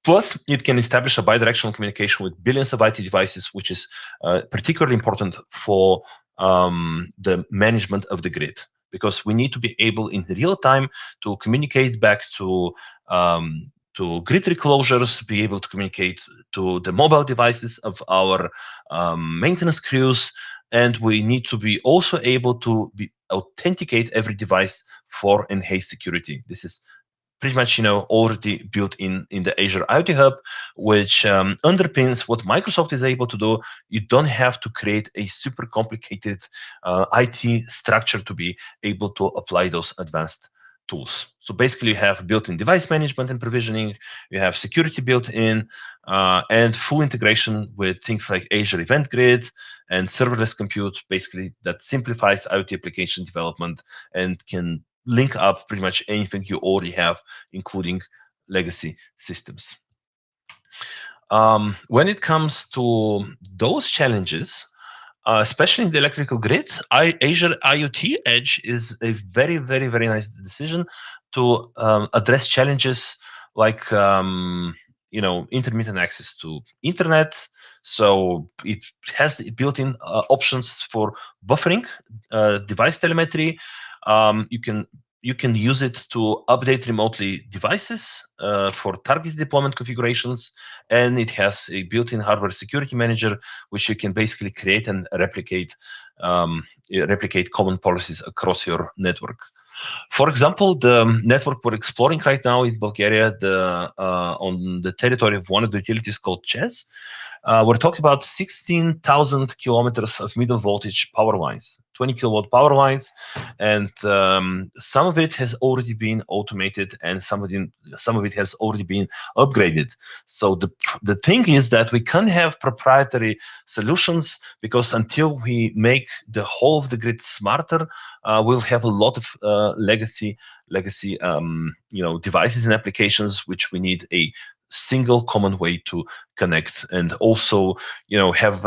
Plus, it can establish a bidirectional communication with billions of IT devices, which is particularly important for the management of the grid. because we need to be able in real time to communicate back to grid reclosures, be able to communicate to the mobile devices of our maintenance crews, and we need to be also able to authenticate every device for enhanced security. This is pretty much already built in the Azure IoT Hub, which underpins what Microsoft is able to do. You don't have to create a super complicated IT structure to be able to apply those advanced tools. So basically, you have built-in device management and provisioning, you have security built in, and full integration with things like Azure Event Grid and serverless compute, basically that simplifies IoT application development and can link up pretty much anything you already have, including legacy systems. When it comes to those challenges, especially in the electrical grid, Azure IoT Edge is a very, very, very nice decision to address challenges like intermittent access to internet. So it has built-in options for buffering, device telemetry. You can use it to update remotely devices for targeted deployment configurations, and it has a built-in hardware security manager, which you can basically create and replicate common policies across your network. For example, the network we're exploring right now in Bulgaria, on the territory of one of the utilities called CEZ, we're talking about 16,000 kilometers of middle voltage power lines, 20 kilowatt power lines, and some of it has already been automated, and some of it has already been upgraded. So the thing is that we can't have proprietary solutions, because until we make the whole of the grid smarter, we'll have a lot of legacy devices and applications which we need a single common way to connect, and also have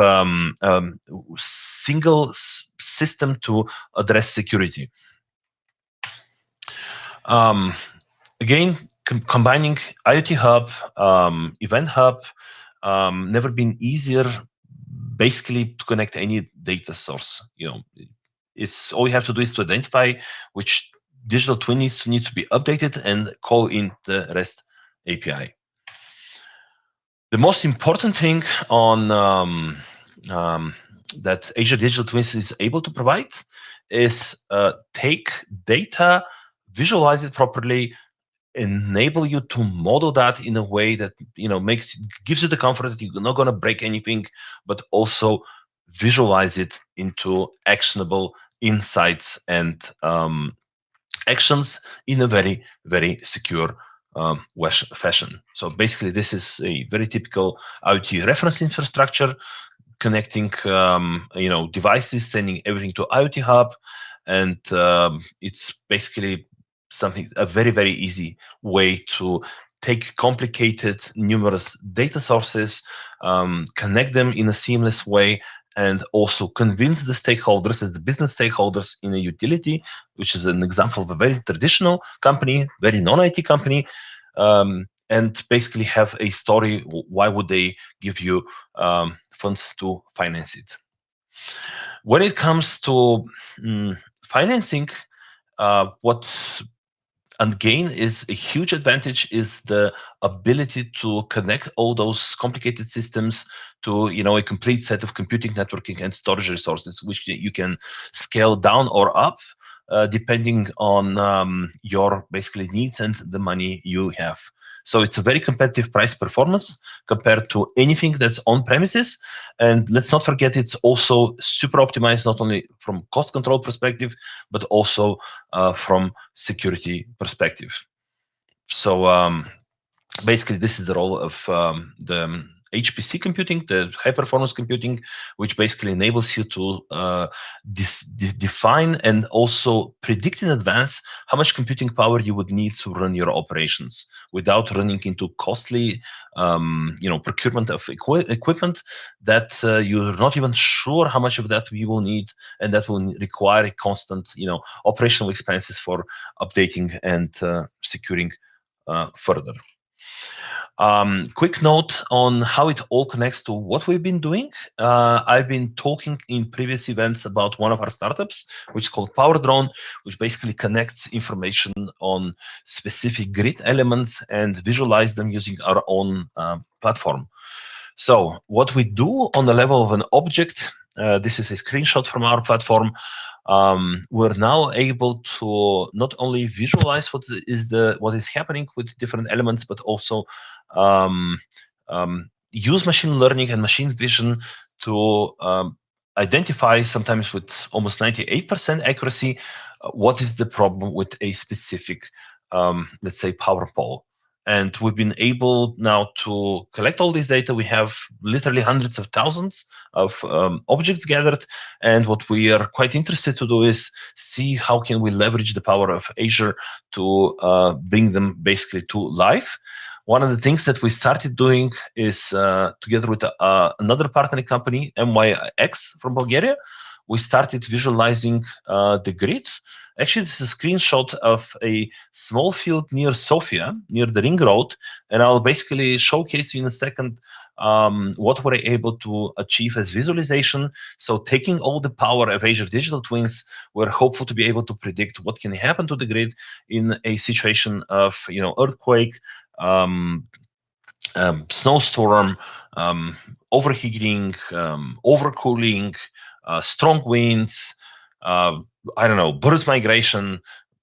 single system to address security. Again, combining IoT Hub, Event Hub, never been easier. Basically, to connect any data source, it's all you have to do is to identify which digital twin needs to be updated and call in the REST API. The most important thing on that Azure Digital Twins is able to provide is take data, visualize it properly, enable you to model that in a way that gives you the comfort that you're not going to break anything, but also visualize it into actionable insights and actions in a very, very secure fashion. So basically, this is a very typical IoT reference infrastructure, connecting devices, sending everything to IoT Hub, and it's basically a very, very easy way to take complicated, numerous data sources, connect them in a seamless way, and also convince the stakeholders, as the business stakeholders in a utility, which is an example of a very traditional company, very non-IT company, and basically have a story. Why would they give you funds to finance it? When it comes to financing, what Gain is a huge advantage is the ability to connect all those complicated systems to a complete set of computing, networking, and storage resources, which you can scale down or up depending on your basically needs and the money you have. So it's a very competitive price performance compared to anything that's on premises. And let's not forget, it's also super optimized, not only from cost control perspective, but also from security perspective. So basically, this is the role of the HPC computing, the high performance computing, which basically enables you to define and also predict in advance how much computing power you would need to run your operations without running into costly procurement of equipment that you're not even sure how much of that you will need, and that will require a constant operational expenses for updating and securing further. Quick note on how it all connects to what we've been doing. I've been talking in previous events about one of our startups, which is called PowerDrone, which basically connects information on specific grid elements and visualize them using our own platform. So what we do on the level of an object, this is a screenshot from our platform. We're now able to not only visualize what is happening with different elements, but also use machine learning and machine vision to identify, sometimes with almost 98% accuracy, what is the problem with a specific, let's say, power pole. And we've been able now to collect all this data. We have literally hundreds of thousands of objects gathered. And what we are quite interested to do is see how can we leverage the power of Azure to bring them basically to life. One of the things that we started doing is together with another partner company, MYX from Bulgaria, we started visualizing the grid. Actually, this is a screenshot of a small field near Sofia, near the ring road, and I'll basically showcase you in a second what we're able to achieve as visualization. So taking all the power of Azure Digital Twins, we're hopeful to be able to predict what can happen to the grid in a situation of earthquake, snowstorm, overheating, overcooling, strong winds, I don't know, bird migration,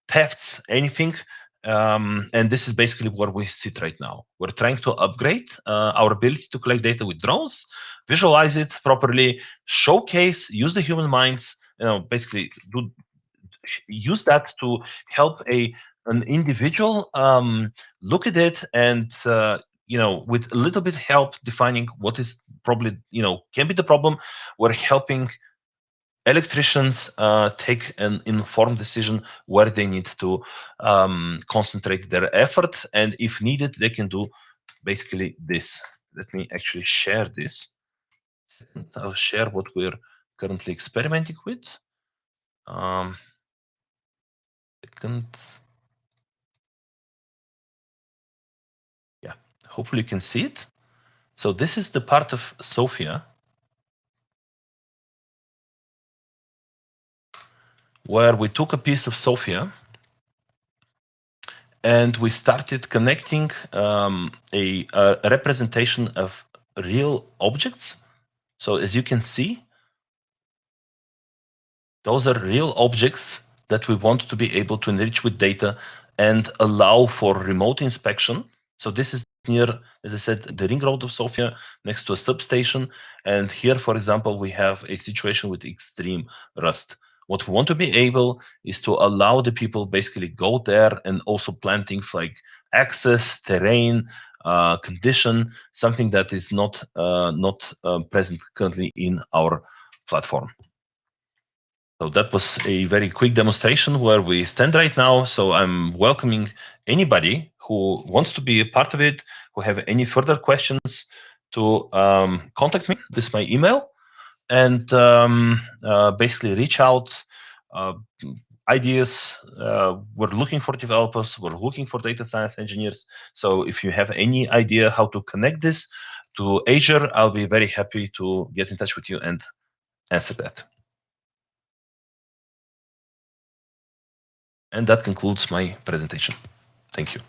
thefts, anything. And this is basically where we sit right now. We're trying to upgrade our ability to collect data with drones, visualize it properly, showcase, use the human minds, basically use that to help an individual look at it and with a little bit help defining what is probably can be the problem. We're helping electricians take an informed decision where they need to concentrate their effort, and if needed they can do basically this. Let me actually share this. I'll share what we're currently experimenting with. Second. Yeah, hopefully you can see it. So this is the part of Sofia where we took a piece of Sofia and we started connecting a representation of real objects. So as you can see, those are real objects that we want to be able to enrich with data and allow for remote inspection. So this is near, as I said, the ring road of Sofia, next to a substation. And here, for example, we have a situation with extreme rust. What we want to be able is to allow the people basically go there and also plan things like access, terrain, condition, something that is not present currently in our platform. So that was a very quick demonstration where we stand right now. So I'm welcoming anybody who wants to be a part of it, who have any further questions, to contact me. This is my email, and basically reach out. Ideas. We're looking for developers. We're looking for data science engineers. So if you have any idea how to connect this to Azure, I'll be very happy to get in touch with you and answer that. And that concludes my presentation. Thank you.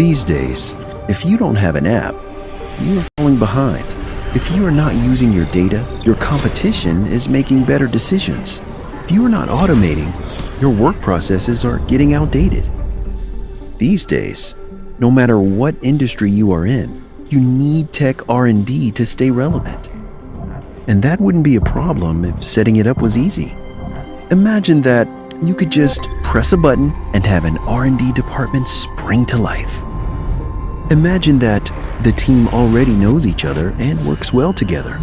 These days, if you don't have an app, you are falling behind. If you are not using your data, your competition is making better decisions. If you are not automating, your work processes are getting outdated. These days, no matter what industry you are in, you need tech R&D to stay relevant. And that wouldn't be a problem if setting it up was easy. Imagine that you could just press a button and have an R&D department spring to life. Imagine that the team already knows each other and works well together.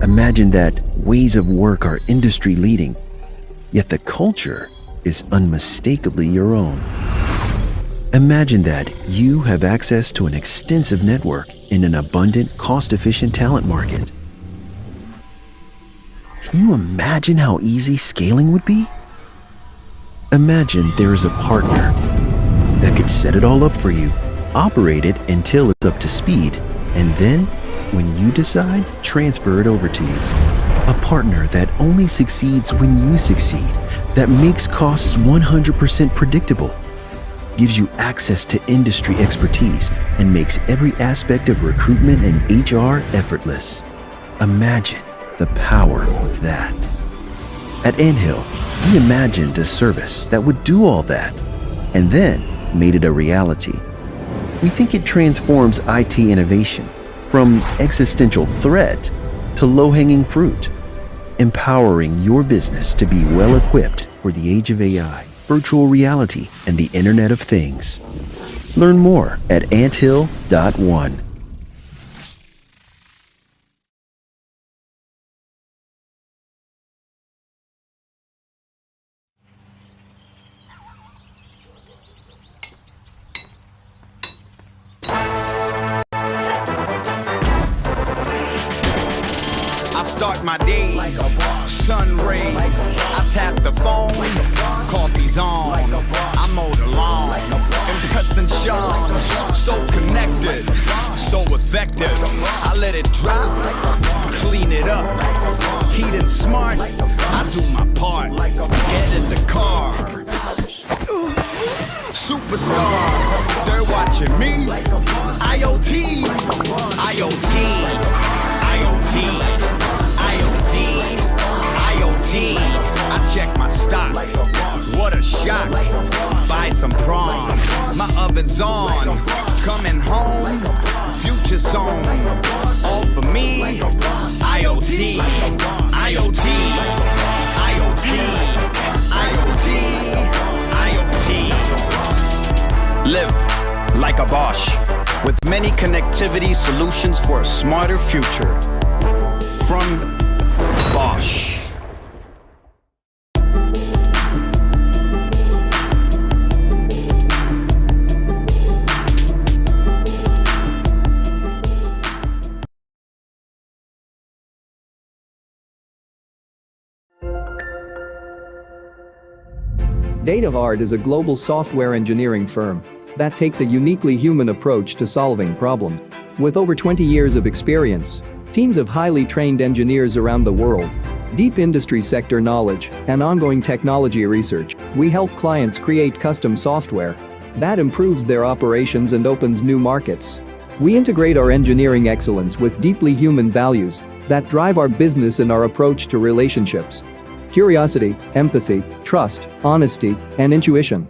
Imagine that ways of work are industry leading, yet the culture is unmistakably your own. Imagine that you have access to an extensive network in an abundant, cost-efficient talent market. Can you imagine how easy scaling would be? Imagine there is a partner that could set it all up for you, operate it until it's up to speed, and then, when you decide, transfer it over to you. A partner that only succeeds when you succeed, that makes costs 100% predictable, gives you access to industry expertise, and makes every aspect of recruitment and HR effortless. Imagine the power of that. At Anthill, we imagined a service that would do all that, and then made it a reality. We think it transforms IT innovation from existential threat to low-hanging fruit, empowering your business to be well-equipped for the age of AI, virtual reality, and the Internet of Things. Learn more at anthill.one. I start my days, sun rays. I tap the phone, coffee's on. I mow the lawn, impressing Sean. So connected, so effective. I let it drop, clean it up. Heating smart, I do my part. Get in the car. Superstar, they're watching me. IoT, IoT, IoT, IoT, IoT. I check my stock. What a shock. Buy some prawn. My oven's on. Coming home. Future zone. All for me. IoT, IoT, IoT, IoT, IoT. Live like a Bosch, with many connectivity solutions for a smarter future. From Bosch. Datavard is a global software engineering firm that takes a uniquely human approach to solving problems. With over 20 years of experience, teams of highly trained engineers around the world, deep industry sector knowledge, and ongoing technology research, we help clients create custom software that improves their operations and opens new markets. We integrate our engineering excellence with deeply human values that drive our business and our approach to relationships. Curiosity, empathy, trust, honesty, and intuition.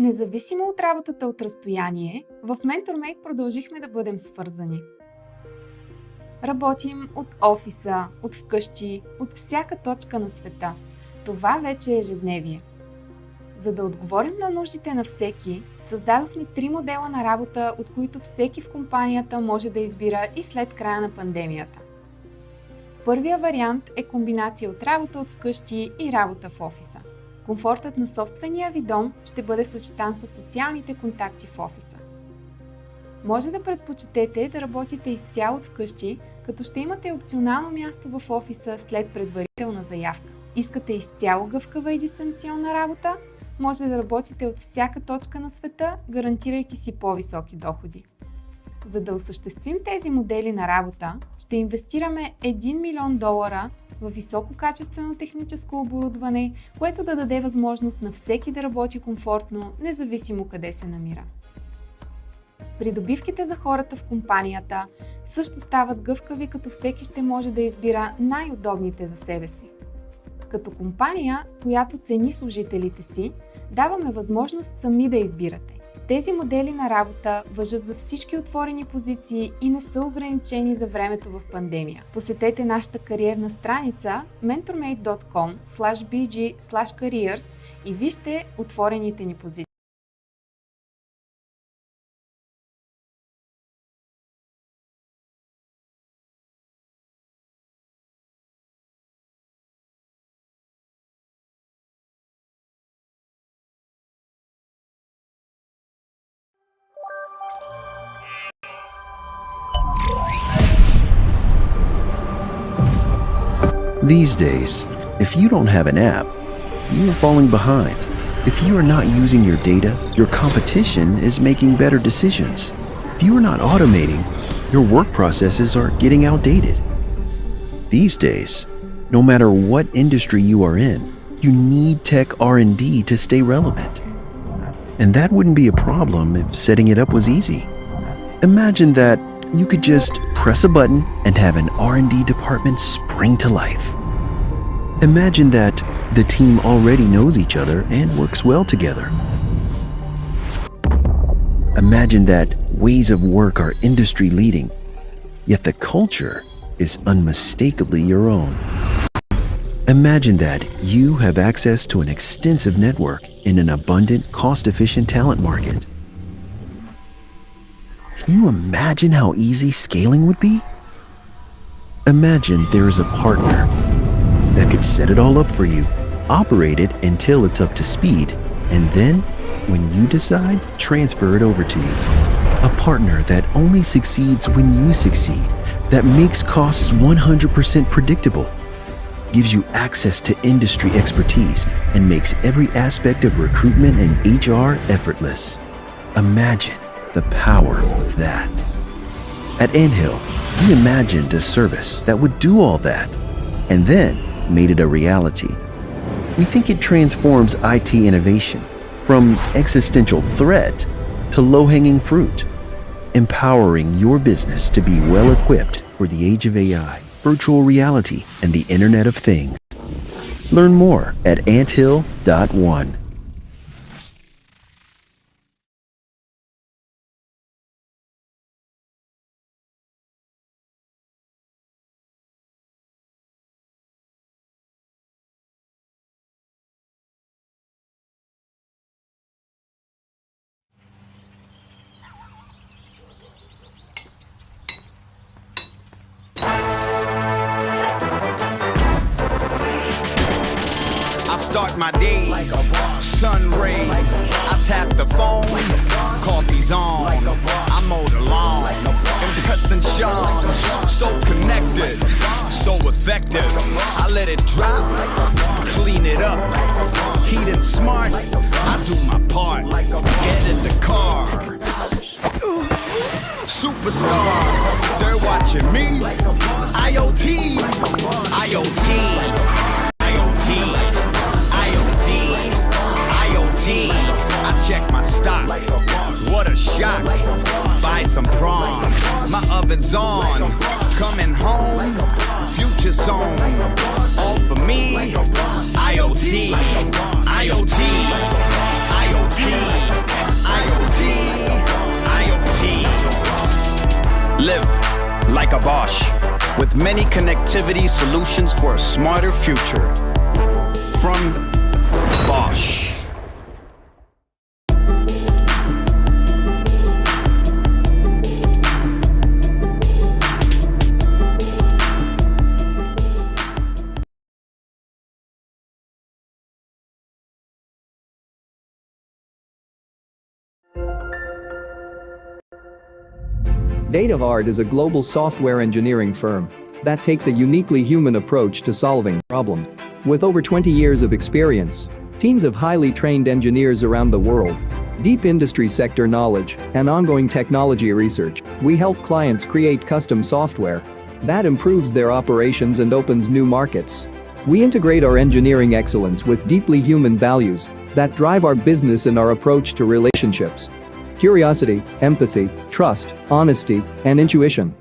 Независимо от работата от разстояние, в MentorMate продължихме да бъдем свързани. Работим от офиса, от вкъщи, от всяка точка на света. Това вече е ежедневие. За да отговорим на нуждите на всеки, създадохме 3 модела на работа, от които всеки в компанията може да избира и след края на пандемията. Първия вариант е комбинация от работа от вкъщи и работа в офиса. Комфортът на собствения ви дом ще бъде съчетан с социалните контакти в офиса. Може да предпочетете да работите изцяло от вкъщи, като ще имате опционално място в офиса след предварителна заявка. Искате изцяло гъвкава и дистанционна работа? Може да работите от всяка точка на света, гарантирайки си по-високи доходи. За да осъществим тези модели на работа, ще инвестираме $1 милион в висококачествено техническо оборудване, което да даде възможност на всеки да работи комфортно, независимо къде се намира. Придобивките за хората в компанията също стават гъвкави, като всеки ще може да избира най-удобните за себе си. Като компания, която цени служителите си, даваме възможност сами да избирате. Тези модели на работа важат за всички отворени позиции и не са ограничени за времето в пандемия. Посетете нашата кариерна страница mentormate.com/bg/careers и вижте отворените ни позиции. These days, if you don't have an app, you are falling behind. If you are not using your data, your competition is making better decisions. If you are not automating, your work processes are getting outdated. These days, no matter what industry you are in, you need tech R&D to stay relevant. And that wouldn't be a problem if setting it up was easy. Imagine that you could just press a button and have an R&D department spring to life. Imagine that the team already knows each other and works well together. Imagine that ways of work are industry leading, yet the culture is unmistakably your own. Imagine that you have access to an extensive network in an abundant, cost-efficient talent market. Can you imagine how easy scaling would be? Imagine there is a partner that could set it all up for you, operate it until it's up to speed, and then, when you decide, transfer it over to you. A partner that only succeeds when you succeed, that makes costs 100% predictable, gives you access to industry expertise, and makes every aspect of recruitment and HR effortless. Imagine the power of that. At Anthill, we imagined a service that would do all that, and then made it a reality. We think it transforms IT innovation from existential threat to low-hanging fruit, empowering your business to be well-equipped for the age of AI, virtual reality, and the Internet of Things. Learn more at anthill.one. I start my days, sun rays. I tap the phone, coffee's on. I mow the lawn, impressing Sean. So connected, so effective. I let it drop, clean it up. Heated smart, I do my part. Get in the car. Superstar, they're watching me. IoT, IoT, IoT, IoT, IoT. I check my stock. What a shock. Buy some prawn. My oven's on. Coming home. Future zone. All for me. IoT, IoT. IoT, IoT, IoT. Live like a Bosch, with many connectivity solutions for a smarter future. From Bosch. DataVard is a global software engineering firm that takes a uniquely human approach to solving problems. With over 20 years of experience, teams of highly trained engineers around the world, deep industry sector knowledge, and ongoing technology research, we help clients create custom software that improves their operations and opens new markets. We integrate our engineering excellence with deeply human values that drive our business and our approach to relationships. Curiosity, empathy, trust, honesty, and intuition.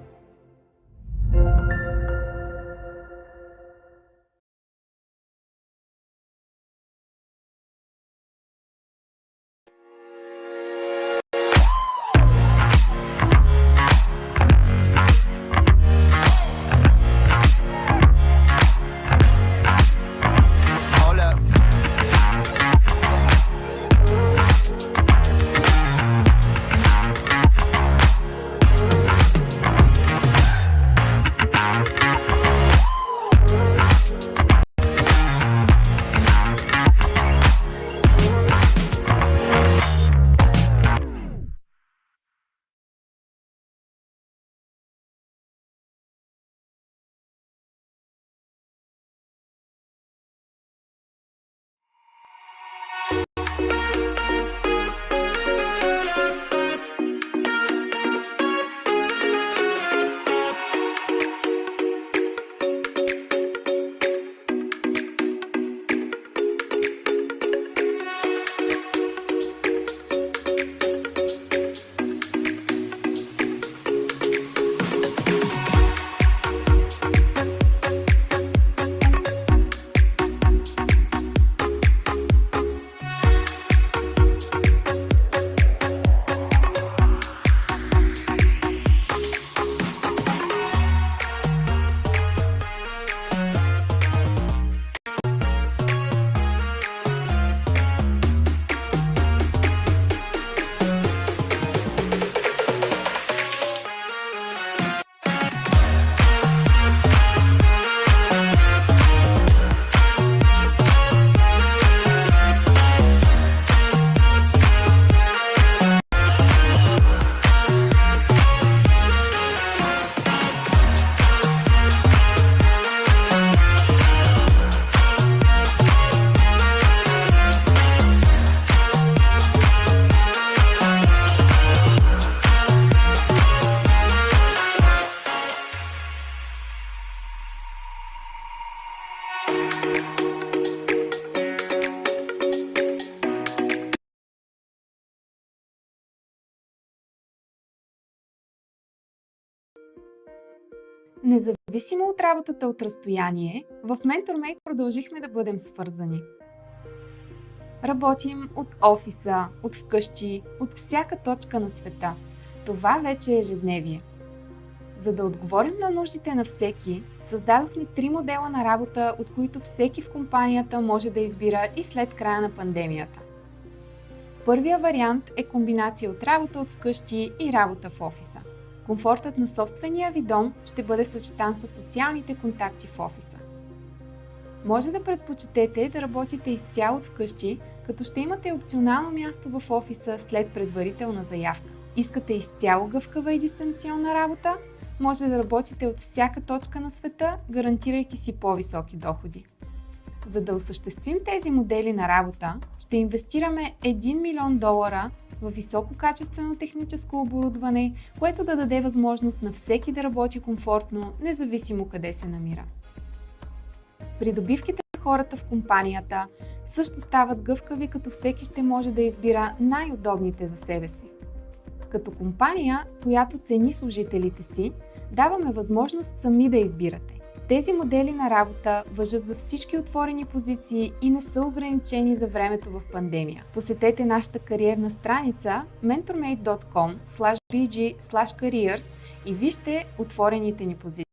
Независимо от работата от разстояние, в MentorMate продължихме да бъдем свързани. Работим от офиса, от вкъщи, от всяка точка на света. Това вече е ежедневие. За да отговорим на нуждите на всеки, създадохме 3 модела на работа, от които всеки в компанията може да избира и след края на пандемията. Първия вариант е комбинация от работа от вкъщи и работа в офиса. Комфортът на собствения ви дом ще бъде съчетан с социалните контакти в офиса. Може да предпочетете да работите изцяло от вкъщи, като ще имате опционално място в офиса след предварителна заявка. Искате изцяло гъвкава и дистанционна работа? Може да работите от всяка точка на света, гарантирайки си по-високи доходи. За да осъществим тези модели на работа, ще инвестираме $1 милион в висококачествено техническо оборудване, което да даде възможност на всеки да работи комфортно, независимо къде се намира. Придобивките на хората в компанията също стават гъвкави, като всеки ще може да избира най-удобните за себе си. Като компания, която цени служителите си, даваме възможност сами да избирате. Тези модели на работа важат за всички отворени позиции и не са ограничени за времето в пандемия. Посетете нашата кариерна страница mentormate.com/bg/careers и вижте отворените ни позиции.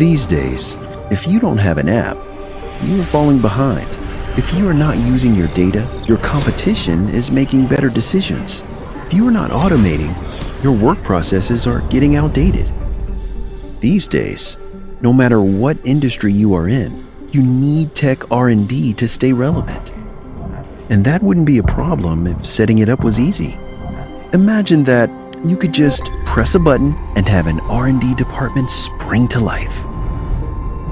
These days, if you don't have an app, you are falling behind. If you are not using your data, your competition is making better decisions. If you are not automating, your work processes are getting outdated. These days, no matter what industry you are in, you need tech R&D to stay relevant. And that wouldn't be a problem if setting it up was easy. Imagine that you could just press a button and have an R&D department spring to life.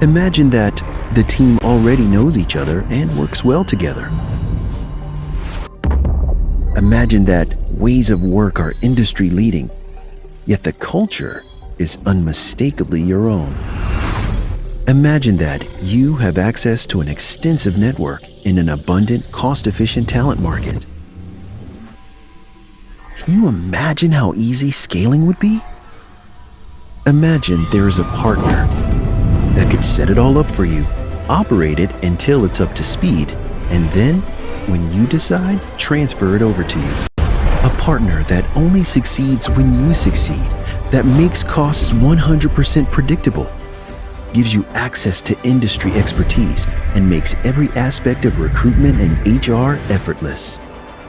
Imagine that the team already knows each other and works well together. Imagine that ways of work are industry leading, yet the culture is unmistakably your own. Imagine that you have access to an extensive network in an abundant, cost-efficient talent market. Can you imagine how easy scaling would be? Imagine there is a partner that could set it all up for you, operate it until it's up to speed, and then, when you decide, transfer it over to you. A partner that only succeeds when you succeed, that makes costs 100% predictable. gives you access to industry expertise and makes every aspect of recruitment and HR effortless.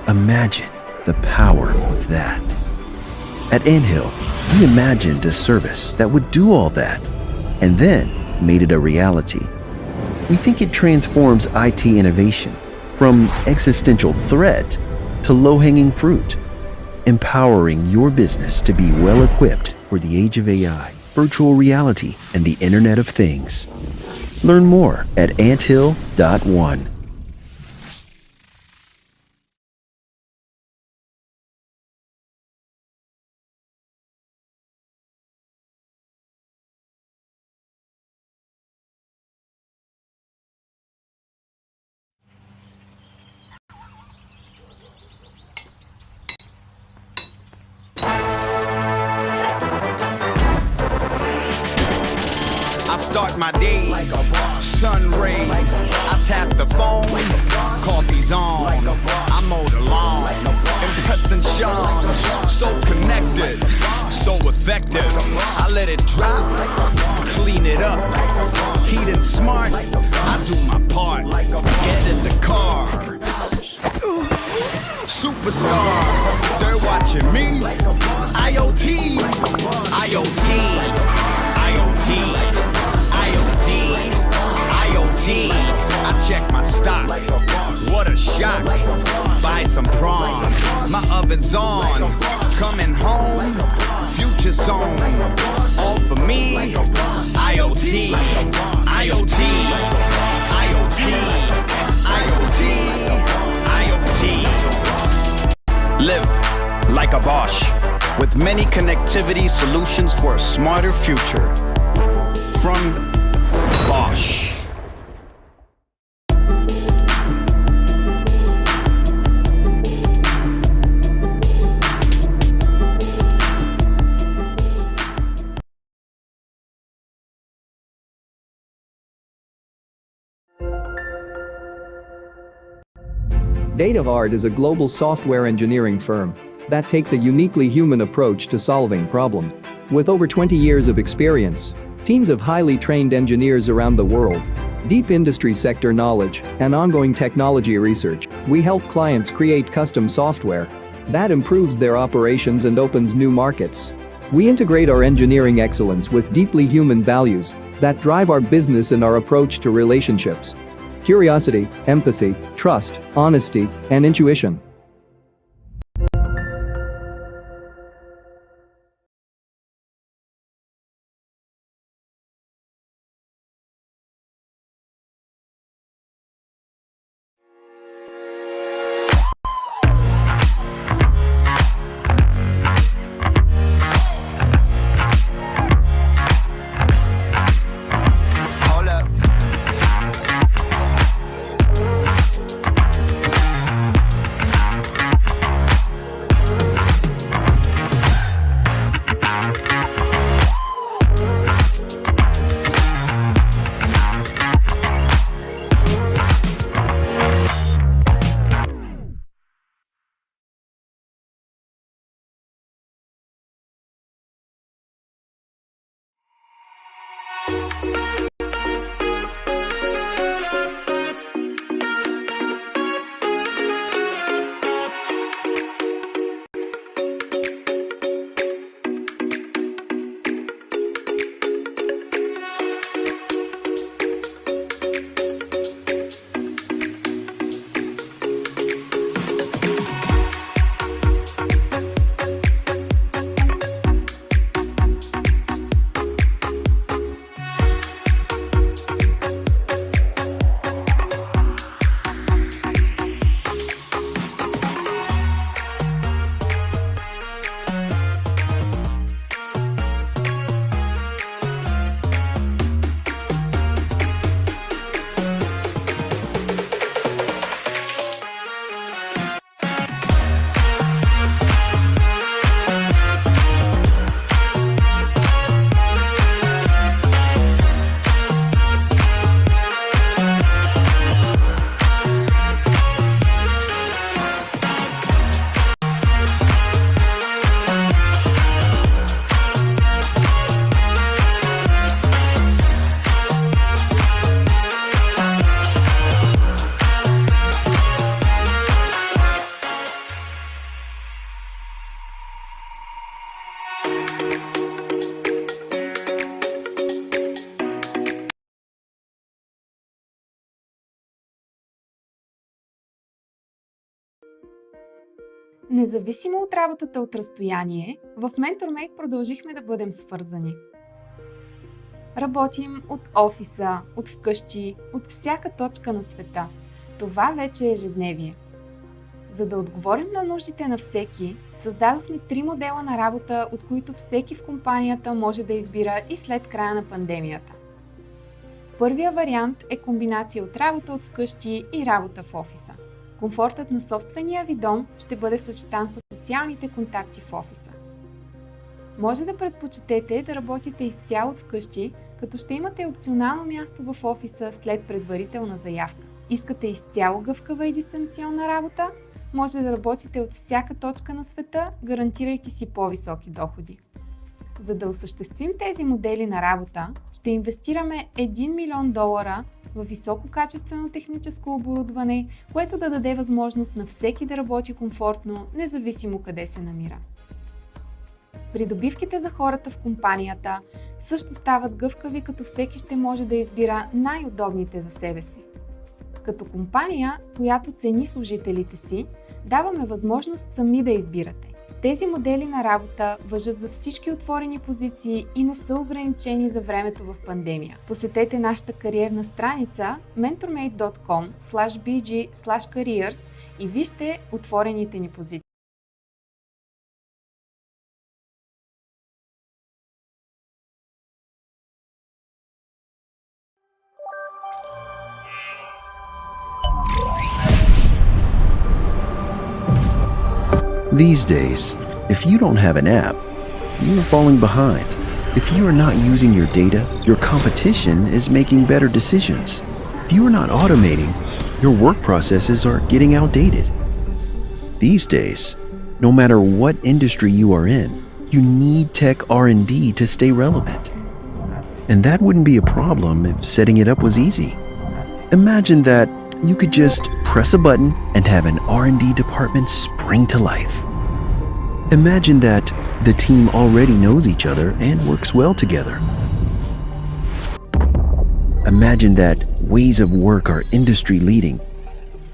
Imagine the power of that. At Anthill, we imagined a service that would do all that and then made it a reality. We think it transforms IT innovation from existential threat to low-hanging fruit, empowering your business to be well-equipped for the age of AI, virtual reality, and the Internet of Things. Learn more at anthill.one. I start my days, sun rays. I tap the phone, coffee's on. I mow the lawn, impressing Sean. So connected, so effective. I let it drop, clean it up. Heat and smart, I do my part. Get in the car. Superstar, they're watching me. IoT, IoT, IoT, IoT, IoT. I check my stock. What a shock. Buy some prawn. My oven's on. Coming home. Future zone. All for me. IoT, IoT, IoT, IoT, IoT. Live like a Bosch, with many connectivity solutions for a smarter future. From Bosch. Datavard is a global software engineering firm that takes a uniquely human approach to solving problems. With over 20 years of experience, teams of highly trained engineers around the world, deep industry sector knowledge, and ongoing technology research, we help clients create custom software that improves their operations and opens new markets. We integrate our engineering excellence with deeply human values that drive our business and our approach to relationships. Curiosity, empathy, trust, honesty, and intuition. Независимо от работата от разстояние, в MentorMate продължихме да бъдем свързани. Работим от офиса, от вкъщи, от всяка точка на света. Това вече е ежедневие. За да отговорим на нуждите на всеки, създадохме 3 модела на работа, от които всеки в компанията може да избира и след края на пандемията. Първия вариант е комбинация от работа от вкъщи и работа в офиса. Комфортът на собствения ви дом ще бъде съчетан с социалните контакти в офиса. Може да предпочетете да работите изцяло от вкъщи, като ще имате опционално място в офиса след предварителна заявка. Искате изцяло гъвкава и дистанционна работа? Може да работите от всяка точка на света, гарантирайки си по-високи доходи. За да осъществим тези модели на работа, ще инвестираме $1 милион в висококачествено техническо оборудване, което да даде възможност на всеки да работи комфортно, независимо къде се намира. Придобивките за хората в компанията също стават гъвкави, като всеки ще може да избира най-удобните за себе си. Като компания, която цени служителите си, даваме възможност сами да избирате. Тези модели на работа важат за всички отворени позиции и не са ограничени за времето в пандемия. Посетете нашата кариерна страница mentormate.com/bg/careers и вижте отворените ни позиции. These days, if you don't have an app, you are falling behind. If you are not using your data, your competition is making better decisions. If you are not automating, your work processes are getting outdated. These days, no matter what industry you are in, you need tech R&D to stay relevant. And that wouldn't be a problem if setting it up was easy. Imagine that you could just press a button and have an R&D department spring to life. Imagine that the team already knows each other and works well together. Imagine that ways of work are industry leading,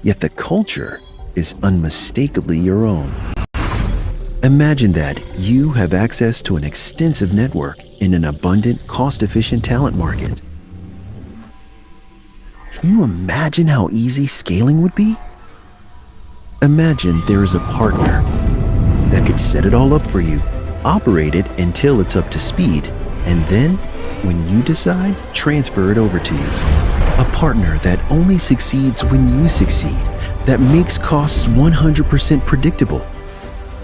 yet the culture is unmistakably your own. Imagine that you have access to an extensive network in an abundant, cost-efficient talent market. Can you imagine how easy scaling would be? Imagine there is a partner that could set it all up for you, operate it until it's up to speed, and then, when you decide, transfer it over to you. A partner that only succeeds when you succeed, that makes costs 100% predictable,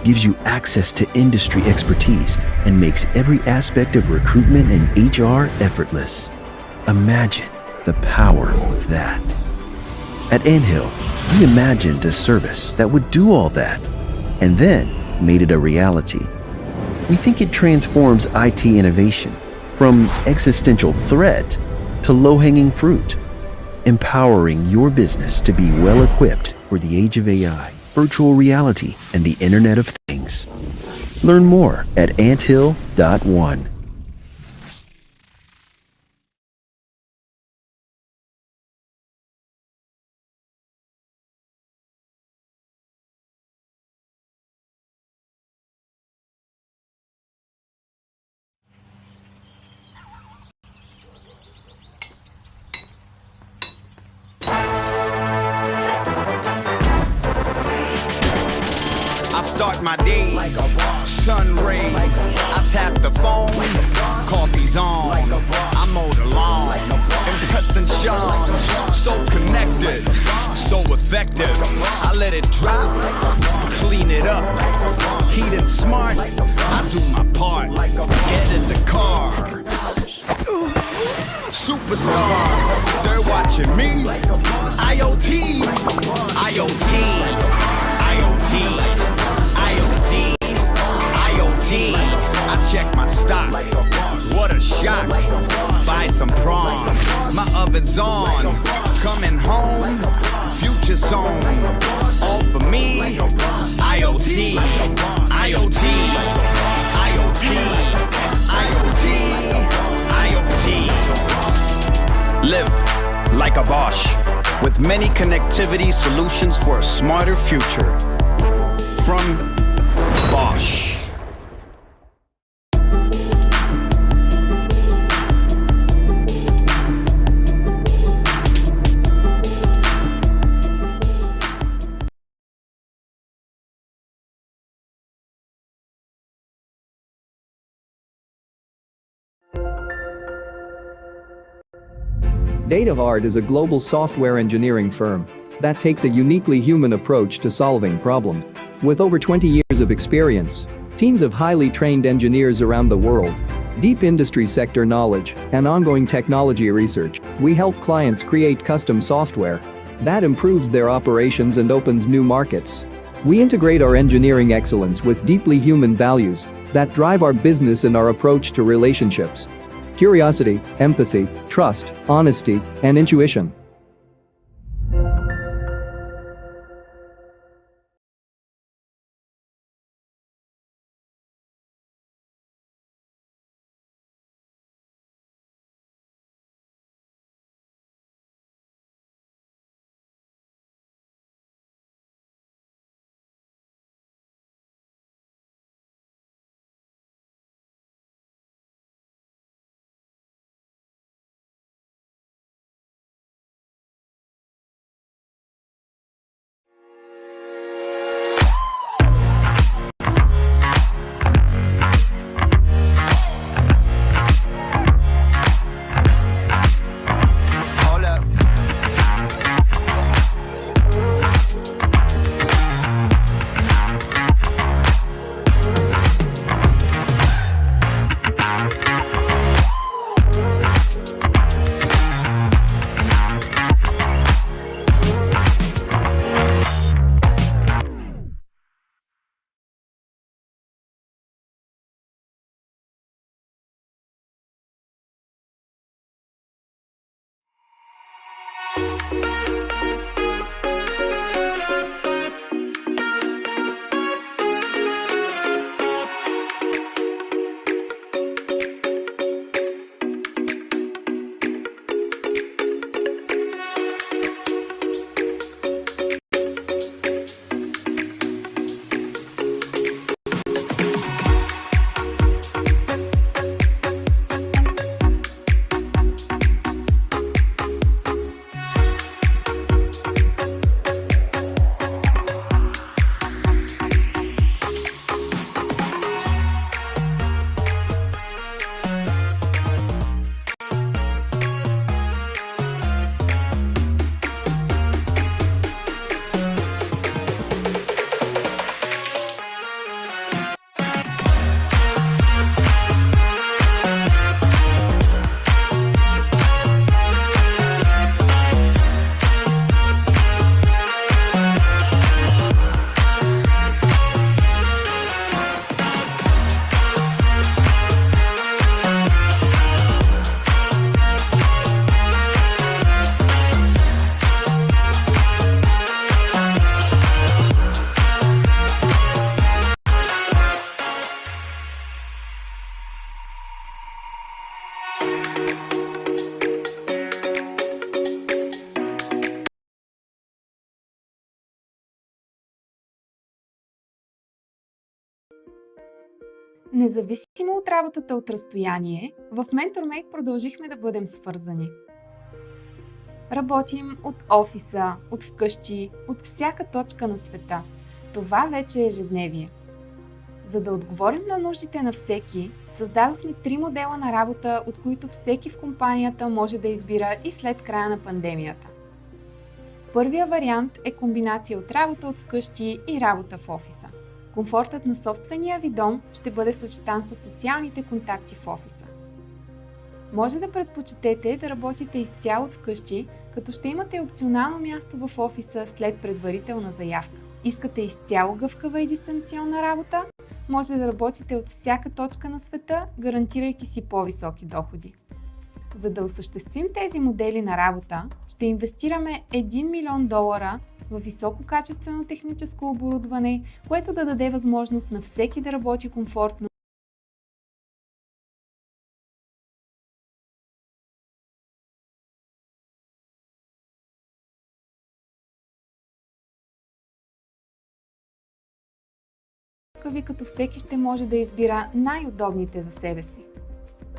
gives you access to industry expertise, and makes every aspect of recruitment and HR effortless. Imagine the power of that. At Anthill, we imagined a service that would do all that, and then made it a reality. We think it transforms IT innovation from existential threat to low-hanging fruit, empowering your business to be well-equipped for the age of AI, virtual reality, and the Internet of Things. Learn more at anthill.one. I start my days, sun rays. I tap the phone, coffee's on. I mow the lawn, impressing Sean. So connected, so effective. I let it drop, clean it up. Heated smart, I do my part. Get in the car. Superstar, they're watching me. IoT, IoT, IoT, IoT, IoT. I check my stock. What a shock. Buy some prawn. My oven's on. Coming home. Future zone. All for me. IoT, IoT, IoT, IoT, IoT. Live like a Bosch with many connectivity solutions for a smarter future. from Bosch. DataVard is a global software engineering firm that takes a uniquely human approach to solving problems. With over 20 years of experience, teams of highly trained engineers around the world, deep industry sector knowledge, and ongoing technology research, we help clients create custom software that improves their operations and opens new markets. We integrate our engineering excellence with deeply human values that drive our business and our approach to relationships. Curiosity, empathy, trust, honesty, and intuition. Независимо от работата от разстояние, в MentorMate продължихме да бъдем свързани. Работим от офиса, от вкъщи, от всяка точка на света. Това вече е ежедневие. За да отговорим на нуждите на всеки, създадохме 3 модела на работа, от които всеки в компанията може да избира и след края на пандемията. Първия вариант е комбинация от работа от вкъщи и работа в офиса. Комфортът на собствения ви дом ще бъде съчетан с социалните контакти в офиса. Може да предпочетете да работите изцяло от вкъщи, като ще имате опционално място в офиса след предварителна заявка. Искате изцяло гъвкава и дистанционна работа? Може да работите от всяка точка на света, гарантирайки си по-високи доходи. За да осъществим тези модели на работа, ще инвестираме $1 милион в висококачествено техническо оборудване, което да даде възможност на всеки да работи комфортно гъвкави, като всеки ще може да избира най-удобните за себе си.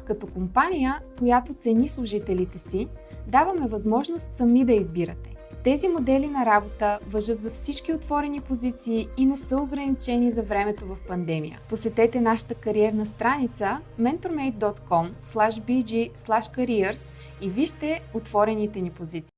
Като компания, която цени служителите си, даваме възможност сами да избирате. Тези модели на работа важат за всички отворени позиции и не са ограничени за времето в пандемия. Посетете нашата кариерна страница mentormate.com/bg/careers и вижте отворените ни позиции.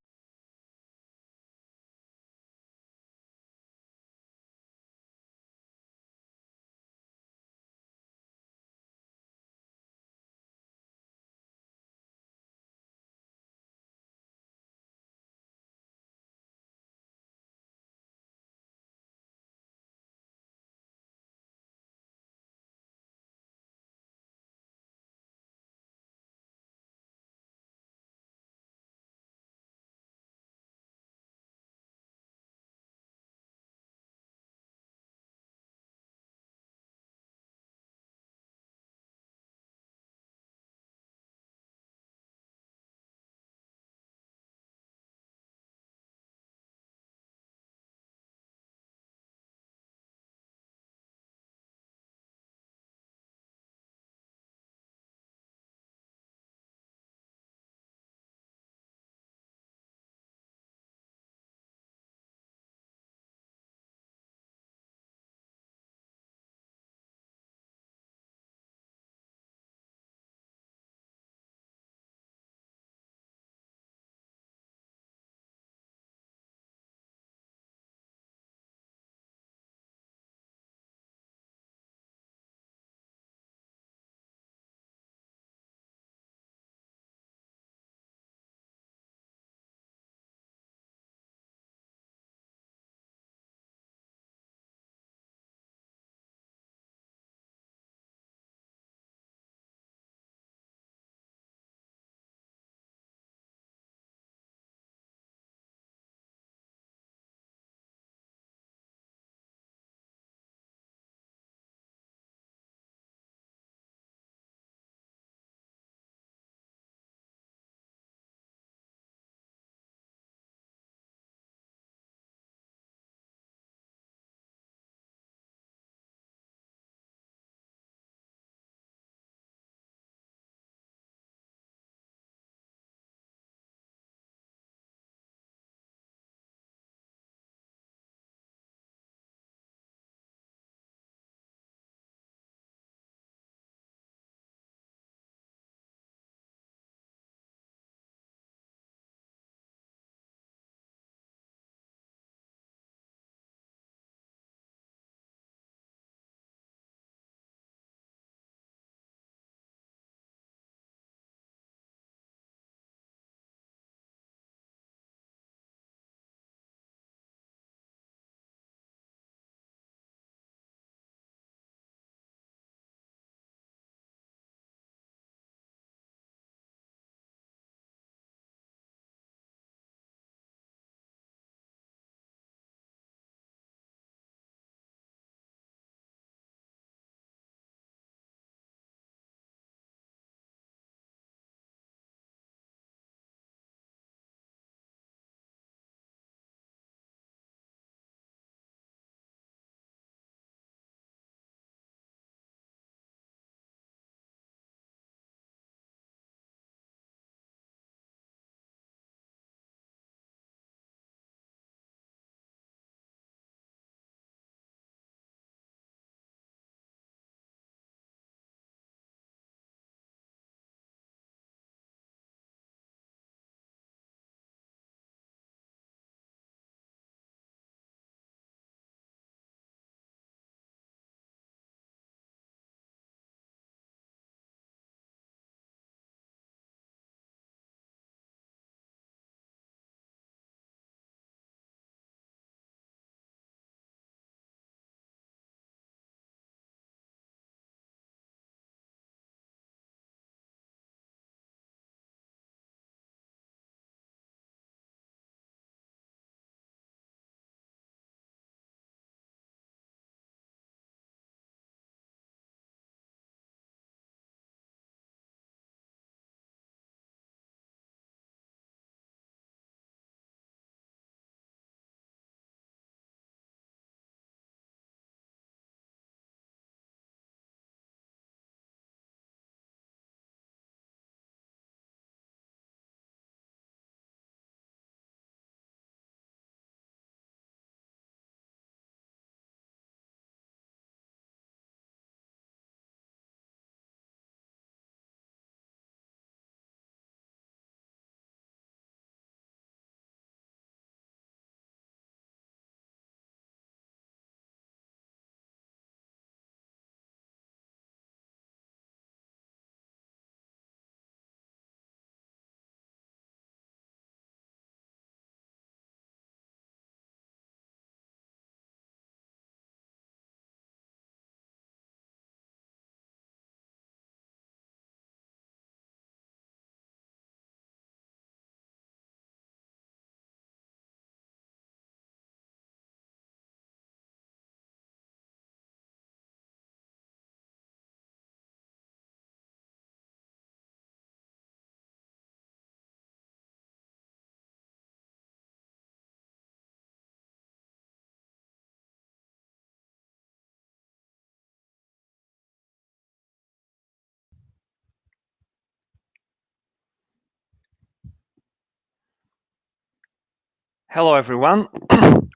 Hello, everyone.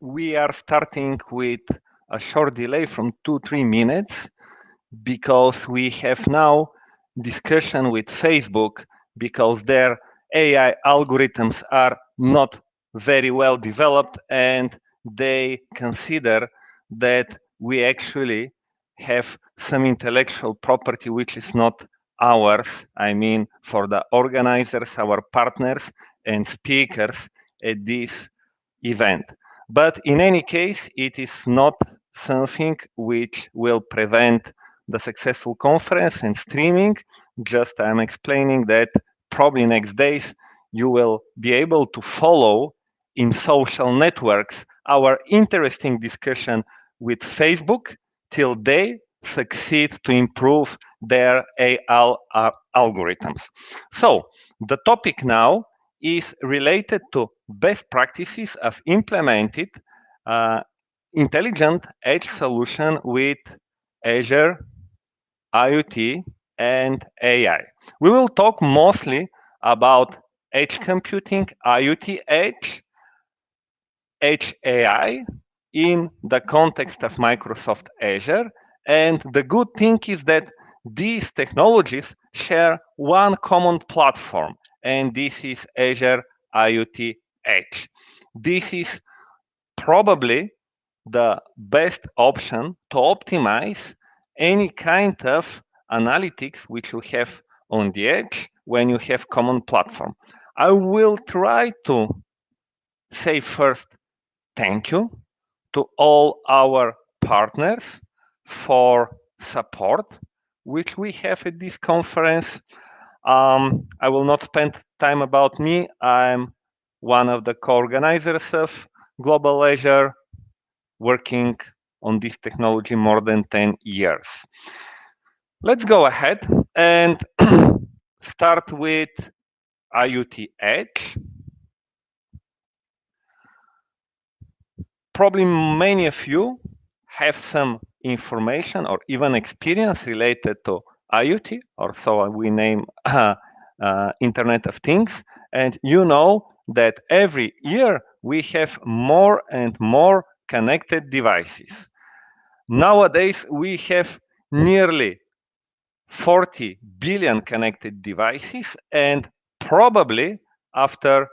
We are starting with a short delay from 2-3 minutes because we have now discussion with Facebook because their AI algorithms are not very well developed and they consider that we actually have some intellectual property which is not ours. I mean, for the organizers, our partners and speakers at this event. But in any case, it is not something which will prevent the successful conference and streaming. Just I'm explaining that probably next days you will be able to follow in social networks our interesting discussion with Facebook till they succeed to improve their AI algorithms. So the topic now is related to best practices of implemented uh, intelligent edge solution with Azure, IoT, and AI. We will talk mostly about edge computing, IoT edge, edge AI in the context of Microsoft Azure. And the good thing is that these technologies share one common platform, and this is Azure IoT Edge. This is probably the best option to optimize any kind of analytics which you have on the edge when you have common platform. I will try to say first thank you to all our partners for support which we have at this conference. I will not spend time about me. I'm one of the co-organizers of Global Azure, working on this technology more than 10 years. Let's go ahead and start with IoT Edge. Probably many of you have some information or even experience related to IoT, or so we name Internet of Things. And you know that every year we have more and more connected devices. Nowadays, we have nearly 40 billion connected devices, and probably after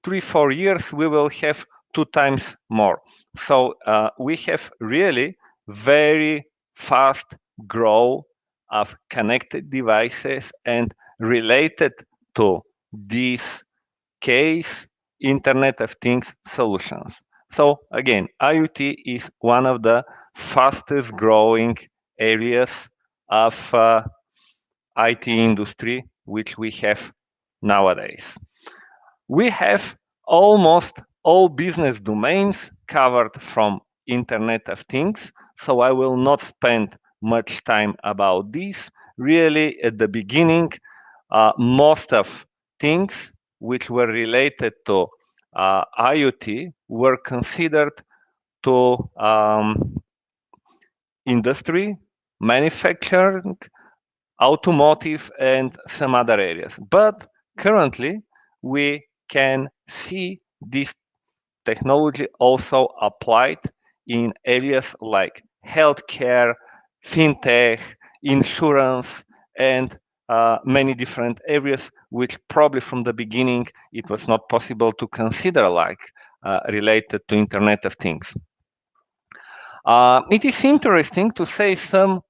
3-4 years, we will have 2 times more. So we have really very fast growth of connected devices and related to this case, Internet of Things solutions. So again, IoT is one of the fastest growing areas of IT industry which we have nowadays. We have almost all business domains covered from Internet of Things, so I will not spend much time about this. Really, at the beginning, most of things which were related to IoT were considered to industry, manufacturing, automotive, and some other areas. But currently, we can see this technology also applied in areas like healthcare, fintech, insurance, and many different areas, which probably from the beginning it was not possible to consider like related to Internet of Things. It is interesting to say some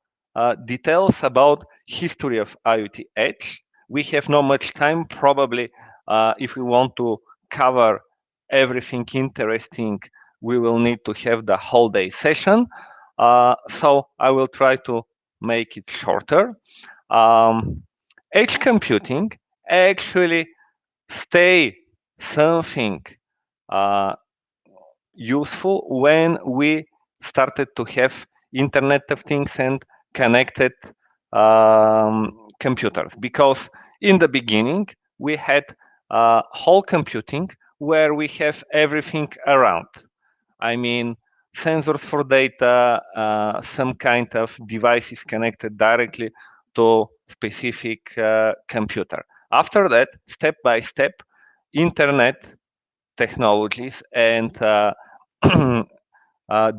details about history of IoT Edge. We have not much time. Probably, if we want to cover everything interesting, we will need to have the whole day session. So I will try to make it shorter. Edge computing actually stay something useful when we started to have Internet of Things and connected computers, because in the beginning we had whole computing where we have everything around. I mean, sensors for data, some kind of devices connected directly to specific computer. After that, step by step, Internet technologies and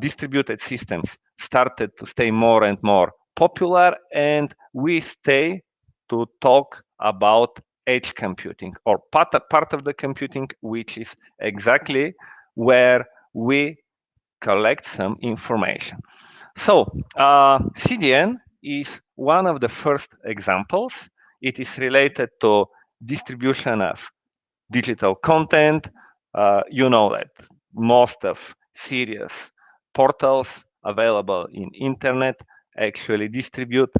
distributed systems started to stay more and more popular, and we stay to talk about edge computing, or part of the computing, which is exactly where we collect some information. So CDN is one of the first examples. It is related to distribution of digital content. You know that most of serious portals available in internet actually distribute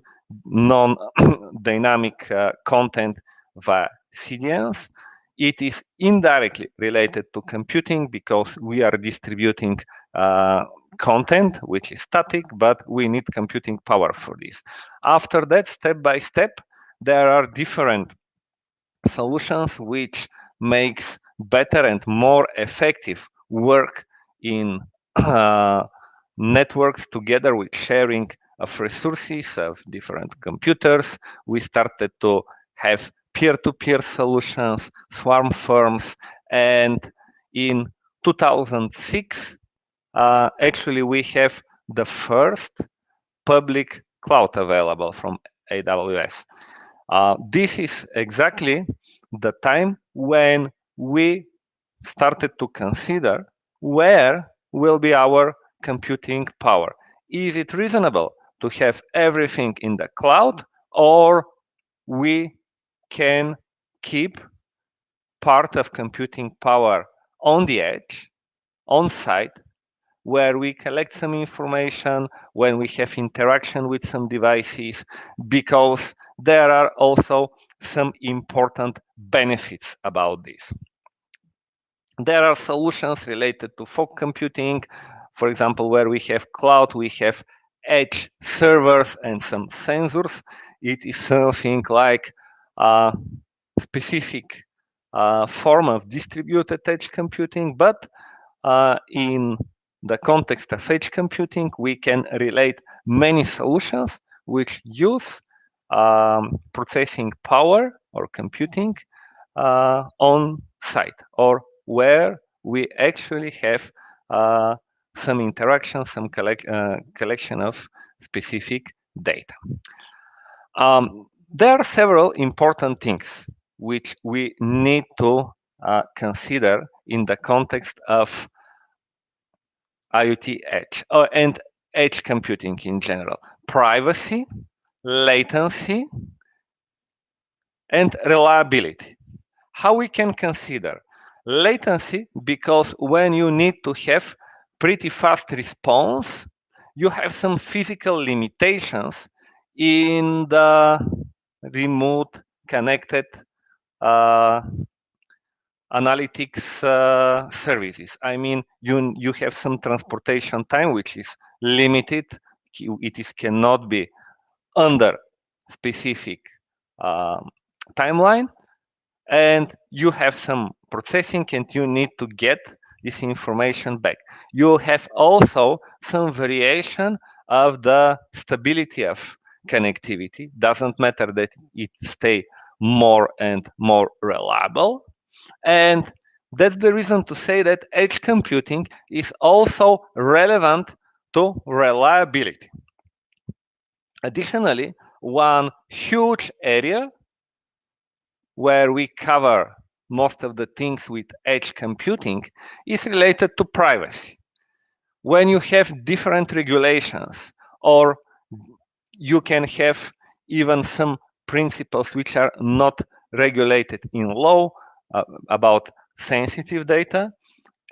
non-dynamic content via CDNs. It is indirectly related to computing because we are distributing content which is static, but we need computing power for this. After that, step by step, there are different solutions which makes better and more effective work in networks together with sharing of resources of different computers. We started to have peer-to-peer solutions, swarm firms, and in 2006, actually we have the first public cloud available from AWS. This is exactly the time when we started to consider where will be our computing power. Is it reasonable to have everything in the cloud, or we can keep part of computing power on the edge, on site, where we collect some information, when we have interaction with some devices, because there are also some important benefits about this. There are solutions related to fog computing, for example, where we have cloud, we have edge servers and some sensors. It is something like a specific form of distributed edge computing, but in the context of edge computing, we can relate many solutions which use processing power or computing on site, or where we actually have some interaction, some collection of specific data. There are several important things which we need to consider in the context of IoT edge and edge computing in general: privacy, latency, and reliability. How we can consider latency? Because when you need to have pretty fast response, you have some physical limitations in the remote connected analytics services. I mean, you have some transportation time which is limited. It cannot be under specific timeline, and you have some processing and you need to get this information back. You have also some variation of the stability of connectivity. Doesn't matter that it stay more and more reliable. And that's the reason to say that edge computing is also relevant to reliability. Additionally, one huge area where we cover most of the things with edge computing is related to privacy. When you have different regulations, or you can have even some principles which are not regulated in law about sensitive data,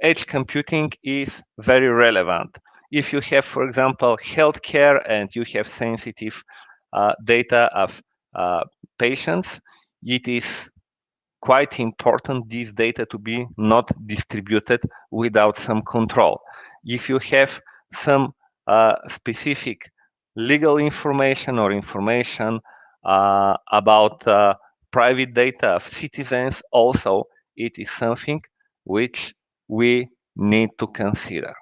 edge computing is very relevant. If you have, for example, healthcare and you have sensitive data of patients, it is quite important this data to be not distributed without some control. If you have some specific legal information or information about private data of citizens, also it is something which we need to consider.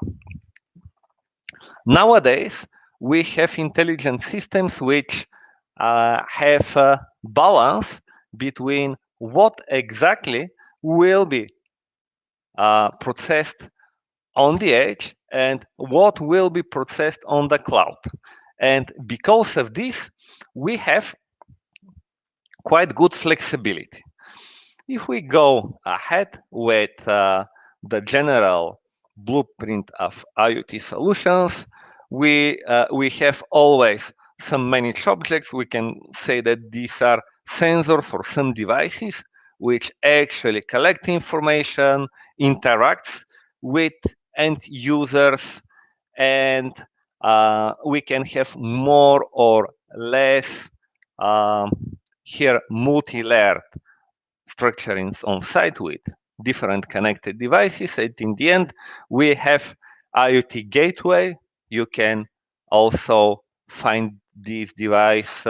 Nowadays, we have intelligent systems which have a balance between what exactly will be processed on the edge and what will be processed on the cloud. And because of this, we have quite good flexibility. If we go ahead with the general blueprint of IoT solutions, we have always some managed objects. We can say that these are sensors or some devices which actually collect information, interacts with end users, and we can have more or less um, here multi-layered structurings on site with different connected devices. And in the end, we have IoT gateway. You can also find this device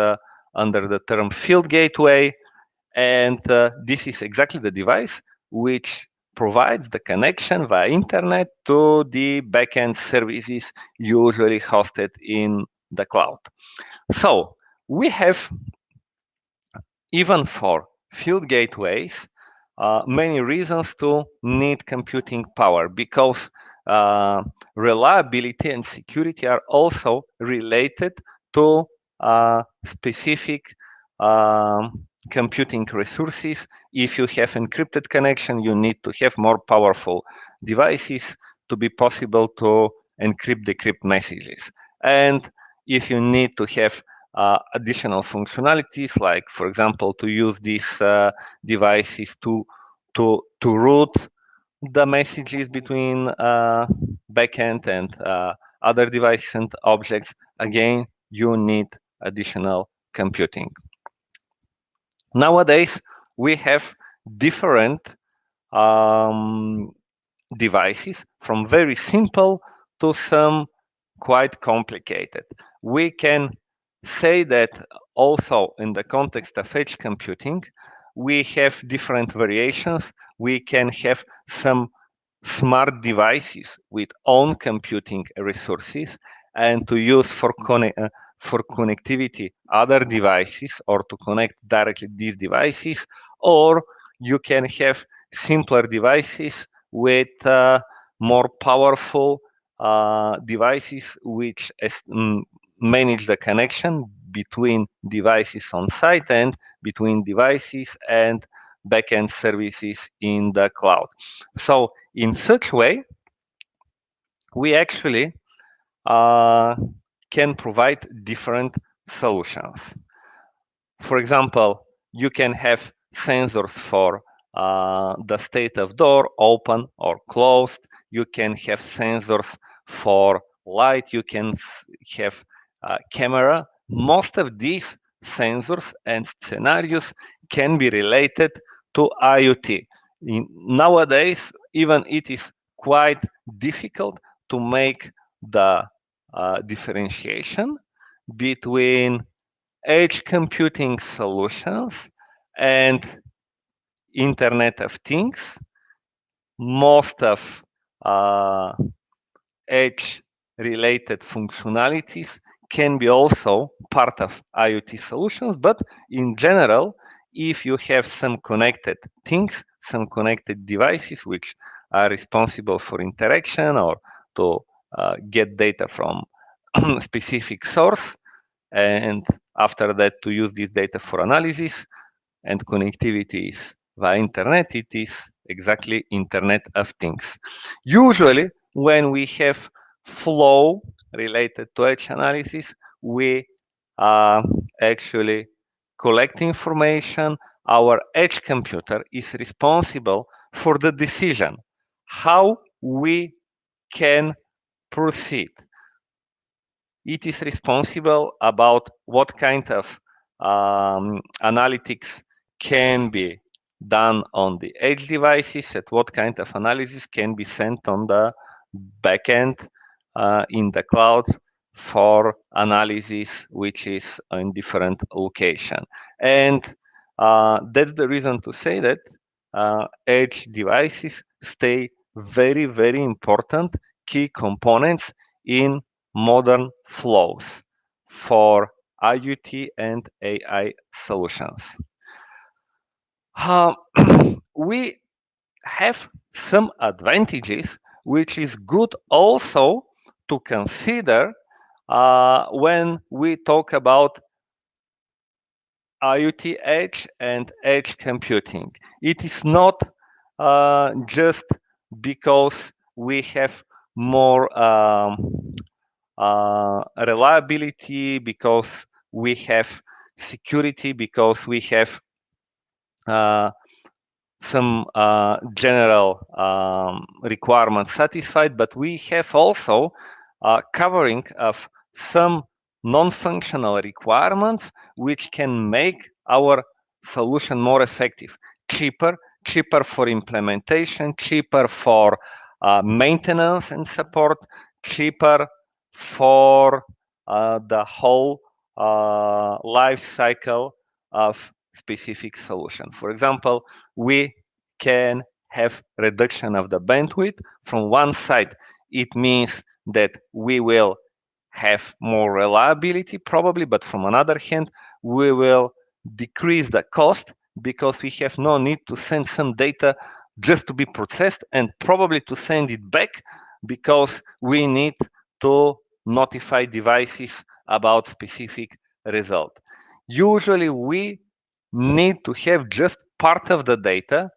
under the term field gateway. And this is exactly the device which provides the connection via internet to the backend services usually hosted in the cloud. So we have, even for field gateways, many reasons to need computing power, because reliability and security are also related to specific computing resources. If you have encrypted connection, you need to have more powerful devices to be possible to encrypt, decrypt messages. And if you need to have additional functionalities, like, for example, to use these devices to route the messages between backend and other devices and objects, again, you need additional computing. Nowadays, we have different devices, from very simple to some quite complicated. We can say that also in the context of edge computing, we have different variations. We can have some smart devices with own computing resources, and to use for connectivity other devices, or to connect directly these devices, or you can have simpler devices with more powerful devices which manage the connection between devices on site and between devices and backend services in the cloud. So in such way, we actually can provide different solutions. For example, you can have sensors for the state of door, open or closed. You can have sensors for light. You can have camera. Most of these sensors and scenarios can be related to IoT. Nowadays, even it is quite difficult to make the differentiation between edge computing solutions and Internet of Things. Most of edge related functionalities can be also part of IoT solutions, but in general, if you have some connected things, some connected devices which are responsible for interaction or to get data from specific source, and after that to use this data for analysis and connectivity is via internet, it is exactly Internet of Things. Usually, when we have flow related to edge analysis, we actually collect information. Our edge computer is responsible for the decision how we can proceed. It is responsible about what kind of analytics can be done on the edge devices, and what kind of analysis can be sent on the backend in the cloud for analysis which is in different location. And that's the reason to say that edge devices stay very, very important key components in modern flows for IoT and AI solutions. We have some advantages, which is good also to consider when we talk about IoT edge and edge computing. It is not just because we have more reliability, because we have security, because we have some general requirements satisfied, but we have also covering of some non-functional requirements which can make our solution more effective, cheaper for implementation, cheaper for maintenance and support, cheaper for the whole life cycle of specific solution. For example, we can have reduction of the bandwidth. From one side, it means that we will have more reliability probably, but from another hand, we will decrease the cost because we have no need to send some data just to be processed and probably to send it back because we need to notify devices about specific result. Usually we need to have just part of the data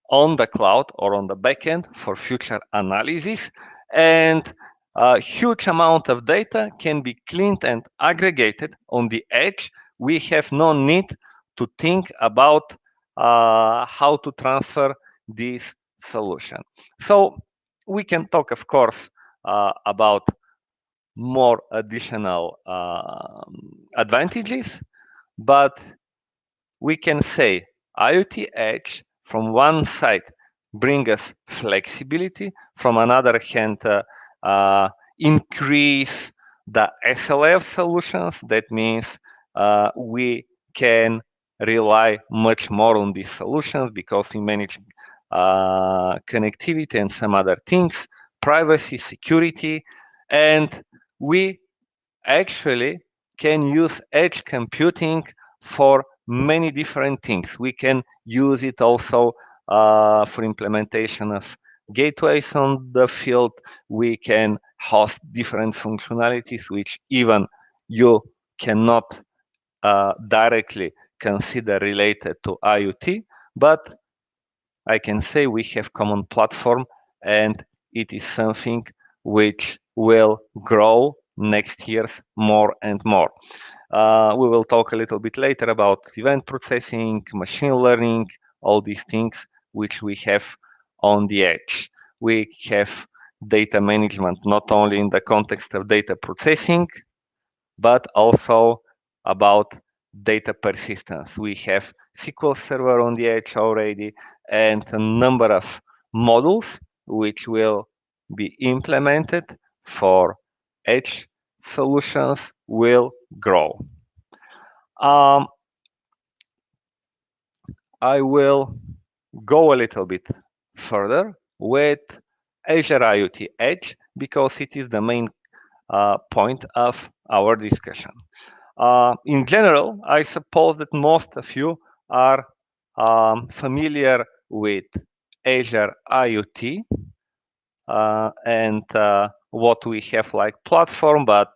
on the cloud or on the backend for future analysis, and a huge amount of data can be cleaned and aggregated on the edge. We have no need to think about how to transfer this solution. So we can talk, of course, about more additional advantages, but we can say IoT Edge from one side bring us flexibility, from another hand increase the SLA of solutions. That means we can rely much more on these solutions because we manage connectivity and some other things, privacy, security, and we actually can use edge computing for many different things. We can use it also for implementation of gateways on the field. We can host different functionalities which even you cannot directly consider related to IoT, but I can say we have common platform, and it is something which will grow next years more and more. We will talk a little bit later about event processing, machine learning, all these things which we have on the edge. We have data management not only in the context of data processing, but also about data persistence. We have SQL Server on the edge already and a number of models which will be implemented for edge solutions will grow. I will go a little bit further with Azure IoT Edge because it is the main point of our discussion. In general, I suppose that most of you are familiar with Azure IoT and what we have like platform, but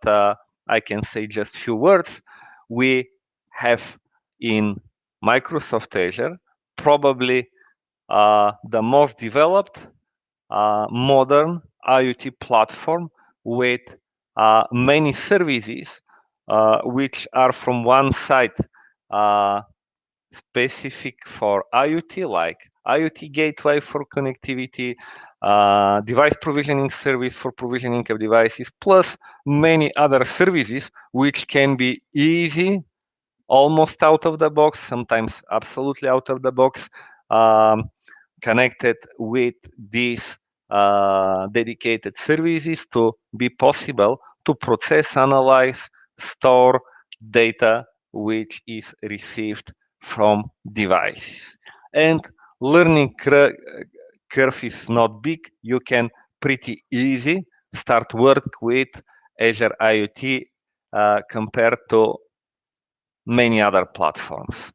I can say just few words. We have in Microsoft Azure probably the most developed modern IoT platform with many services which are from one side specific for IoT, like IoT gateway for connectivity, device provisioning service for provisioning of devices, plus many other services which can be easy, almost out of the box, sometimes absolutely out of the box, connected with these dedicated services to be possible to process, analyze, store data which is received from devices. And learning curve is not big. You can pretty easy start work with Azure IoT compared to many other platforms.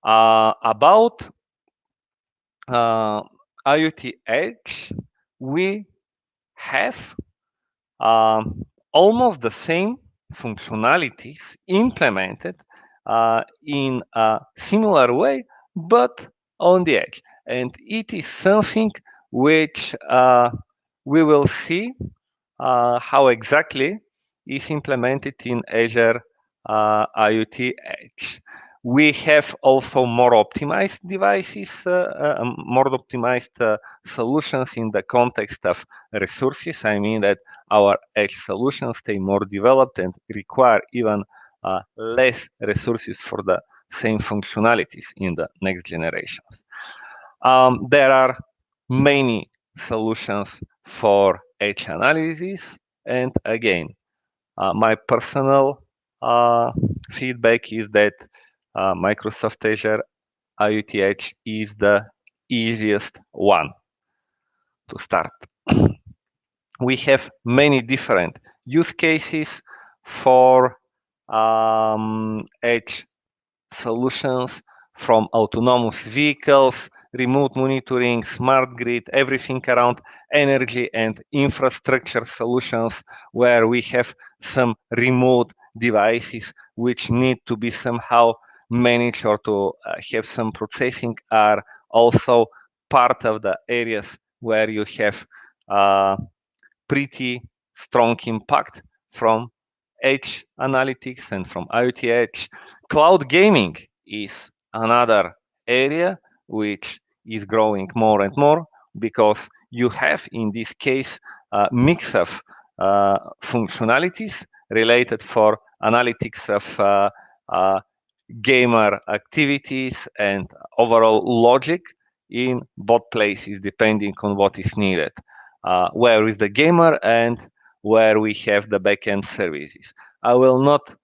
About IoT Edge, we have almost the same functionalities implemented in a similar way, but on the edge. And it is something which we will see how exactly is implemented in Azure IoT Edge. We have also more optimized devices, more optimized solutions in the context of resources. I mean that our edge solutions stay more developed and require even less resources for the same functionalities in the next generations. There are many solutions for edge analysis, and again, my personal feedback is that Microsoft Azure IoT Edge is the easiest one to start. We have many different use cases for edge solutions, from autonomous vehicles, remote monitoring, smart grid, everything around energy and infrastructure solutions, where we have some remote devices which need to be somehow managed or to have some processing, are also part of the areas where you have pretty strong impact from edge analytics and from IoT Edge. Cloud gaming is another area which is growing more and more, because you have in this case a mix of functionalities related for analytics of gamer activities and overall logic in both places, depending on what is needed. Where is the gamer and where we have the backend services. I will not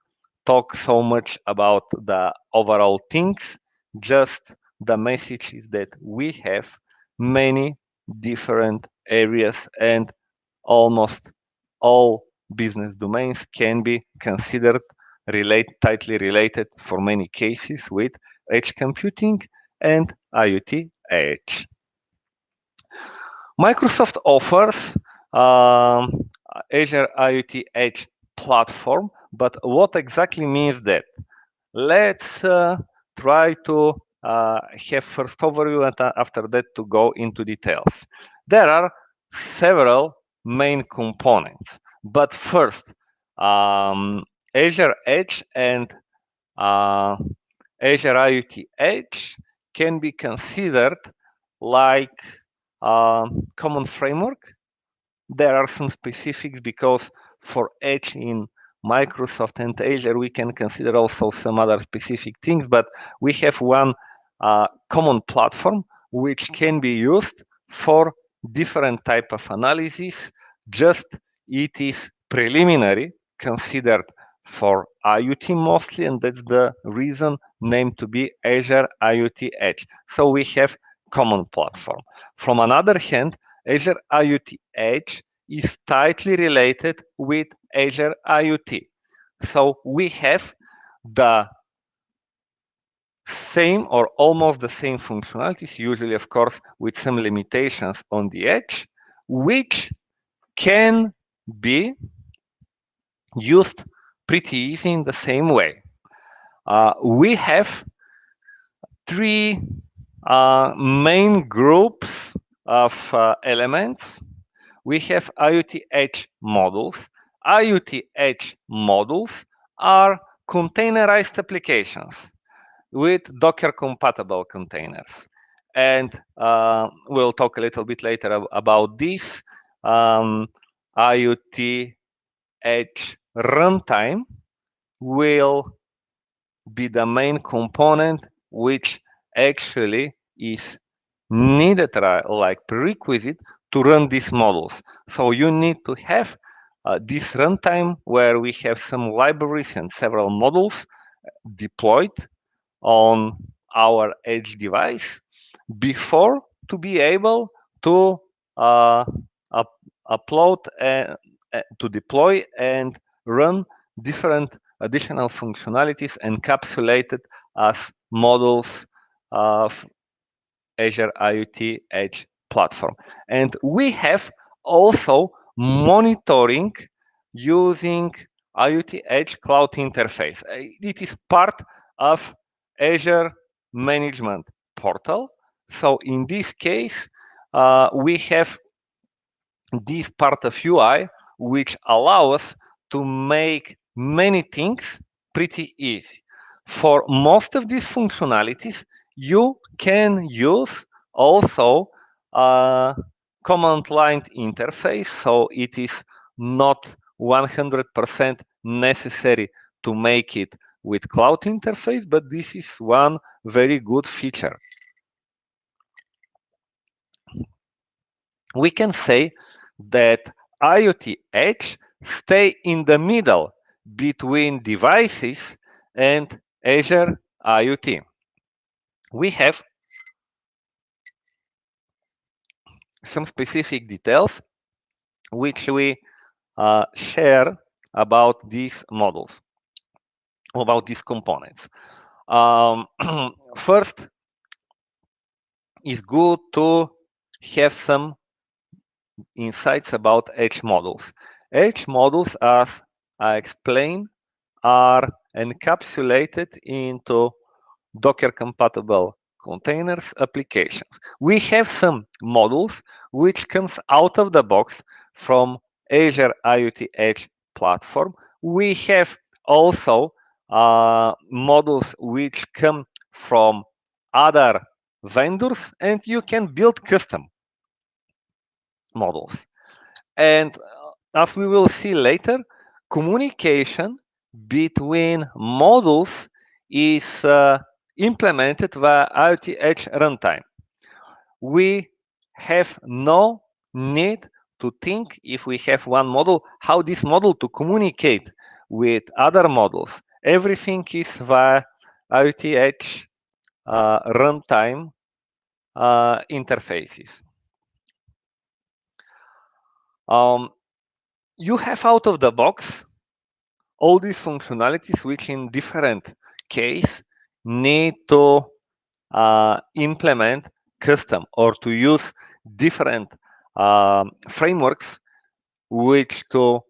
talk so much about the overall things, just the message is that we have many different areas, and almost all business domains can be considered tightly related for many cases with edge computing and IoT Edge. Microsoft offers Azure IoT Edge platform, but what exactly means that? Let's try to have first overview, and after that to go into details. There are several main components, but first, Azure Edge and Azure IoT Edge can be considered like common framework. There are some specifics, because for Edge in Microsoft and Azure, we can consider also some other specific things, but we have one common platform which can be used for different type of analysis. Just it is preliminary considered for IoT mostly, and that's the reason named to be Azure IoT Edge. So we have common platform. From another hand, Azure IoT Edge is tightly related with Azure IoT. So we have the same or almost the same functionalities, usually, of course, with some limitations on the edge, which can be used pretty easy in the same way. We have three main groups of elements. We have IoT Edge models. IoT Edge models are containerized applications with Docker-compatible containers. And we'll talk a little bit later about this. IoT Edge runtime will be the main component which actually is needed, like prerequisite, to run these models. So you need to have this runtime where we have some libraries and several models deployed on our edge device before to be able to upload, to deploy and run different additional functionalities encapsulated as models of Azure IoT Edge platform. And we have also monitoring using IoT Edge Cloud Interface. It is part of Azure Management Portal. So in this case, we have this part of UI which allow us to make many things pretty easy. For most of these functionalities, you can use also a command line interface, so it is not 100% necessary to make it with cloud interface, but this is one very good feature. We can say that IoT Edge stay in the middle between devices and Azure IoT. We have some specific details which we share about these models, about these components. First, it's good to have some insights about edge models. Edge models, as I explained, are encapsulated into Docker-compatible containers applications. We have some models which comes out of the box from Azure IoT Edge platform. We have also models which come from other vendors, and you can build custom models. And as we will see later, communication between models is implemented via IoT Edge runtime. We have no need to think, if we have one model, how this model to communicate with other models. Everything is via IoT Edge runtime interfaces. You have out of the box all these functionalities which in different case need to implement custom or to use different frameworks which to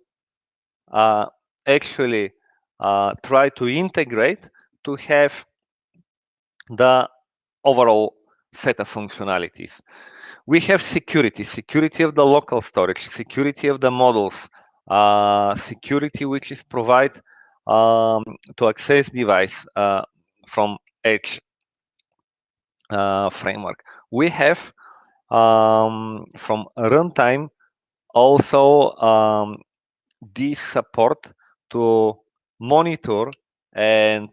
actually try to integrate to have the overall set of functionalities. We have security of the local storage, security of the models, security which is provided to access device from Edge framework. We have from runtime also this support to monitor and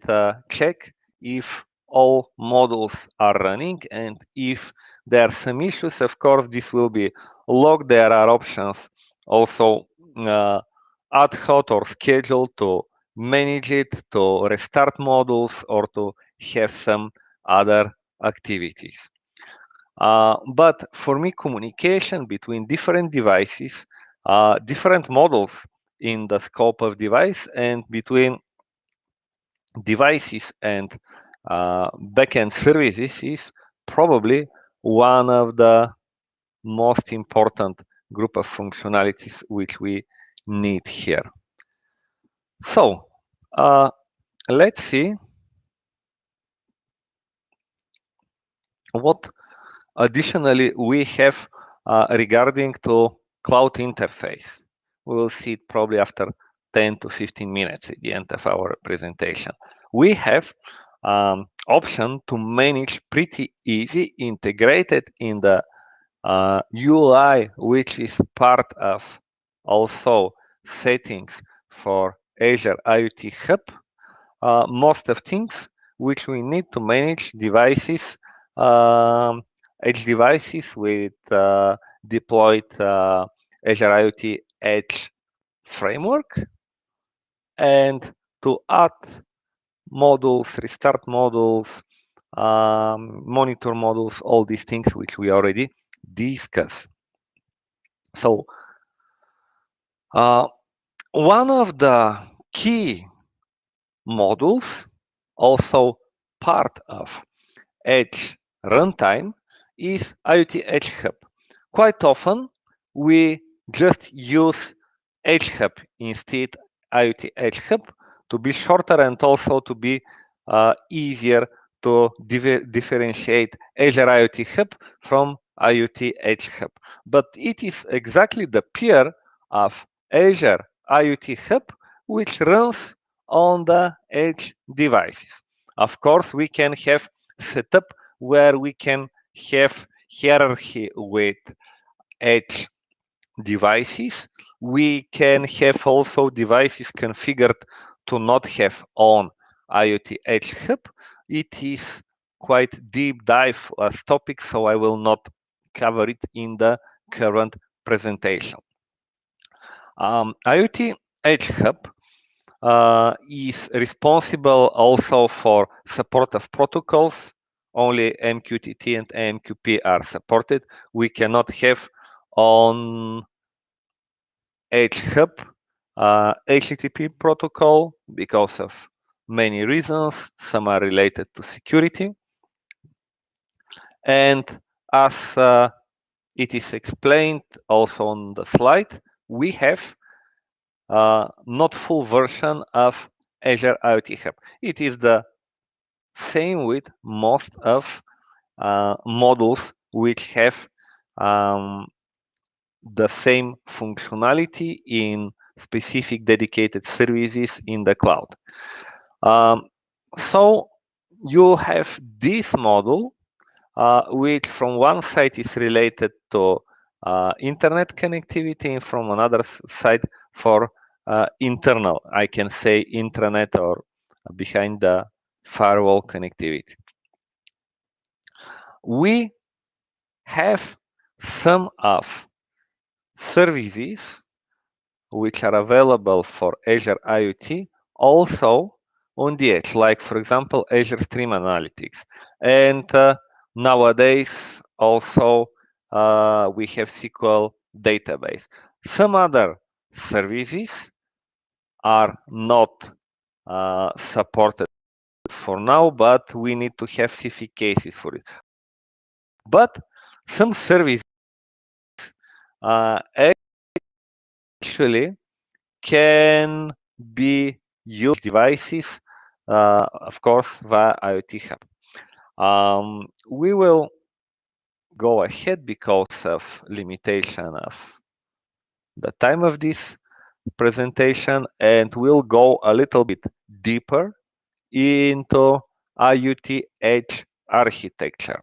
check if all models are running, and if there are some issues, of course, this will be logged. There are options also ad hoc or scheduled to manage it, to restart models, or to have some other activities. But for me, communication between different devices, different models in the scope of device, and between devices and backend services is probably one of the most important group of functionalities which we need here. So let's see what additionally we have regarding to cloud interface. We will see it probably after 10 to 15 minutes at the end of our presentation. We have option to manage pretty easy integrated in the UI, which is part of also settings for Azure IoT Hub. Most of things which we need to manage devices, edge devices with deployed Azure IoT Edge framework, and to add models, restart models, monitor models, all these things which we already discussed. So one of the key modules, also part of Edge runtime, is IoT Edge Hub. Quite often, we just use Edge Hub instead IoT Edge Hub to be shorter and also to be easier to differentiate Azure IoT Hub from IoT Edge Hub. But it is exactly the peer of Azure IoT Hub which runs on the edge devices. Of course, we can have setup where we can have hierarchy with edge devices. We can have also devices configured to not have on IoT Edge Hub. It is quite deep dive topic, so I will not cover it in the current presentation. IoT Edge Hub is responsible also for support of protocols. Only MQTT and AMQP are supported. We cannot have on Edge Hub HTTP protocol because of many reasons. Some are related to security. And as it is explained also on the slide, we have not full version of Azure IoT Hub. It is the same with most of modules which have the same functionality in specific dedicated services in the cloud. So you have this module which from one side is related to internet connectivity and from another side for internal, I can say intranet or behind the firewall connectivity. We have some of services which are available for Azure IoT also on the edge, like for example Azure Stream Analytics. And nowadays also we have SQL database. Some other services are not supported for now, but we need to have specific cases for it. But some services actually can be used devices, of course, via IoT Hub. We will go ahead because of limitation of the time of this presentation, and we'll go a little bit deeper into IoT Edge architecture.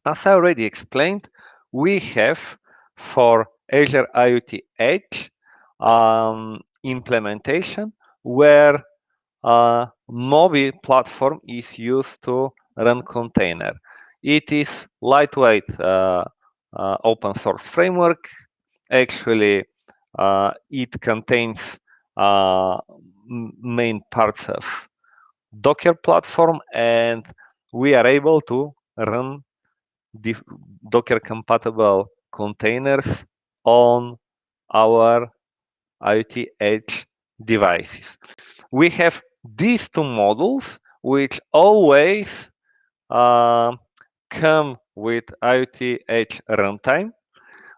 As I already explained, we have for Azure IoT Edge implementation where Mobi platform is used to run container. It is lightweight open source framework. Actually, it contains main parts of Docker platform, and we are able to run the Docker compatible containers on our IoT Edge devices. We have these two models which always come with IoT Edge runtime.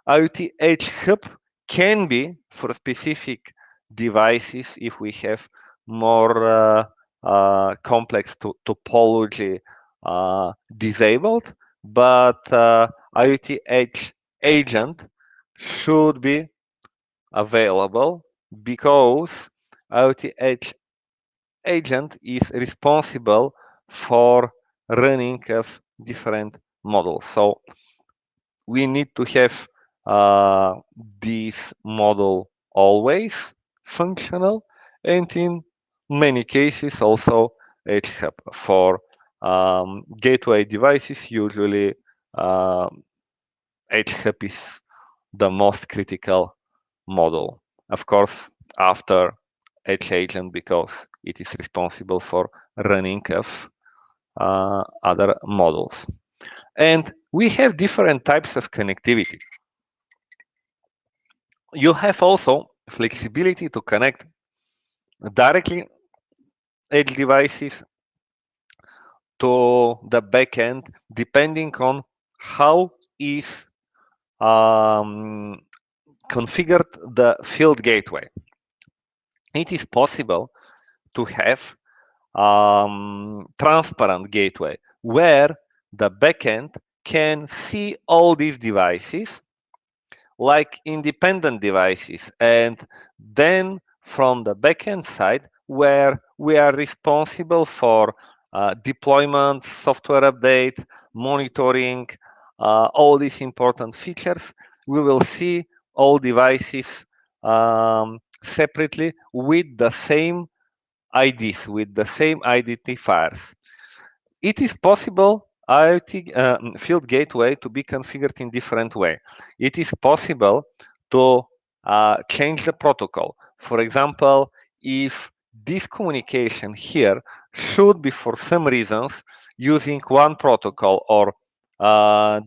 IoT Edge Hub can be for specific devices if we have more complex topology disabled, but IoT Edge agent should be available because IoT Edge agent is responsible for running of different models. So we need to have this model always functional, and in many cases also Edge Hub for gateway devices. Usually Edge Hub is the most critical model, of course, after Edge agent, because it is responsible for running of other models. And we have different types of connectivity. You have also flexibility to connect directly edge devices to the backend, depending on how is configured the field gateway. It is possible to have transparent gateway where the backend can see all these devices like independent devices, and then from the backend side where we are responsible for deployment, software update, monitoring, all these important features, we will see all devices separately with the same IDs, with the same identifiers. It is possible IoT field gateway to be configured in different way. It is possible to change the protocol. For example, if this communication here should be for some reasons using one protocol or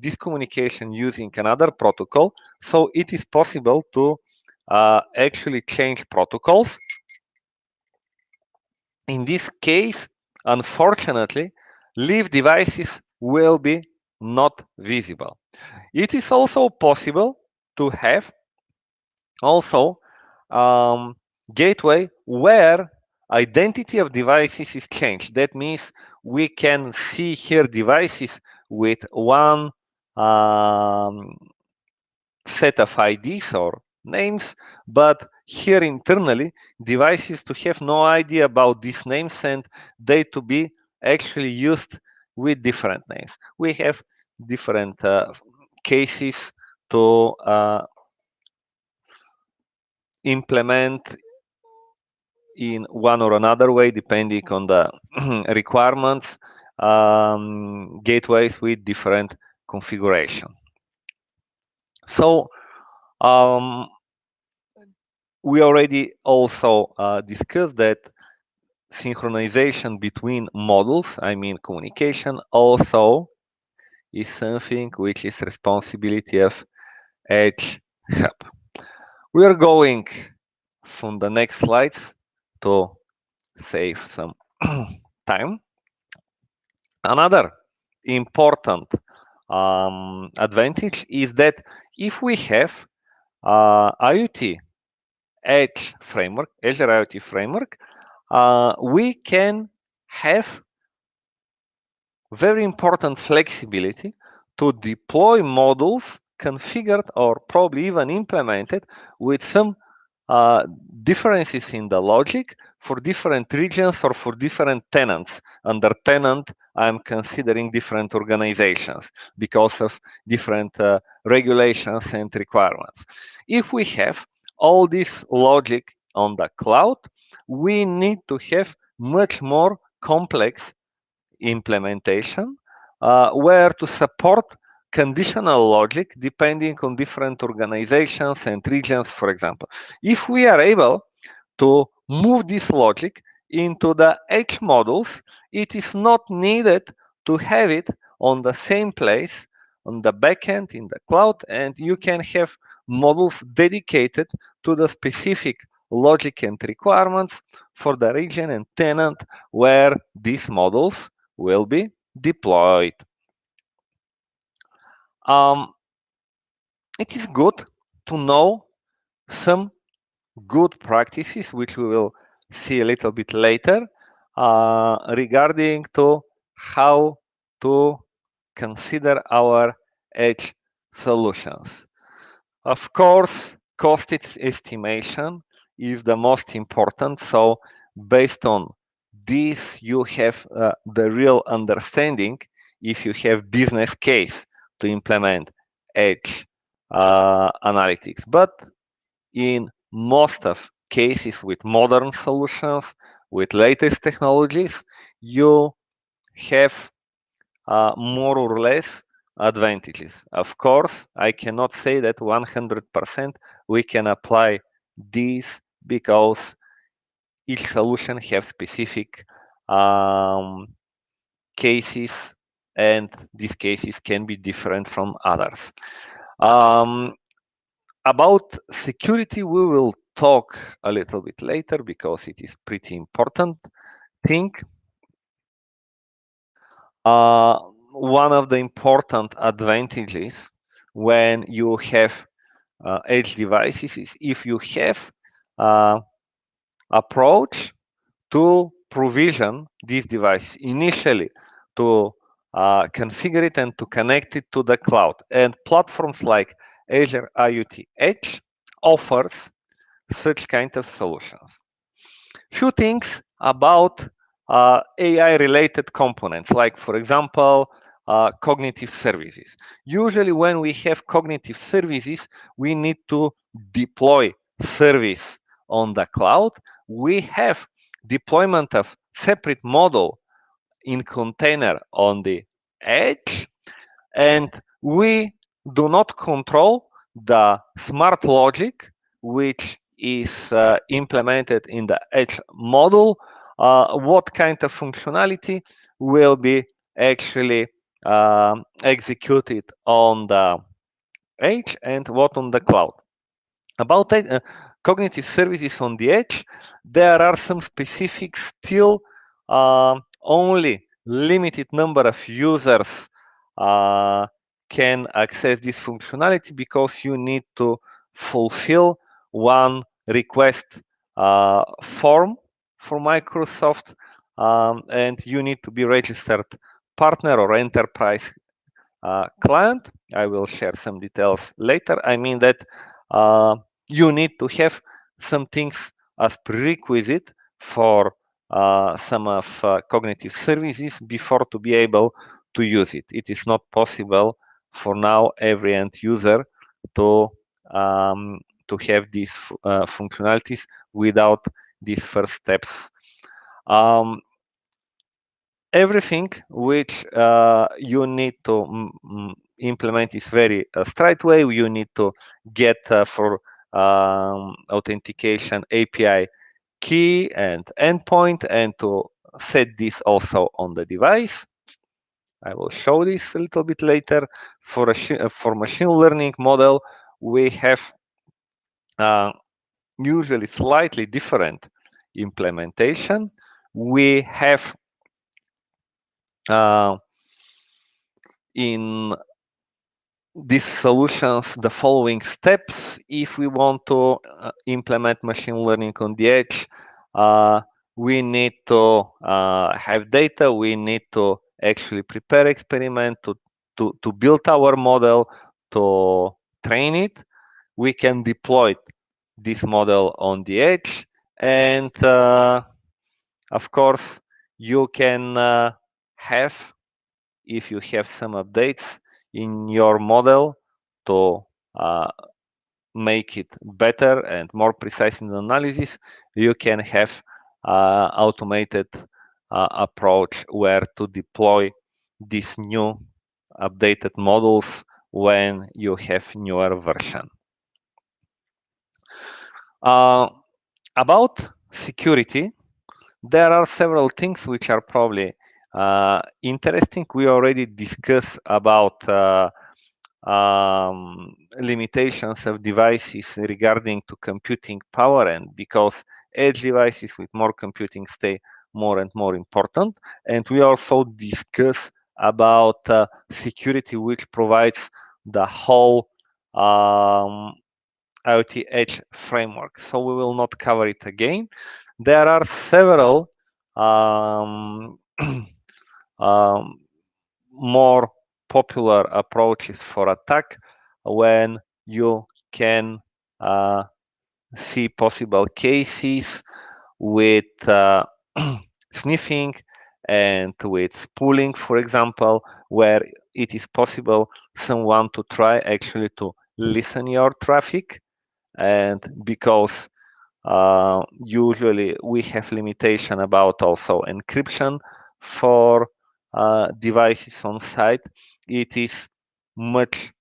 this communication using another protocol, so it is possible to actually change protocols. In this case, unfortunately, live devices will be not visible. It is also possible to have also gateway where identity of devices is changed. That means we can see here devices with one set of IDs or names, but here internally, devices to have no idea about these names and they to be actually used with different names. We have different cases to implement in one or another way, depending on the requirements, gateways with different configuration. So we already also discussed that synchronization between models, I mean communication, also is something which is responsibility of Edge Hub. We are going from the next slides to save some time. Another important advantage is that if we have IoT Edge framework, Azure IoT framework, we can have very important flexibility to deploy models configured or probably even implemented with some differences in the logic for different regions or for different tenants. Under tenant, I'm considering different organizations because of different regulations and requirements. If we have all this logic on the cloud, we need to have much more complex implementation where to support conditional logic depending on different organizations and regions, for example. If we are able to move this logic into the Edge models, it is not needed to have it on the same place on the backend in the cloud, and you can have models dedicated to the specific logic and requirements for the region and tenant where these models will be deployed. It is good to know some good practices, which we will see a little bit later, regarding to how to consider our edge solutions. Of course, cost estimation is the most important. So based on this, you have the real understanding if you have business case to implement edge analytics. But in most of cases with modern solutions, with latest technologies, you have more or less advantages. Of course, I cannot say that 100% we can apply these because each solution has specific cases, and these cases can be different from others. About security, we will talk a little bit later because it is pretty important thing. One of the important advantages when you have edge devices is if you have approach to provision these devices initially, to configure it and to connect it to the cloud. And platforms like Azure IoT Edge offers such kind of solutions. Few things about AI related components, like for example, cognitive services. Usually when we have cognitive services, we need to deploy service on the cloud. We have deployment of separate model in container on the edge, and we do not control the smart logic which is implemented in the edge model. What kind of functionality will be actually executed on the edge and what on the cloud. About cognitive services on the edge, there are some specifics still. Only limited number of users can access this functionality because you need to fulfill one request form for Microsoft, and you need to be registered partner or enterprise client. I will share some details later. I mean that you need to have some things as prerequisite for some of cognitive services before to be able to use it. It is not possible for now every end user to have these functionalities without these first steps. Everything which you need to implement is very straightway. You need to get for authentication API key and endpoint, and to set this also on the device. I will show this a little bit later. For machine learning model, we have usually slightly different implementation. We have in these solutions the following steps. If we want to implement machine learning on the edge, we need to have data, we need to actually prepare experiment to build our model, to train it. We can deploy this model on the edge, and of course you can have, if you have some updates in your model to make it better and more precise in the analysis, you can have automated approach where to deploy these new updated models when you have newer version. About security, there are several things which are probably interesting. We already discussed about limitations of devices regarding to computing power, and because edge devices with more computing stay more and more important. And we also discuss about security, which provides the whole IoT Edge framework. So we will not cover it again. There are several more popular approaches for attack when you can see possible cases with sniffing and with spooling, for example, where it is possible someone to try actually to listen your traffic, and because usually we have limitation about also encryption for devices on site, it is much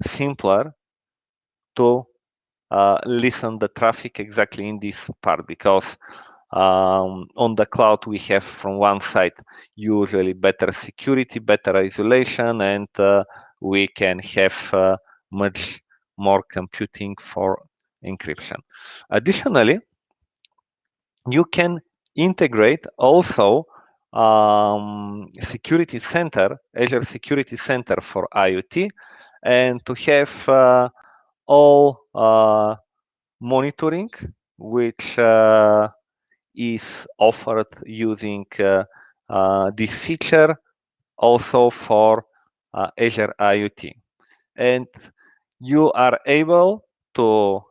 simpler to listen the traffic exactly in this part, because on the cloud we have from one side usually better security, better isolation, and we can have much more computing for encryption. Additionally, you can integrate also security center, Azure Security Center for IoT, and to have all monitoring which is offered using this feature also for Azure IoT. And you are able to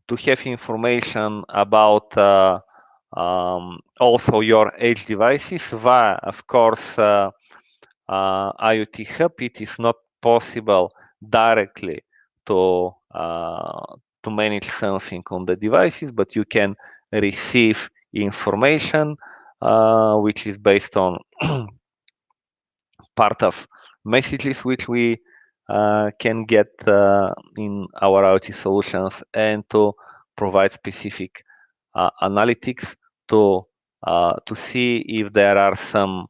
have information about also your edge devices via, of course, IoT Hub. It is not possible directly to manage something on the devices, but you can receive information which is based on part of messages which we can get in our IoT solutions, and to provide specific analytics to see if there are some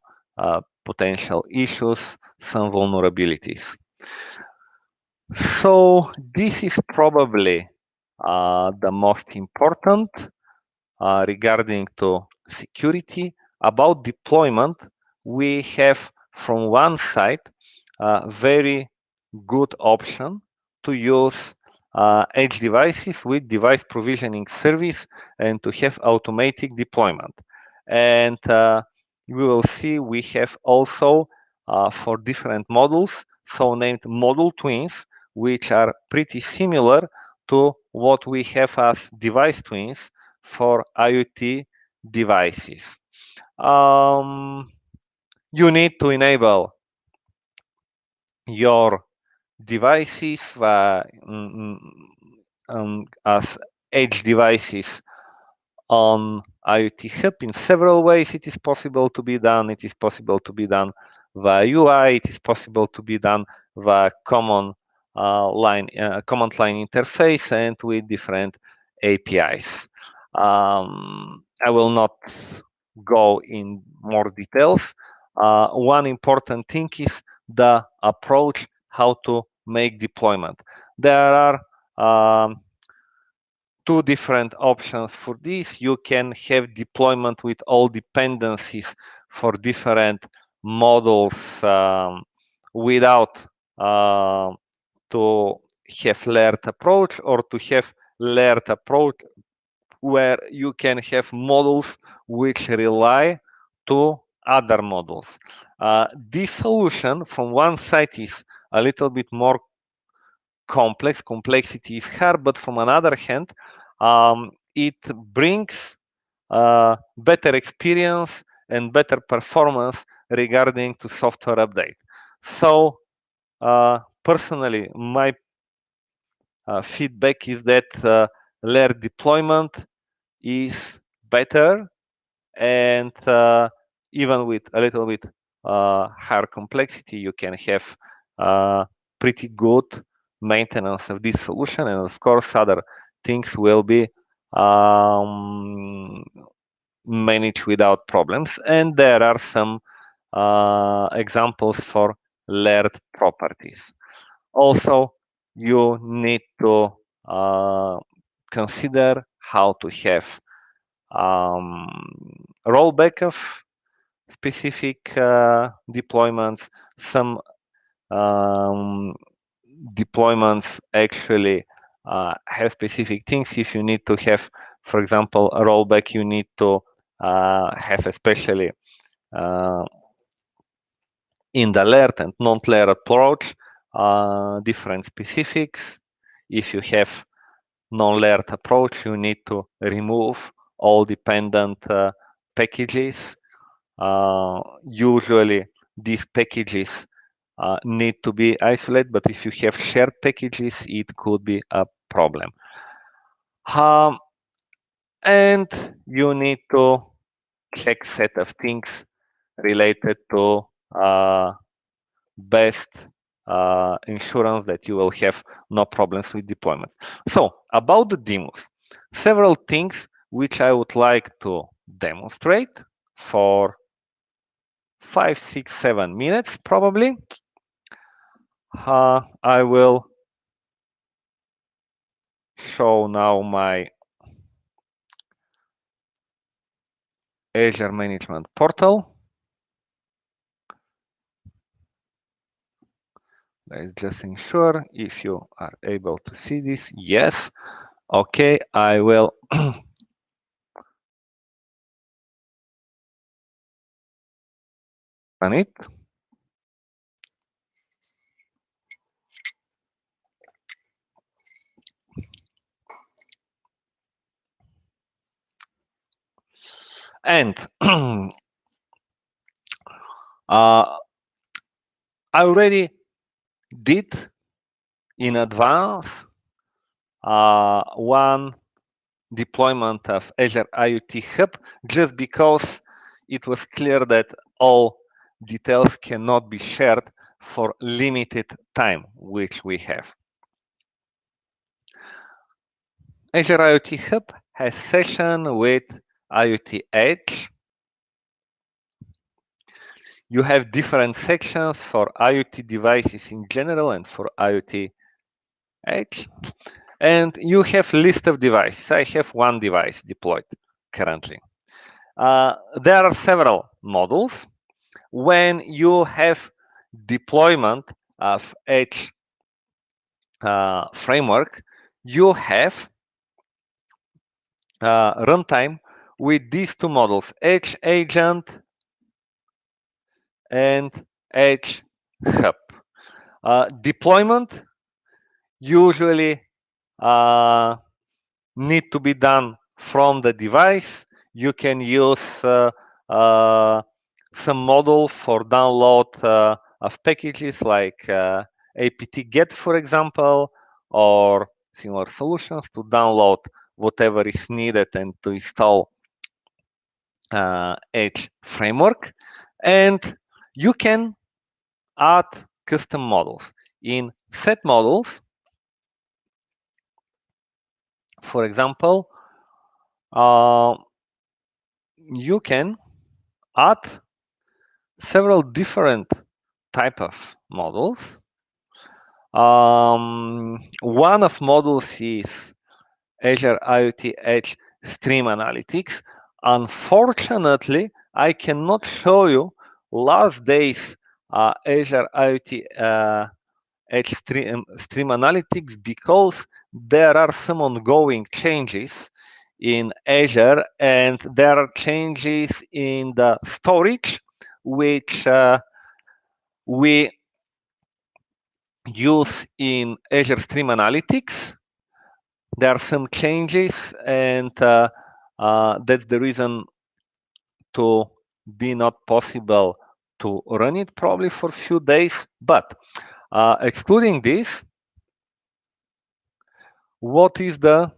potential issues, some vulnerabilities. So this is probably the most important regarding to security. About deployment, we have from one side a very good option to use edge devices with device provisioning service and to have automatic deployment. And we will see we have also for different models, so named model twins, which are pretty similar to what we have as device twins for IoT devices. You need to enable your devices as edge devices on IoT Hub in several ways. It is possible to be done. It is possible to be done via UI. It is possible to be done via command line interface and with different APIs. I will not go in more details. One important thing is the approach how to make deployment. There are two different options for this. You can have deployment with all dependencies for different models without to have layered approach, or to have layered approach where you can have models which rely to other models. This solution from one side is a little bit more complex. Complexity is hard, but from another hand, it brings better experience and better performance regarding to software update. So personally, my feedback is that layer deployment is better, and even with a little bit higher complexity, you can have pretty good maintenance of this solution, and of course other things will be managed without problems. And there are some examples for layered properties. Also, you need to consider how to have rollback of specific deployments. Some deployments actually have specific things. If you need to have, for example, a rollback, you need to have especially in the layered and non-layered approach different specifics. If you have non-layered approach, you need to remove all dependent packages. Usually these packages need to be isolated, but if you have shared packages, it could be a problem. And you need to check set of things related to best insurance that you will have no problems with deployments. So about the demos, several things which I would like to demonstrate for 5, 6, 7 minutes probably. I will show now my Azure Management Portal. Let's just ensure if you are able to see this. Yes. Okay, I will run it. And I already did in advance one deployment of Azure IoT Hub just because it was clear that all details cannot be shared for limited time, which we have. Azure IoT Hub has session with IoT Edge. You have different sections for IoT devices in general and for IoT Edge. And you have list of devices. I have one device deployed currently. There are several models. When you have deployment of Edge framework, you have runtime with these two models, Edge Agent and Edge Hub. Deployment usually need to be done from the device. You can use some model for download of packages like apt-get, for example, or similar solutions to download whatever is needed and to install Edge framework. And you can add custom models. In set models, for example, you can add several different type of models. One of models is Azure IoT Edge Stream Analytics. Unfortunately, I cannot show you last days Azure IoT Edge Stream Analytics because there are some ongoing changes in Azure and there are changes in the storage which we use in Azure Stream Analytics. There are some changes and that's the reason to be not possible to run it probably for a few days. But excluding this, what is the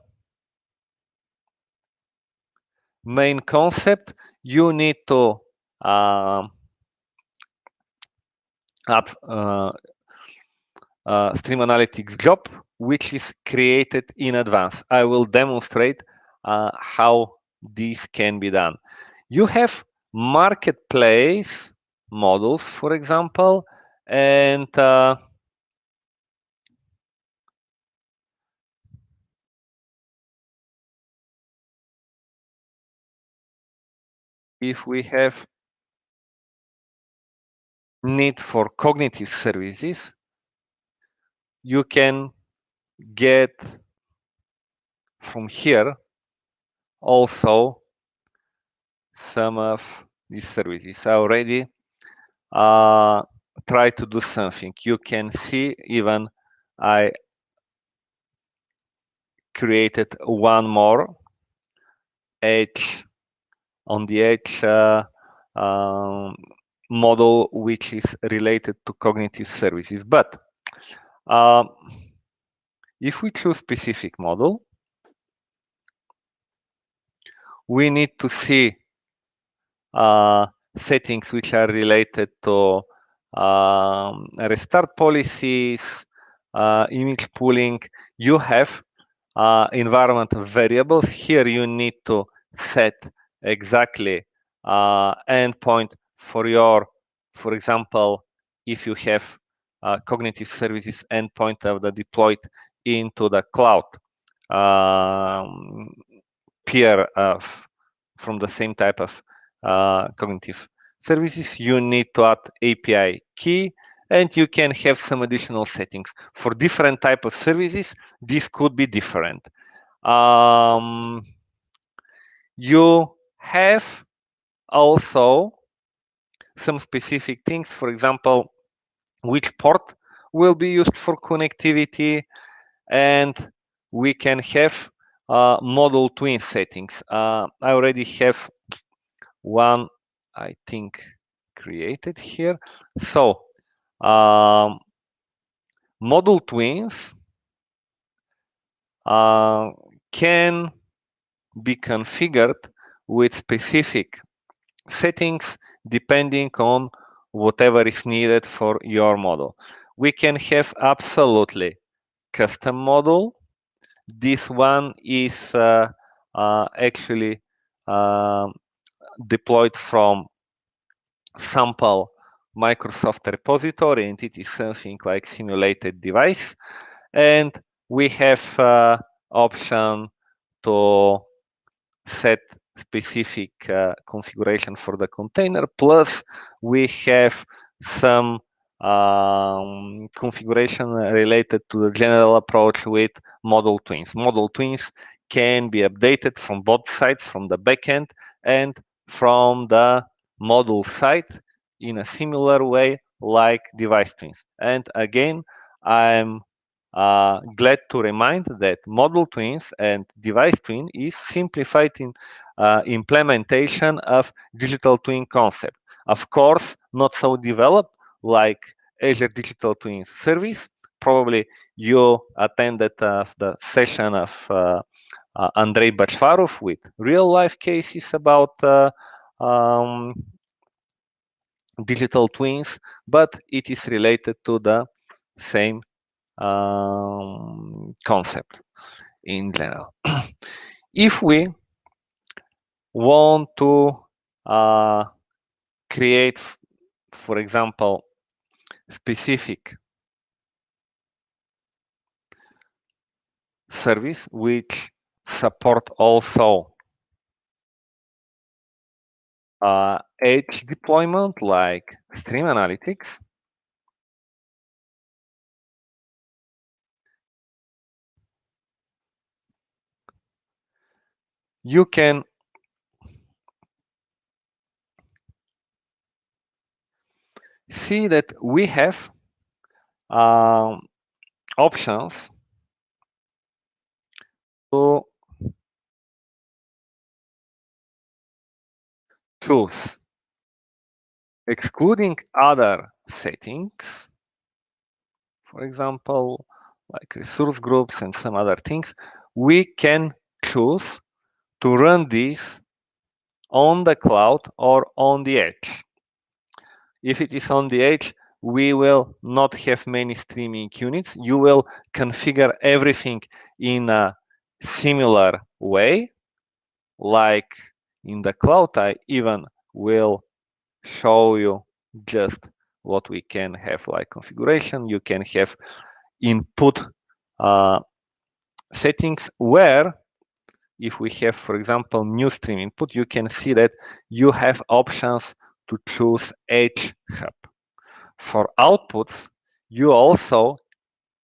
main concept? You need to add Stream Analytics job, which is created in advance. I will demonstrate how this can be done. You have marketplace models, for example, and if we have need for cognitive services, you can get from here also some of these services. I already try to do something. You can see even I created one more edge on the edge model which is related to cognitive services. But if we choose specific model, we need to see settings which are related to restart policies, image pooling. You have environment variables. Here you need to set exactly endpoint for your, for example, if you have cognitive services endpoint of the deployed into the cloud peer of from the same type of cognitive services, you need to add API key and you can have some additional settings. For different type of services, this could be different. You have also some specific things, for example, which port will be used for connectivity, and we can have model twin settings. I already have one, I think, created here. So model twins can be configured with specific settings depending on whatever is needed for your model. We can have absolutely custom model. This one is actually deployed from sample Microsoft repository, and it is something like simulated device. And we have option to set specific configuration for the container. Plus, we have some configuration related to the general approach with model twins. Model twins can be updated from both sides, from the backend and from the model side in a similar way like device twins. And again, I'm glad to remind that model twins and device twin is simplified in implementation of digital twin concept. Of course, not so developed like Azure Digital Twin Service. Probably you attended the session of Andrei Bachvarov with real life cases about um, digital twins, but it is related to the same concept in general. If we want to create, for example, specific service which support also edge deployment like stream analytics, you can see that we have options to choose, excluding other settings, for example, like resource groups and some other things. We can choose to run this on the cloud or on the edge. If it is on the edge, we will not have many streaming units. You will configure everything in a similar way, like in the cloud. I even will show you just what we can have like configuration. You can have input settings where if we have, for example, new stream input, you can see that you have options to choose Edge Hub. For outputs, you also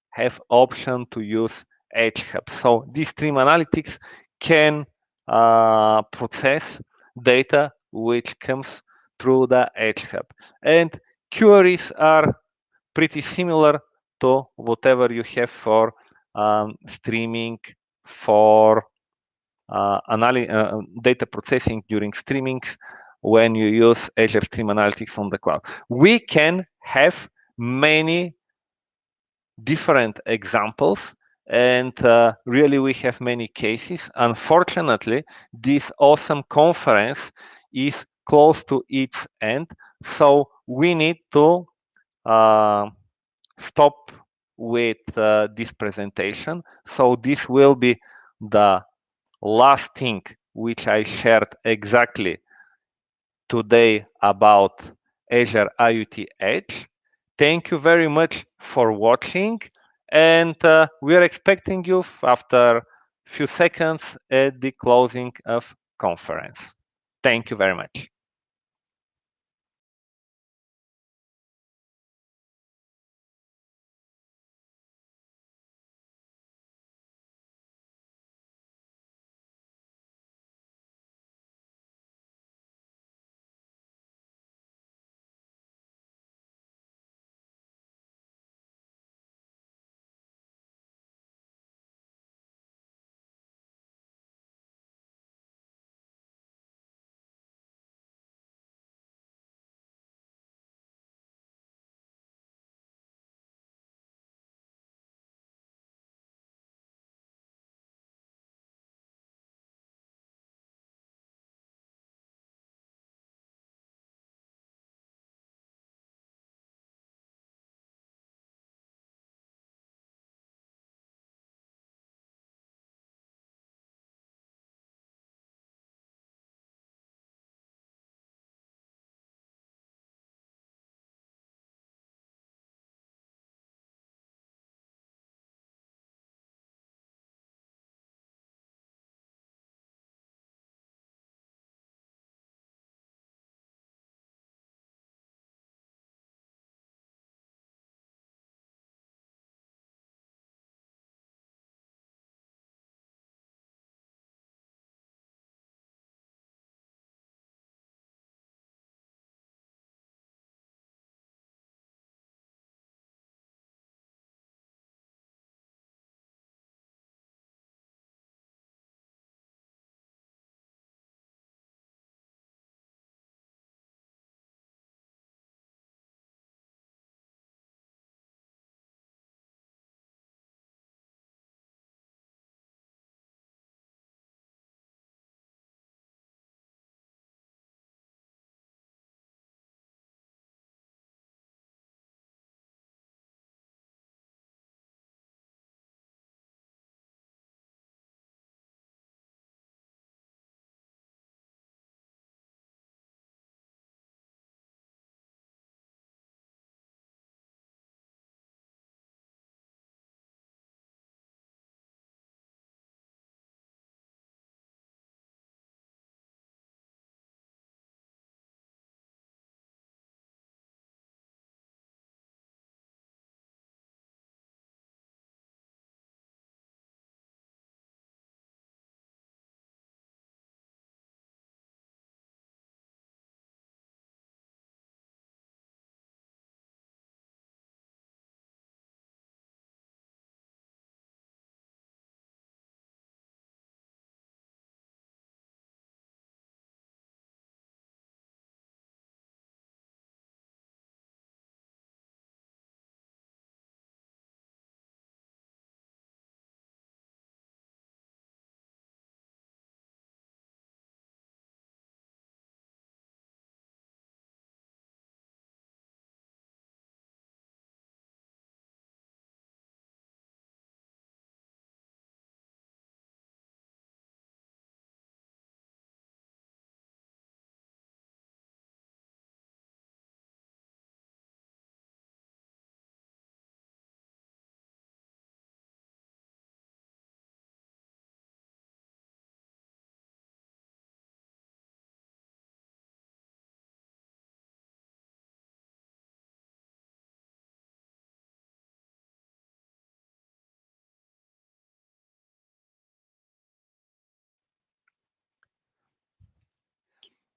have option to use Edge Hub. So this stream analytics can process data which comes through the Edge Hub. And queries are pretty similar to whatever you have for streaming, for data processing during streamings when you use Azure Stream Analytics on the cloud. We can have many different examples, and really we have many cases. Unfortunately, this awesome conference is close to its end, so we need to stop with this presentation. So this will be the last thing which I shared exactly today about Azure IoT Edge. Thank you very much for watching, and we are expecting you after few seconds at the closing of conference. Thank you very much.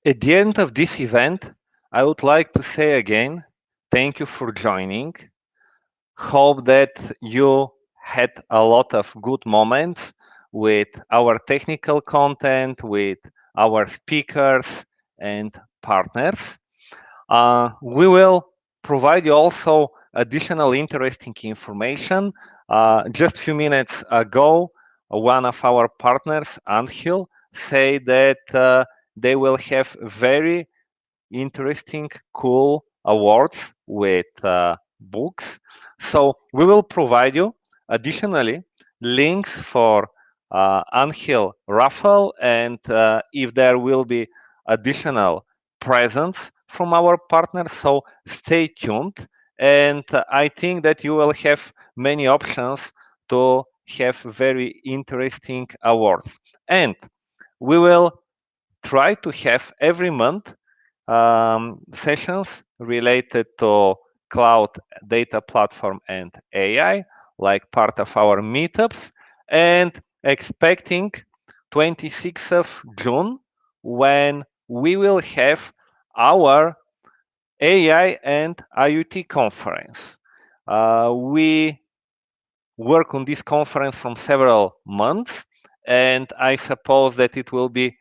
At the end of this event, I would like to say again, thank you for joining. Hope that you had a lot of good moments with our technical content, with our speakers and partners. We will provide you also additional interesting information. Just a few minutes ago, one of our partners, Anhil, said that they will have very interesting, cool awards with books. So we will provide you additionally links for Anhil raffle, and if there will be additional presents from our partners. So stay tuned, and I think that you will have many options to have very interesting awards. And we will try to have every month sessions related to cloud data platform and AI, like part of our meetups, and expecting 26th of June when we will have our AI and IoT conference. We work on this conference from several months, and I suppose that it will be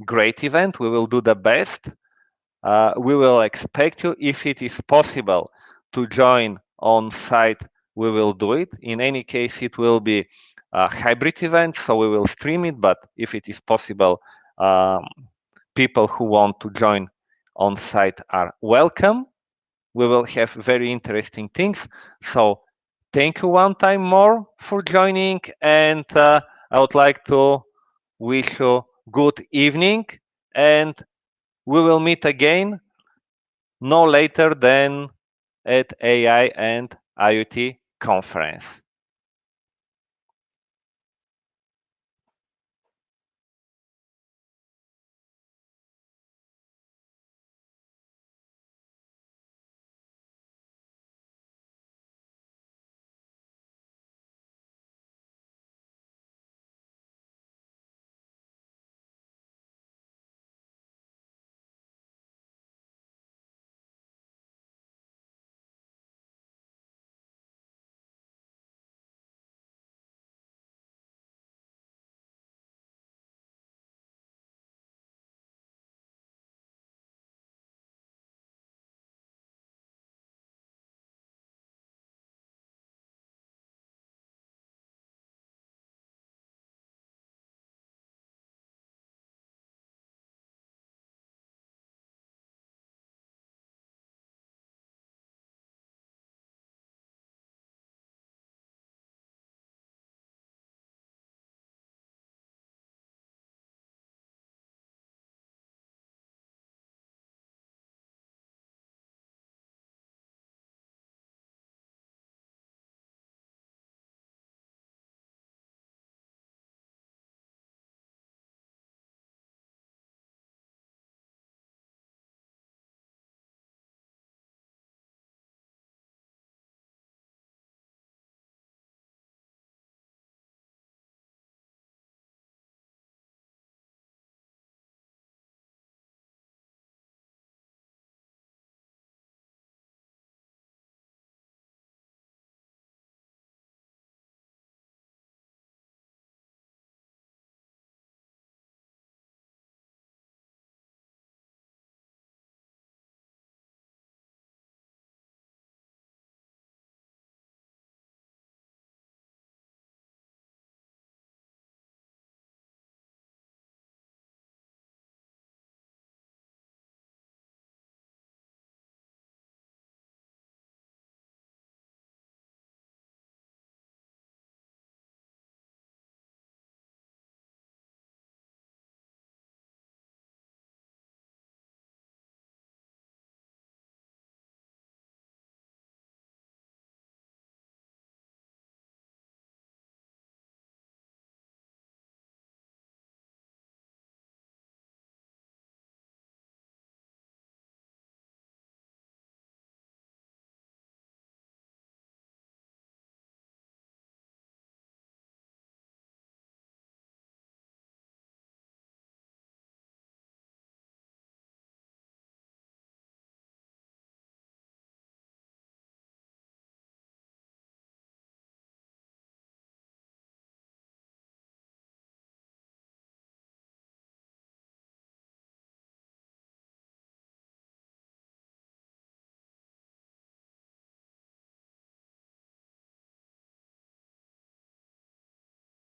great event. We will do the best. We will expect you. If it is possible to join on site, we will do it. In any case, it will be a hybrid event, so we will stream it. But if it is possible, people who want to join on site are welcome. We will have very interesting things. So thank you one time more for joining, and I would like to wish you good evening, and we will meet again no later than at AI and IoT conference.